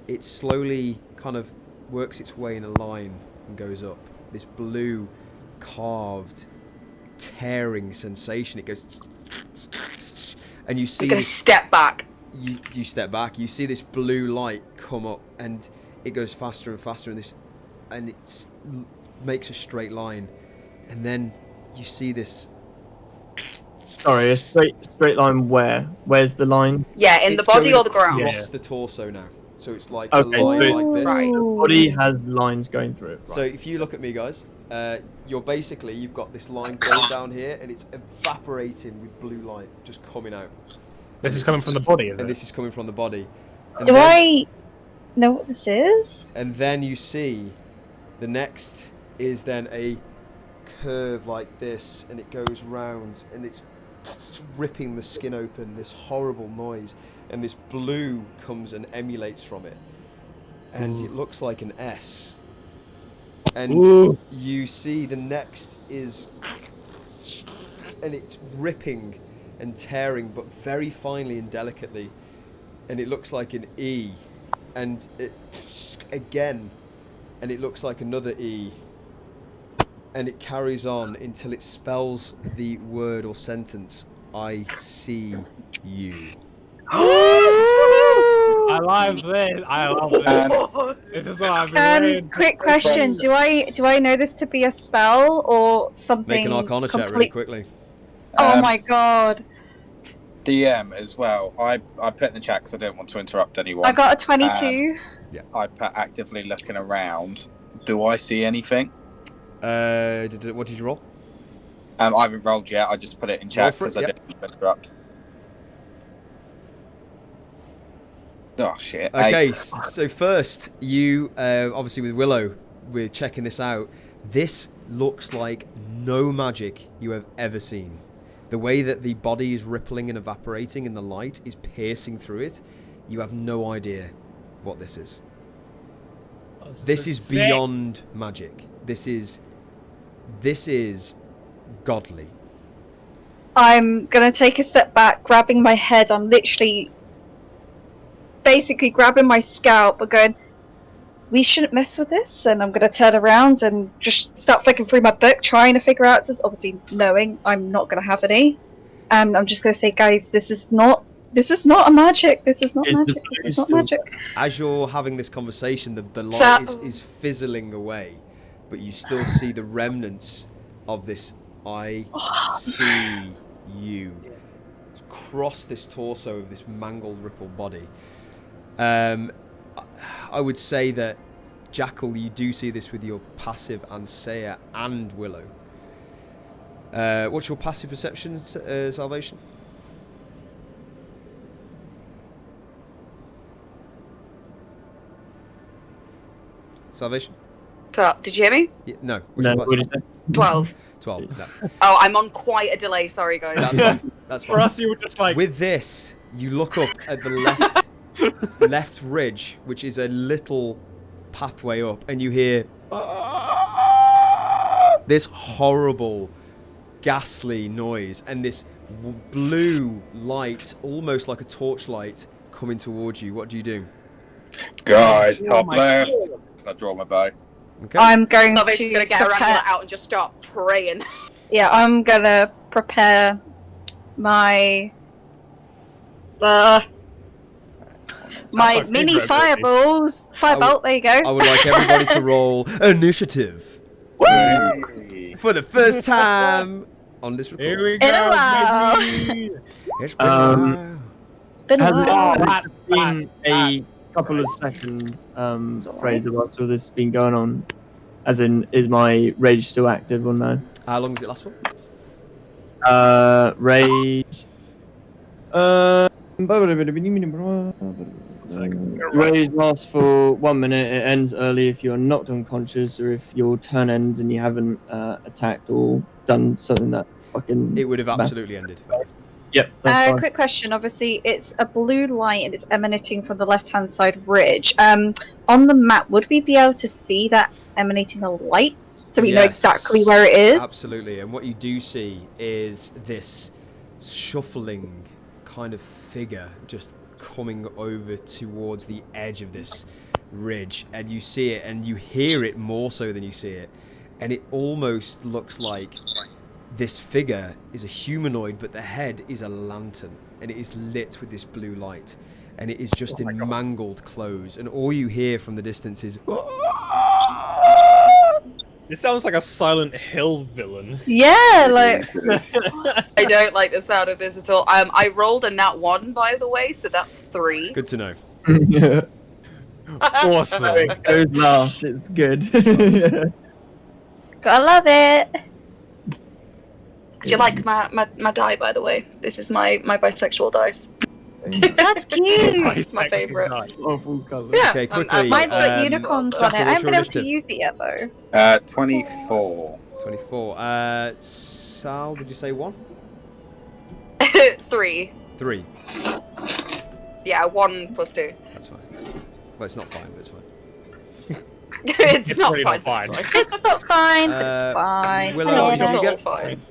Speaker 1: it slowly kind of works its way in a line and goes up. This blue, carved, tearing sensation. It goes, and you see.
Speaker 5: I'm gonna step back.
Speaker 1: You step back. You see this blue light come up, and it goes faster and faster, and it makes a straight line, And then you see this.
Speaker 3: Sorry, a straight line where? Where's the line?
Speaker 5: Yeah, in the
Speaker 1: It's
Speaker 5: body
Speaker 1: going
Speaker 5: or the ground?
Speaker 1: across
Speaker 2: Yeah.
Speaker 1: the torso now. So it's like
Speaker 3: Okay,
Speaker 1: a line
Speaker 3: so
Speaker 1: like this.
Speaker 5: Right.
Speaker 3: The body has lines going through it.
Speaker 1: So if you look at me, guys, you've got this line going down here, and it's evaporating with blue light just coming out.
Speaker 2: This is coming from the body, is
Speaker 1: And
Speaker 2: it?
Speaker 1: this is coming from the body. And
Speaker 4: Do
Speaker 1: then,
Speaker 4: I know what this is?
Speaker 1: And then you see the next is then a curve like this, and it goes round, and it's ripping the skin open, this horrible noise, and this blue comes and emulates from it, and it looks like an S. And
Speaker 2: Ooh.
Speaker 1: you see the next is, and it's ripping and tearing, but very finely and delicately, and it looks like an E, and it again, and it looks like another E, and it carries on until it spells the word or sentence, I see you.
Speaker 2: I love this. I love this. This is what I've been waiting.
Speaker 4: Quick question: Do I know this to be a spell or something?
Speaker 1: Make an Arcana check really quickly.
Speaker 4: Oh my god!
Speaker 6: DM as well. I put in the chat because I don't want to interrupt anyone.
Speaker 4: I got a 22.
Speaker 6: I put actively looking around. Do I see anything?
Speaker 1: What did you roll?
Speaker 6: I haven't rolled yet. I just put it in chat because I didn't want to interrupt. Oh shit.
Speaker 1: Okay, so first you obviously with Willow, we're checking this out. This looks like no magic you have ever seen. The way that the body is rippling and evaporating and the light is piercing through it, you have no idea what this is. This is beyond magic. This is godly.
Speaker 4: I'm gonna take a step back, grabbing my head. I'm literally, basically grabbing my scalp, but going, we shouldn't mess with this. And I'm gonna turn around and just start flicking through my book, trying to figure out this. Obviously, knowing I'm not gonna have any. And I'm just gonna say, guys, this is not a magic. This is not magic. This is not magic.
Speaker 1: As you're having this conversation, the light is fizzling away, but you still see the remnants of this I see you cross this torso of this mangled, rippled body. I would say that, Jackal, you do see this with your passive and Saya and Willow. What's your passive perception, Salvation? Salvation?
Speaker 5: Did you hear me?
Speaker 1: Yeah, no.
Speaker 3: No, what did you say?
Speaker 5: 12.
Speaker 1: 12. No.
Speaker 5: Oh, I'm on quite a delay. Sorry, guys.
Speaker 1: That's fine. That's fine.
Speaker 2: For us, you were just like...
Speaker 1: With this, you look up at the left ridge, which is a little pathway up, and you hear this horrible, ghastly noise, and this blue light, almost like a torchlight, coming towards you. What do you do?
Speaker 6: Guys, top
Speaker 2: my
Speaker 6: left.
Speaker 2: God.
Speaker 6: I draw my bow.
Speaker 1: Okay.
Speaker 4: I'm going
Speaker 5: Salvation's
Speaker 4: to
Speaker 5: gonna get her
Speaker 4: prepare.
Speaker 5: amulet out and just start praying.
Speaker 4: Yeah, I'm gonna prepare my my
Speaker 2: my
Speaker 4: mini
Speaker 2: favorite
Speaker 4: fireballs. Firebolt, there you go.
Speaker 1: I would like everybody to roll initiative for the first time on this
Speaker 2: Here
Speaker 1: recording.
Speaker 2: we
Speaker 4: In a
Speaker 2: go,
Speaker 4: while.
Speaker 2: baby.
Speaker 1: It's been a
Speaker 3: Um,
Speaker 1: while.
Speaker 4: It's been a
Speaker 3: Has
Speaker 4: while.
Speaker 3: it been a couple of seconds, Fraser, whilst all this has been going on? As in, is my rage still active or no?
Speaker 1: How long does it last for?
Speaker 3: Rage. Rage lasts for 1 minute. It ends early if you're knocked unconscious or if your turn ends and you haven't attacked or done something that's fucking.
Speaker 1: It would have absolutely ended.
Speaker 3: Yep. That's fine.
Speaker 4: Quick question. Obviously, it's a blue light and it's emanating from the left-hand side ridge. On the map, would we be able to see that emanating a light so we know
Speaker 1: Yes.
Speaker 4: exactly where it is?
Speaker 1: Absolutely. And what you do see is this shuffling kind of figure just coming over towards the edge of this ridge, and you see it and you hear it more so than you see it, and it almost looks like this figure is a humanoid, but the head is a lantern, and it is lit with this blue light, and it is just in mangled clothes, and all you hear from the distance is
Speaker 2: This sounds like a Silent Hill villain.
Speaker 4: Yeah, like
Speaker 5: I don't like the sound of this at all. I rolled a nat 1, by the way, so that's 3.
Speaker 1: Good to know.
Speaker 3: Yeah.
Speaker 2: Awesome.
Speaker 3: Those laugh. It's good.
Speaker 4: gotta love it.
Speaker 5: Do you like my die, by the way? This is my bisexual dice.
Speaker 4: That's cute.
Speaker 5: It's my favourite.
Speaker 3: Awful colour.
Speaker 5: Yeah,
Speaker 1: Okay, quickly.
Speaker 4: Mine's got
Speaker 1: um,
Speaker 4: unicorns on
Speaker 1: Jackal,
Speaker 4: it. I
Speaker 1: what's
Speaker 4: haven't
Speaker 1: your
Speaker 4: been able to
Speaker 1: initiative?
Speaker 4: use it yet though.
Speaker 6: 24.
Speaker 1: 24. Sal, did you say 1?
Speaker 5: 3.
Speaker 1: 3.
Speaker 5: Yeah, 1 plus 2.
Speaker 1: That's fine. Well, it's not fine, but it's fine.
Speaker 5: It's not
Speaker 2: really
Speaker 5: fine.
Speaker 2: not
Speaker 5: It's
Speaker 2: fine.
Speaker 5: fine.
Speaker 4: It's not fine, but it's fine.
Speaker 1: Willow,
Speaker 4: I
Speaker 1: what
Speaker 5: It's
Speaker 1: did you
Speaker 5: all
Speaker 1: get?
Speaker 5: fine.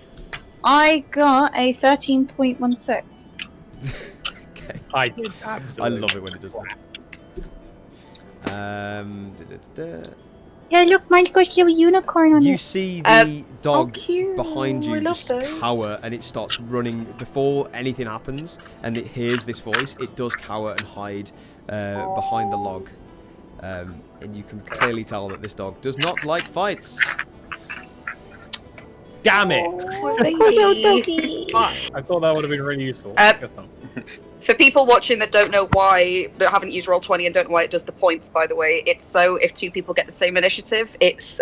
Speaker 4: I got a 13.16.
Speaker 1: Okay.
Speaker 2: I did
Speaker 1: I
Speaker 2: absolutely.
Speaker 1: love it when it does that.
Speaker 4: Yeah, look, mine's got a little unicorn on
Speaker 1: You
Speaker 4: it.
Speaker 1: see the dog
Speaker 5: cute.
Speaker 1: behind
Speaker 5: I
Speaker 1: you
Speaker 5: love
Speaker 1: just
Speaker 5: those.
Speaker 1: cower, and it starts running before anything happens, and it hears this voice. It does cower and hide behind the log, and you can clearly tell that this dog does not like fights.
Speaker 2: Damn it!
Speaker 5: Oh,
Speaker 4: Poor little
Speaker 5: baby.
Speaker 4: doggy.
Speaker 2: Fuck, I thought that would have been really useful. Guess not.
Speaker 5: For people watching that don't know why, that haven't used Roll20 and don't know why it does the points, by the way, it's so if 2 people get the same initiative, it's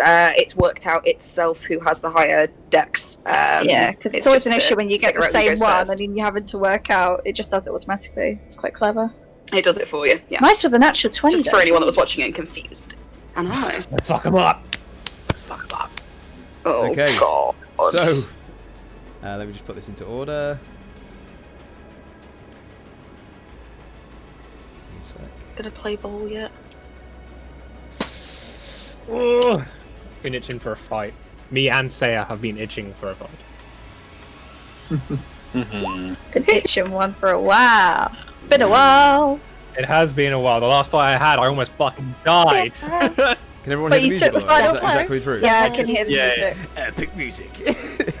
Speaker 5: worked out itself who has the higher dex.
Speaker 4: Yeah, because it's always an
Speaker 5: just to
Speaker 4: issue when you get
Speaker 5: figure
Speaker 4: the
Speaker 5: out who
Speaker 4: same
Speaker 5: goes
Speaker 4: one
Speaker 5: first.
Speaker 4: and then you're having to work out. It just does it automatically. It's quite clever.
Speaker 5: It does it for you. Yeah.
Speaker 4: Nice with the natural 20.
Speaker 5: Just
Speaker 4: though.
Speaker 5: for anyone that was watching it and confused. I know.
Speaker 2: Let's fuck him up. Let's fuck him up.
Speaker 5: Oh
Speaker 1: Okay.
Speaker 5: god.
Speaker 1: So, let me just put this into order. One sec.
Speaker 5: Gonna play ball yet?
Speaker 2: Ugh. Been itching for a fight. Me and Saya have been itching for a fight.
Speaker 4: Been itching one for a while. It's been a while.
Speaker 2: It has been a while. The last fight I had, I almost fucking died.
Speaker 1: Can everyone
Speaker 4: But
Speaker 1: hear the
Speaker 4: you
Speaker 1: music?
Speaker 4: took the
Speaker 1: by the way?
Speaker 4: final
Speaker 1: Is that
Speaker 4: part?
Speaker 1: coming through?
Speaker 4: Yeah, I can hear the
Speaker 2: Yeah,
Speaker 4: music.
Speaker 1: Epic music.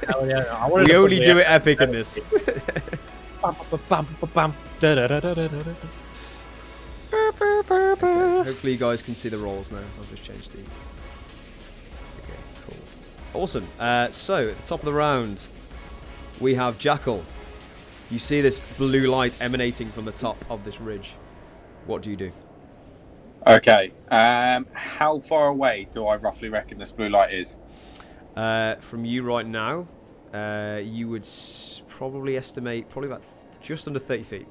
Speaker 2: Hell yeah. I wanted
Speaker 1: We
Speaker 2: to put
Speaker 1: only
Speaker 2: the
Speaker 1: do it
Speaker 2: epic-
Speaker 1: epic in this. Okay, hopefully you guys can see the rolls now. I'll just change the... Okay, cool. Awesome. So, at the top of the round, we have Jackal. You see this blue light emanating from the top of this ridge. What do you do?
Speaker 6: Okay. How far away do I roughly reckon this blue light is?
Speaker 1: From you right now, you would probably estimate about just under 30 feet.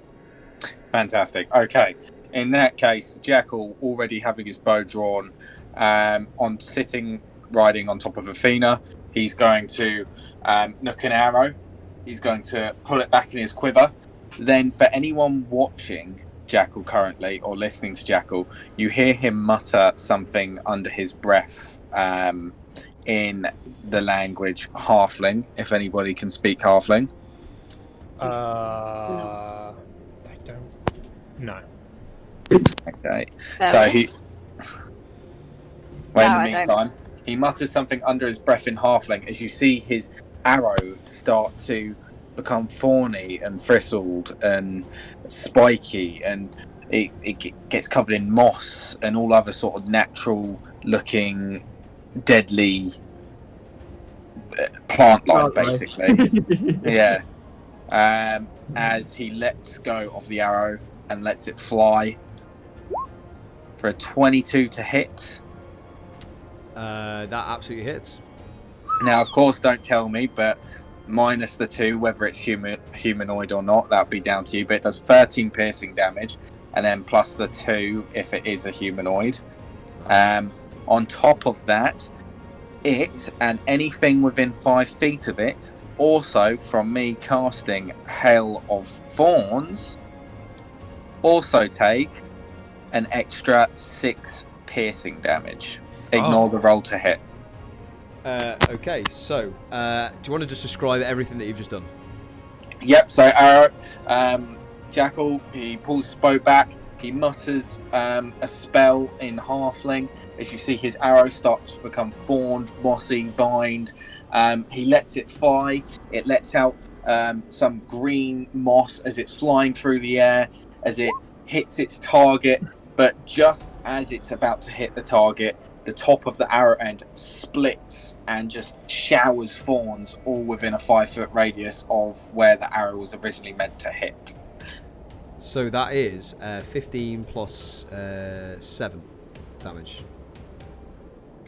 Speaker 6: Fantastic. Okay. In that case, Jackal, already having his bow drawn, on sitting, riding on top of Athena, he's going to nook an arrow. He's going to pull it back in his quiver. Then, for anyone watching Jackal currently or listening to Jackal, you hear him mutter something under his breath in the language Halfling, if anybody can speak Halfling.
Speaker 2: I don't. No.
Speaker 6: Okay.
Speaker 4: There
Speaker 6: So
Speaker 4: we
Speaker 6: he.
Speaker 4: go.
Speaker 6: Well,
Speaker 4: No,
Speaker 6: in the
Speaker 4: I don't.
Speaker 6: meantime, he mutters something under his breath in Halfling as you see his arrow start to become thorny and fristled and spiky, and it gets covered in moss and all other sort of natural looking deadly plant life, basically. Yeah. As he lets go of the arrow and lets it fly for a 22 to hit.
Speaker 1: That absolutely hits.
Speaker 6: Now, of course, don't tell me, but minus the 2, whether it's humanoid or not, that would be down to you. But it does 13 piercing damage, and then plus the 2 if it is a humanoid. On top of that, it and anything within 5 feet of it, also from me casting Hail of Thorns, also take an extra 6 piercing damage. Ignore the roll to hit.
Speaker 1: Okay, so do you want to just describe everything that you've just done?
Speaker 6: Yep, so arrow, Jackal, he pulls his bow back, he mutters a spell in Halfling. As you see his arrow start to become thorned, mossy, vined, he lets it fly. It lets out some green moss as it's flying through the air. As it hits its target, but just as it's about to hit the target, the top of the arrow end splits and just showers thorns all within a 5-foot radius of where the arrow was originally meant to hit.
Speaker 1: So that is 15 plus 7 damage.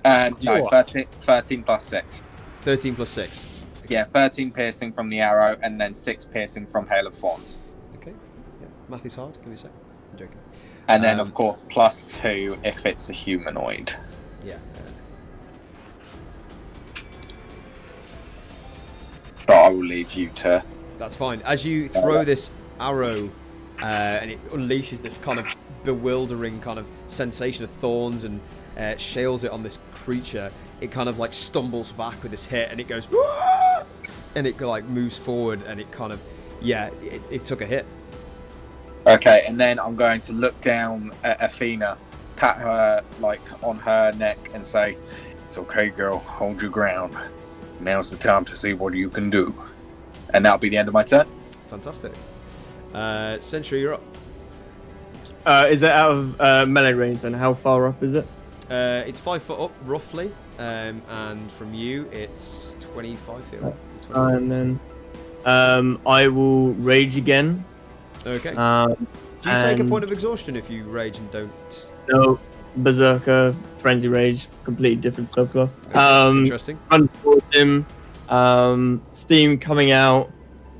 Speaker 6: No, 13 plus 6.
Speaker 1: 13 plus 6.
Speaker 6: Yeah, 13 piercing from the arrow and then 6 piercing from Hail of Thorns.
Speaker 1: Okay. Yeah. Math is hard. Give me a sec. I'm joking.
Speaker 6: And then, of course, plus 2 if it's a humanoid.
Speaker 1: Yeah.
Speaker 6: But I will leave you to...
Speaker 1: That's fine. As you throw this arrow, and it unleashes this kind of bewildering kind of sensation of thorns and shales it on this creature, it kind of like stumbles back with this hit, and it goes, "Wah!" And it like moves forward, and it kind of, it took a hit.
Speaker 6: Okay, and then I'm going to look down at Athena, pat her like on her neck, and say, "It's okay, girl. Hold your ground. Now's the time to see what you can do." And that'll be the end of my turn.
Speaker 1: Fantastic. Sentry, you're up.
Speaker 3: Is it out of melee range, and how far up is it?
Speaker 1: It's 5 foot up, roughly, and from you, it's 25 feet.
Speaker 3: And then I will rage again.
Speaker 1: Okay. Do you take a point of exhaustion if you rage and don't?
Speaker 3: No, Berserker, Frenzy Rage, completely different subclass.
Speaker 1: Interesting.
Speaker 3: Run towards him, steam coming out,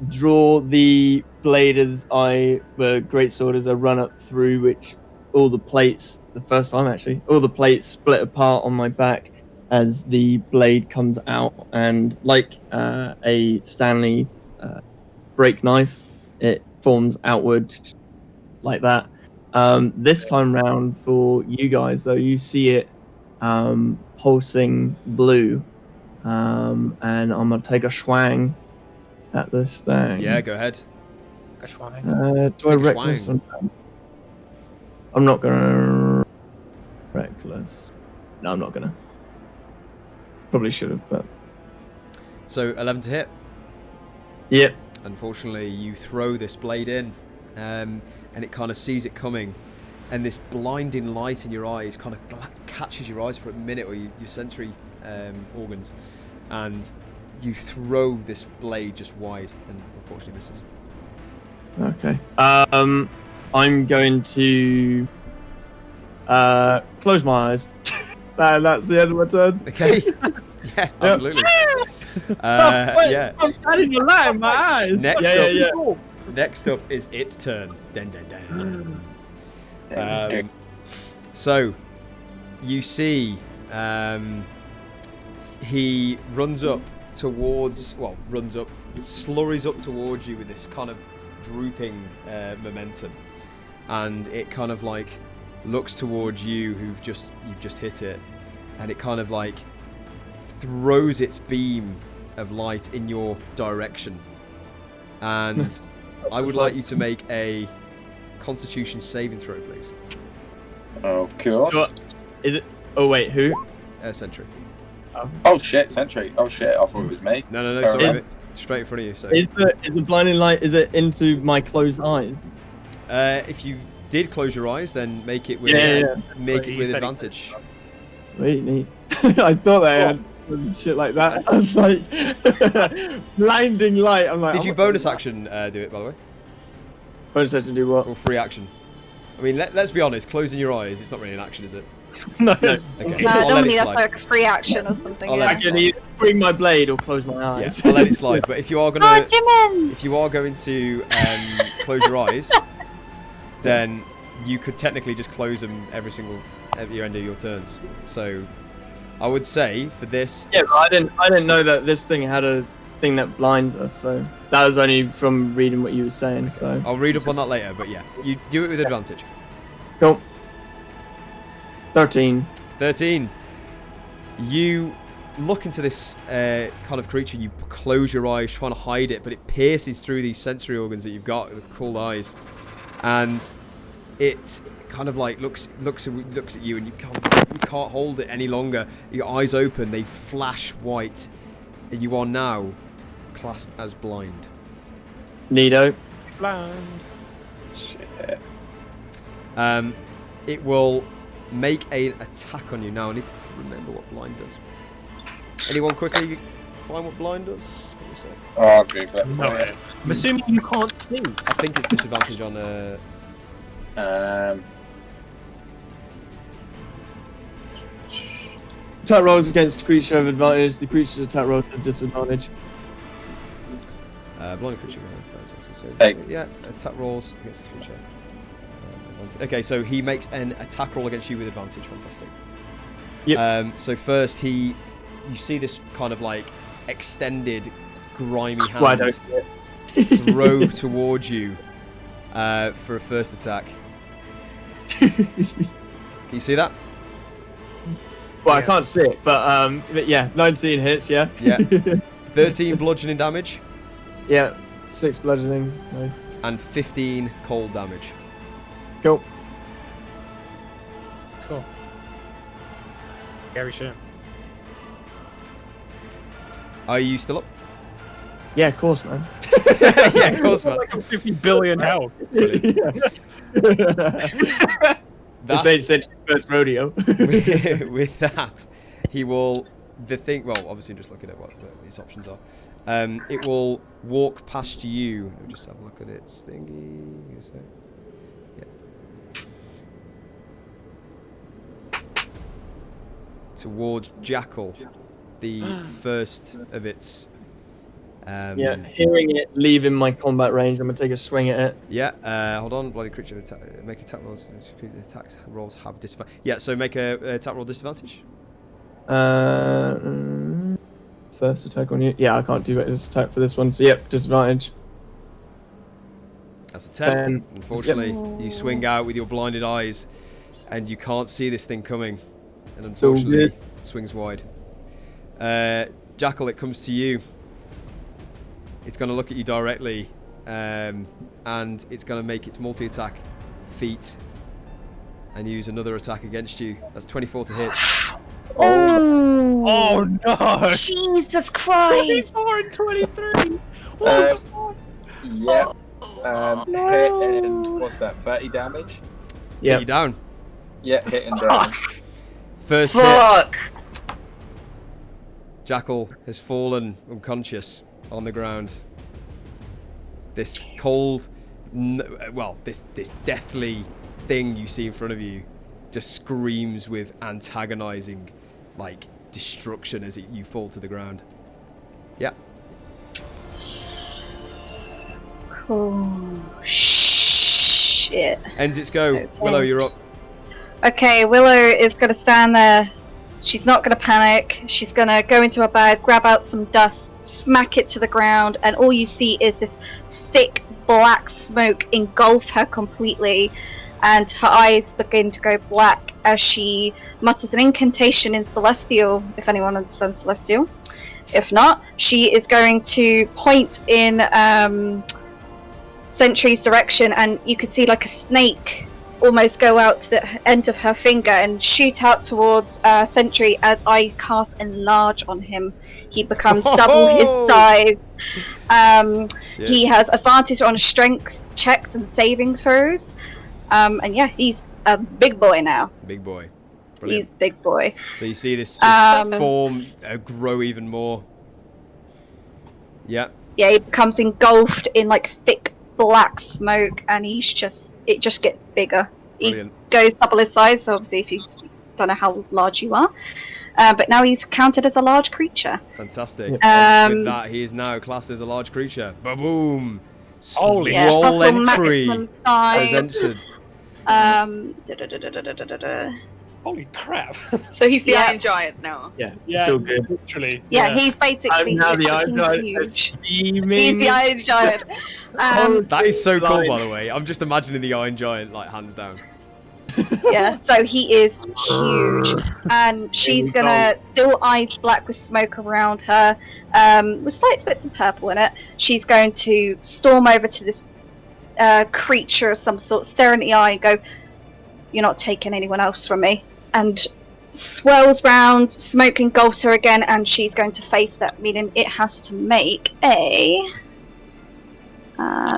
Speaker 3: draw the blade as greatsword as I run up through, which all the plates, the first time actually, all the plates split apart on my back as the blade comes out, and like a Stanley break knife, it forms outward like that. This time round for you guys though, you see it pulsing blue, and I'm gonna take a swang at this thing.
Speaker 1: Yeah, go ahead.
Speaker 3: Do I reckless? I'm not gonna reckless. No, I'm not gonna. Probably should have, but
Speaker 1: So 11 to hit.
Speaker 3: Yep.
Speaker 1: Unfortunately, you throw this blade in, and it kind of sees it coming, and this blinding light in your eyes kind of catches your eyes for a minute, or your sensory organs, and you throw this blade just wide, and unfortunately misses.
Speaker 3: Okay. I'm going to close my eyes. That's the end of my turn.
Speaker 1: Okay. Yeah, absolutely. Yeah.
Speaker 3: I'm shining a light in my eyes.
Speaker 1: Next up is its turn. Dun, dun, dun. So you see he runs up, slurries up towards you with this kind of drooping momentum, and it kind of like looks towards you you've just hit it, and it kind of like throws its beam of light in your direction, and I would like you to make a Constitution saving throw, please.
Speaker 6: Of course.
Speaker 3: Is it? Oh wait, who?
Speaker 1: Sentry.
Speaker 6: Oh shit, Sentry. Oh shit, I thought it was me.
Speaker 1: No, sorry, straight in front of you. So.
Speaker 3: Is the blinding light? Is it into my closed eyes?
Speaker 1: If you did close your eyes, then make it with with advantage.
Speaker 3: Wait, neat. I thought they had shit like that. I was like, blinding light. I'm like.
Speaker 1: Did you bonus action do it, by the way?
Speaker 3: Bonus action do what?
Speaker 1: Or free action? I mean, let's be honest. Closing your eyes, it's not really an action, is it?
Speaker 3: No.
Speaker 1: Okay.
Speaker 4: Normally that's like a free action or something.
Speaker 1: I can
Speaker 3: either bring my blade or close my eyes.
Speaker 1: Yeah, I'll let it slide. But if you are going to close your eyes, then you could technically just close them at your end of your turns. So I would say for this.
Speaker 3: Yeah, but I didn't know that this thing had a thing that blinds us. So that was only from reading what you were saying. So
Speaker 1: I'll read up on that later. But yeah, you do it with advantage.
Speaker 3: Cool. 13.
Speaker 1: You look into this kind of creature. You close your eyes, trying to hide it, but it pierces through these sensory organs that you've got with cool eyes, and it kind of like looks at you, and you can't hold it any longer. Your eyes open, they flash white, and you are now classed as blind.
Speaker 3: Neato.
Speaker 2: Blind.
Speaker 6: Shit.
Speaker 1: it will make an attack on you. Now I need to remember what blind does. Anyone quickly find what blind does? What was it?
Speaker 6: Oh, I'll Google it.
Speaker 2: No. I'm assuming you can't see.
Speaker 1: I think it's disadvantage on
Speaker 3: Attack rolls against creature have advantage. The creature's attack rolls have disadvantage.
Speaker 1: blind creature. So,
Speaker 6: Hey.
Speaker 1: yeah, attack rolls against the creature. Okay, so he makes an attack roll against you with advantage. Fantastic.
Speaker 3: Yep.
Speaker 1: So first you see this kind of like extended, grimy hand
Speaker 3: Why don't you?
Speaker 1: throw towards you for a first attack. Can you see that?
Speaker 3: Well, I can't see it, but yeah, 19 hits, yeah.
Speaker 1: Yeah. 13 bludgeoning damage
Speaker 3: Yeah, 6 bludgeoning, nice.
Speaker 1: and 15 cold damage.
Speaker 3: Cool.
Speaker 2: Cool. Scary shit.
Speaker 1: Are you still up?
Speaker 3: Yeah, of course, man.
Speaker 1: Yeah, of course, man.
Speaker 2: Like a 50 billion health.
Speaker 3: This ain't Century's first rodeo.
Speaker 1: with that, he will. Well, obviously, just looking at what his options are. It will walk past you. Let me just have a look at its thingy. So, yeah. Towards Jackal, the first of its.
Speaker 3: Yeah, hearing it leaving my combat range, I'm gonna take a swing at it.
Speaker 1: Yeah, hold on. Bloody creature make attack rolls. Attack rolls have disadvantage. Yeah, so make a attack roll disadvantage.
Speaker 3: First attack on you. Yeah, I can't do this attack for this one. So yep, disadvantage.
Speaker 1: That's a 10. Unfortunately, you swing out with your blinded eyes, and you can't see this thing coming. And unfortunately, it swings wide. Jackal, it comes to you. It's going to look at you directly, and it's going to make its multi-attack feat and use another attack against you. That's 24 to hit.
Speaker 2: Oh no!
Speaker 8: Jesus Christ!
Speaker 2: 24 and 23!
Speaker 6: yeah. Hit and what's that? 30 damage?
Speaker 3: Yeah.
Speaker 1: Hit you down.
Speaker 6: Yeah, hit and down.
Speaker 1: First hit.
Speaker 5: Fuck!
Speaker 1: Jackal has fallen unconscious on the ground. This cold, this deathly thing you see in front of you just screams with antagonizing, like, destruction as you fall to the ground. Yeah.
Speaker 4: Oh, shit.
Speaker 1: Ends its go.
Speaker 4: Okay.
Speaker 1: Willow, you're up.
Speaker 4: Okay, Willow is going to stand there. She's not going to panic. She's going to go into her bag, grab out some dust, smack it to the ground, and all you see is this thick black smoke engulf her completely, and her eyes begin to go black as she mutters an incantation in Celestial, if anyone understands Celestial. If not, she is going to point in Sentry's direction, and you can see like a snake almost go out to the end of her finger and shoot out towards Sentry as I cast Enlarge on him. He becomes double his size. He has advantage on strength checks and saving throws. And yeah, he's a big boy now.
Speaker 1: Big boy. Brilliant.
Speaker 4: He's big boy.
Speaker 1: So you see this form grow even more. Yeah.
Speaker 4: Yeah, he becomes engulfed in like thick black smoke, and it just gets bigger.
Speaker 1: Brilliant.
Speaker 4: He goes double his size, so obviously if you don't know how large you are, but now he's counted as a large creature.
Speaker 1: Fantastic. With that, he is now classed as a large creature. Ba-boom!
Speaker 2: Holy
Speaker 1: Swollen tree
Speaker 4: maximum size.
Speaker 1: has entered.
Speaker 2: Holy crap!
Speaker 5: So he's the
Speaker 4: Yeah.
Speaker 5: Iron Giant now.
Speaker 3: Yeah,
Speaker 2: Yeah,
Speaker 3: so good.
Speaker 2: literally.
Speaker 4: Yeah, he's basically
Speaker 3: I'm now the Iron Giant.
Speaker 4: huge.
Speaker 3: Steaming.
Speaker 4: He's the Iron Giant.
Speaker 1: That is so cool,
Speaker 3: Line.
Speaker 1: by the way. I'm just imagining the Iron Giant, like, hands down.
Speaker 4: Yeah, so he is huge, and she's gonna, still eyes black with smoke around her, with slight bits of purple in it. She's going to storm over to this creature of some sort, stare in the eye, and go, "You're not taking anyone else from me." And swirls round, smoke engulfs her again, and she's going to face that, meaning it has to make a.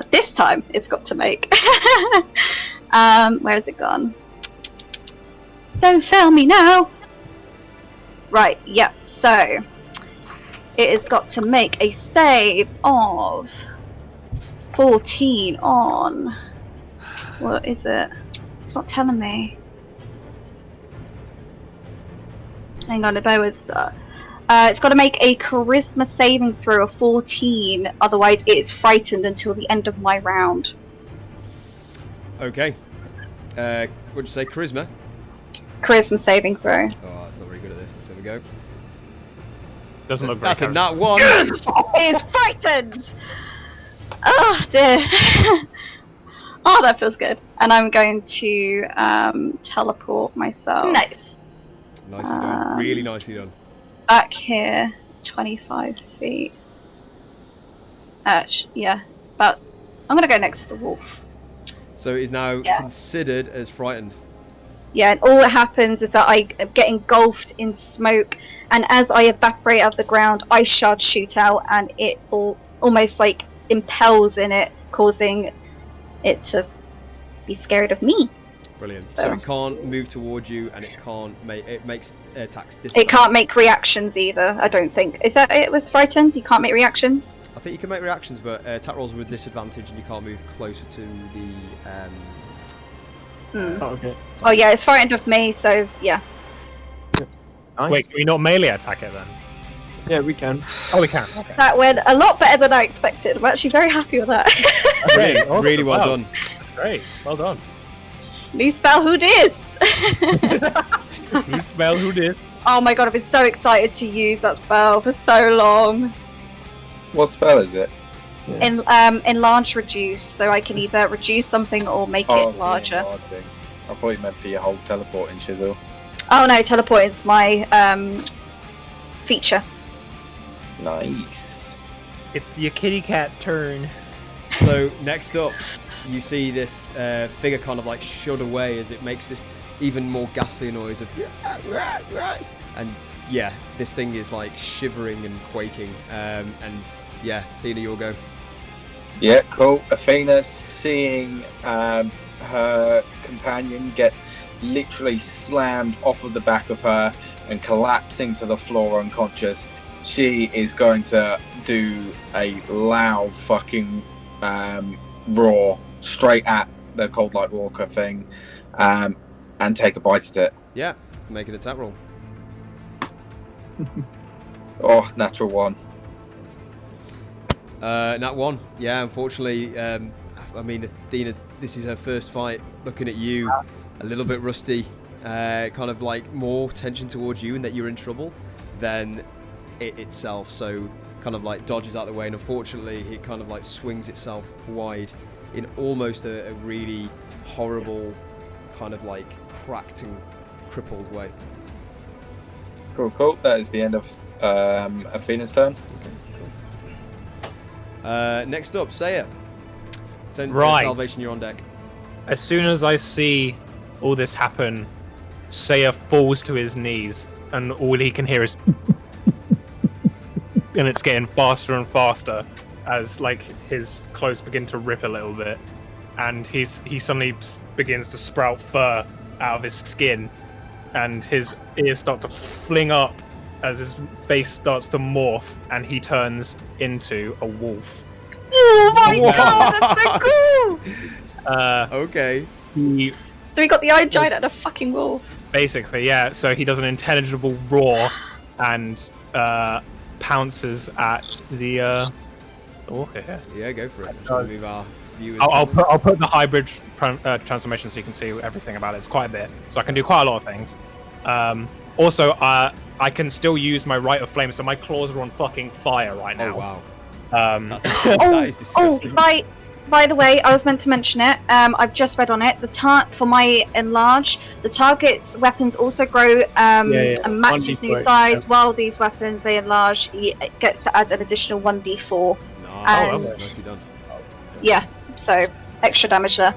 Speaker 4: This time, it's got to make. Where has it gone? Don't fail me now. Right, yep, so it has got to make a save of 14 on... What is it? It's not telling me. Hang on, bear with... it's got to make a charisma saving throw of 14, otherwise it is frightened until the end of my round.
Speaker 1: Okay. What'd you say, charisma?
Speaker 4: Charisma saving throw.
Speaker 1: Oh, it's not very good at this. Let's have a go.
Speaker 2: Doesn't look very
Speaker 1: That's a nat 1.
Speaker 4: It's frightened! Oh dear. Oh, that feels good. And I'm going to teleport myself.
Speaker 5: Nice.
Speaker 1: Nicely done. Really nicely done.
Speaker 4: Back here, 25 feet. Yeah, but I'm going to go next to the wolf.
Speaker 1: So he's now considered as frightened.
Speaker 4: Yeah, and all that happens is that I get engulfed in smoke, and as I evaporate out of the ground, ice shards shoot out, and it all almost like impels in it, causing it to be scared of me.
Speaker 1: Brilliant. So it can't move towards you, and it can't make it makes attacks.
Speaker 4: It can't make reactions either. I don't think. Is that it with frightened? You can't make reactions.
Speaker 1: I think you can make reactions, but attack rolls are with disadvantage, and you can't move closer to the.
Speaker 3: Okay.
Speaker 4: Oh yeah, it's frightened of me, so yeah.
Speaker 3: Nice.
Speaker 2: Wait, can we not melee attack it then?
Speaker 3: Yeah, we can.
Speaker 2: Oh, we can. Okay.
Speaker 4: That went a lot better than I expected. I'm actually very happy with that.
Speaker 1: Really, really well done.
Speaker 2: Great, well done.
Speaker 4: New spell, who dis?
Speaker 2: New spell, who did?
Speaker 4: Oh my god, I've been so excited to use that spell for so long.
Speaker 7: What spell is it?
Speaker 4: Enlarge reduce, so I can either reduce something or make it larger.
Speaker 7: Enlarging. I thought you meant for your whole teleporting shizzle.
Speaker 4: Oh no, teleport is my feature.
Speaker 7: Nice.
Speaker 2: It's your kitty cat's turn.
Speaker 1: So next up, you see this figure kind of like shudder away as it makes this even more ghastly noise of and yeah, this thing is like shivering and quaking. And yeah, Athena, you'll go.
Speaker 7: Yeah, cool. Athena, seeing her companion get literally slammed off of the back of her and collapsing to the floor unconscious, she is going to do a loud fucking roar straight at the Cold Light Walker thing and take a bite at it.
Speaker 1: Yeah, make an attack roll.
Speaker 7: Oh, natural 1.
Speaker 1: Nat 1. Yeah, unfortunately, I mean, Athena's, this is her first fight. Looking at you, a little bit rusty, kind of like more tension towards you and that you're in trouble than it itself. So kind of like dodges out of the way, and unfortunately, it kind of like swings itself wide in almost a really horrible, kind of like cracked and crippled way.
Speaker 7: Cool. That is the end of Athena's turn.
Speaker 1: Next up, Saya.
Speaker 2: Right.
Speaker 1: Salvation, you're on deck.
Speaker 2: As soon as I see all this happen, Saya falls to his knees, and all he can hear is and it's getting faster and faster as like his clothes begin to rip a little bit, and he suddenly begins to sprout fur out of his skin, and his ears start to fling up as his face starts to morph, and he turns into a wolf.
Speaker 4: Oh my god, that's so cool!
Speaker 1: Okay.
Speaker 4: So we got the Iron Giant and a fucking wolf.
Speaker 2: Basically, yeah. So he does an intelligible roar and pounces at the walker here.
Speaker 1: Yeah, go for it. Move our viewers.
Speaker 2: I'll put the hybrid transformation so you can see everything about it. It's quite a bit, so I can do quite a lot of things. Also, I can still use my Rite of Flame, so my claws are on fucking fire right now.
Speaker 1: Oh wow.
Speaker 2: That
Speaker 1: is disgusting.
Speaker 4: By the way, I was meant to mention it. I've just read on it. For my enlarge, the target's weapons also grow and match its new size. While these weapons they enlarge, it gets to add an additional 1d4. And
Speaker 1: nicely done.
Speaker 4: yeah, so extra damage there.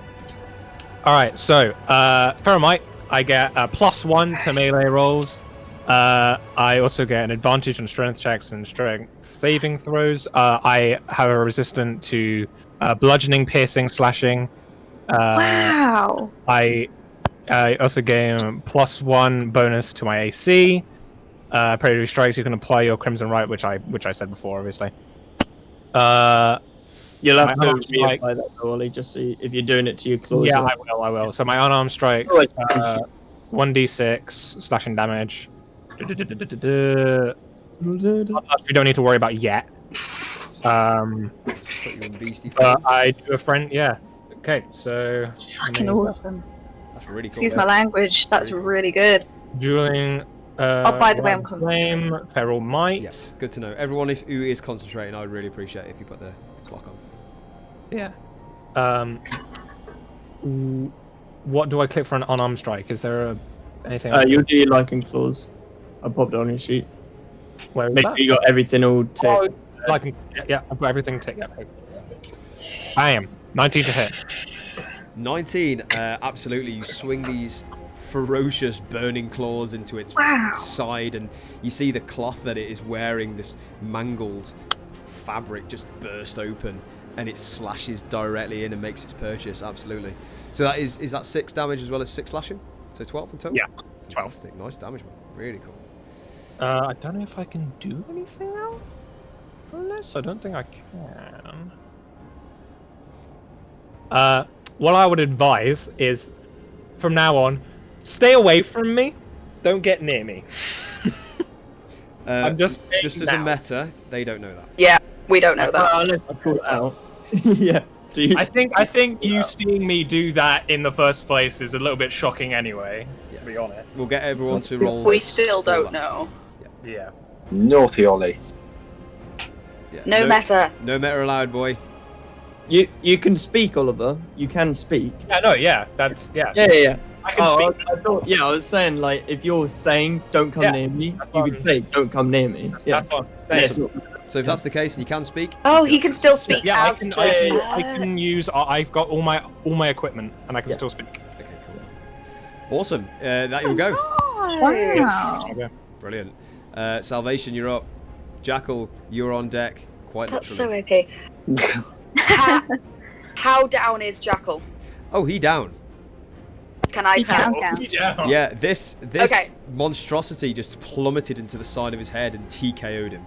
Speaker 2: All right, so Ferromite, I get a +1 to melee rolls. I also get an advantage on strength checks and strength saving throws. I have a resistant to bludgeoning, piercing, slashing.
Speaker 4: Wow.
Speaker 2: I I also gain +1 bonus to my AC. Predatory strikes. You can apply your Crimson Right, which I said before, obviously.
Speaker 3: You'll have
Speaker 2: My
Speaker 3: to
Speaker 2: unarmed strike.
Speaker 3: reapply that, though, Ollie, just see if you're doing it to your claws.
Speaker 2: Yeah,
Speaker 3: right?
Speaker 2: I will. So my unarmed strikes,
Speaker 3: Oh,
Speaker 2: 1d6 slashing damage. We don't need to worry about yet.
Speaker 1: Put you on beastie
Speaker 2: But
Speaker 1: form.
Speaker 2: I do a friend. Yeah. Okay. So
Speaker 4: It's fucking awesome.
Speaker 1: That's really cool.
Speaker 4: Excuse my language. That's really good.
Speaker 2: dueling.
Speaker 4: Oh, by the way, I'm
Speaker 2: Flame,
Speaker 4: concentrating.
Speaker 2: Feral Might.
Speaker 1: Yeah, good to know. Everyone who is concentrating, I would really appreciate it if you put the clock on.
Speaker 2: Yeah. What do I click for an unarmed strike? Is there anything?
Speaker 3: You'll do your Lycan claws. I popped it on your sheet.
Speaker 2: Where is
Speaker 3: Make
Speaker 2: that?
Speaker 3: sure you got everything all ticked.
Speaker 2: Oh, yeah, I've got everything ticked. Yeah. Bam. 19 to hit.
Speaker 1: 19. Absolutely. You swing these ferocious burning claws into its side, and you see the cloth that it is wearing, this mangled fabric, just burst open, and it slashes directly in and makes its purchase. Absolutely. So that is that 6 damage as well as 6 slashing? So 12 in total?
Speaker 2: Yeah, 12.
Speaker 1: Fantastic. Nice damage, man. Really cool.
Speaker 2: I don't know if I can do anything else from this. I don't think I can. What I would advise is, from now on, stay away from me. Don't get near me. I'm just
Speaker 1: as a meta, they don't know that.
Speaker 5: Yeah, we don't know that.
Speaker 3: Unless I pull it out. Yeah. Do you?
Speaker 2: I think you seeing me do that in the first place is a little bit shocking anyway, to be honest.
Speaker 1: We'll get everyone to roll.
Speaker 5: We still
Speaker 1: for
Speaker 5: don't
Speaker 1: that.
Speaker 5: know.
Speaker 2: Yeah.
Speaker 7: Naughty Ollie.
Speaker 1: Yeah.
Speaker 5: No meta.
Speaker 1: No meta allowed, boy.
Speaker 3: You can speak, Oliver. You can speak.
Speaker 2: Yeah, no, yeah. That's, yeah.
Speaker 3: Yeah.
Speaker 2: I can speak.
Speaker 3: I thought, I was saying, like, if you're saying don't come near me,
Speaker 2: that's
Speaker 3: you
Speaker 2: what
Speaker 3: could say don't come near me. Yeah.
Speaker 2: That's what I'm saying.
Speaker 3: Yes.
Speaker 1: So if that's the case and you can speak,
Speaker 5: Oh, he can still speak
Speaker 2: Yeah,
Speaker 5: as
Speaker 2: I can use. I've got all my equipment, and I can still speak.
Speaker 1: okay, cool. Awesome. That you go.
Speaker 4: Wow.
Speaker 2: Okay.
Speaker 1: Brilliant. Salvation, you're up. Jackal, you're on deck. Quite
Speaker 5: That's
Speaker 1: literally.
Speaker 5: so OP. How down is Jackal?
Speaker 1: Oh, he down.
Speaker 5: Can I
Speaker 4: He
Speaker 5: tell?
Speaker 4: down.
Speaker 2: Yeah.
Speaker 1: Yeah, this
Speaker 5: Okay.
Speaker 1: monstrosity just plummeted into the side of his head and TKO'd him.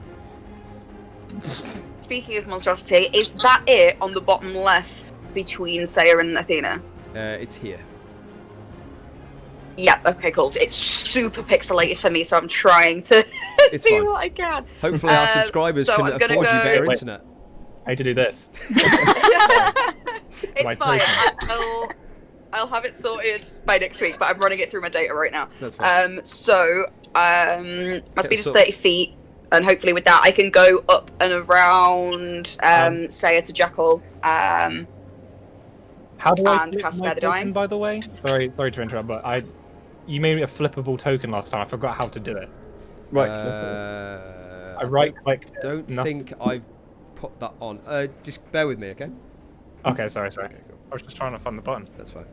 Speaker 5: Speaking of monstrosity, is that it on the bottom left between Saya and Athena?
Speaker 1: It's here.
Speaker 5: Yeah, okay, cool. It's super pixelated for me, so I'm trying to
Speaker 1: It's
Speaker 5: see
Speaker 1: fine.
Speaker 5: what I can.
Speaker 1: Hopefully our subscribers
Speaker 5: so
Speaker 1: can
Speaker 5: I'm gonna
Speaker 1: afford you
Speaker 5: go-
Speaker 1: better
Speaker 2: Wait.
Speaker 1: internet.
Speaker 2: I hate to do this.
Speaker 5: It's
Speaker 2: My
Speaker 5: fine.
Speaker 2: token.
Speaker 5: I'll have it sorted by next week, but I'm running it through my data right now.
Speaker 1: That's fine.
Speaker 5: My speed is
Speaker 1: so-
Speaker 5: 30 feet, and hopefully with that I can go up and around Saya to Jackal.
Speaker 2: How do I
Speaker 5: And
Speaker 2: flip
Speaker 5: cast
Speaker 2: my
Speaker 5: Feather Dime.
Speaker 2: token, by the way? Sorry to interrupt, but you made a flippable token last time. I forgot how to do it.
Speaker 3: Right.
Speaker 2: I right-clicked.
Speaker 1: Don't
Speaker 2: nothing.
Speaker 1: think I've put that on. Just bear with me, okay?
Speaker 2: Okay, sorry.
Speaker 1: Okay, cool.
Speaker 2: I was just trying to find the button.
Speaker 1: That's fine.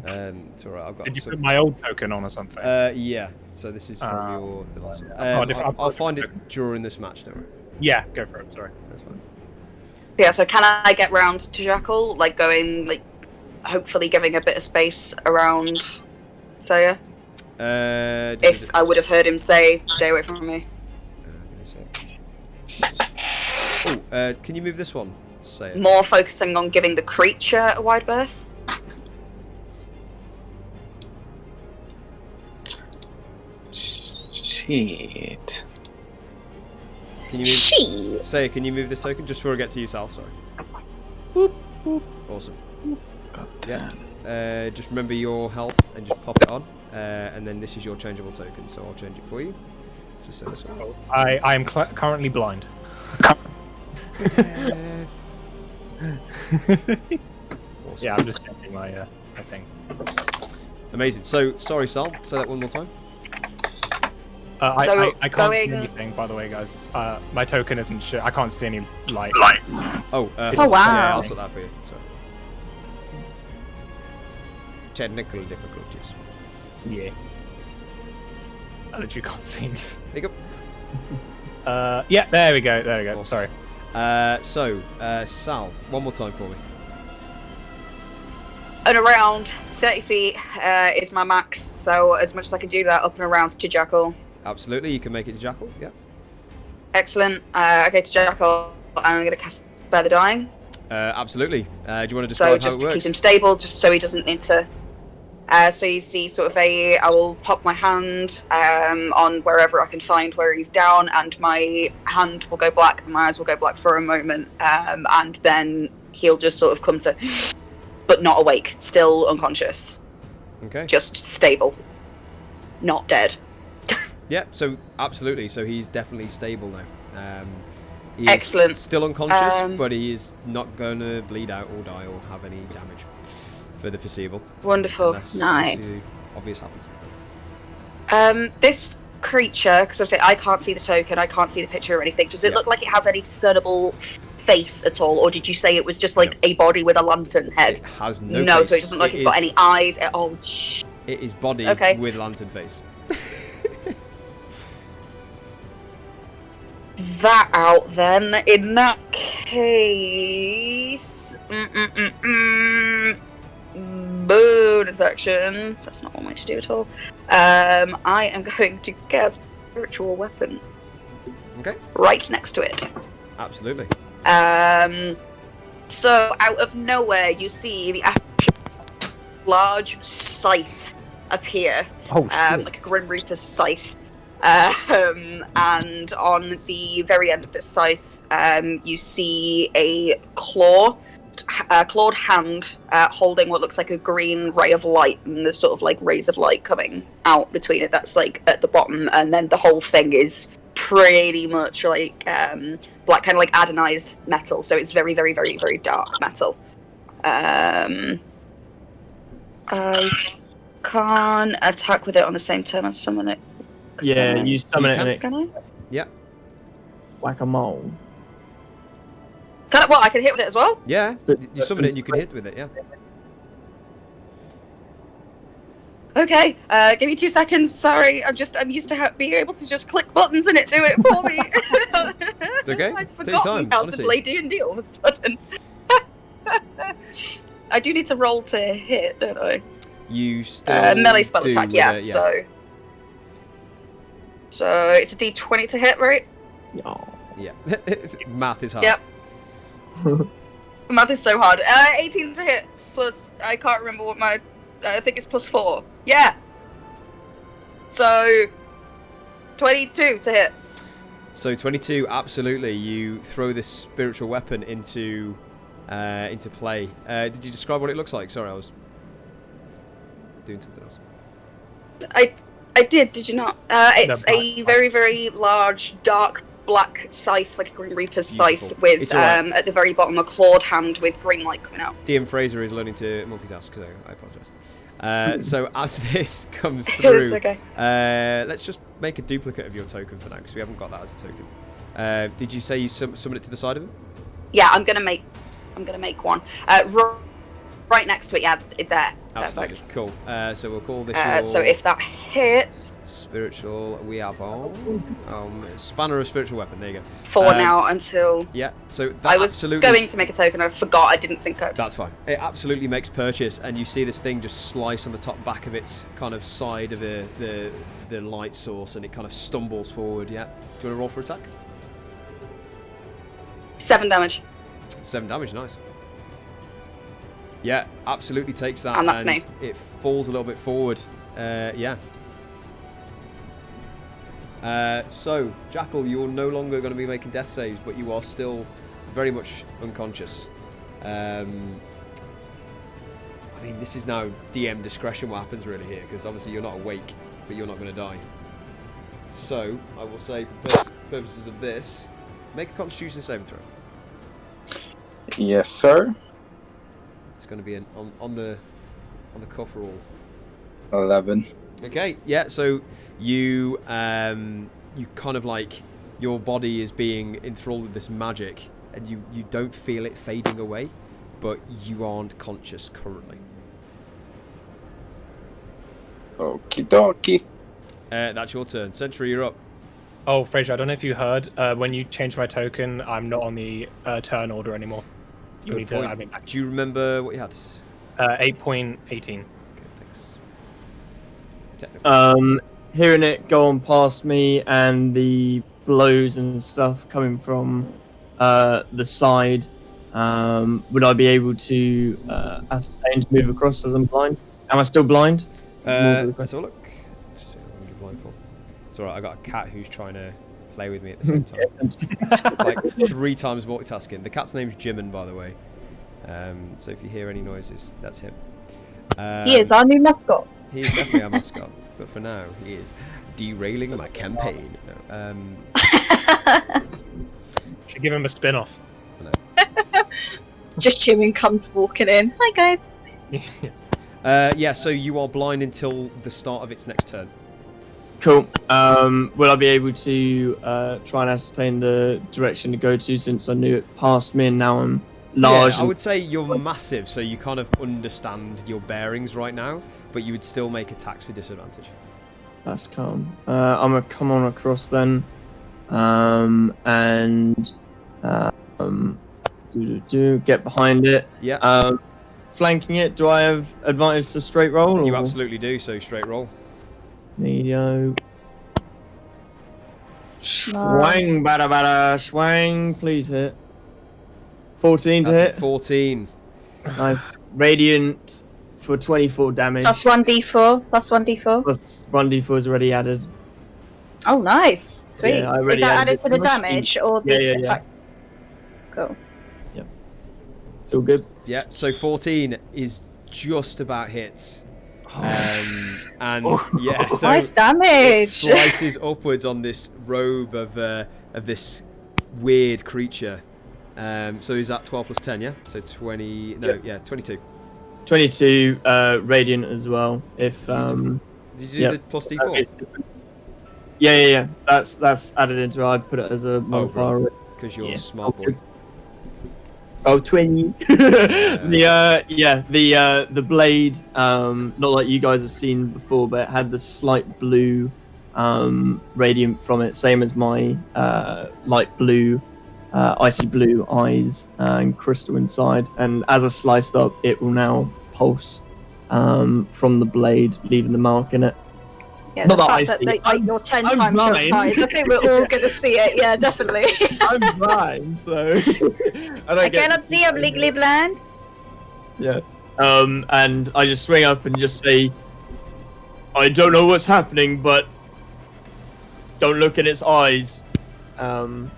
Speaker 1: It's alright. I've got.
Speaker 2: Did you
Speaker 1: some-
Speaker 2: put my old token on or something?
Speaker 1: Yeah. So this is from the last one.
Speaker 2: I've got
Speaker 1: I'll
Speaker 2: a
Speaker 1: find it
Speaker 2: token.
Speaker 1: during this match. Don't worry.
Speaker 2: Yeah, go for it. Sorry.
Speaker 1: That's fine.
Speaker 5: Yeah, so can I get round to Jackal, like going, like, hopefully giving a bit of space around Saya? If I would have heard him say, "Stay away from me."
Speaker 1: Oh, can you move this one? Say it.
Speaker 5: More focusing on giving the creature a wide berth.
Speaker 7: Shit.
Speaker 1: Can you move?
Speaker 8: She.
Speaker 1: Say, can you move this token just before I get to yourself? Sorry. Boop, boop. Awesome. Yeah. Just remember your health and just pop it on. And then this is your changeable token, so I'll change it for you. Just so this one.
Speaker 2: I am currently blind.
Speaker 1: Awesome.
Speaker 2: Yeah, I'm just checking my thing.
Speaker 1: Amazing. So, sorry, Sal. Say that one more time.
Speaker 2: I can't
Speaker 5: going-
Speaker 2: see anything, by the way, guys. My token isn't I can't see any light.
Speaker 1: Oh,
Speaker 4: Oh, wow.
Speaker 1: Yeah, I'll sort that for you. Sorry. Technical difficulties.
Speaker 2: Yeah. I literally can't see anything.
Speaker 1: There you go.
Speaker 2: Yeah, there we go.
Speaker 1: Awesome.
Speaker 2: Sorry.
Speaker 1: So, Sal, one more time for me.
Speaker 5: and around 30 feet is my max, so as much as I can do that, up and around to Jackal.
Speaker 1: Absolutely, you can make it to Jackal, yeah.
Speaker 5: Excellent. I go to Jackal, and I'm going to cast Spare the Dying.
Speaker 1: Absolutely. Do you want to
Speaker 5: So
Speaker 1: describe
Speaker 5: just
Speaker 1: how
Speaker 5: to
Speaker 1: it
Speaker 5: keep
Speaker 1: works?
Speaker 5: him stable, just so he doesn't need to... so you see sort of I will pop my hand on wherever I can find where he's down, and my hand will go black, and my eyes will go black for a moment, and then he'll just sort of come to... But not awake, still unconscious.
Speaker 1: Okay.
Speaker 5: Just stable. Not dead.
Speaker 1: Yeah, so absolutely. So he's definitely stable now. He
Speaker 5: Excellent.
Speaker 1: Is still unconscious, but he is not going to bleed out or die or have any damage for the foreseeable.
Speaker 5: Wonderful.
Speaker 1: Unless
Speaker 4: Nice.
Speaker 1: obvious happens.
Speaker 5: This creature, because obviously I can't see the token, I can't see the picture or anything. Does it
Speaker 1: Yeah.
Speaker 5: look like it has any discernible face at all, or did you say it was just like a body with a lantern head?
Speaker 1: It has no
Speaker 5: No,
Speaker 1: face.
Speaker 5: so it doesn't look like it's got any eyes. Oh,
Speaker 1: It is body
Speaker 5: Okay.
Speaker 1: with lantern face.
Speaker 5: that out then. In that case, bonus action. That's not one way to do it all. I am going to cast spiritual weapon.
Speaker 1: Okay.
Speaker 5: Right next to it.
Speaker 1: Absolutely.
Speaker 5: So out of nowhere, you see the large scythe appear,
Speaker 2: Oh, shit.
Speaker 5: like a Grim Reaper's scythe. And on the very end of this scythe, you see a clawed hand holding what looks like a green ray of light, and there's sort of like rays of light coming out between it. That's like at the bottom, and then the whole thing is pretty much like black, kind of like anodized metal. So it's very, very, very, very dark metal. I can't attack with it on the same turn as summon it.
Speaker 3: Yeah, you summon it and it
Speaker 5: Can I?
Speaker 1: Yeah.
Speaker 3: whack-a-mole.
Speaker 5: Can I? What? I can hit with it as well.
Speaker 1: Yeah. You summon it and you can hit with it, yeah.
Speaker 5: Okay, give me 2 seconds. Sorry, I'm used to being able to just click buttons and it do it for me.
Speaker 1: It's okay.
Speaker 5: I've
Speaker 1: Take your
Speaker 5: forgotten
Speaker 1: time,
Speaker 5: how
Speaker 1: honestly.
Speaker 5: to play D&D all of a sudden. I do need to roll to hit, don't I?
Speaker 1: You still
Speaker 5: Melee spell
Speaker 1: do
Speaker 5: attack,
Speaker 1: with
Speaker 5: yeah.
Speaker 1: it,
Speaker 5: So it's a D20 to hit, right?
Speaker 3: Oh.
Speaker 1: Yeah. Math is hard.
Speaker 5: Yep. Math is so hard. 18 to hit plus. I can't remember what my. I think it's plus 4. Yeah. So 22 to hit.
Speaker 1: So 22, absolutely. You throw this spiritual weapon into play. Did you describe what it looks like? Sorry, I was doing something else.
Speaker 5: I did you not? It's
Speaker 2: No,
Speaker 5: a very, very large, dark black scythe, like a Green Reaper's
Speaker 1: Beautiful.
Speaker 5: scythe, with
Speaker 1: It's all right.
Speaker 5: at the very bottom a clawed hand with green light coming out.
Speaker 1: DM Fraser is learning to multitask, so I apologise. So as this comes through,
Speaker 5: It's okay.
Speaker 1: let's just make a duplicate of your token for now, because we haven't got that as a token. Did you say you summon it to the side of it?
Speaker 5: Yeah, I'm gonna make one. Right next to it, yeah, there.
Speaker 1: Absolutely.
Speaker 5: Perfect.
Speaker 1: Cool. So we'll call this your
Speaker 5: So if that hits,
Speaker 1: spiritual weapon. Spanner of spiritual weapon. There you go.
Speaker 5: 4 now until
Speaker 1: Yeah. So that
Speaker 5: I was
Speaker 1: absolutely.
Speaker 5: going to make a token. I forgot. I didn't think I'd.
Speaker 1: That's fine. It absolutely makes purchase, and you see this thing just slice on the top back of its kind of side of the light source, and it kind of stumbles forward. Yeah. Do you want to roll for attack?
Speaker 5: 7 damage.
Speaker 1: 7 damage. Nice. Yeah, absolutely takes that,
Speaker 5: And that's me.
Speaker 1: it falls a little bit forward. Yeah. So, Jackal, you're no longer going to be making death saves, but you are still very much unconscious. I mean, this is now DM discretion what happens really here, because obviously you're not awake, but you're not going to die. So, I will say, for purposes of this, make a Constitution saving throw.
Speaker 7: Yes, sir.
Speaker 1: It's going to be on the cuff roll.
Speaker 7: 11.
Speaker 1: Okay, yeah. So you kind of like your body is being enthralled with this magic, and you don't feel it fading away, but you aren't conscious currently.
Speaker 7: Okie dokie.
Speaker 1: That's your turn. Sentry, you're up.
Speaker 2: Oh, Fraser, I don't know if you heard. When you changed my token, I'm not on the turn order anymore. You
Speaker 1: Good
Speaker 2: need
Speaker 1: point.
Speaker 2: to add me back.
Speaker 1: Do you remember what you had?
Speaker 2: 8.18.
Speaker 1: Okay, thanks. Technical.
Speaker 3: Hearing it go on past me and the blows and stuff coming from the side, would I be able to ascertain to move across as I'm blind? Am I still blind?
Speaker 1: Let's have a look. Just see how long you're blind for. It's alright, I got a cat who's trying to play with me at the same time. Like 3 times multitasking. The cat's name's Jimin, by the way. So if you hear any noises, that's him.
Speaker 4: He is our new mascot.
Speaker 1: He is definitely our mascot, but for now, he is derailing my campaign. No,
Speaker 2: Should give him a spin-off.
Speaker 4: Just Jimin comes walking in. Hi guys.
Speaker 1: Yeah, so you are blind until the start of its next turn.
Speaker 3: Cool. Will I be able to try and ascertain the direction to go to, since I knew it passed me and now I'm large?
Speaker 1: Yeah, I would say you're massive, so you kind of understand your bearings right now, but you would still make attacks with disadvantage.
Speaker 3: That's calm. I'm gonna come on across then, and get behind it.
Speaker 1: Yeah.
Speaker 3: Flanking it. Do I have advantage to straight roll?
Speaker 1: You
Speaker 3: or?
Speaker 1: absolutely do, so straight roll.
Speaker 3: Medio. Swang, bada bada, swang. Please hit. 14 to
Speaker 1: That's
Speaker 3: hit.
Speaker 1: a 14.
Speaker 3: Nice. Radiant for 24 damage.
Speaker 4: Plus 1d4. Plus 1d4.
Speaker 3: Plus 1d4 is already added.
Speaker 4: Oh, nice. Sweet.
Speaker 3: Yeah, I
Speaker 4: Is
Speaker 3: already
Speaker 4: that
Speaker 3: added
Speaker 4: added to the
Speaker 3: it to my
Speaker 4: damage or the
Speaker 3: Yeah.
Speaker 4: attack? Cool.
Speaker 3: It's all good.
Speaker 1: Yeah, so 14 is just about hits. And yeah, so
Speaker 4: Nice
Speaker 1: it
Speaker 4: damage.
Speaker 1: slices upwards on this robe of this weird creature. So is that 12 plus 10, yeah? So 20, no, yeah, 22.
Speaker 3: 22 radiant as well. If
Speaker 1: Did you do the plus D4?
Speaker 3: Yeah. That's added into it. I put it as a modifier.
Speaker 1: Because you're a smart boy.
Speaker 3: Oh, 20. The blade, not like you guys have seen before, but it had the slight blue radiant from it, same as my light blue, icy blue eyes and crystal inside. And as I sliced up, it will now pulse from the blade, leaving the mark in it.
Speaker 4: Yeah,
Speaker 3: Not
Speaker 4: the
Speaker 3: that
Speaker 4: fact
Speaker 3: I see.
Speaker 4: that you're 10
Speaker 3: I'm
Speaker 4: times your
Speaker 3: blind.
Speaker 4: size. I think we're all going to see it. Yeah, definitely.
Speaker 3: I'm blind, so
Speaker 4: I cannot see. I'm legally blind.
Speaker 3: Yeah. And I just swing up and just say, I don't know what's happening, but don't look in its eyes. And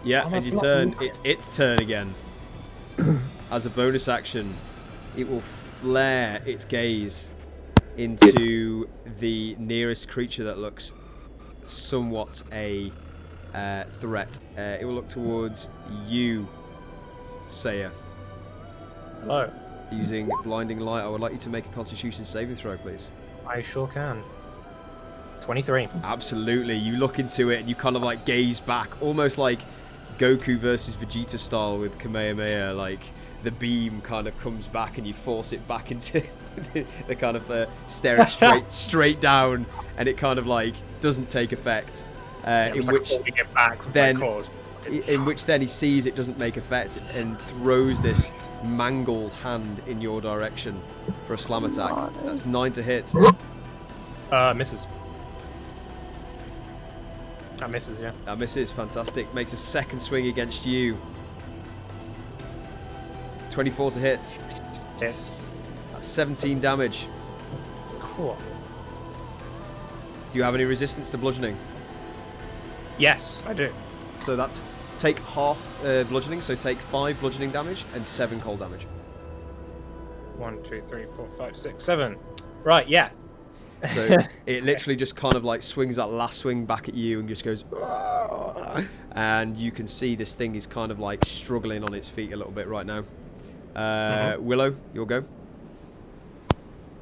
Speaker 1: Yeah, and you turn. It's its turn again. As a bonus action, it will flare its gaze into the nearest creature that looks somewhat a threat. It will look towards you, Saya.
Speaker 2: Hello.
Speaker 1: Using blinding light, I would like you to make a Constitution saving throw, please.
Speaker 2: I sure can. 23.
Speaker 1: Absolutely. You look into it and you kind of like gaze back, almost like Goku versus Vegeta style with Kamehameha. Like the beam kind of comes back and you force it back into the kind of stare it straight down, and it kind of like doesn't take effect. In which then he sees it doesn't make effect and throws this mangled hand in your direction for a slam attack. That's 9 to hit.
Speaker 2: Misses. That misses, yeah.
Speaker 1: That misses, fantastic. Makes a second swing against you. 24 to hit.
Speaker 2: Hits.
Speaker 1: That's 17 damage.
Speaker 2: Cool.
Speaker 1: Do you have any resistance to bludgeoning?
Speaker 2: Yes, I do.
Speaker 1: So that's take half bludgeoning, so take 5 bludgeoning damage and 7 cold damage.
Speaker 2: 1, 2, 3, 4, 5, 6, 7. Right, yeah.
Speaker 1: So it literally just kind of like swings that last swing back at you and just goes, and you can see this thing is kind of like struggling on its feet a little bit right now. Willow, your go.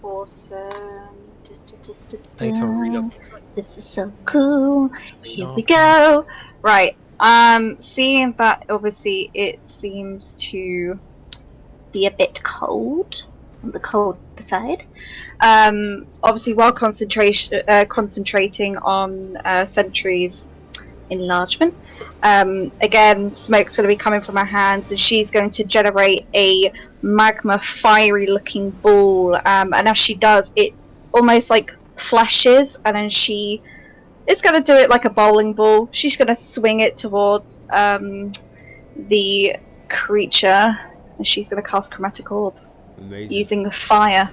Speaker 4: Awesome.
Speaker 2: Reload.
Speaker 8: This is so cool.
Speaker 4: Here we go. Right. Seeing that obviously it seems to
Speaker 8: Be a bit cold, on the cold side.
Speaker 4: obviously while concentrating on Sentry's enlargement, again smoke's going to be coming from her hands, and she's going to generate a magma, fiery-looking ball. And as she does, it almost like flashes, and then she is going to do it like a bowling ball. She's going to swing it towards the creature, and she's going to cast Chromatic Orb.
Speaker 1: Amazing.
Speaker 4: Using the fire.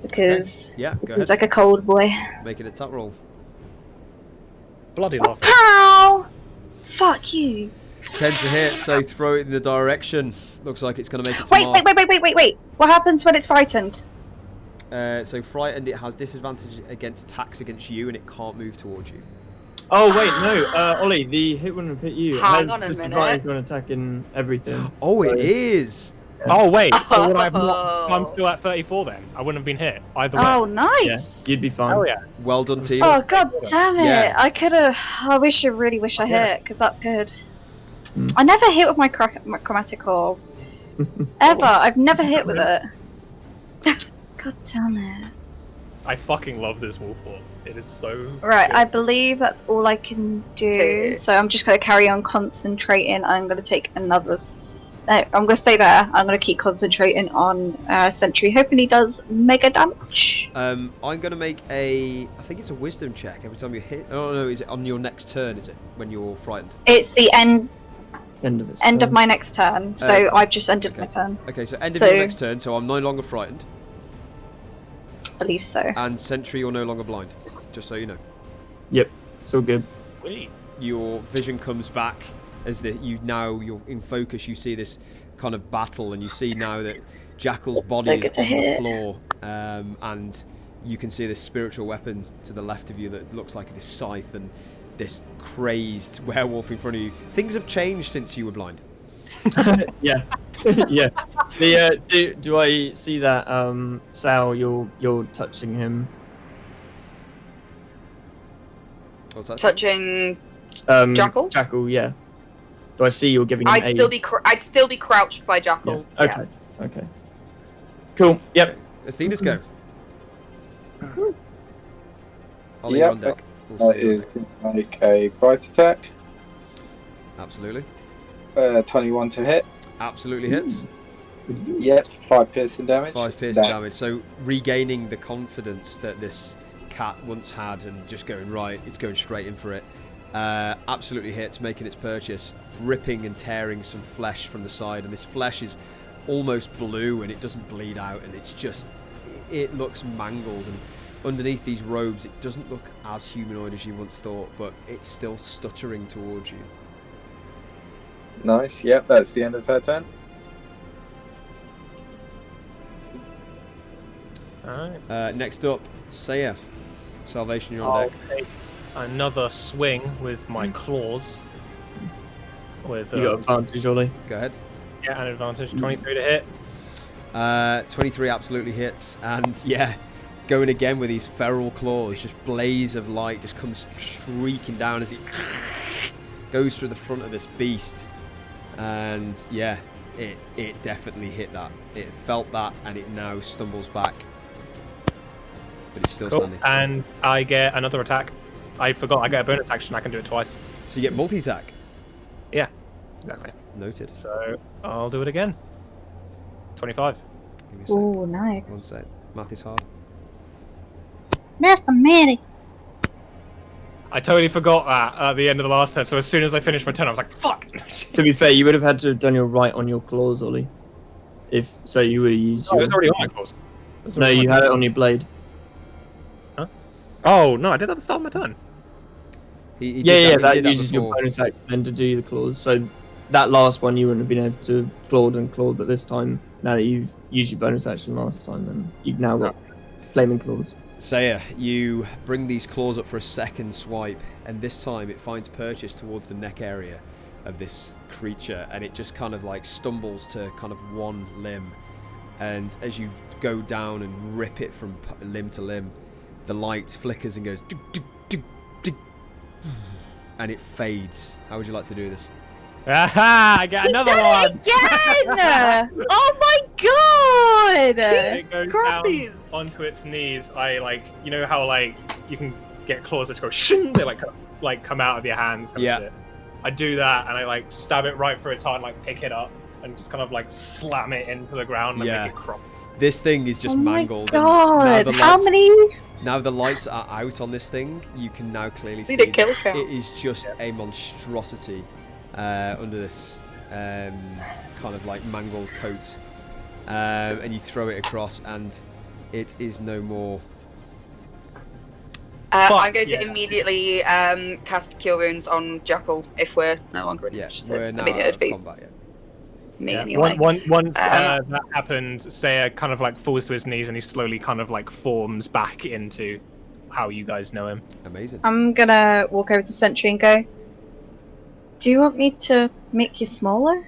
Speaker 4: Because
Speaker 1: Yeah,
Speaker 4: it
Speaker 1: go
Speaker 4: seems
Speaker 1: ahead.
Speaker 4: like a cold boy.
Speaker 1: Make it a tap roll.
Speaker 2: Bloody love.
Speaker 4: Pow! Fuck you.
Speaker 1: 10 to hit, so throw it in the direction. Looks like it's going to make its mark.
Speaker 4: Wait. What happens when it's frightened?
Speaker 1: So frightened, it has disadvantage against attacks against you, and it can't move towards you.
Speaker 3: Oh wait, no, Ollie, the hit wouldn't have hit you. It
Speaker 5: Hang
Speaker 3: has
Speaker 5: on a
Speaker 3: disadvantage
Speaker 5: minute.
Speaker 3: on attacking everything.
Speaker 1: Oh, it is.
Speaker 2: Oh wait, so would I have not, I'm still at 34 then. I wouldn't have been hit either way.
Speaker 4: Oh,
Speaker 3: Yeah,
Speaker 4: nice.
Speaker 3: you'd be fine.
Speaker 2: Oh yeah.
Speaker 1: Well done, team.
Speaker 4: Oh, god damn it.
Speaker 1: Yeah.
Speaker 4: I could have. I really wish I
Speaker 2: Yeah.
Speaker 4: hit, because that's good.
Speaker 3: Mm.
Speaker 4: I never hit with my Chromatic Orb. Ever. I've never hit with it. God damn it.
Speaker 2: I fucking love this wolf form. It is so
Speaker 4: Right,
Speaker 2: good.
Speaker 4: I believe that's all I can do.
Speaker 5: Okay.
Speaker 4: So I'm just going to carry on concentrating. I'm going to take another. No, I'm going to stay there. I'm going to keep concentrating on Sentry, hoping he does mega damage.
Speaker 1: I'm going to make I think it's a wisdom check every time you hit. Oh, no, is it on your next turn, is it? When you're frightened?
Speaker 4: It's the end
Speaker 3: End of it.
Speaker 4: of my next turn, so I've just ended
Speaker 1: okay.
Speaker 4: my turn.
Speaker 1: Okay, so end of
Speaker 4: So-
Speaker 1: your next turn, so I'm no longer frightened.
Speaker 4: I believe so.
Speaker 1: And Sentry, you're no longer blind. Just so you know.
Speaker 3: Yep, it's all good.
Speaker 2: Wait.
Speaker 1: Your vision comes back as you're in focus. You see this kind of battle, and you see now that Jackal's body
Speaker 4: So
Speaker 1: is
Speaker 4: good to
Speaker 1: on the
Speaker 4: hear.
Speaker 1: floor, and you can see this spiritual weapon to the left of you that looks like this scythe and this crazed werewolf in front of you. Things have changed since you were blind.
Speaker 3: Yeah, yeah. The do I see that Sal? You're touching him.
Speaker 1: What's that?
Speaker 5: Touching.
Speaker 3: Jackal,
Speaker 5: Jackal?
Speaker 3: yeah. Do I see you're giving him
Speaker 5: I'd
Speaker 3: aid?
Speaker 5: still be crouched by Jackal.
Speaker 3: Yeah. Okay. Okay. Cool. Yep.
Speaker 1: Athena's go. Ollie,
Speaker 6: Yep.
Speaker 1: you're on deck. We'll
Speaker 6: That
Speaker 1: see you.
Speaker 6: is going to make a bite attack.
Speaker 1: Absolutely.
Speaker 6: 21 to hit.
Speaker 1: Absolutely hits.
Speaker 6: Yep, 5 piercing damage.
Speaker 1: 5 piercing damage. So regaining the confidence that this cat once had and just going, right, it's going straight in for it. Absolutely hits, making its purchase, ripping and tearing some flesh from the side, and this flesh is almost blue and it doesn't bleed out, and it's just, it looks mangled, and underneath these robes it doesn't look as humanoid as you once thought, but it's still stuttering towards you.
Speaker 6: Nice, yep, that's the end of her turn.
Speaker 2: Alright.
Speaker 1: Next up, Saya. Salvation, you're on
Speaker 2: I'll
Speaker 1: deck.
Speaker 2: take another swing with my claws. With
Speaker 3: You got advantage, Ollie.
Speaker 1: Go ahead.
Speaker 2: yeah, an advantage. 23 to hit.
Speaker 1: 23 absolutely hits, and yeah, going again with these feral claws, just blaze of light just comes streaking down as it goes through the front of this beast, and yeah, it definitely hit that. It felt that, and it now stumbles back, but it's still
Speaker 2: Cool.
Speaker 1: standing.
Speaker 2: And I get another attack. I forgot I get a bonus action. I can do it twice.
Speaker 1: So you get multi-attack.
Speaker 2: Yeah, exactly.
Speaker 1: Noted.
Speaker 2: So I'll do it again. 25.
Speaker 1: Give me a sec.
Speaker 4: Ooh,
Speaker 1: One
Speaker 4: nice.
Speaker 1: sec. Math is hard.
Speaker 4: Mathematics.
Speaker 2: I totally forgot that at the end of the last turn. So as soon as I finished my turn, I was like, "Fuck!"
Speaker 3: To be fair, you would have had to have done your right on your claws, Ollie. If so, you would have used.
Speaker 2: Oh, it
Speaker 3: your...
Speaker 2: was already on my claws.
Speaker 3: No, you had it on your blade.
Speaker 2: Oh no, I did that at the start of my turn.
Speaker 1: He
Speaker 3: Yeah,
Speaker 1: did
Speaker 3: that
Speaker 1: he
Speaker 3: uses your
Speaker 1: before.
Speaker 3: bonus action then to do the claws. So that last one you wouldn't have been able to claw, but this time, now that you've used your bonus action last time, then you've now got flaming claws.
Speaker 1: Saya, you bring these claws up for a second swipe, and this time it finds purchase towards the neck area of this creature, and it just kind of like stumbles to kind of one limb, and as you go down and rip it from limb to limb, the light flickers and goes duk, duk, duk, duk, and it fades. How would you like to do this?
Speaker 2: Aha! I get another one.
Speaker 4: Again! Oh my god!
Speaker 2: It goes down
Speaker 5: Crappies.
Speaker 2: onto its knees. I like, you know how like you can get claws which go shing, they like come out of your hands. Kind
Speaker 1: Yeah.
Speaker 2: of shit. I do that and I like stab it right through its heart and like pick it up and just kind of like slam it into the ground and
Speaker 1: Yeah.
Speaker 2: make it crumble.
Speaker 1: This thing is just
Speaker 4: Oh my
Speaker 1: mangled. and
Speaker 4: god!
Speaker 1: now the
Speaker 4: How
Speaker 1: lights-
Speaker 4: many?
Speaker 1: Now the lights are out on this thing. You can now clearly see
Speaker 5: Need a kill count.
Speaker 1: it is just a monstrosity under this kind of like mangled coat, and you throw it across, and it is no more.
Speaker 5: I'm going to
Speaker 2: yeah.
Speaker 5: immediately cast Cure Wounds on Jackal if we're no longer in
Speaker 1: Yeah,
Speaker 5: initiative.
Speaker 1: we're now
Speaker 5: I mean,
Speaker 1: out
Speaker 5: it'd
Speaker 1: of
Speaker 5: be
Speaker 1: combat. Yeah.
Speaker 5: me
Speaker 2: Yeah.
Speaker 5: anyway.
Speaker 2: Once
Speaker 5: Um,
Speaker 2: that happens, Saya kind of like falls to his knees and he slowly kind of like forms back into how you guys know him.
Speaker 1: Amazing.
Speaker 4: I'm gonna walk over to Sentry and go. Do you want me to make you smaller?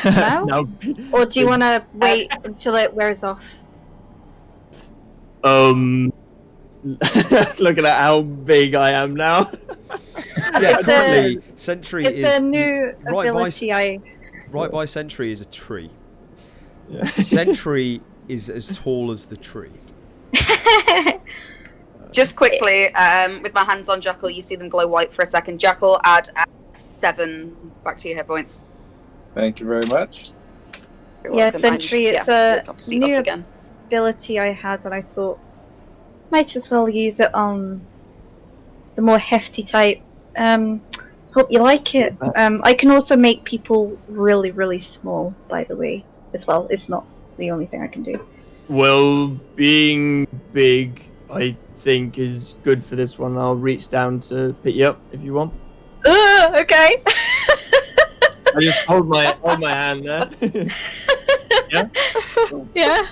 Speaker 4: No?
Speaker 3: No.
Speaker 4: Or do you want to wait until it wears off?
Speaker 3: Looking at how big I am now.
Speaker 1: Yeah,
Speaker 4: It's
Speaker 1: currently Sentry
Speaker 4: It's
Speaker 1: is
Speaker 4: a new
Speaker 1: right
Speaker 4: ability I.
Speaker 1: by Sentry is a tree.
Speaker 3: Yeah.
Speaker 1: Sentry is as tall as the tree.
Speaker 5: Just quickly, with my hands on Jackal, you see them glow white for a second. Jackal, add 7 back to your hit points.
Speaker 6: Thank you very much.
Speaker 5: You're
Speaker 4: Yeah,
Speaker 5: welcome.
Speaker 4: Sentry,
Speaker 5: And,
Speaker 4: it's a
Speaker 5: obviously
Speaker 4: new
Speaker 5: up again.
Speaker 4: ability I had, and I thought might as well use it on the more hefty type. Hope you like it. I can also make people really, really small, by the way, as well. It's not the only thing I can do.
Speaker 3: Well, being big, I think, is good for this one. I'll reach down to pick you up if you want.
Speaker 4: Okay.
Speaker 3: I just hold my hand there. Yeah.
Speaker 4: Yeah.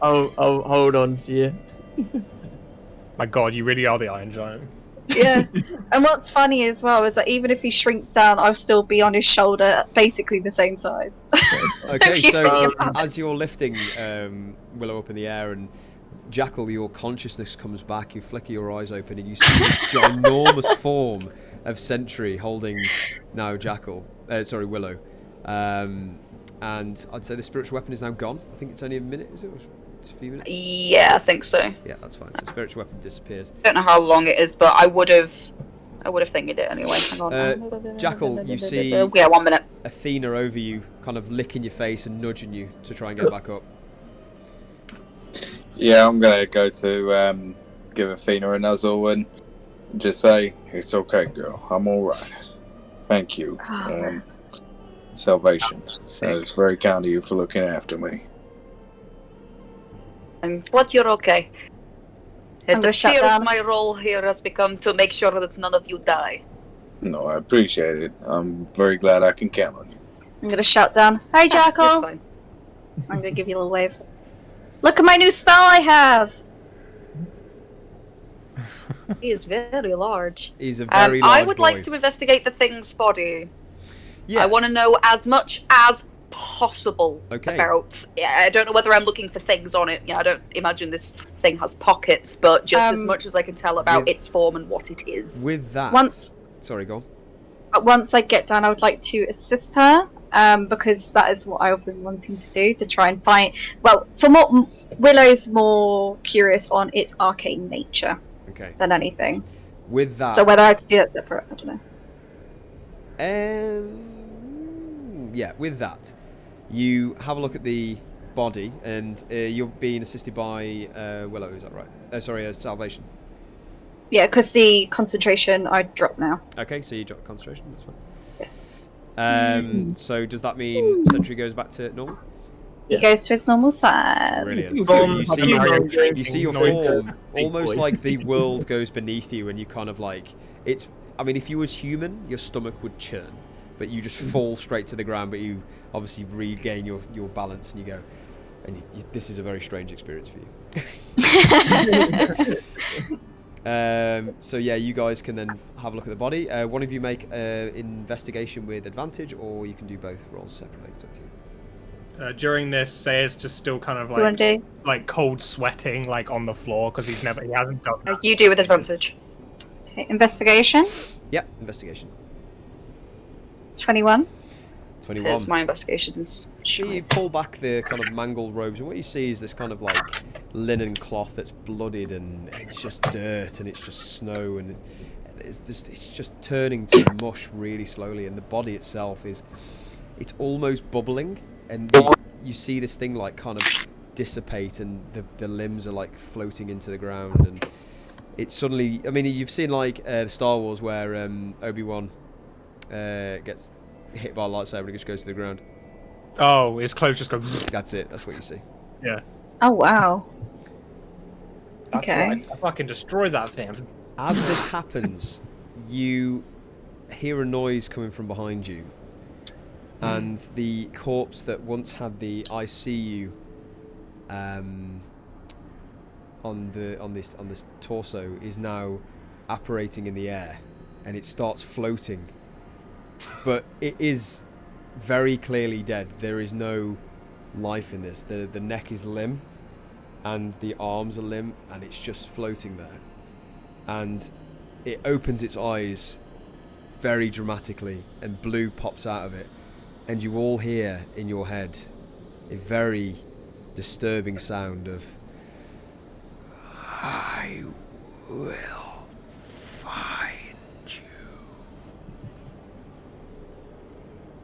Speaker 3: I'll hold on to you.
Speaker 2: My god, you really are the Iron Giant.
Speaker 4: Yeah. And what's funny as well is that even if he shrinks down, I'll still be on his shoulder, basically the same size.
Speaker 1: Okay,
Speaker 4: If you
Speaker 1: so
Speaker 4: think about
Speaker 1: as you're lifting Willow up in the air and Jackal, your consciousness comes back, you flicker your eyes open and you see this ginormous form of Sentry holding now Willow. And I'd say the spiritual weapon is now gone. I think it's only a minute, is it? Or it's a few minutes?
Speaker 5: Yeah, I think so.
Speaker 1: Yeah, that's fine. So spiritual weapon disappears.
Speaker 5: Don't know how long it is, but I would have thingied it anyway. Hang on.
Speaker 1: Jackal, you see
Speaker 5: Yeah, 1 minute.
Speaker 1: Athena over you, kind of licking your face and nudging you to try and get back up.
Speaker 7: Yeah, I'm gonna go to give Athena a nuzzle and just say, "It's okay, girl. I'm all right. Thank you. Salvation. It's very kind of you for looking after me."
Speaker 5: I'm glad you're okay. It
Speaker 4: I'm gonna shut
Speaker 5: appears
Speaker 4: down.
Speaker 5: my role here has become to make sure that none of you die.
Speaker 7: No, I appreciate it. I'm very glad I can count on you.
Speaker 4: I'm gonna shout down. Hi,
Speaker 5: It's
Speaker 4: Jackal.
Speaker 5: fine.
Speaker 4: I'm gonna give you a little wave. Look at my new spell I have.
Speaker 5: He is very large.
Speaker 1: He's a very large
Speaker 5: I would
Speaker 1: boy.
Speaker 5: like to investigate the thing's body.
Speaker 1: Yes.
Speaker 5: I want to know as much as possible
Speaker 1: Okay.
Speaker 5: about. Yeah, I don't know whether I'm looking for things on it. Yeah, I don't imagine this thing has pockets, but just as much as I can tell about its form and what it is.
Speaker 1: With that... Sorry, go on.
Speaker 4: Once I get down, I would like to assist her, because that is what I've been wanting to do, to try and find... Well, from what Willow's more curious on its arcane nature
Speaker 1: Okay.
Speaker 4: than anything.
Speaker 1: With that...
Speaker 4: So whether I have to do that separate, I don't know.
Speaker 1: Yeah, with that, you have a look at the body, and you're being assisted by Willow, is that right? Sorry, Salvation.
Speaker 4: Yeah, because the concentration I drop now.
Speaker 1: Okay, so you drop concentration, that's fine.
Speaker 4: Yes.
Speaker 1: So does that mean Sentry goes back to normal?
Speaker 4: He goes to his normal size.
Speaker 1: Brilliant. So you see your form, almost like the world goes beneath you, and you kind of like... I mean, if you was human, your stomach would churn, but you just fall straight to the ground, but you obviously regain your balance, and you go... And this is a very strange experience for you. So yeah, you guys can then have a look at the body. One of you make investigation with advantage, or you can do both rolls separately. It's up to you.
Speaker 2: During this, Saya's just still kind of
Speaker 4: Do you want to do?
Speaker 2: like cold sweating like on the floor because he hasn't done that.
Speaker 5: You do with advantage.
Speaker 4: Okay, investigation.
Speaker 1: Yeah, investigation.
Speaker 4: 21.
Speaker 1: 21.
Speaker 5: Here's my investigations.
Speaker 1: So you pull back the kind of mangled robes, and what you see is this kind of like linen cloth that's bloodied, and it's just dirt, and it's just snow, and it's just turning to mush really slowly, and the body itself it's almost bubbling, and you see this thing like kind of dissipate, and the limbs are like floating into the ground, and it suddenly, I mean, you've seen like Star Wars where Obi-Wan gets hit by a lightsaber and it just goes to the ground.
Speaker 2: Oh, his clothes just go.
Speaker 1: That's it. That's what you see.
Speaker 2: Yeah.
Speaker 4: Oh wow.
Speaker 2: That's
Speaker 4: Okay.
Speaker 2: right. I fucking destroyed that thing.
Speaker 1: As this happens, you hear a noise coming from behind you, and the corpse that once had the "I see you" on this torso is now apparating in the air, and it starts floating. But it is very clearly dead. There is no life in this. The neck is limp, and the arms are limp, and it's just floating there. And it opens its eyes very dramatically, and blue pops out of it, and you all hear in your head a very disturbing sound of "I will find you."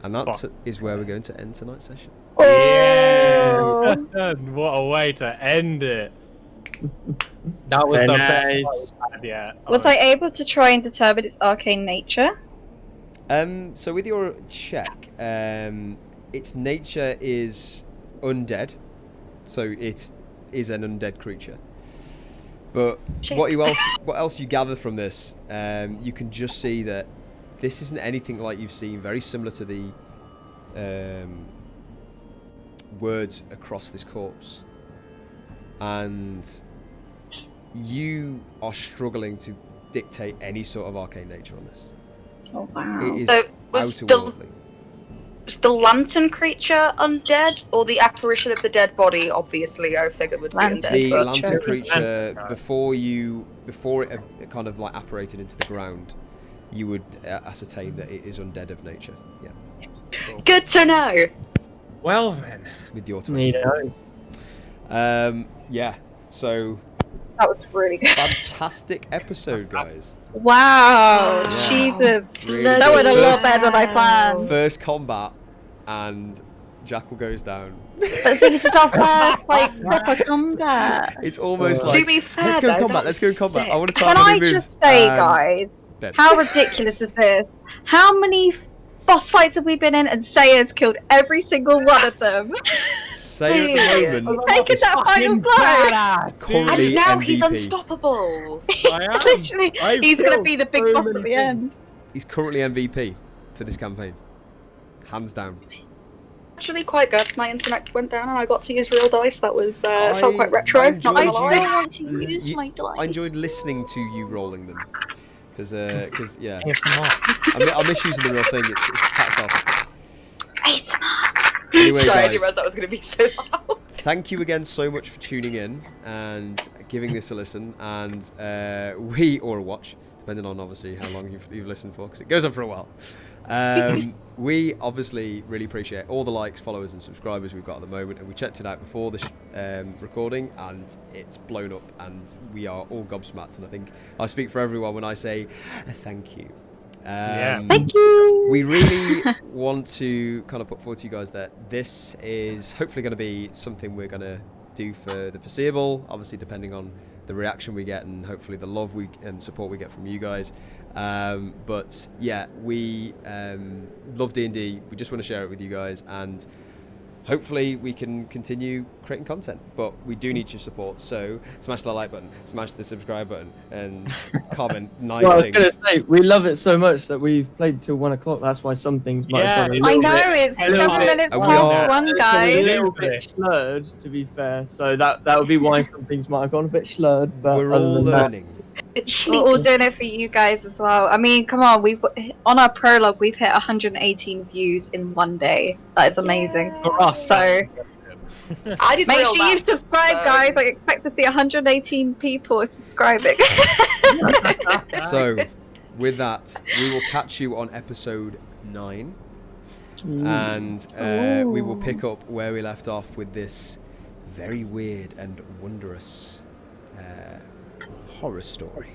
Speaker 1: And that is where we're going to end tonight's session.
Speaker 2: Yeah! What a way to end it. That was the best
Speaker 3: Nice.
Speaker 2: part we've had yet.
Speaker 4: Was I able to try and determine its arcane nature?
Speaker 1: So with your check, its nature is undead, so it is an undead creature. But what else you gather from this, you can just see that this isn't anything like you've seen. Very similar to the words across this corpse, and you are struggling to dictate any sort of arcane nature on this.
Speaker 4: Oh wow.
Speaker 1: It is
Speaker 5: So was
Speaker 1: outerworldly.
Speaker 5: the lantern creature undead, or the apparition of the dead body? Obviously, I figured would be
Speaker 4: Lantern.
Speaker 5: undead.
Speaker 1: The
Speaker 5: but-
Speaker 1: lantern creature, before it kind of like apparated into the ground, you would ascertain that it is undead of nature. Yeah,
Speaker 5: Good to know.
Speaker 2: Well then.
Speaker 1: with the automation. Yeah. So
Speaker 4: That was really good.
Speaker 1: fantastic episode, guys.
Speaker 4: Wow.
Speaker 1: Yeah.
Speaker 4: Jesus.
Speaker 1: Really
Speaker 4: That went a
Speaker 1: good.
Speaker 4: lot better than I planned.
Speaker 1: First combat, and Jackal goes down.
Speaker 4: But this is our first like proper combat.
Speaker 1: It's almost
Speaker 5: To
Speaker 1: like
Speaker 5: be fair,
Speaker 1: let's go
Speaker 5: though,
Speaker 1: combat.
Speaker 5: that
Speaker 1: Let's go
Speaker 5: was
Speaker 1: combat.
Speaker 5: sick.
Speaker 1: I want to try
Speaker 4: Can
Speaker 1: many
Speaker 4: I
Speaker 1: moves.
Speaker 4: just say, guys,
Speaker 1: dead.
Speaker 4: how ridiculous is this? How many boss fights have we been in, and Saya's killed every single one of them?
Speaker 1: Say at the moment,
Speaker 4: Taking that final blow.
Speaker 1: currently
Speaker 5: And now
Speaker 1: MVP.
Speaker 5: he's unstoppable.
Speaker 2: am.
Speaker 4: Literally,
Speaker 2: I've
Speaker 4: he's gonna
Speaker 2: killed
Speaker 4: be the big
Speaker 2: so
Speaker 4: boss
Speaker 2: many
Speaker 4: at the
Speaker 2: things.
Speaker 4: end.
Speaker 1: He's currently MVP for this campaign, hands down.
Speaker 5: Actually, quite good. My internet went down, and I got to use real dice. That was felt quite retro.
Speaker 1: I
Speaker 5: Not gonna
Speaker 1: enjoyed
Speaker 5: lie.
Speaker 1: you-
Speaker 8: I want to use my dice.
Speaker 1: I enjoyed listening to you rolling them, because yeah,
Speaker 2: ASMR.
Speaker 1: I miss using the real thing. It's tactile.
Speaker 8: ASMR.
Speaker 1: Anyway,
Speaker 5: Sorry, I didn't
Speaker 1: guys,
Speaker 5: realize that was going to be so loud.
Speaker 1: thank you again so much for tuning in and giving this a listen, and or a watch, depending on obviously how long you've listened for, because it goes on for a while. We obviously really appreciate all the likes, followers, and subscribers we've got at the moment, and we checked it out before this recording, and it's blown up, and we are all gobsmacked. And I think I speak for everyone when I say thank you.
Speaker 2: Yeah.
Speaker 8: Thank you.
Speaker 1: We really want to kind of put forward to you guys that this is hopefully going to be something we're going to do for the foreseeable, obviously depending on the reaction we get and hopefully the love and support we get from you guys. But yeah, we love D&D. We just want to share it with you guys, and hopefully we can continue creating content, but we do need your support. So smash the like button, smash the subscribe button, and comment nice
Speaker 3: Well, I was
Speaker 1: things.
Speaker 3: going to say, we love it so much that we've played till 1 o'clock. That's why some things might have
Speaker 2: Yeah,
Speaker 3: gone a
Speaker 4: I
Speaker 3: little
Speaker 4: know,
Speaker 3: bit,
Speaker 4: it's
Speaker 2: a little
Speaker 4: 7
Speaker 2: bit-
Speaker 4: minutes
Speaker 1: and we
Speaker 4: past
Speaker 1: are-
Speaker 4: 1,
Speaker 3: a
Speaker 4: guys.
Speaker 3: little bit slurred, to be fair. So that would be why some things might have gone a bit slurred. But
Speaker 1: We're
Speaker 3: other
Speaker 1: all
Speaker 3: than that,
Speaker 1: learning.
Speaker 5: It's
Speaker 4: We're all doing it for you guys as well. I mean, come on, we've on our prologue we've hit 118 views in one day. That is amazing.
Speaker 2: For us.
Speaker 4: So
Speaker 5: I did
Speaker 4: make
Speaker 5: real
Speaker 4: sure you
Speaker 5: maths,
Speaker 4: subscribe,
Speaker 5: so-
Speaker 4: guys. I expect to see 118 people subscribing.
Speaker 1: So, with that, we will catch you on episode 9, and we will pick up where we left off with this very weird and wondrous horror story.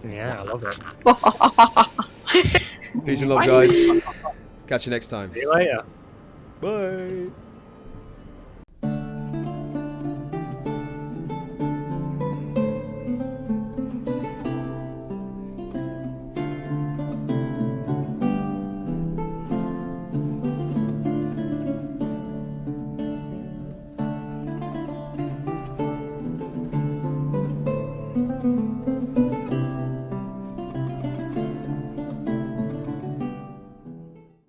Speaker 2: Yeah, I love it.
Speaker 1: Peace and love, guys. Catch you next time.
Speaker 2: See you later.
Speaker 1: Bye.